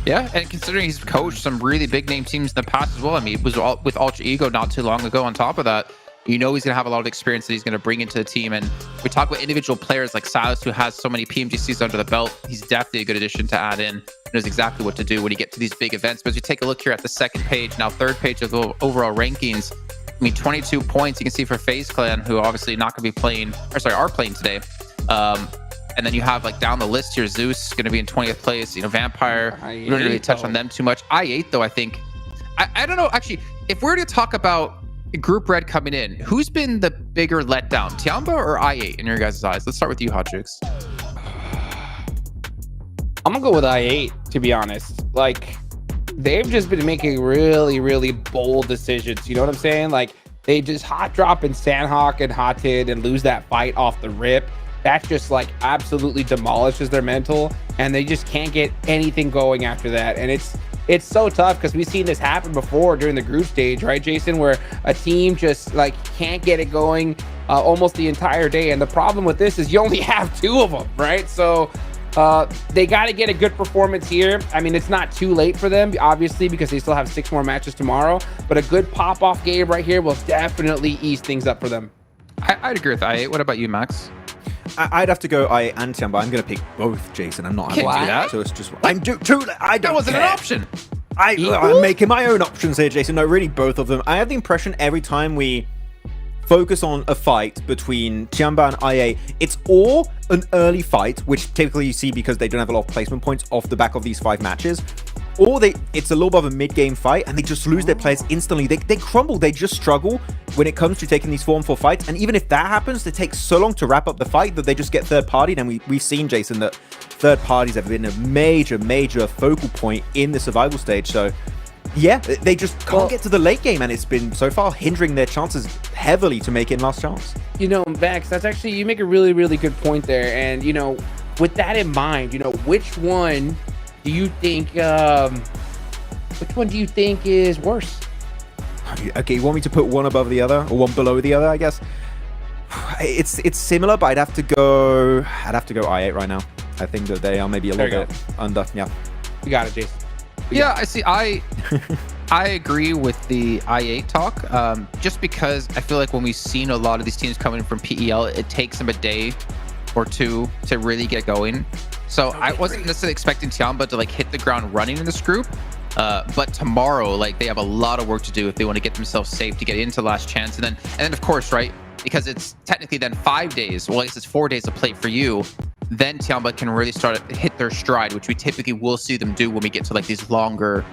Yeah, and considering he's coached some really big name teams in the past as well. I mean, it was with Ultra Ego not too long ago. On top of that, you know he's going to have a lot of experience that he's going to bring into the team. And we talk about individual players like Silas, who has so many PMGCs under the belt. He's definitely a good addition to add in. He knows exactly what to do when you get to these big events. But as you take a look here at the second page, now third page of the overall rankings, I mean, 22 points you can see for FaZe Clan, who obviously not going to be playing, or sorry, are playing today. And then you have like down the list here, Zeus going to be in 20th place. You know, Vampire, we don't really touch on them too much. I8 though, I think, I don't know. Actually, if we're to talk about Group Red coming in, who's been the bigger letdown, Tiamba or I8 in your guys' eyes? Let's start with you, Hot Jukes. I'm gonna go with I8, to be honest. Like, they've just been making really, really bold decisions. You know what I'm saying? Like, they just hot drop in Sanhok and Hotted and lose that fight off the rip. That just like absolutely demolishes their mental, and they just can't get anything going after that. And it's so tough because we've seen this happen before during the group stage, right, Jason, where a team just like can't get it going almost the entire day. And the problem with this is you only have 2 of them, right? So they got to get a good performance here. I mean, it's not too late for them, obviously, because they still have 6 more matches tomorrow. But a good pop-off game right here will definitely ease things up for them. I'd agree with I8. What about you, Max? I'd have to go I and Tiamba. I'm going to pick both, Jason. I'm not having to do that. So it's just I'm too. I don't. That wasn't care. an option. I'm making my own options here, Jason. No, really, both of them. I have the impression every time we focus on a fight between Tiamba and IA, it's all an early fight, which typically you see because they don't have a lot of placement points off the back of these 5 matches. Or it's a little bit of a mid-game fight, and they just lose their players instantly. They crumble. They just struggle when it comes to taking these 4-on-4 fights. And even if that happens, it takes so long to wrap up the fight that they just get third-partied. And we've seen, Jason, that third parties have been a major, major focal point in the survival stage. So, yeah, they just can't get to the late game, and it's been so far hindering their chances heavily to make it in last chance. You know, Max, that's actually, you make a really, really good point there. And, you know, with that in mind, you know, which one do you think is worse? Okay, you want me to put one above the other or one below the other, I guess? It's similar, but I'd have to go I8 right now. I think that they are maybe a little bit under. Yeah. You got it, Jason. Yeah, I see. I agree with the I8 talk, just because I feel like when we've seen a lot of these teams coming from PEL, it takes them a day or 2 to really get going. So I wasn't necessarily expecting Tiamba to like hit the ground running in this group, but tomorrow, like, they have a lot of work to do if they want to get themselves safe to get into last chance. And then of course, right, because it's technically then 5 days, well, I guess it's 4 days of play for you, then Tiamba can really start to hit their stride, which we typically will see them do when we get to like these longer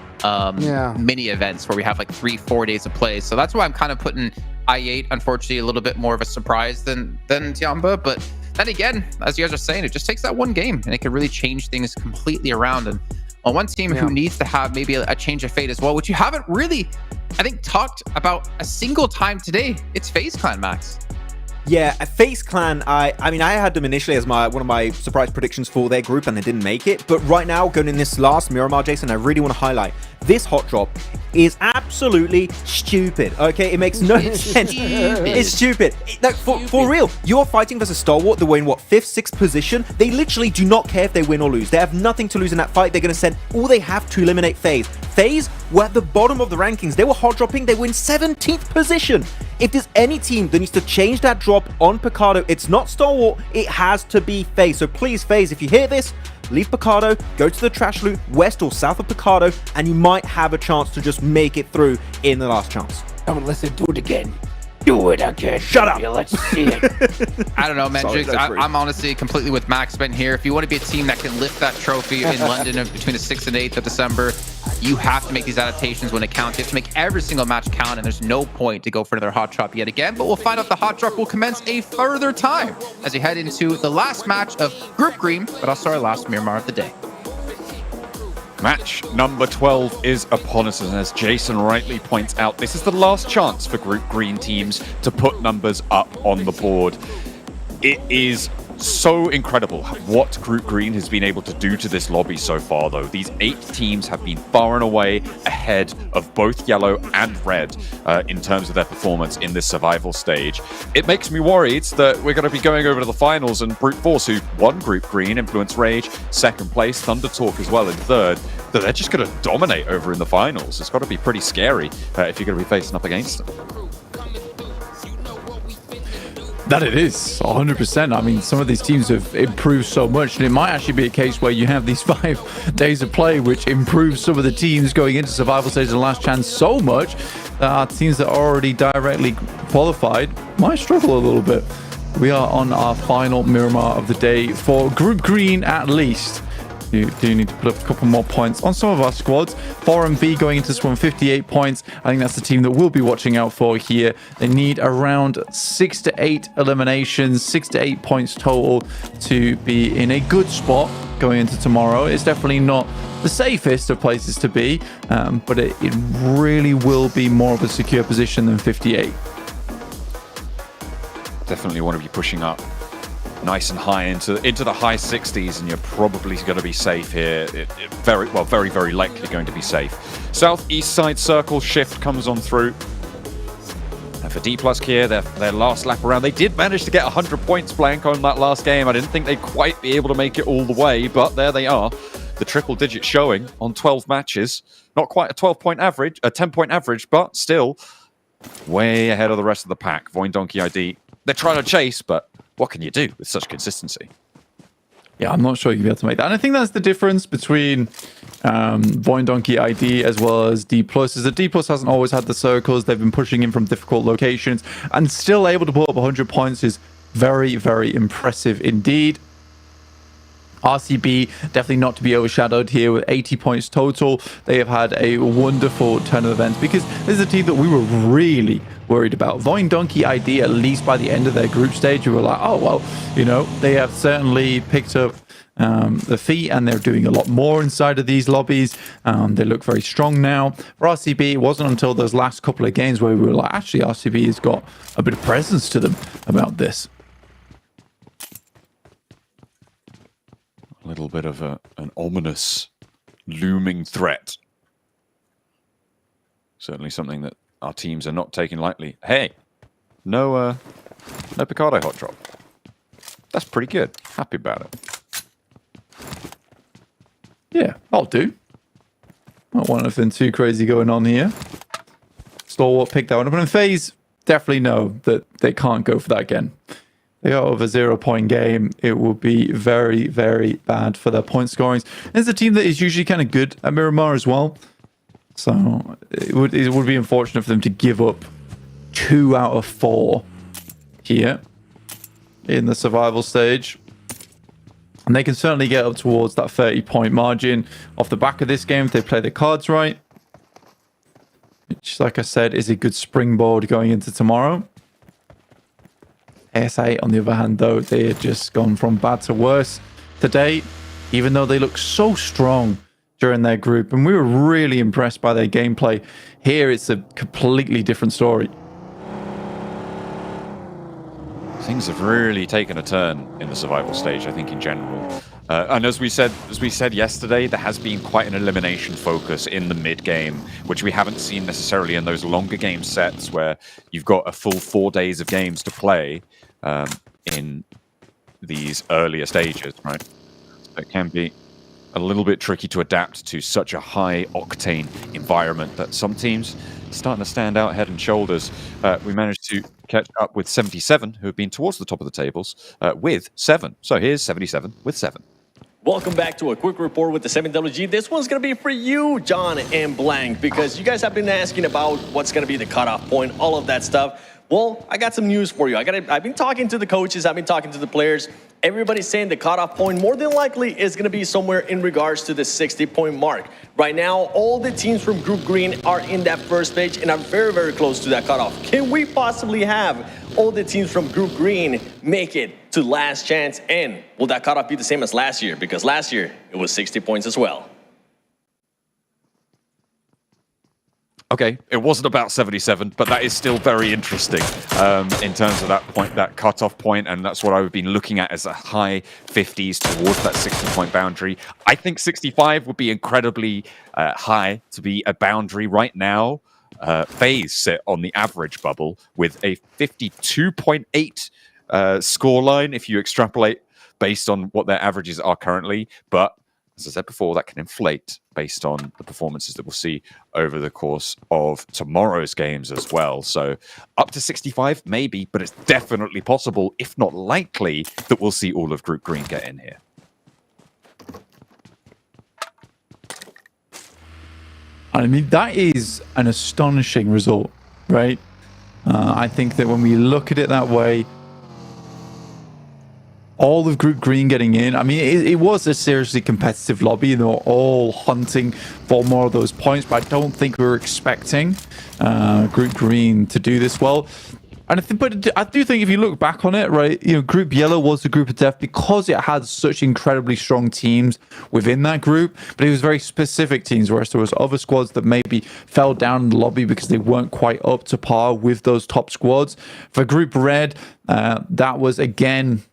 mini events where we have like 3-4 days of play. So that's why I'm kind of putting I8, unfortunately, a little bit more of a surprise than Tiamba. But then again, as you guys are saying, it just takes that one game and it can really change things completely around. And on one team who needs to have maybe a change of fate as well, which you haven't really, I think, talked about a single time today, it's FaZe Clan, Max. Yeah, FaZe Clan, I mean, I had them initially as one of my surprise predictions for their group, and they didn't make it. But right now, going in this last Miramar, Jason, I really want to highlight this hot drop is absolutely stupid. Okay, it makes no sense. It's stupid. For real, you're fighting versus Stalwart. They're in what, 5th, 6th position. They literally do not care if they win or lose. They have nothing to lose in that fight. They're going to send all they have to eliminate FaZe. FaZe were at the bottom of the rankings. They were hot dropping. They were in 17th position. If there's any team that needs to change that drop on Picardo, it's not Stalwart. It has to be FaZe. So please, FaZe, if you hear this, leave Picardo, go to the trash loot west or south of Picardo, and you might have a chance to just make it through in the last chance. Come on, listen, do it again. Do it again. Shut up. Let's see it. I don't know, man. Jigs, I'm honestly completely with Max Ben here. If you want to be a team that can lift that trophy in London between the 6th and 8th of December, you have to make these adaptations when it counts. You have to make every single match count, and there's no point to go for another hot drop yet again. But we'll find out the hot drop will commence a further time as we head into the last match of Group Green, but also our last Miramar of the day. Match number 12 is upon us, and as Jason rightly points out, this is the last chance for Group Green teams to put numbers up on the board. It is So incredible what Group Green has been able to do to this lobby so far, though. These 8 teams have been far and away ahead of both Yellow and Red in terms of their performance in this survival stage. It makes me worried that we're going to be going over to the finals and Brute Force, who won Group Green, Influence Rage, second place, Thunder Talk as well in third, that they're just going to dominate over in the finals. It's got to be pretty scary if you're going to be facing up against them. That it is, 100%. I mean, some of these teams have improved so much, and it might actually be a case where you have these 5 days of play, which improves some of the teams going into survival stage and last chance so much that our teams that are already directly qualified might struggle a little bit. We are on our final Miramar of the day for Group Green, at least. You do need to put up a couple more points on some of our squads. 4MV going into this one, 58 points. I think that's the team that we'll be watching out for here. They need around 6 to 8 eliminations, 6 to 8 points total to be in a good spot going into tomorrow. It's definitely not the safest of places to be, but it really will be more of a secure position than 58. Definitely want to be pushing up nice and high into the high 60s, and you're probably going to be safe here. Very likely going to be safe. Southeast side circle shift comes on through. And for D+ here, their last lap around, they did manage to get 100 points blank on that last game. I didn't think they'd quite be able to make it all the way, but there they are. The triple digit showing on 12 matches. Not quite a 12-point average, a 10-point average, but still way ahead of the rest of the pack. Voin Donkey ID, they're trying to chase, but what can you do with such consistency? Yeah, I'm not sure you'll be able to make that. And I think that's the difference between Voin Donkey ID as well as D+, is that D+ hasn't always had the circles. They've been pushing in from difficult locations and still able to put up 100 points is very, very impressive indeed. RCB definitely not to be overshadowed here with 80 points total. They have had a wonderful turn of events because this is a team that we were really worried about. Voin Donkey ID, at least by the end of their group stage, we were like, oh, well, you know, they have certainly picked up the feet and they're doing a lot more inside of these lobbies. They look very strong now. For RCB, it wasn't until those last couple of games where we were like, actually, RCB has got a bit of presence to them about this. A little bit of an ominous looming threat. Certainly something that our teams are not taking lightly. Hey, no Picardo hot drop. That's pretty good. Happy about it. Yeah, I'll do. Not one nothing too crazy going on here. Stalwart picked that one up. And in FaZe, definitely know that they can't go for that again. They got over 0-point game. It will be very, very bad for their point scorings. It's a team that is usually kind of good at Miramar as well. So it would be unfortunate for them to give up 2 out of 4 here in the survival stage. And they can certainly get up towards that 30-point margin off the back of this game if they play their cards right. Which, like I said, is a good springboard going into tomorrow. ASA, on the other hand, though, they had just gone from bad to worse today, even though they look so strong during their group. And we were really impressed by their gameplay. Here, it's a completely different story. Things have really taken a turn in the survival stage, I think, in general. And as we said yesterday, there has been quite an elimination focus in the mid game, which we haven't seen necessarily in those longer game sets where you've got a full 4 days of games to play in these earlier stages, right? So it can be a little bit tricky to adapt to such a high octane environment, but some teams starting to stand out head and shoulders. We managed to catch up with 77, who have been towards the top of the tables, with 7. So here's 77 with 7. Welcome back to a quick report with the 7WG. This one's going to be for you, John and Blank, because you guys have been asking about what's going to be the cutoff point, all of that stuff. Well, I got some news for you. I've been talking to the coaches, I've been talking to the players. Everybody's saying the cutoff point more than likely is going to be somewhere in regards to the 60-point mark. Right now, all the teams from Group Green are in that first stage and are very, very close to that cutoff. Can we possibly have all the teams from Group Green make it to last chance? And will that cutoff be the same as last year? Because last year, it was 60 points as well. Okay, it wasn't about 77, but that is still very interesting in terms of that point, that cutoff point, and that's what I've been looking at as a high 50s towards that 60-point boundary. I think 65 would be incredibly high to be a boundary right now. FaZe sit on the average bubble with a 52.8 scoreline if you extrapolate based on what their averages are currently, but as I said before, that can inflate based on the performances that we'll see over the course of tomorrow's games as well. So up to 65, maybe, but it's definitely possible, if not likely, that we'll see all of Group Green get in here. I mean, that is an astonishing result, right? I think that when we look at it that way, all of Group Green getting in, I mean, it was a seriously competitive lobby, and they were all hunting for more of those points, but I don't think we were expecting Group Green to do this well. And I do think if you look back on it, right, you know, Group Yellow was the group of death because it had such incredibly strong teams within that group, but it was very specific teams, whereas there was other squads that maybe fell down in the lobby because they weren't quite up to par with those top squads. For Group Red, that was, again,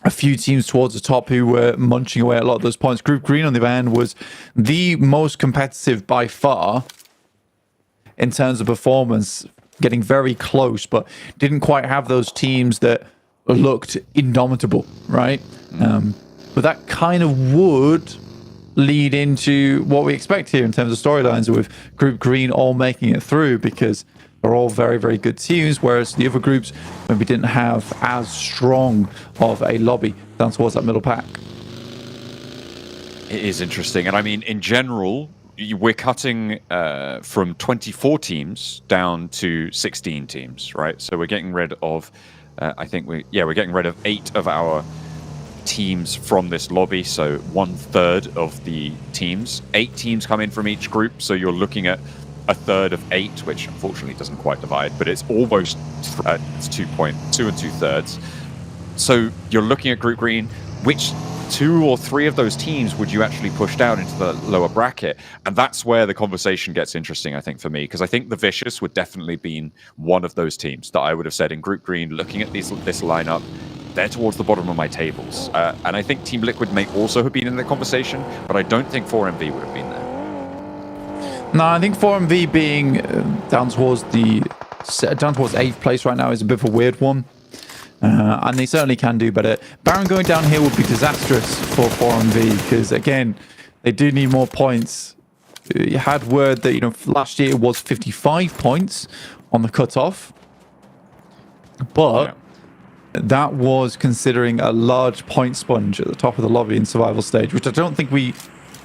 a few teams towards the top who were munching away at a lot of those points. Group Green, on the other hand, was the most competitive by far in terms of performance, getting very close, but didn't quite have those teams that looked indomitable, right? But that kind of would lead into what we expect here in terms of storylines with Group Green all making it through, because they're all very, very good teams, whereas the other groups maybe didn't have as strong of a lobby down towards that middle pack. It is interesting. And I mean, in general, we're cutting from 24 teams down to 16 teams, right? So we're getting rid of, we're getting rid of 8 of our teams from this lobby. So 1/3 of the teams. 8 teams come in from each group. So you're looking at 1/3 of 8, which unfortunately doesn't quite divide, but it's almost it's 2 2/3. So you're looking at Group Green. Which 2 or 3 of those teams would you actually push down into the lower bracket? And that's where the conversation gets interesting, I think, for me, because I think the Vicious would definitely be one of those teams that I would have said in Group Green, looking at this lineup, they're towards the bottom of my tables. And I think Team Liquid may also have been in the conversation, but I don't think 4MV would have been there. No, I think 4MV being down towards 8th place right now is a bit of a weird one. And they certainly can do better. Baron going down here would be disastrous for 4MV because, again, they do need more points. You had word that, you know, last year it was 55 points on the cutoff. But that was considering a large point sponge at the top of the lobby in survival stage, which I don't think we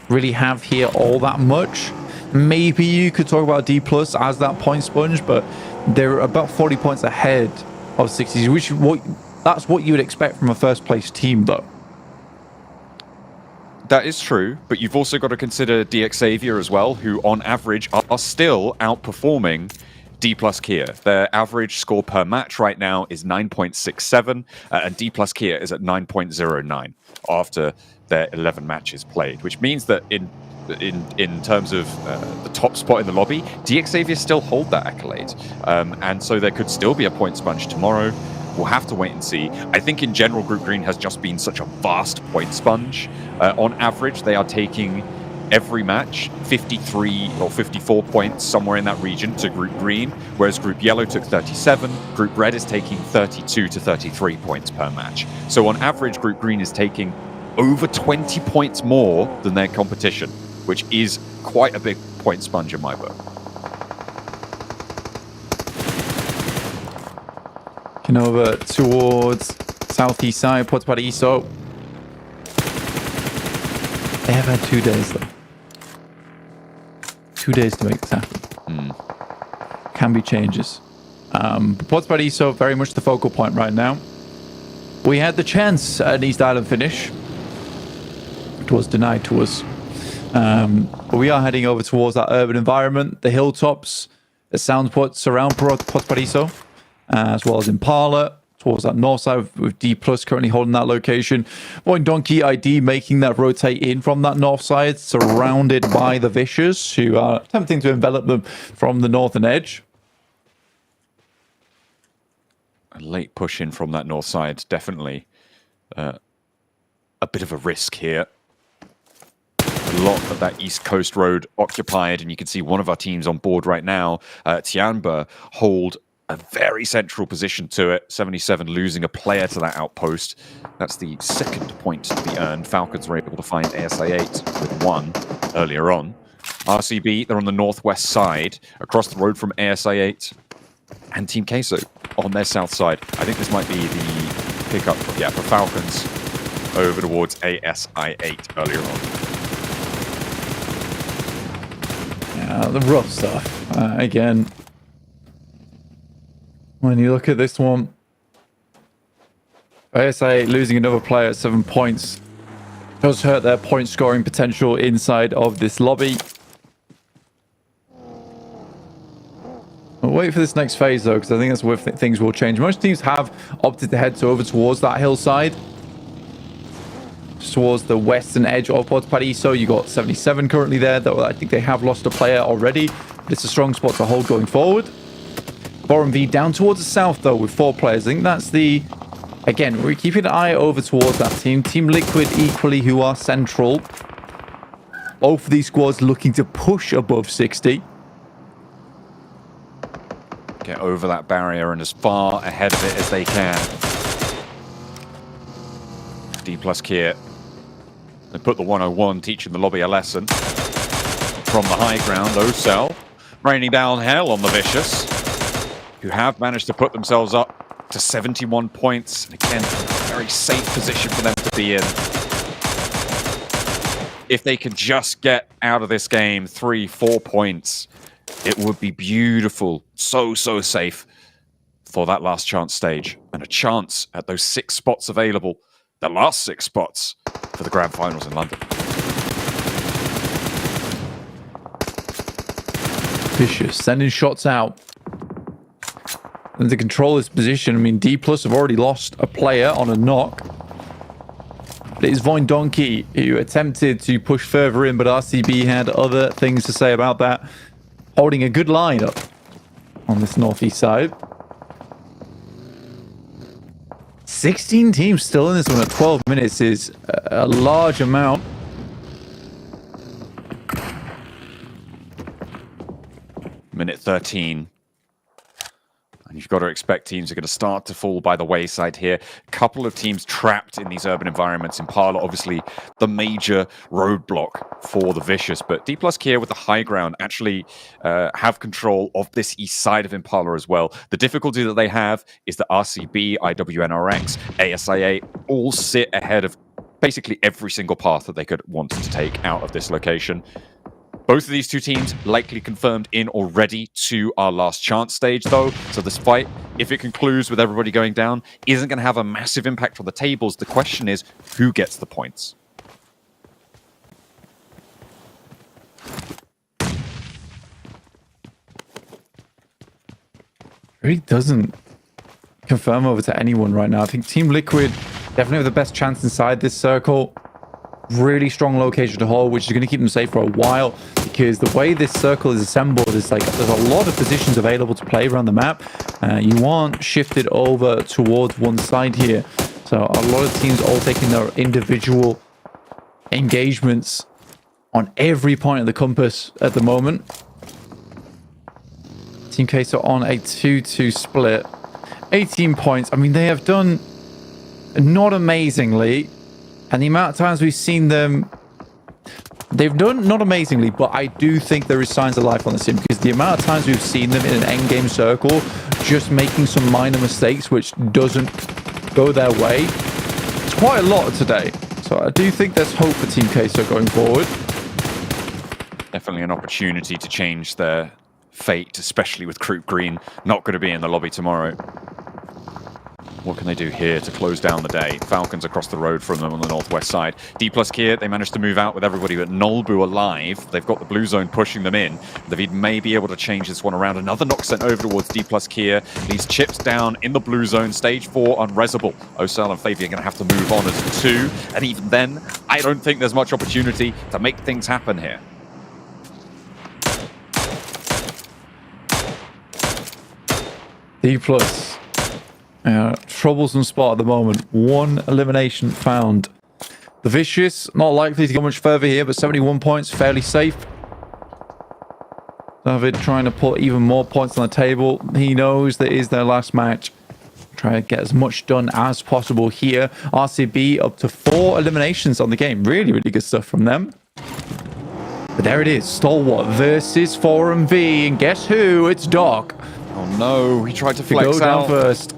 really have here all that much. Maybe you could talk about D+ as that point sponge, but they're about 40 points ahead of 60s, that's what you would expect from a first place team, though. That is true, but you've also got to consider DX Xavier as well, who on average are still outperforming D+ Kia. Their average score per match right now is 9.67, and D+ Kia is at 9.09 after their 11 matches played, which means that in terms of the top spot in the lobby, DX Xavier still hold that accolade. And so there could still be a point sponge tomorrow. We'll have to wait and see. I think in general, Group Green has just been such a vast point sponge. On average, they are taking every match 53 or 54 points, somewhere in that region, to Group Green, whereas Group Yellow took 37. Group Red is taking 32 to 33 points per match. So on average, Group Green is taking over 20 points more than their competition, which is quite a big point sponge in my book. Looking over towards southeast side, Puerto Paraiso. They have had 2 days, though. 2 days to make this happen. Can be changes. But Puerto Paraiso, very much the focal point right now. We had the chance at an East Island finish. It was denied to us. But we are heading over towards that urban environment, the hilltops that surround Puerto Paraiso, as well as Impala, towards that north side with D Plus currently holding that location. Donkey ID making that rotate in from that north side, surrounded by the Vicious, who are attempting to envelop them from the northern edge. A late push in from that north side, definitely a bit of a risk here. A lot of that East Coast road occupied, and you can see one of our teams on board right now, Tianba, hold a very central position to it. 77 losing a player to that outpost. That's the second point to be earned. Falcons were able to find ASI-8 with 1 earlier on. RCB, they're on the northwest side, across the road from ASI-8. And Team Queso on their south side. I think this might be the pickup, yeah, for Falcons over towards ASI-8 earlier on. The rough stuff. Again, when you look at this one, ASI losing another player at 7 points does hurt their point scoring potential inside of this lobby. We'll wait for this next phase though, because I think that's where things will change. Most teams have opted to head over towards that hillside, towards the western edge of Puerto Paraiso. You got 77 currently there, though I think they have lost a player already, but it's a strong spot to hold going forward. V down towards the south though with 4 players. I think that's the, again, we're keeping an eye over towards that team. Team Liquid equally, who are central. Both of these squads looking to push above 60. Get over that barrier and as far ahead of it as they can. D plus Kier. They put the 101, teaching the lobby a lesson. From the high ground, Ocel raining down hell on the Vicious, who have managed to put themselves up to 71 points. And again, a very safe position for them to be in. If they can just get out of this game 3-4 points, it would be beautiful. So safe for that last chance stage. And a chance at those 6 spots available. The last 6 spots for the Grand Finals in London. Vicious sending shots out. And to control this position, I mean, D Plus have already lost a player on a knock. But it is Donkey who attempted to push further in, but RCB had other things to say about that. Holding a good line up on this northeast side. 16 teams still in this one at 12 minutes is a large amount. Minute 13. And you've got to expect teams are going to start to fall by the wayside here. A couple of teams trapped in these urban environments. Impala, obviously, the major roadblock for the Vicious. But D plus Kier with the high ground actually have control of this east side of Impala as well. The difficulty that they have is that RCB, IWNRX, ASIA all sit ahead of basically every single path that they could want to take out of this location. Both of these two teams likely confirmed in already to our last chance stage, though. So this fight, if it concludes with everybody going down, isn't going to have a massive impact on the tables. The question is, who gets the points? Really doesn't confirm over to anyone right now. I think Team Liquid definitely have the best chance inside this circle. Really strong location to hold, which is going to keep them safe for a while, because the way this circle is assembled is like there's a lot of positions available to play around the map. You aren't shifted over towards one side here, so a lot of teams all taking their individual engagements on every point of the compass at the moment. Team Queso on a 2-2 split, 18 points. I mean, they have done not amazingly. And the amount of times we've seen them, they've done not amazingly, but I do think there is signs of life on this team, because the amount of times we've seen them in an endgame circle, just making some minor mistakes, which doesn't go their way, it's quite a lot today. So I do think there's hope for Team Queso going forward. Definitely an opportunity to change their fate, especially with Group Green not going to be in the lobby tomorrow. what can they do here to close down the day? Falcons across the road from them on the northwest side. D plus Kier, they managed to move out with everybody but Nolbu alive. They've got the blue zone pushing them in. David may be able to change this one around. Another knock sent over towards D plus Kier. These chips down in the blue zone. Stage 4 unresable. Osal and Flavia are going to have to move on as 2. And even then, I don't think there's much opportunity to make things happen here. D plus. Troublesome spot at the moment. 1 elimination found. The Vicious, not likely to go much further here, but 71 points, fairly safe. David trying to put even more points on the table. He knows that is their last match. Try to get as much done as possible here. RCB up to 4 eliminations on the game. Really, really good stuff from them. But there it is. Stalwart versus 4MV. And guess who? It's Doc. Oh no, he tried to flex out first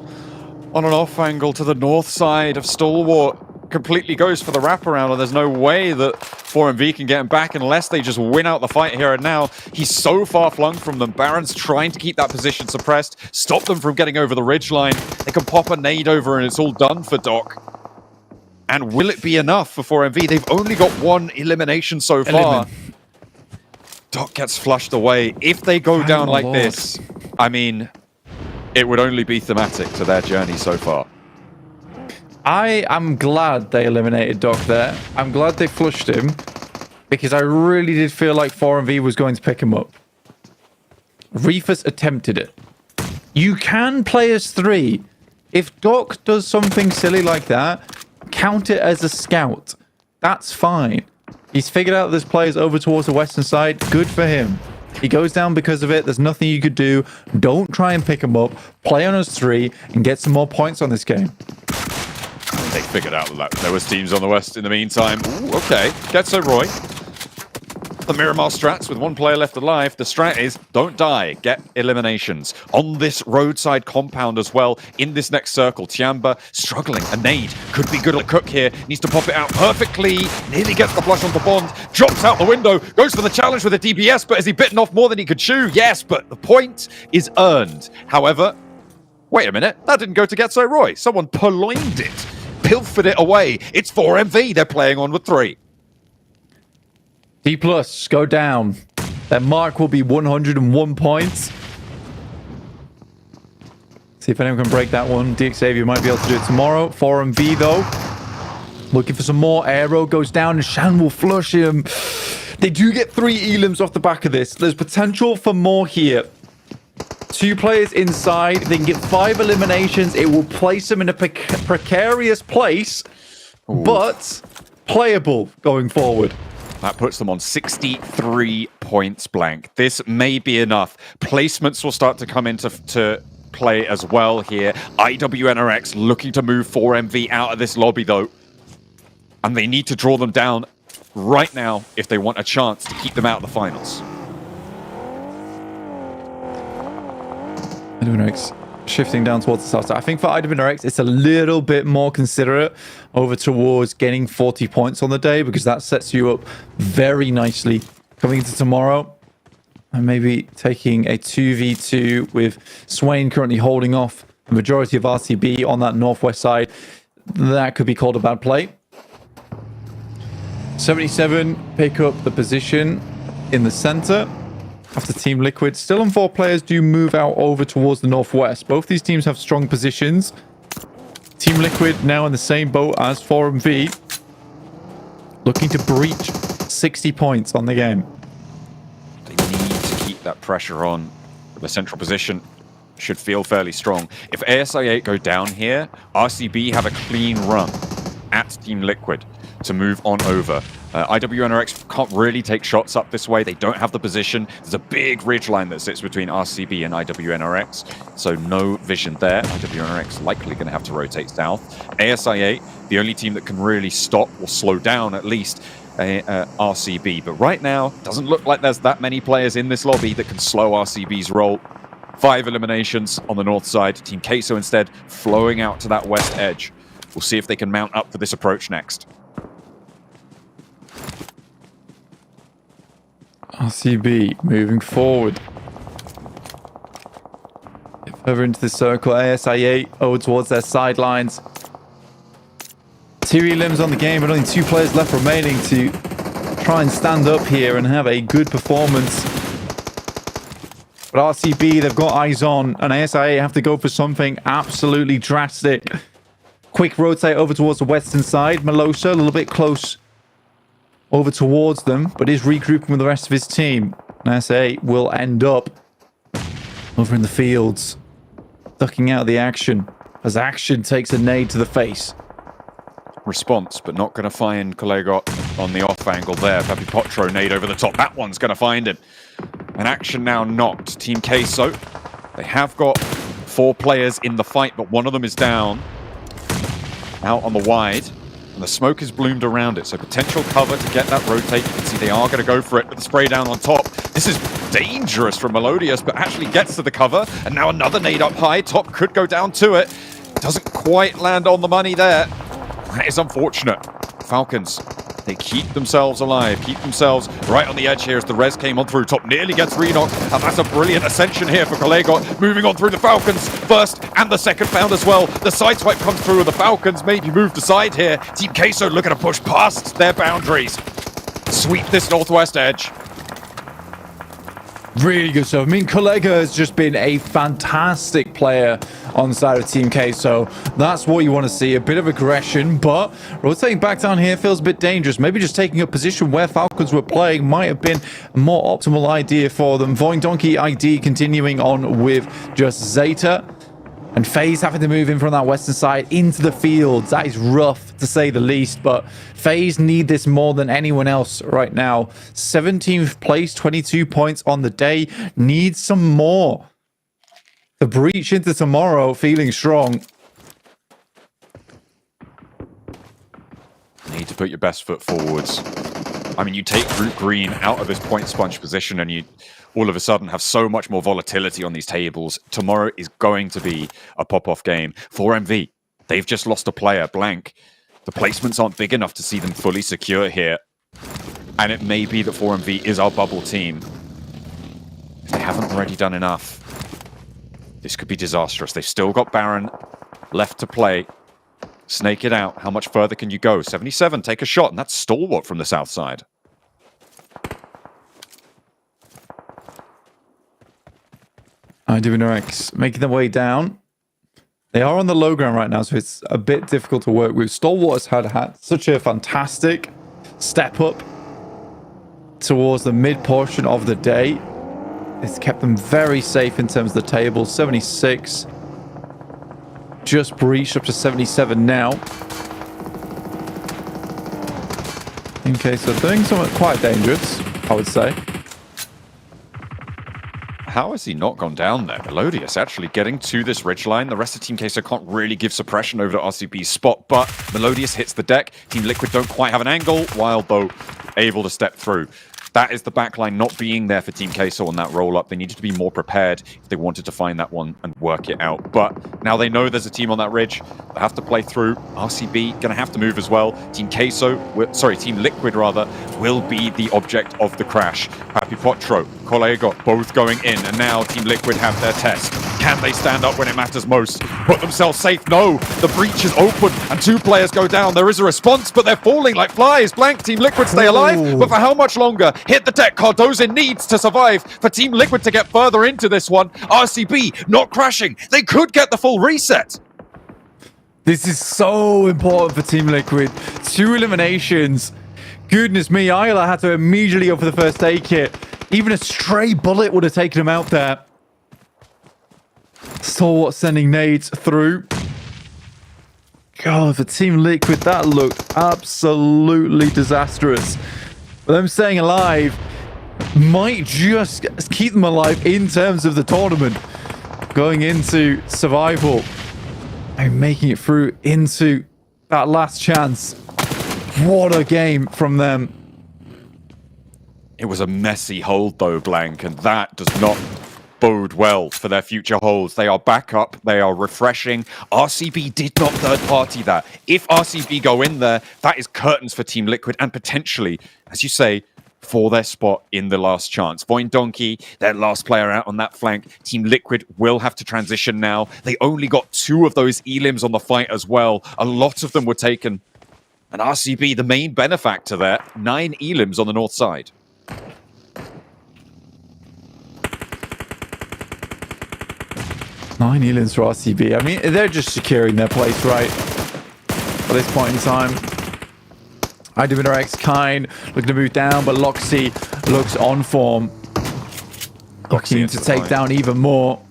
on an off angle to the north side of Stalwart. Completely goes for the wraparound, and there's no way that 4MV can get him back unless they just win out the fight here and now. He's so far flung from them. Baron's trying to keep that position suppressed, stop them from getting over the ridgeline. They can pop a nade over and it's all done for Doc. And will it be enough for 4MV? They've only got 1 elimination so far. Doc gets flushed away. If they go down like this, I mean, it would only be thematic to their journey so far. I am glad they eliminated Doc there. I'm glad they flushed him because I really did feel like 4MV was going to pick him up. Reefus attempted it. You can play as 3. If Doc does something silly like that, count it as a scout. That's fine. He's figured out there's players over towards the western side. Good for him. He goes down because of it. There's nothing you could do. Don't try and pick him up. Play on as 3 and get some more points on this game. They figured out that there was teams on the west in the meantime. Ooh, okay. Getso Roy. The Miramar strats with 1 player left alive. The strat is don't die, get eliminations. On this roadside compound as well, in this next circle, Tiamba struggling. A nade could be good at Cook here. Needs to pop it out perfectly. Nearly gets the flush onto Bond. Drops out the window. Goes for the challenge with a DBS, but has he bitten off more than he could chew? Yes, but the point is earned. However, wait a minute. That didn't go to Getso Roy. Someone purloined it. Pilfered it away. It's 4MV. They're playing on with 3. D plus go down. Their mark will be 101 points. See if anyone can break that one. DXavier might be able to do it tomorrow. 4MV though, looking for some more. Aero goes down and Shan will flush him. They do get 3 elims off the back of this. There's potential for more here. 2 players inside. They can get 5 eliminations. It will place them in a precarious place, but playable going forward. That puts them on 63 points blank. This may be enough. Placements will start to come into play as well here. IWNRX looking to move 4MV out of this lobby though. And they need to draw them down right now if they want a chance to keep them out of the finals. IWNRX shifting down towards the south side. I think for IWNRX, it's a little bit more considerate over towards getting 40 points on the day because that sets you up very nicely coming into tomorrow. And maybe taking a 2v2 with Swain currently holding off the majority of RCB on that northwest side. That could be called a bad play. 77 pick up the position in the center. After Team Liquid, still on 4 players do move out over towards the northwest. Both these teams have strong positions. Team Liquid now in the same boat as 4MV, looking to breach 60 points on the game. They need to keep that pressure on. The central position should feel fairly strong. If ASI8 go down here, RCB have a clean run at Team Liquid to move on over. IWNRX can't really take shots up this way. They don't have the position. There's a big ridgeline that sits between RCB and IWNRX, so no vision there. IWNRX likely going to have to rotate south. ASI8, the only team that can really stop or slow down at least RCB. But right now, doesn't look like there's that many players in this lobby that can slow RCB's roll. 5 eliminations on the north side. Team Queso instead flowing out to that west edge. We'll see if they can mount up for this approach next. RCB moving forward. If Over into the circle. ASIA over towards their sidelines. Tiri Lim's on the game, but only 2 players left remaining to try and stand up here and have a good performance. But RCB, they've got eyes on, and ASIA have to go for something absolutely drastic. Quick rotate over towards the western side. Malaysia a little bit close over towards them, but is regrouping with the rest of his team. And ASIA will end up over in the fields, ducking out the action as Action takes a nade to the face. Response, but not going to find Kolego on the off angle there. Papi Potro nade over the top. That one's going to find him. And Action now knocked. Team Queso, they have got 4 players in the fight, but one of them is down. Out on the wide. And the smoke is bloomed around it, so potential cover to get that rotate. You can see they are going to go for it with the spray down on top. This is dangerous from Melodious, but actually gets to the cover. And now another nade up high. Top could go down to it. Doesn't quite land on the money there. That is unfortunate. Falcons, they keep themselves alive, keep themselves right on the edge here as the res came on through. Top nearly gets re-knocked, and that's a brilliant ascension here for Kolego. Moving on through the Falcons first, and the second found as well. The side swipe comes through, and the Falcons maybe moved aside here. Team Queso looking to push past their boundaries. Sweep this northwest edge. Really good stuff. I mean, Kolego has just been a fantastic player on the side of Team Queso. That's what you want to see, a bit of aggression, but rotating back down here feels a bit dangerous. Maybe just taking a position where Falcons were playing might have been a more optimal idea for them. Voing Donkey ID continuing on with just Zeta. And FaZe having to move in from that western side into the fields. That is rough, to say the least, but FaZe need this more than anyone else right now. 17th place, 22 points on the day. Needs some more. The breach into tomorrow, feeling strong. Need to put your best foot forwards. I mean, you take Group Green out of this point sponge position and you all of a sudden have so much more volatility on these tables. Tomorrow is going to be a pop-off game. 4MV, they've just lost a player, Blank. The placements aren't big enough to see them fully secure here. And it may be that 4MV is our bubble team. If they haven't already done enough, this could be disastrous. They've still got Baron left to play. Snake it out. How much further can you go? 77, take a shot, and that's Stalwart from the south side. Divinorex making their way down. They are on the low ground right now, so it's a bit difficult to work with. Stalwart has had such a fantastic step up towards the mid portion of the day. It's kept them very safe in terms of the table. 76. Just breached up to 77 now. Okay, so doing something quite dangerous, I would say. How has he not gone down there? Melodious actually getting to this ridgeline. The rest of Team Queso can't really give suppression over to RCB's spot, but Melodious hits the deck. Team Liquid don't quite have an angle, Wild though able to step through. That is the backline not being there for Team Queso on that roll-up. They needed to be more prepared if they wanted to find that one and work it out. But now they know there's a team on that ridge. They have to play through. RCB going to have to move as well. Team Liquid rather, will be the object of the crash. Papi Potro, Kolego, both going in. And now Team Liquid have their test. Can they stand up when it matters most? Put themselves safe? No. The breach is open and 2 players go down. There is a response, but they're falling like flies. Blank, Team Liquid stay alive, but for how much longer? Hit the deck. Cardoza needs to survive for Team Liquid to get further into this one. RCB not crashing. They could get the full reset. This is so important for Team Liquid. 2 eliminations. Goodness me, Isla had to immediately go for the first aid kit. Even a stray bullet would have taken him out there. Stalwart sending nades through. God, for Team Liquid, that looked absolutely disastrous. But them staying alive might just keep them alive in terms of the tournament. Going into survival and making it through into that last chance. What a game from them. It was a messy hold though, Blank, and that does not bode well for their future holds. They are back up. They are refreshing. RCB did not third party that. If RCB go in there, that is curtains for Team Liquid and potentially, as you say, for their spot in the last chance. Voindonkey, their last player out on that flank. Team Liquid will have to transition now. They only got 2 of those elims on the fight as well. A lot of them were taken. And RCB, the main benefactor there, 9 elims on the north side. Nine elims for RCB. I mean, they're just securing their place, right? At this point in time. IWNRX Kine looking to move down, but Loxy looks on form. Looking to take down even more.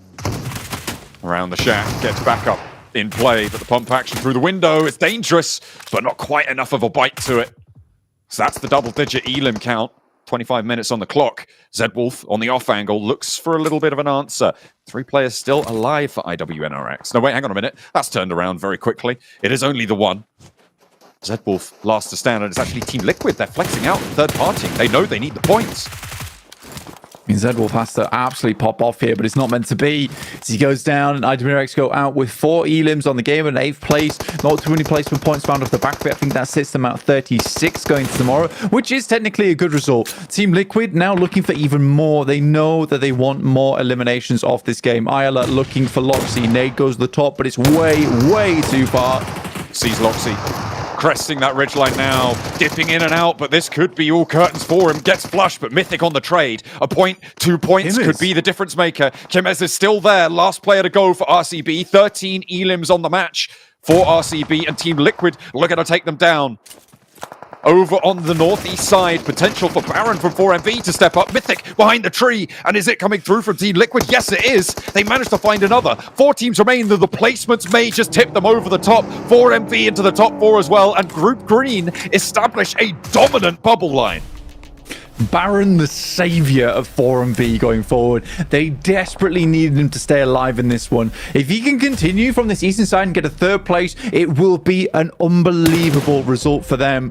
Around the shack, gets back up in play, but the pump action through the window is dangerous, but not quite enough of a bite to it. So that's the double-digit elim count. 25 minutes on the clock. Zedwolf on the off angle looks for a little bit of an answer. 3 players still alive for IWNRX. No, wait, hang on a minute. That's turned around very quickly. It is only the one. Zedwolf last to stand, and it's actually Team Liquid. They're flexing out third party. They know they need the points. I mean, Zedwolf has to absolutely pop off here, but it's not meant to be. As he goes down, and IWNRX go out with 4 elims on the game and 8th place. Not too many placement points found off the back of it. I think that sits them at 36 going to tomorrow, which is technically a good result. Team Liquid now looking for even more. They know that they want more eliminations off this game. Ayala looking for Loxy. Nade goes to the top, but it's way, way too far. Sees Loxy. Cresting that ridgeline now, dipping in and out, but this could be all curtains for him. Gets flushed, but Mythic on the trade. A point, 2 points could be the difference maker. Kimez is still there. Last player to go for RCB. 13 elims on the match for RCB, and Team Liquid looking to take them down. Over on the northeast side, potential for Baron from 4MV to step up. Mythic behind the tree, and is it coming through from Team Liquid? Yes, it is. They managed to find another. 4 teams remain, though the placements may just tip them over the top. 4MV into the top 4 as well, and Group Green establish a dominant bubble line. Baron, the savior of 4MV going forward. They desperately needed him to stay alive in this one. If he can continue from this eastern side and get a 3rd place, it will be an unbelievable result for them.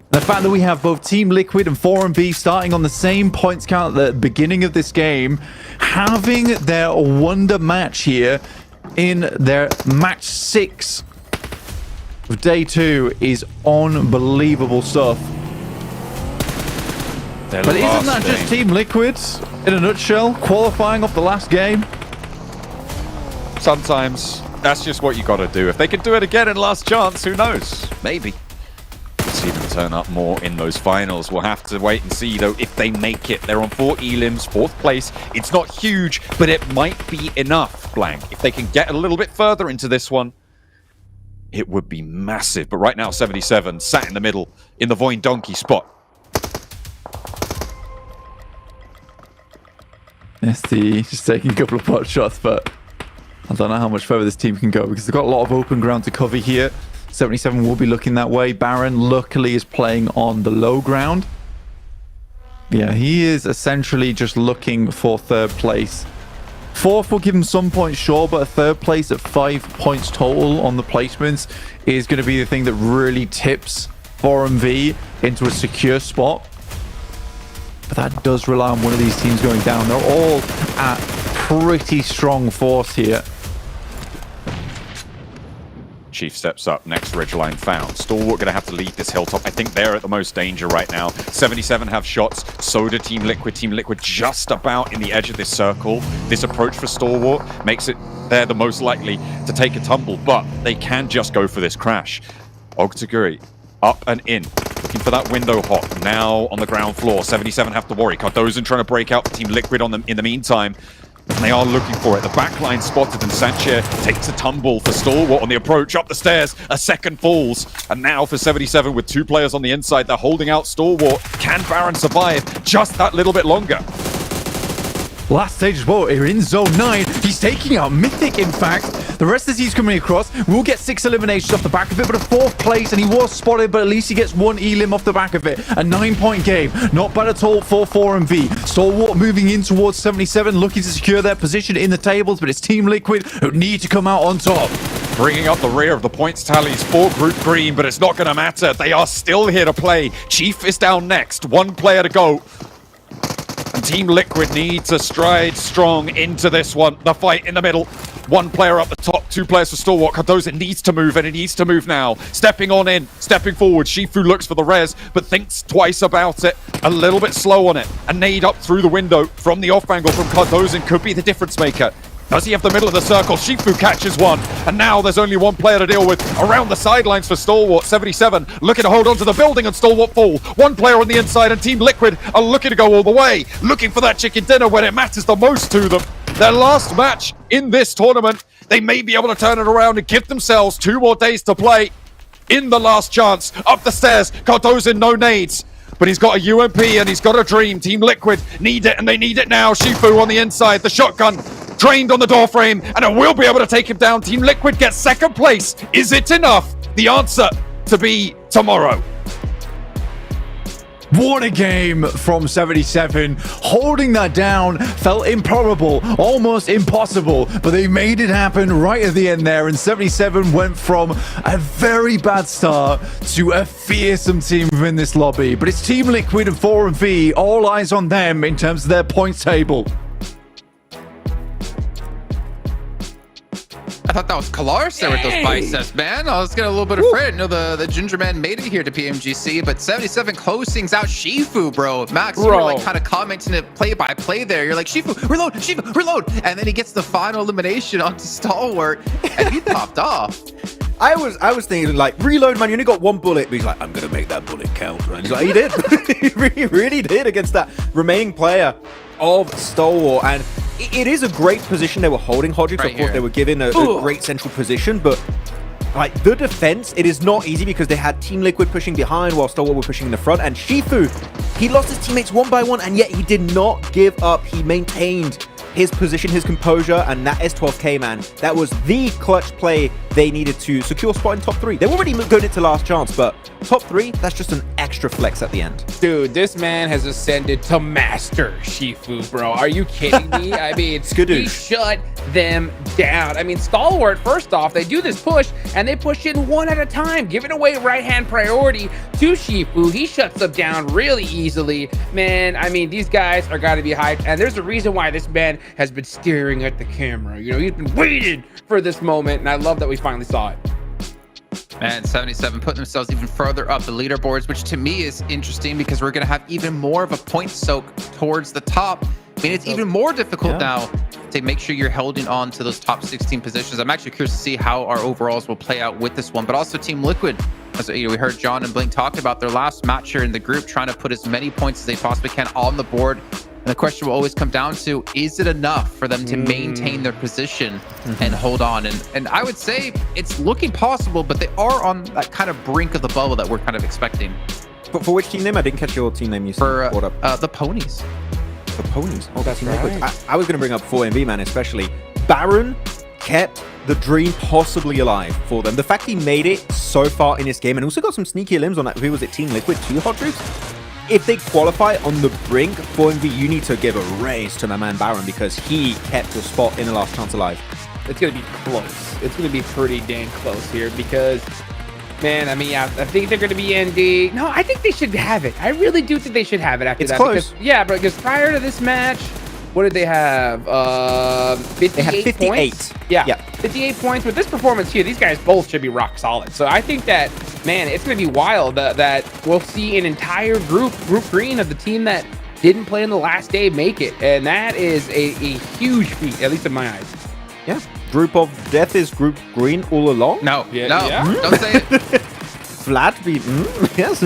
The fact that we have both Team Liquid and 4MV starting on the same points count at the beginning of this game, having their wonder match here in their match 6 of day 2 is unbelievable stuff. But isn't that just Team Liquid in a nutshell, qualifying off the last game? Sometimes that's just what you got to do. If they can do it again in last chance, who knows? Maybe. See them turn up more in those finals. We'll have to wait and see, though, if they make it. They're on 4 elims, 4th place. It's not huge, but it might be enough, Blank. If they can get a little bit further into this one, it would be massive. But right now, 77 sat in the middle in the Voindonkey spot. SD just taking a couple of pot shots, but I don't know how much further this team can go because they've got a lot of open ground to cover here. 77 will be looking that way. Baron luckily is playing on the low ground. Yeah, he is essentially just looking for 3rd place. 4th will give him some points, sure, but a 3rd place at 5 points total on the placements is going to be the thing that really tips 4MV into a secure spot. But that does rely on one of these teams going down. They're all at pretty strong force here. Chief steps up, next ridgeline found. Stalwart gonna have to lead this hilltop. I think they're at the most danger right now. 77 have shots, so do Team Liquid. Team Liquid just about in the edge of this circle. This approach for Stalwart makes it they're the most likely to take a tumble, but they can just go for this crash. Ogtaguri up and in, looking for that window hop. Now on the ground floor, 77 have to worry. Cardozo trying to break out for Team Liquid on them in the meantime. And they are looking for it. The backline spotted, and Sanchez takes a tumble for Stalwart on the approach up the stairs. A second falls. And now for 77 with 2 players on the inside, they're holding out Stalwart. Can Baron survive just that little bit longer? Last stage as well, we're in zone 9. He's taking out Mythic, in fact. The rest of the team's coming across. We'll get 6 eliminations off the back of it, but a 4th place, and he was spotted, but at least he gets 1 elim off the back of it. A 9-point game. Not bad at all for 4MV. Stalwart moving in towards 77, looking to secure their position in the tables, but it's Team Liquid who need to come out on top. Bringing up the rear of the points tallies for Group Green, but it's not going to matter. They are still here to play. Chief is down next. 1 player to go. And Team Liquid needs to stride strong into this one. The fight in the middle. One player up the top, 2 players for Stalwart. Cardoza needs to move, and he needs to move now. Stepping on in, stepping forward. Shifu looks for the res, but thinks twice about it. A little bit slow on it. A nade up through the window from the off angle from Cardoza could be the difference maker. Does he have the middle of the circle? Shifu catches one. And now there's only one player to deal with around the sidelines for Stalwart. 77 looking to hold on to the building and Stalwart fall. One player on the inside and Team Liquid are looking to go all the way. Looking for that chicken dinner when it matters the most to them. Their last match in this tournament. They may be able to turn it around and give themselves 2 more days to play in the last chance. Up the stairs. Cardoza no nades. But he's got a UMP and he's got a dream. Team Liquid need it and they need it now. Shifu on the inside. The shotgun trained on the door frame and it will be able to take him down. Team Liquid gets 2nd place. Is it enough? The answer to be tomorrow. What a game from 77. Holding that down felt improbable, almost impossible, but they made it happen right at the end there. And 77 went from a very bad start to a fearsome team within this lobby. But it's Team Liquid and 4MV, all eyes on them in terms of their points table. I thought that was Kalaris there with those biceps, man. I was getting a little bit afraid. I know the Ginger Man made it here to PMGC, but 77 close things out. Shifu, bro. Max, you were like kind of commenting it play by play there. You're like, Shifu, reload. And then he gets the final elimination onto Stalwart, and he popped off. I was thinking, like, reload, man, you only got 1 bullet. But he's like, I'm going to make that bullet count. And he's like, he did. He really did against that remaining player of Stalwart. And it is a great position they were holding, Hodgix. Right, of course, they were given a great central position. But, like, the defense, it is not easy because they had Team Liquid pushing behind while Stalwart were pushing in the front. And Shifu, he lost his teammates 1 by 1, and yet he did not give up. He maintained his position, his composure, and that S12K, man, that was the clutch play they needed to secure spot in top 3. They were already going into last chance, but top 3, that's just an extra flex at the end. Dude, this man has ascended to master Shifu, bro. Are you kidding me? I mean, he shut them down. I mean, Stalwart, first off, they do this push, and they push in 1 at a time, giving away right-hand priority to Shifu. He shuts them down really easily. Man, I mean, these guys are got to be hyped, and there's a reason why this man has been staring at the camera. You know, he's been waiting for this moment, and I love that we finally saw it. Man, 77 putting themselves even further up the leaderboards, which to me is interesting because we're going to have even more of a point soak towards the top. I mean, it's even more difficult now to make sure you're holding on to those top 16 positions. I'm actually curious to see how our overalls will play out with this one, but also Team Liquid. As you know, we heard John and Blink talk about their last match here in the group, trying to put as many points as they possibly can on the board. And the question will always come down to, is it enough for them to maintain their position and hold on? And I would say it's looking possible, but they are on that kind of brink of the bubble that we're kind of expecting. But for which team name? I didn't catch your team name you said. The Ponies. The Ponies? Oh, that's right. I was going to bring up 4MV, man, especially. Baron kept the dream possibly alive for them. The fact he made it so far in this game and also got some sneaky limbs on that. Who was it? Team Liquid, 2 Hodgix? If they qualify on the brink, 4MV, you need to give a raise to my man Baron because he kept the spot in the last chance alive. It's going to be close. It's going to be pretty dang close here because, man, I mean, I think they're going to be ND. No, I think they should have it. I really do think they should have it after that. It's close. Because prior to this match, what did they have? 58 they had 58 points? Yeah, 58 points. With this performance here, these guys both should be rock solid. So I think that, man, it's going to be wild that we'll see an entire group green of the team that didn't play on the last day make it. And that is a huge feat, at least in my eyes. Yeah. Group of death is group green all along? No. Don't say it. Vlad be, yes.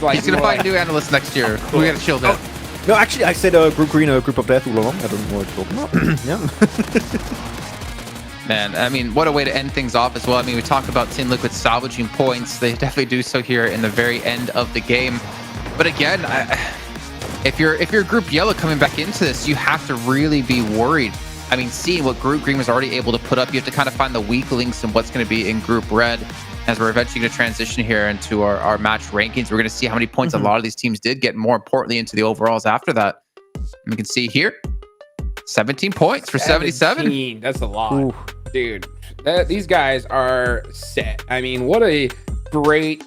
Like, he's going to find new analysts next year. Cool. We got to chill that. No, actually, I said group green, a group of death all along. I don't know what you're talking about. Yeah. Man, I mean, what a way to end things off as well. I mean, we talk about Team Liquid salvaging points. They definitely do so here in the very end of the game. But again, if you're Group Yellow coming back into this, you have to really be worried. I mean, seeing what Group Green was already able to put up, you have to kind of find the weak links and what's going to be in Group Red. As we're eventually going to transition here into our match rankings, we're going to see how many points a lot of these teams did get, more importantly, into the overalls after that. And we can see here, 17 points for 77. That's a lot. Ooh. Dude. These guys are set. I mean, what a great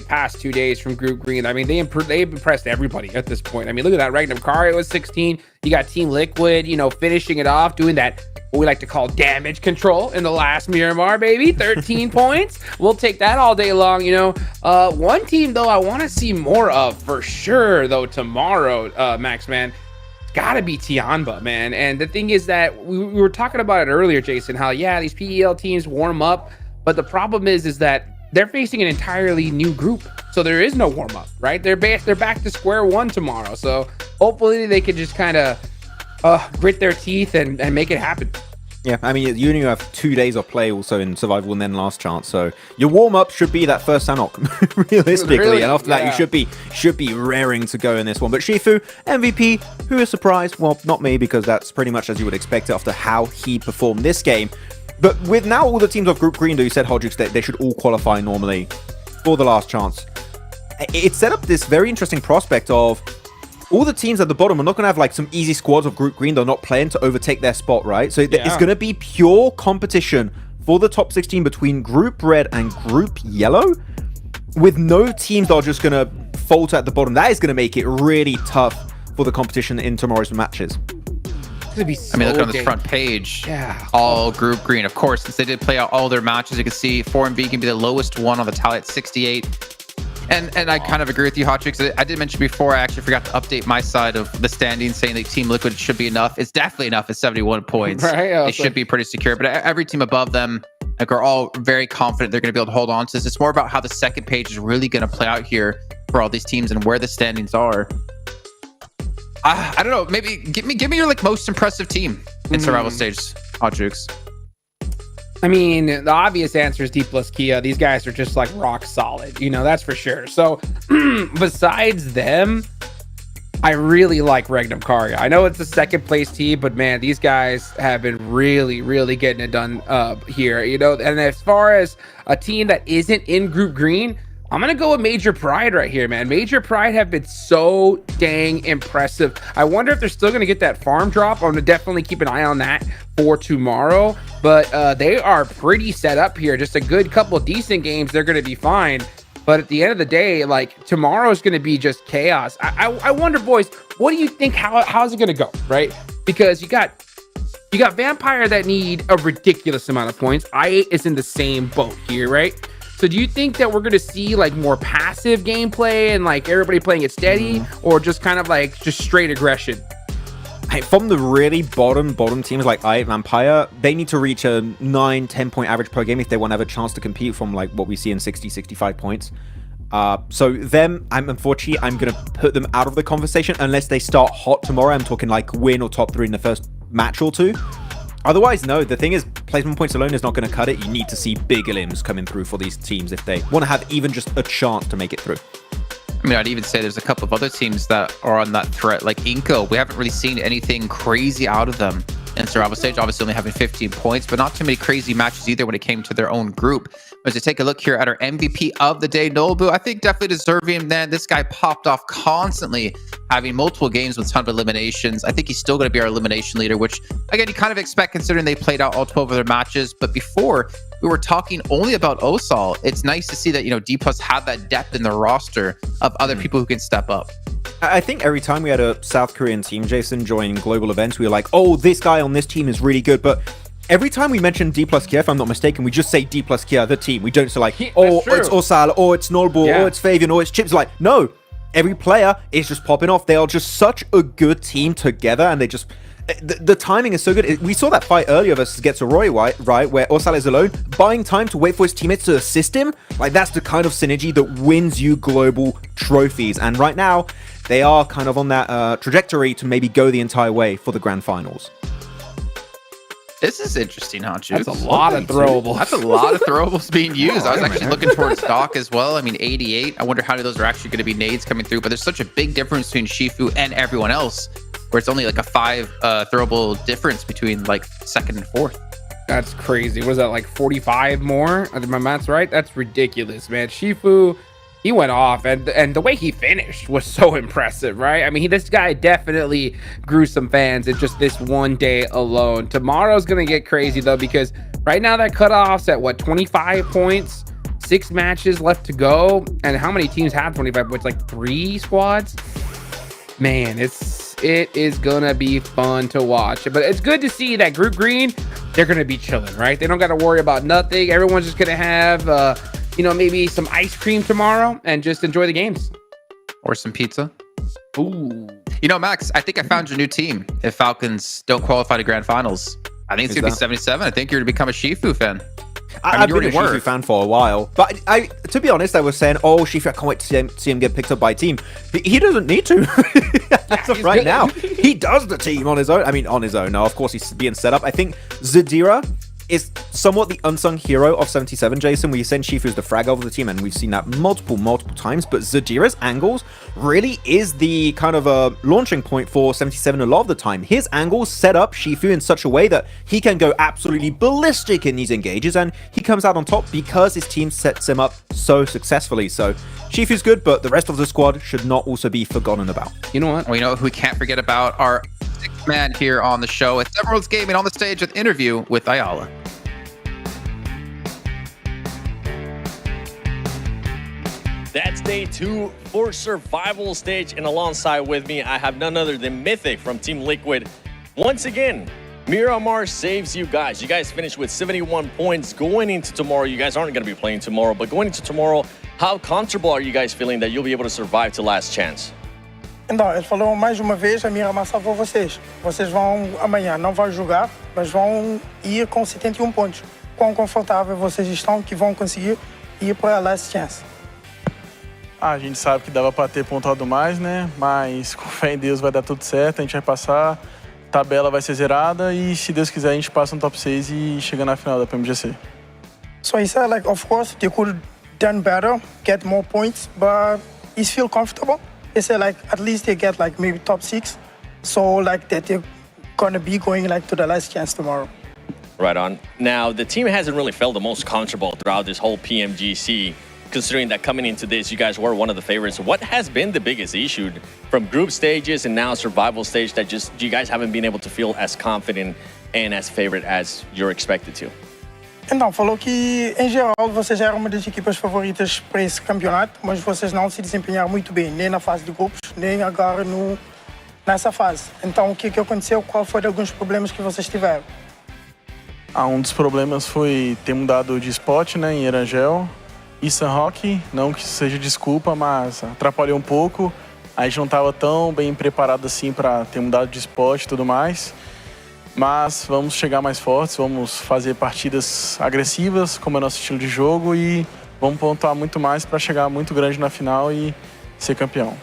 past 2 days from Group Green. I mean, they've impressed everybody at this point. I mean, look at that. Ragnar Kari was 16. You got Team Liquid, you know, finishing it off, doing that what we like to call damage control in the last Miramar, baby. 13 points. We'll take that all day long, you know. One team, though, I want to see more of for sure, though, tomorrow, Max, man. It's got to be Tianba, man. And the thing is that we were talking about it earlier, Jason, how, yeah, these PEL teams warm up. But the problem is that they're facing an entirely new group. So there is no warm up, right? They're back to square one tomorrow. So hopefully they can just kind of grit their teeth and make it happen. Yeah, I mean, you only have 2 days of play also in Survival and then Last Chance. So your warm-up should be that first Sanhok, realistically. Really? And after that, you should be raring to go in this one. But Shifu, MVP, who is surprised? Well, not me, because that's pretty much as you would expect it after how he performed this game. But with now all the teams of Group Green, though, you said, Hodgix, that they should all qualify normally for the Last Chance. It set up this very interesting prospect of all the teams at the bottom are not going to have like some easy squads of Group Green. They're not playing to overtake their spot, right? So it's going to be pure competition for the top 16 between Group Red and Group Yellow, with no teams that are just going to falter at the bottom. That is going to make it really tough for the competition in tomorrow's matches. I mean, look on this front page. Yeah. All Group Green. Of course, since they did play out all their matches, you can see 4MB can be the lowest one on the tally at 68. And I kind of agree with you, Hotchix. I did mention before, I actually forgot to update my side of the standings, saying that Team Liquid should be enough. It's definitely enough at 71 points. Right? They should be pretty secure. But every team above them, like, are all very confident they're going to be able to hold on to this. It's more about how the second page is really going to play out here for all these teams and where the standings are. I don't know. Maybe give me your like most impressive team in survival stage, Hotchix. I mean, the obvious answer is D plus Kia. These guys are just like rock solid, you know, that's for sure. So besides them, I really like Regnum Karga. I know it's the second place team, but man, these guys have been really, really getting it done here, you know. And as far as a team that isn't in Group Green, I'm going to go with Major Pride right here, man. Major Pride have been so dang impressive. I wonder if they're still going to get that farm drop. I'm going to definitely keep an eye on that for tomorrow. But they are pretty set up here. Just a good couple decent games. They're going to be fine. But at the end of the day, like, tomorrow is going to be just chaos. I wonder, boys, what do you think? How's it going to go, right? Because you got Vampire that need a ridiculous amount of points. I8 is in the same boat here, right? So do you think that we're going to see like more passive gameplay and like everybody playing it steady, or just kind of like just straight aggression? From the really bottom teams like I8 Vampire, they need to reach a 9-10 point average per game if they want to have a chance to compete from like what we see in 60-65 points. So them, I'm going to put them out of the conversation unless they start hot tomorrow. I'm talking like win or top 3 in the first match or two. Otherwise, no. The thing is, placement points alone is not going to cut it. You need to see bigger limbs coming through for these teams if they want to have even just a chance to make it through. I mean, I'd even say there's a couple of other teams that are on that threat, like Inco. We haven't really seen anything crazy out of them in survival stage, obviously only having 15 points, but not too many crazy matches either when it came to their own group. But to take a look here at our MVP of the day, Nobu, I think definitely deserving, man. This guy popped off constantly, having multiple games with a ton of eliminations. I think he's still going to be our elimination leader, which, again, you kind of expect considering they played out all 12 of their matches. But before, we were talking only about Osal. It's nice to see that, you know, D+ have that depth in the roster of other people who can step up. I think every time we had a South Korean team, Jason, join global events, we were like, oh, this guy on this team is really good. But every time we mention D+ Kia, if I'm not mistaken, we just say D+ Kia, the team. We don't say like, oh, it's Osal, or it's Norbu, or it's Fabian, or it's Chips. Like, no, every player is just popping off. They are just such a good team together, and they just... The timing is so good. We saw that fight earlier versus Gets a Roy, right? Where Osal is alone, buying time to wait for his teammates to assist him. Like, that's the kind of synergy that wins you global trophies. And right now, they are kind of on that trajectory to maybe go the entire way for the Grand Finals. This is interesting, huh, Juke? That's a lot of throwables. That's a lot of throwables being used. I was actually looking towards Doc as well. I mean, 88. I wonder how many of those are actually going to be nades coming through. But there's such a big difference between Shifu and everyone else, where it's only like a 5 throwable difference between like second and fourth. That's crazy. Was that like 45 more? I think my math's right. That's ridiculous, man. Shifu, he went off, and the way he finished was so impressive, right? I mean, this guy definitely grew some fans in just this one day alone. Tomorrow's gonna get crazy though, because right now that cutoff's at what, 25 points, 6 matches left to go, and how many teams have 25 points? Like 3 squads. Man, it's it is gonna be fun to watch. But it's good to see that Group Green, they're gonna be chilling, right? They don't got to worry about nothing. Everyone's just gonna have, maybe some ice cream tomorrow and just enjoy the games. Or some pizza. Ooh. Max, I think I found your new team. If Falcons don't qualify to Grand Finals, I think it's gonna be 77. I think you're gonna become a Shifu fan. I've been a Shifu fan for a while, but to be honest, I was saying, oh, Shifu, I can't wait to see him get picked up by a team. He doesn't need to. As of right now, he does the team on his own. I mean, on his own. Now, of course, he's being set up. I think Zadira is somewhat the unsung hero of 77, Jason. We send Shifu as the frag of the team, and we've seen that multiple times. But Zadira's angles really is the kind of a launching point for 77 a lot of the time. His angles set up Shifu in such a way that he can go absolutely ballistic in these engages, and he comes out on top because his team sets him up so successfully. So Shifu's good, but the rest of the squad should not also be forgotten about. You know what? We know who we can't forget about our sixth man here on the show. It's Emerald's Gaming on the stage with interview with Ayala. That's day 2 for survival stage, and alongside with me, I have none other than Mythic from Team Liquid. Once again, Miramar saves you guys. You guys finished with 71 points going into tomorrow. You guys aren't going to be playing tomorrow, but going into tomorrow, how comfortable are you guys feeling that you'll be able to survive to last chance? Então, eles falaram mais uma vez, a Miramar salvou vocês. Vocês vão, amanhã, não vão jogar, mas vão ir com 71 pontos. Quão confortável vocês estão que vão conseguir ir para a last chance? A gente sabe que dava para ter pontuado mais, né? Mas com fé em Deus vai dar tudo certo, a gente vai passar, tabela vai ser zerada e se Deus quiser a gente passa no top 6 e chega na final da PMGC. So he said, like, of course, they could have done better, get more points, but he feel comfortable. He said, like, at least they get, like, maybe top 6. So, like, that they're gonna be going, like, to the last chance tomorrow. Right on. Now, the team hasn't really felt the most comfortable throughout this whole PMGC, considering that coming into this, you guys were one of the favorites. What has been the biggest issue from group stages and now survival stage that just you guys haven't been able to feel as confident and as favorite as you're expected to? Então, falou que, em geral, vocês eram uma das equipas favoritas para esse campeonato, mas vocês não se desempenharam muito bem, nem na fase de grupos, nem agora nessa fase. Então, o que aconteceu? Qual foram alguns problemas que vocês tiveram? Um dos problemas foi ter mudado de spot, né, em Erangel e Sanhok. Não que seja desculpa, mas atrapalhou um pouco. A gente não estava tão bem preparado assim para ter mudado de spot e tudo mais. Mas vamos chegar mais fortes, vamos fazer partidas agressivas, como é nosso estilo de jogo, e vamos pontuar muito mais para chegar muito grande na final e ser campeão.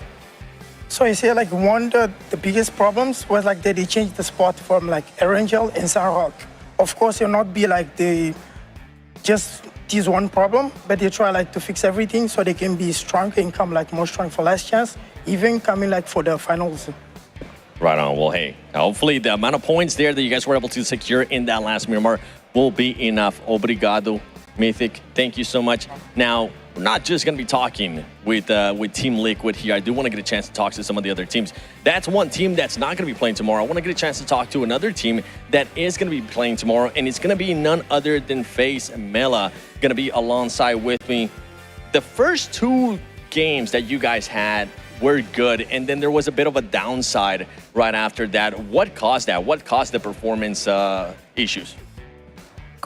So you say, like, one of the biggest problems was like that they changed the spot from like Erangel and Sanhok. Of course, it'll not be like they just this one problem, but they try like to fix everything so they can be stronger and come like more strong for last chance, even coming like for the finals. Right on. Well, hey, hopefully the amount of points there that you guys were able to secure in that last Miramar will be enough. Obrigado, Mythic. Thank you so much. Now, we're not just going to be talking with Team Liquid here. I do want to get a chance to talk to some of the other teams. That's one team that's not going to be playing tomorrow. I want to get a chance to talk to another team that is going to be playing tomorrow, and it's going to be none other than FaZe Mela, going to be alongside with me. The first 2 games that you guys had were good, and then there was a bit of a downside right after that. What caused that? What caused the performance issues?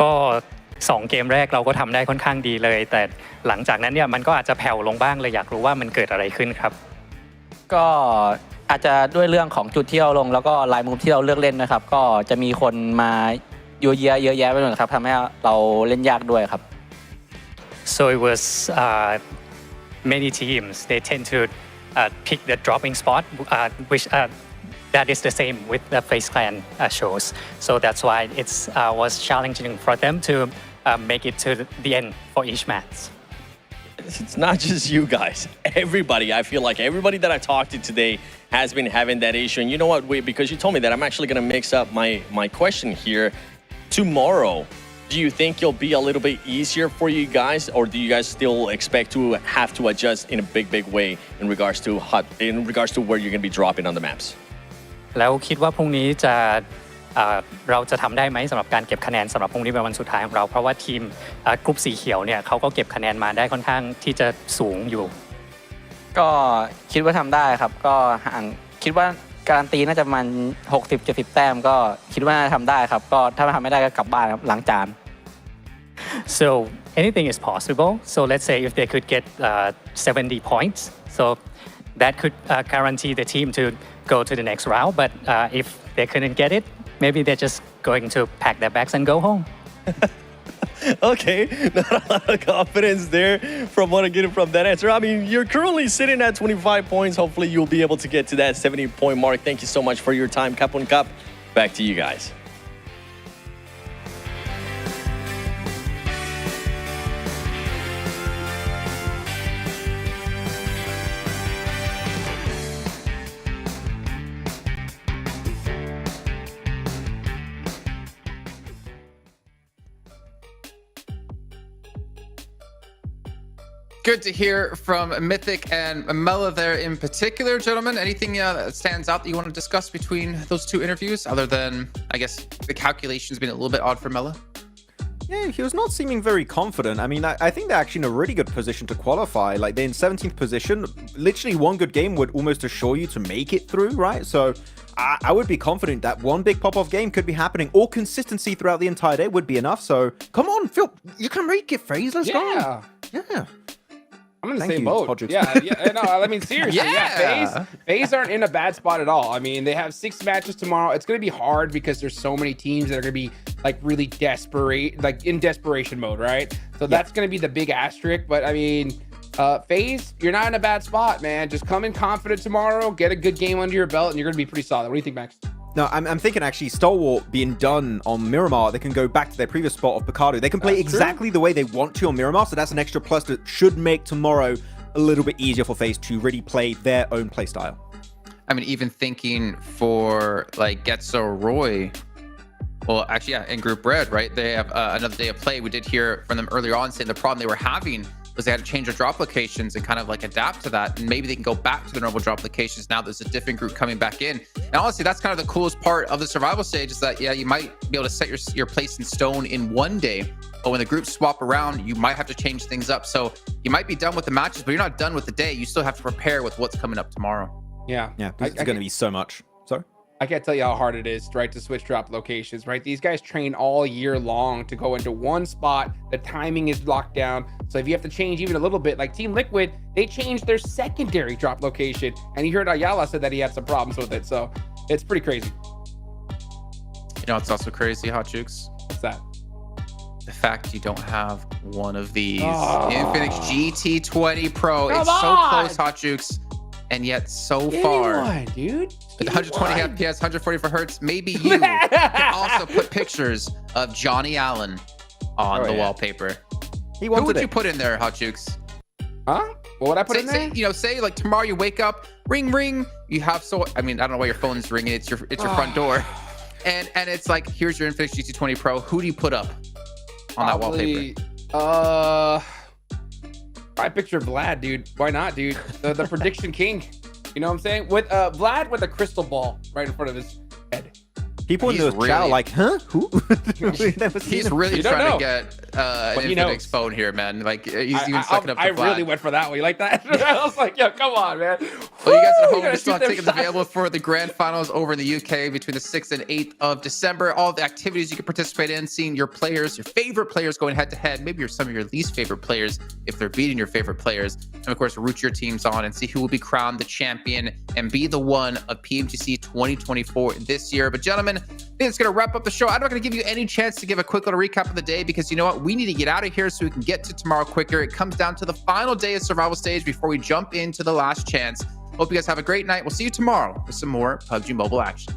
ก็2เกมแรกเราก็ทำได้ค่อนข้างดีเลยแต่หลังจากนั้นเนี่ยมันก็อาจจะแผ่วลงบ้างเลยอยากรู้ว่ามันเกิดอะไรขึ้นครับก็อาจจะด้วยเรื่องของจุดที่เราลงแล้วก็ลายมุมที่เราเลือกเล่นนะครับก็จะมีคนมาเยอะแยะไปหมดครับทำให้เราเล่นยากด้วยครับ So it was many teams they tend to pick the dropping spot which that is the same with the FaZe Clan shows. So that's why it was challenging for them to make it to the end for each match. It's not just you guys. Everybody, I feel like everybody that I talked to today has been having that issue. And you know what? Wait, because you told me that, I'm actually going to mix up my question here. Tomorrow, do you think it'll be a little bit easier for you guys, or do you guys still expect to have to adjust in a big way in regards to where you're going to be dropping on the maps? แล้วคิดว่าพรุ่งนี้เราจะทำได้ไหมสำหรับการเก็บคะแนนสำหรับพรุ่งนี้เป็นวันสุดท้ายของเราเพราะว่าทีมกรุ๊ปสีเขียวเนี่ยเขาก็เก็บคะแนนมาได้ค่อนข้างที่จะสูงอยู่ก็คิดว่าทำได้ครับก็คิดว่า การันตีน่าจะประมาณ60-70 แต้มก็คิดว่าน่าจะทำได้ครับก็ถ้าทำไม่ได้ก็กลับบ้านครับล้างจาน So anything is possible. So let's say if they could get 70 points, so that could guarantee the team to go to the next round. But if they couldn't get it, maybe they're just going to pack their bags and go home. Okay, not a lot of confidence there from what I'm getting from that answer. I mean, you're currently sitting at 25 points. Hopefully, you'll be able to get to that 70-point mark. Thank you so much for your time, Kapun Cup. Back to you guys. Good to hear from Mythic and Mela there in particular, gentlemen. Anything that stands out that you want to discuss between those two interviews, other than, I guess, the calculations being a little bit odd for Mela? Yeah, he was not seeming very confident. I mean, I think they're actually in a really good position to qualify. Like, they're in 17th position. Literally, one good game would almost assure you to make it through, right? So I would be confident that one big pop-off game could be happening, or consistency throughout the entire day would be enough. So come on, Phil, you can make it, FaZe. Let's go. Yeah. I'm in the Thank same you, boat. Podrick. Yeah. No, I mean, seriously. FaZe aren't in a bad spot at all. I mean, they have 6 matches tomorrow. It's going to be hard because there's so many teams that are going to be like really desperate, like in desperation mode, right? So that's going to be the big asterisk. But I mean, FaZe, you're not in a bad spot, man. Just come in confident tomorrow, get a good game under your belt, and you're going to be pretty solid. What do you think, Max? No, I'm thinking actually Stalwart being done on Miramar, they can go back to their previous spot of Picardo. They can play exactly the way they want to on Miramar, so that's an extra plus that should make tomorrow a little bit easier for FaZe to really play their own play style. I mean, even thinking for like Getso Roy, well, actually, yeah, in Group Red, right? They have another day of play. We did hear from them earlier on saying the problem they were having was they had to change their drop locations and kind of like adapt to that. And maybe they can go back to the normal drop locations. Now there's a different group coming back in. And honestly, that's kind of the coolest part of the survival stage is that, yeah, you might be able to set your place in stone in one day, but when the groups swap around, you might have to change things up. So you might be done with the matches, but you're not done with the day. You still have to prepare with what's coming up tomorrow. Yeah. It's going to be so much. Sorry? I can't tell you how hard it is, right, to switch drop locations, right? These guys train all year long to go into one spot. The timing is locked down. So if you have to change even a little bit, like Team Liquid, they changed their secondary drop location. And you heard Ayala said that he had some problems with it. So it's pretty crazy. You know, it's also crazy, Hot Jukes. What's that? The fact you don't have one of these. Infinix GT20 Pro. Come it's on! so close, Hot Jukes. And yet so far. One, dude. With 120 FPS, 144 hertz, maybe you can also put pictures of Johnny Allen on the wallpaper. Who would you put in there, Hot Jukes? Huh? What would I put in there? Say like tomorrow you wake up, ring, ring. You have I mean, I don't know why your phone is ringing. It's your front door. And it's like, here's your Infinix GT20 Pro. Who do you put up on that wallpaper? I picture Vlad, dude. Why not, dude? The prediction king. You know what I'm saying? With Vlad with a crystal ball right in front of his head. People in the chat are like, huh? Who? He's really trying to get an Infinix phone here, man. Like, he's even sucking up to Vlad. I really went for that one. You like that? I was like, yo, come on, man. Well, you guys at home, there's still tickets available for the Grand Finals over in the UK between the 6th and 8th of December. All the activities you can participate in, seeing your players, your favorite players going head-to-head, maybe some of your least favorite players if they're beating your favorite players. And, of course, root your teams on and see who will be crowned the champion and be the one of PMGC 2024 this year. But, gentlemen, I think it's going to wrap up the show. I'm not going to give you any chance to give a quick little recap of the day because, you know what? We need to get out of here so we can get to tomorrow quicker. It comes down to the final day of survival stage before we jump into the last chance. Hope you guys have a great night. We'll see you tomorrow with some more PUBG Mobile action.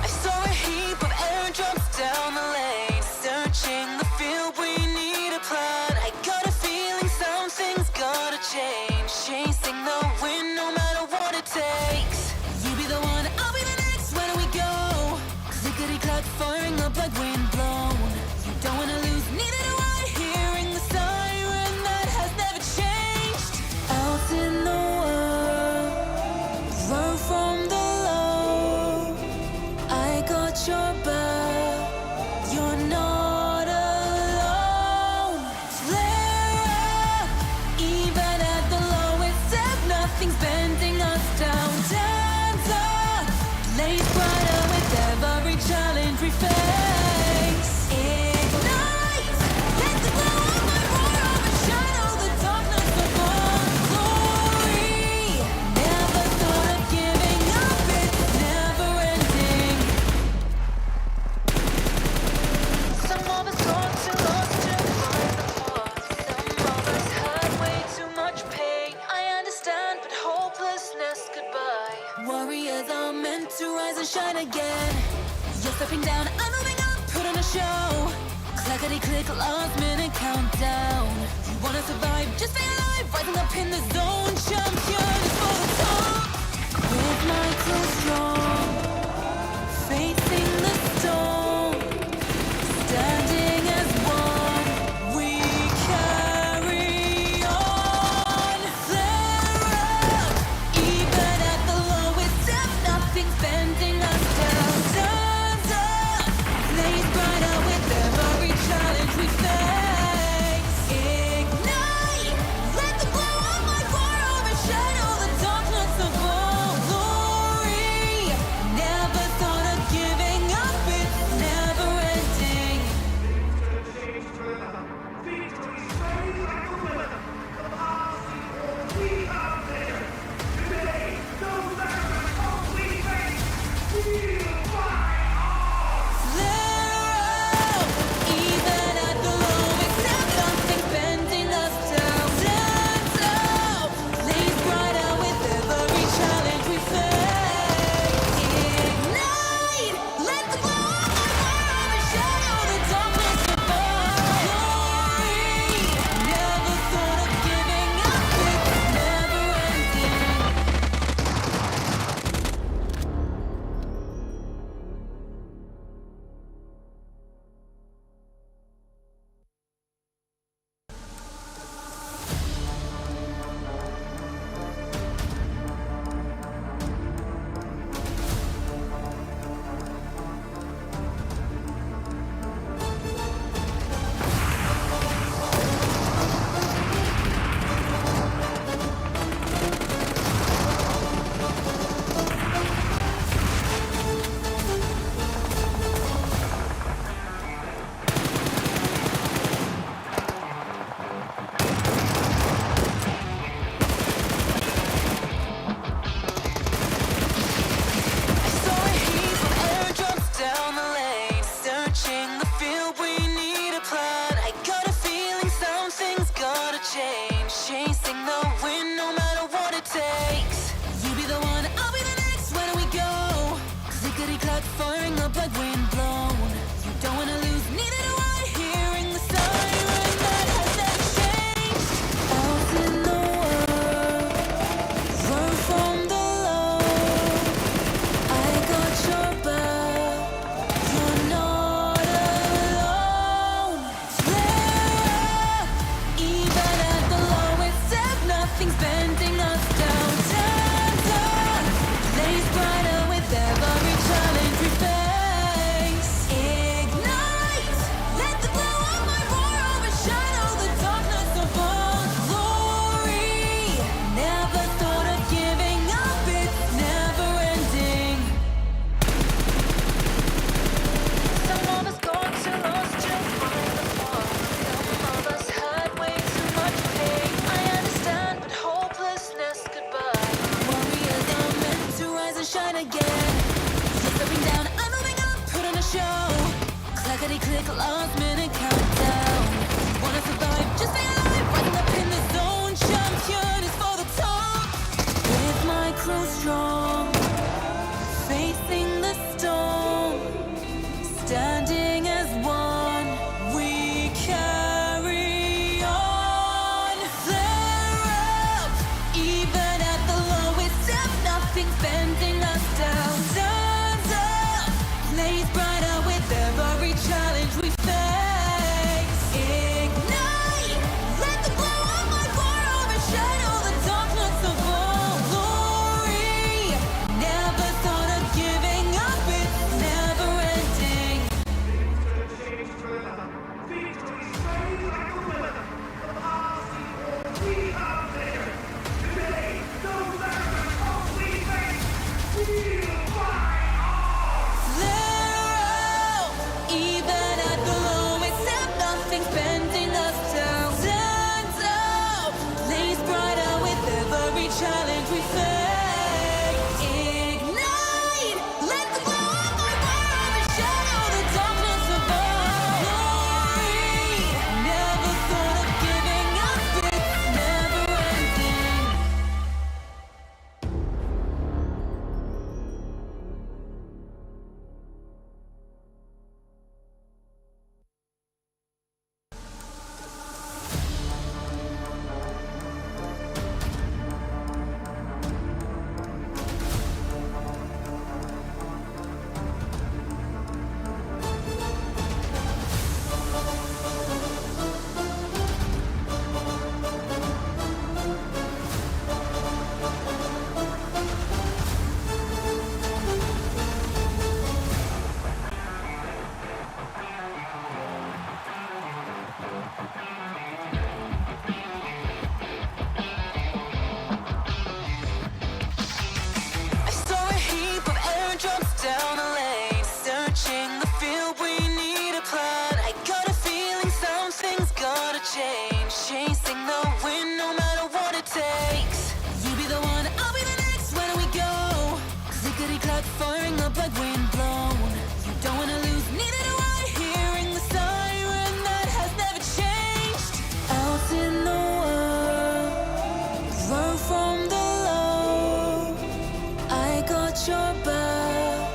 I saw a heap of airdrops down the lane, searching the field we stepping down, I'm moving up, put on a show. Clackety click, last minute countdown. You wanna survive, just stay alive, rising up in the zone. Champion is for the top. With Michael strong, facing the storm, standing as one, we carry on. Flare up, even at the lowest depth, nothing's bending us down. Time's up, blaze brighter with every challenge we face. Ignite, let the glow of my fire overshadow the darkness of all glory. Never thought of giving up, it's never ending. Even at the lowest depth, nothing's bending us down. Time's up, blaze brighter with every challenge we face. Ignite, let the glow of my fire overshadow the darkness of our glory. Never thought of giving up, it's never ending. Down the lane, searching the field, we need a plan. I got a feeling something's gotta change. Chasing the wind, no matter what it takes. You be the one, I'll be the next. Where do we go? Clickety clack, firing up like wind blown. You don't wanna lose, neither do I. Hearing the siren that has never changed. Out in the world, run from the low. I got your back. You're not alone. Flare up, even at the lowest depth, nothing's bending us down. Time's up, blaze brighter with every challenge we face. spark firing up like wind blown. You don't wanna lose, neither do I. Hearing the siren that has never changed. Out in the world, run from the low. I got your back,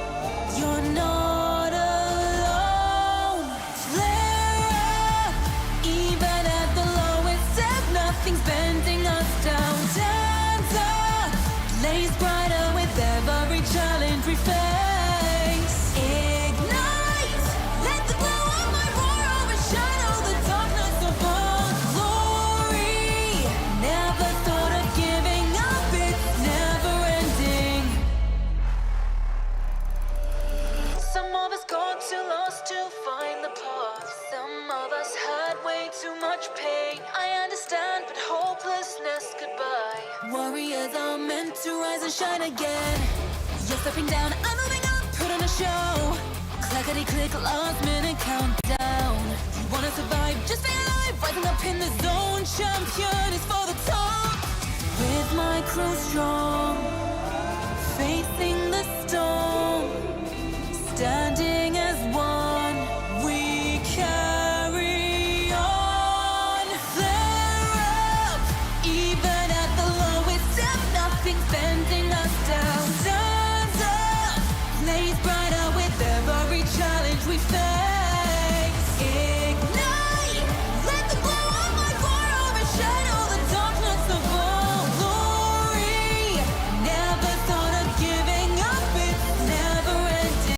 you're not alone. Flare up, even at the lowest ebb, nothing's bending us down. Stand up, blaze brighter with every challenge we face. Ignite, let the glow of my roar overshadow the darkness of our glory. Never thought of giving up, it's never ending. Some of us got too lost to find the path. Some of us had way too much pain. I understand, but hopelessness goodbye. Warriors are meant to rise and shine again. You're stepping down, I'm moving up, put on a show. Clackety click, last minute countdown. You wanna survive, just stay alive. Rising up in the zone, champion is for the top. With my crew strong,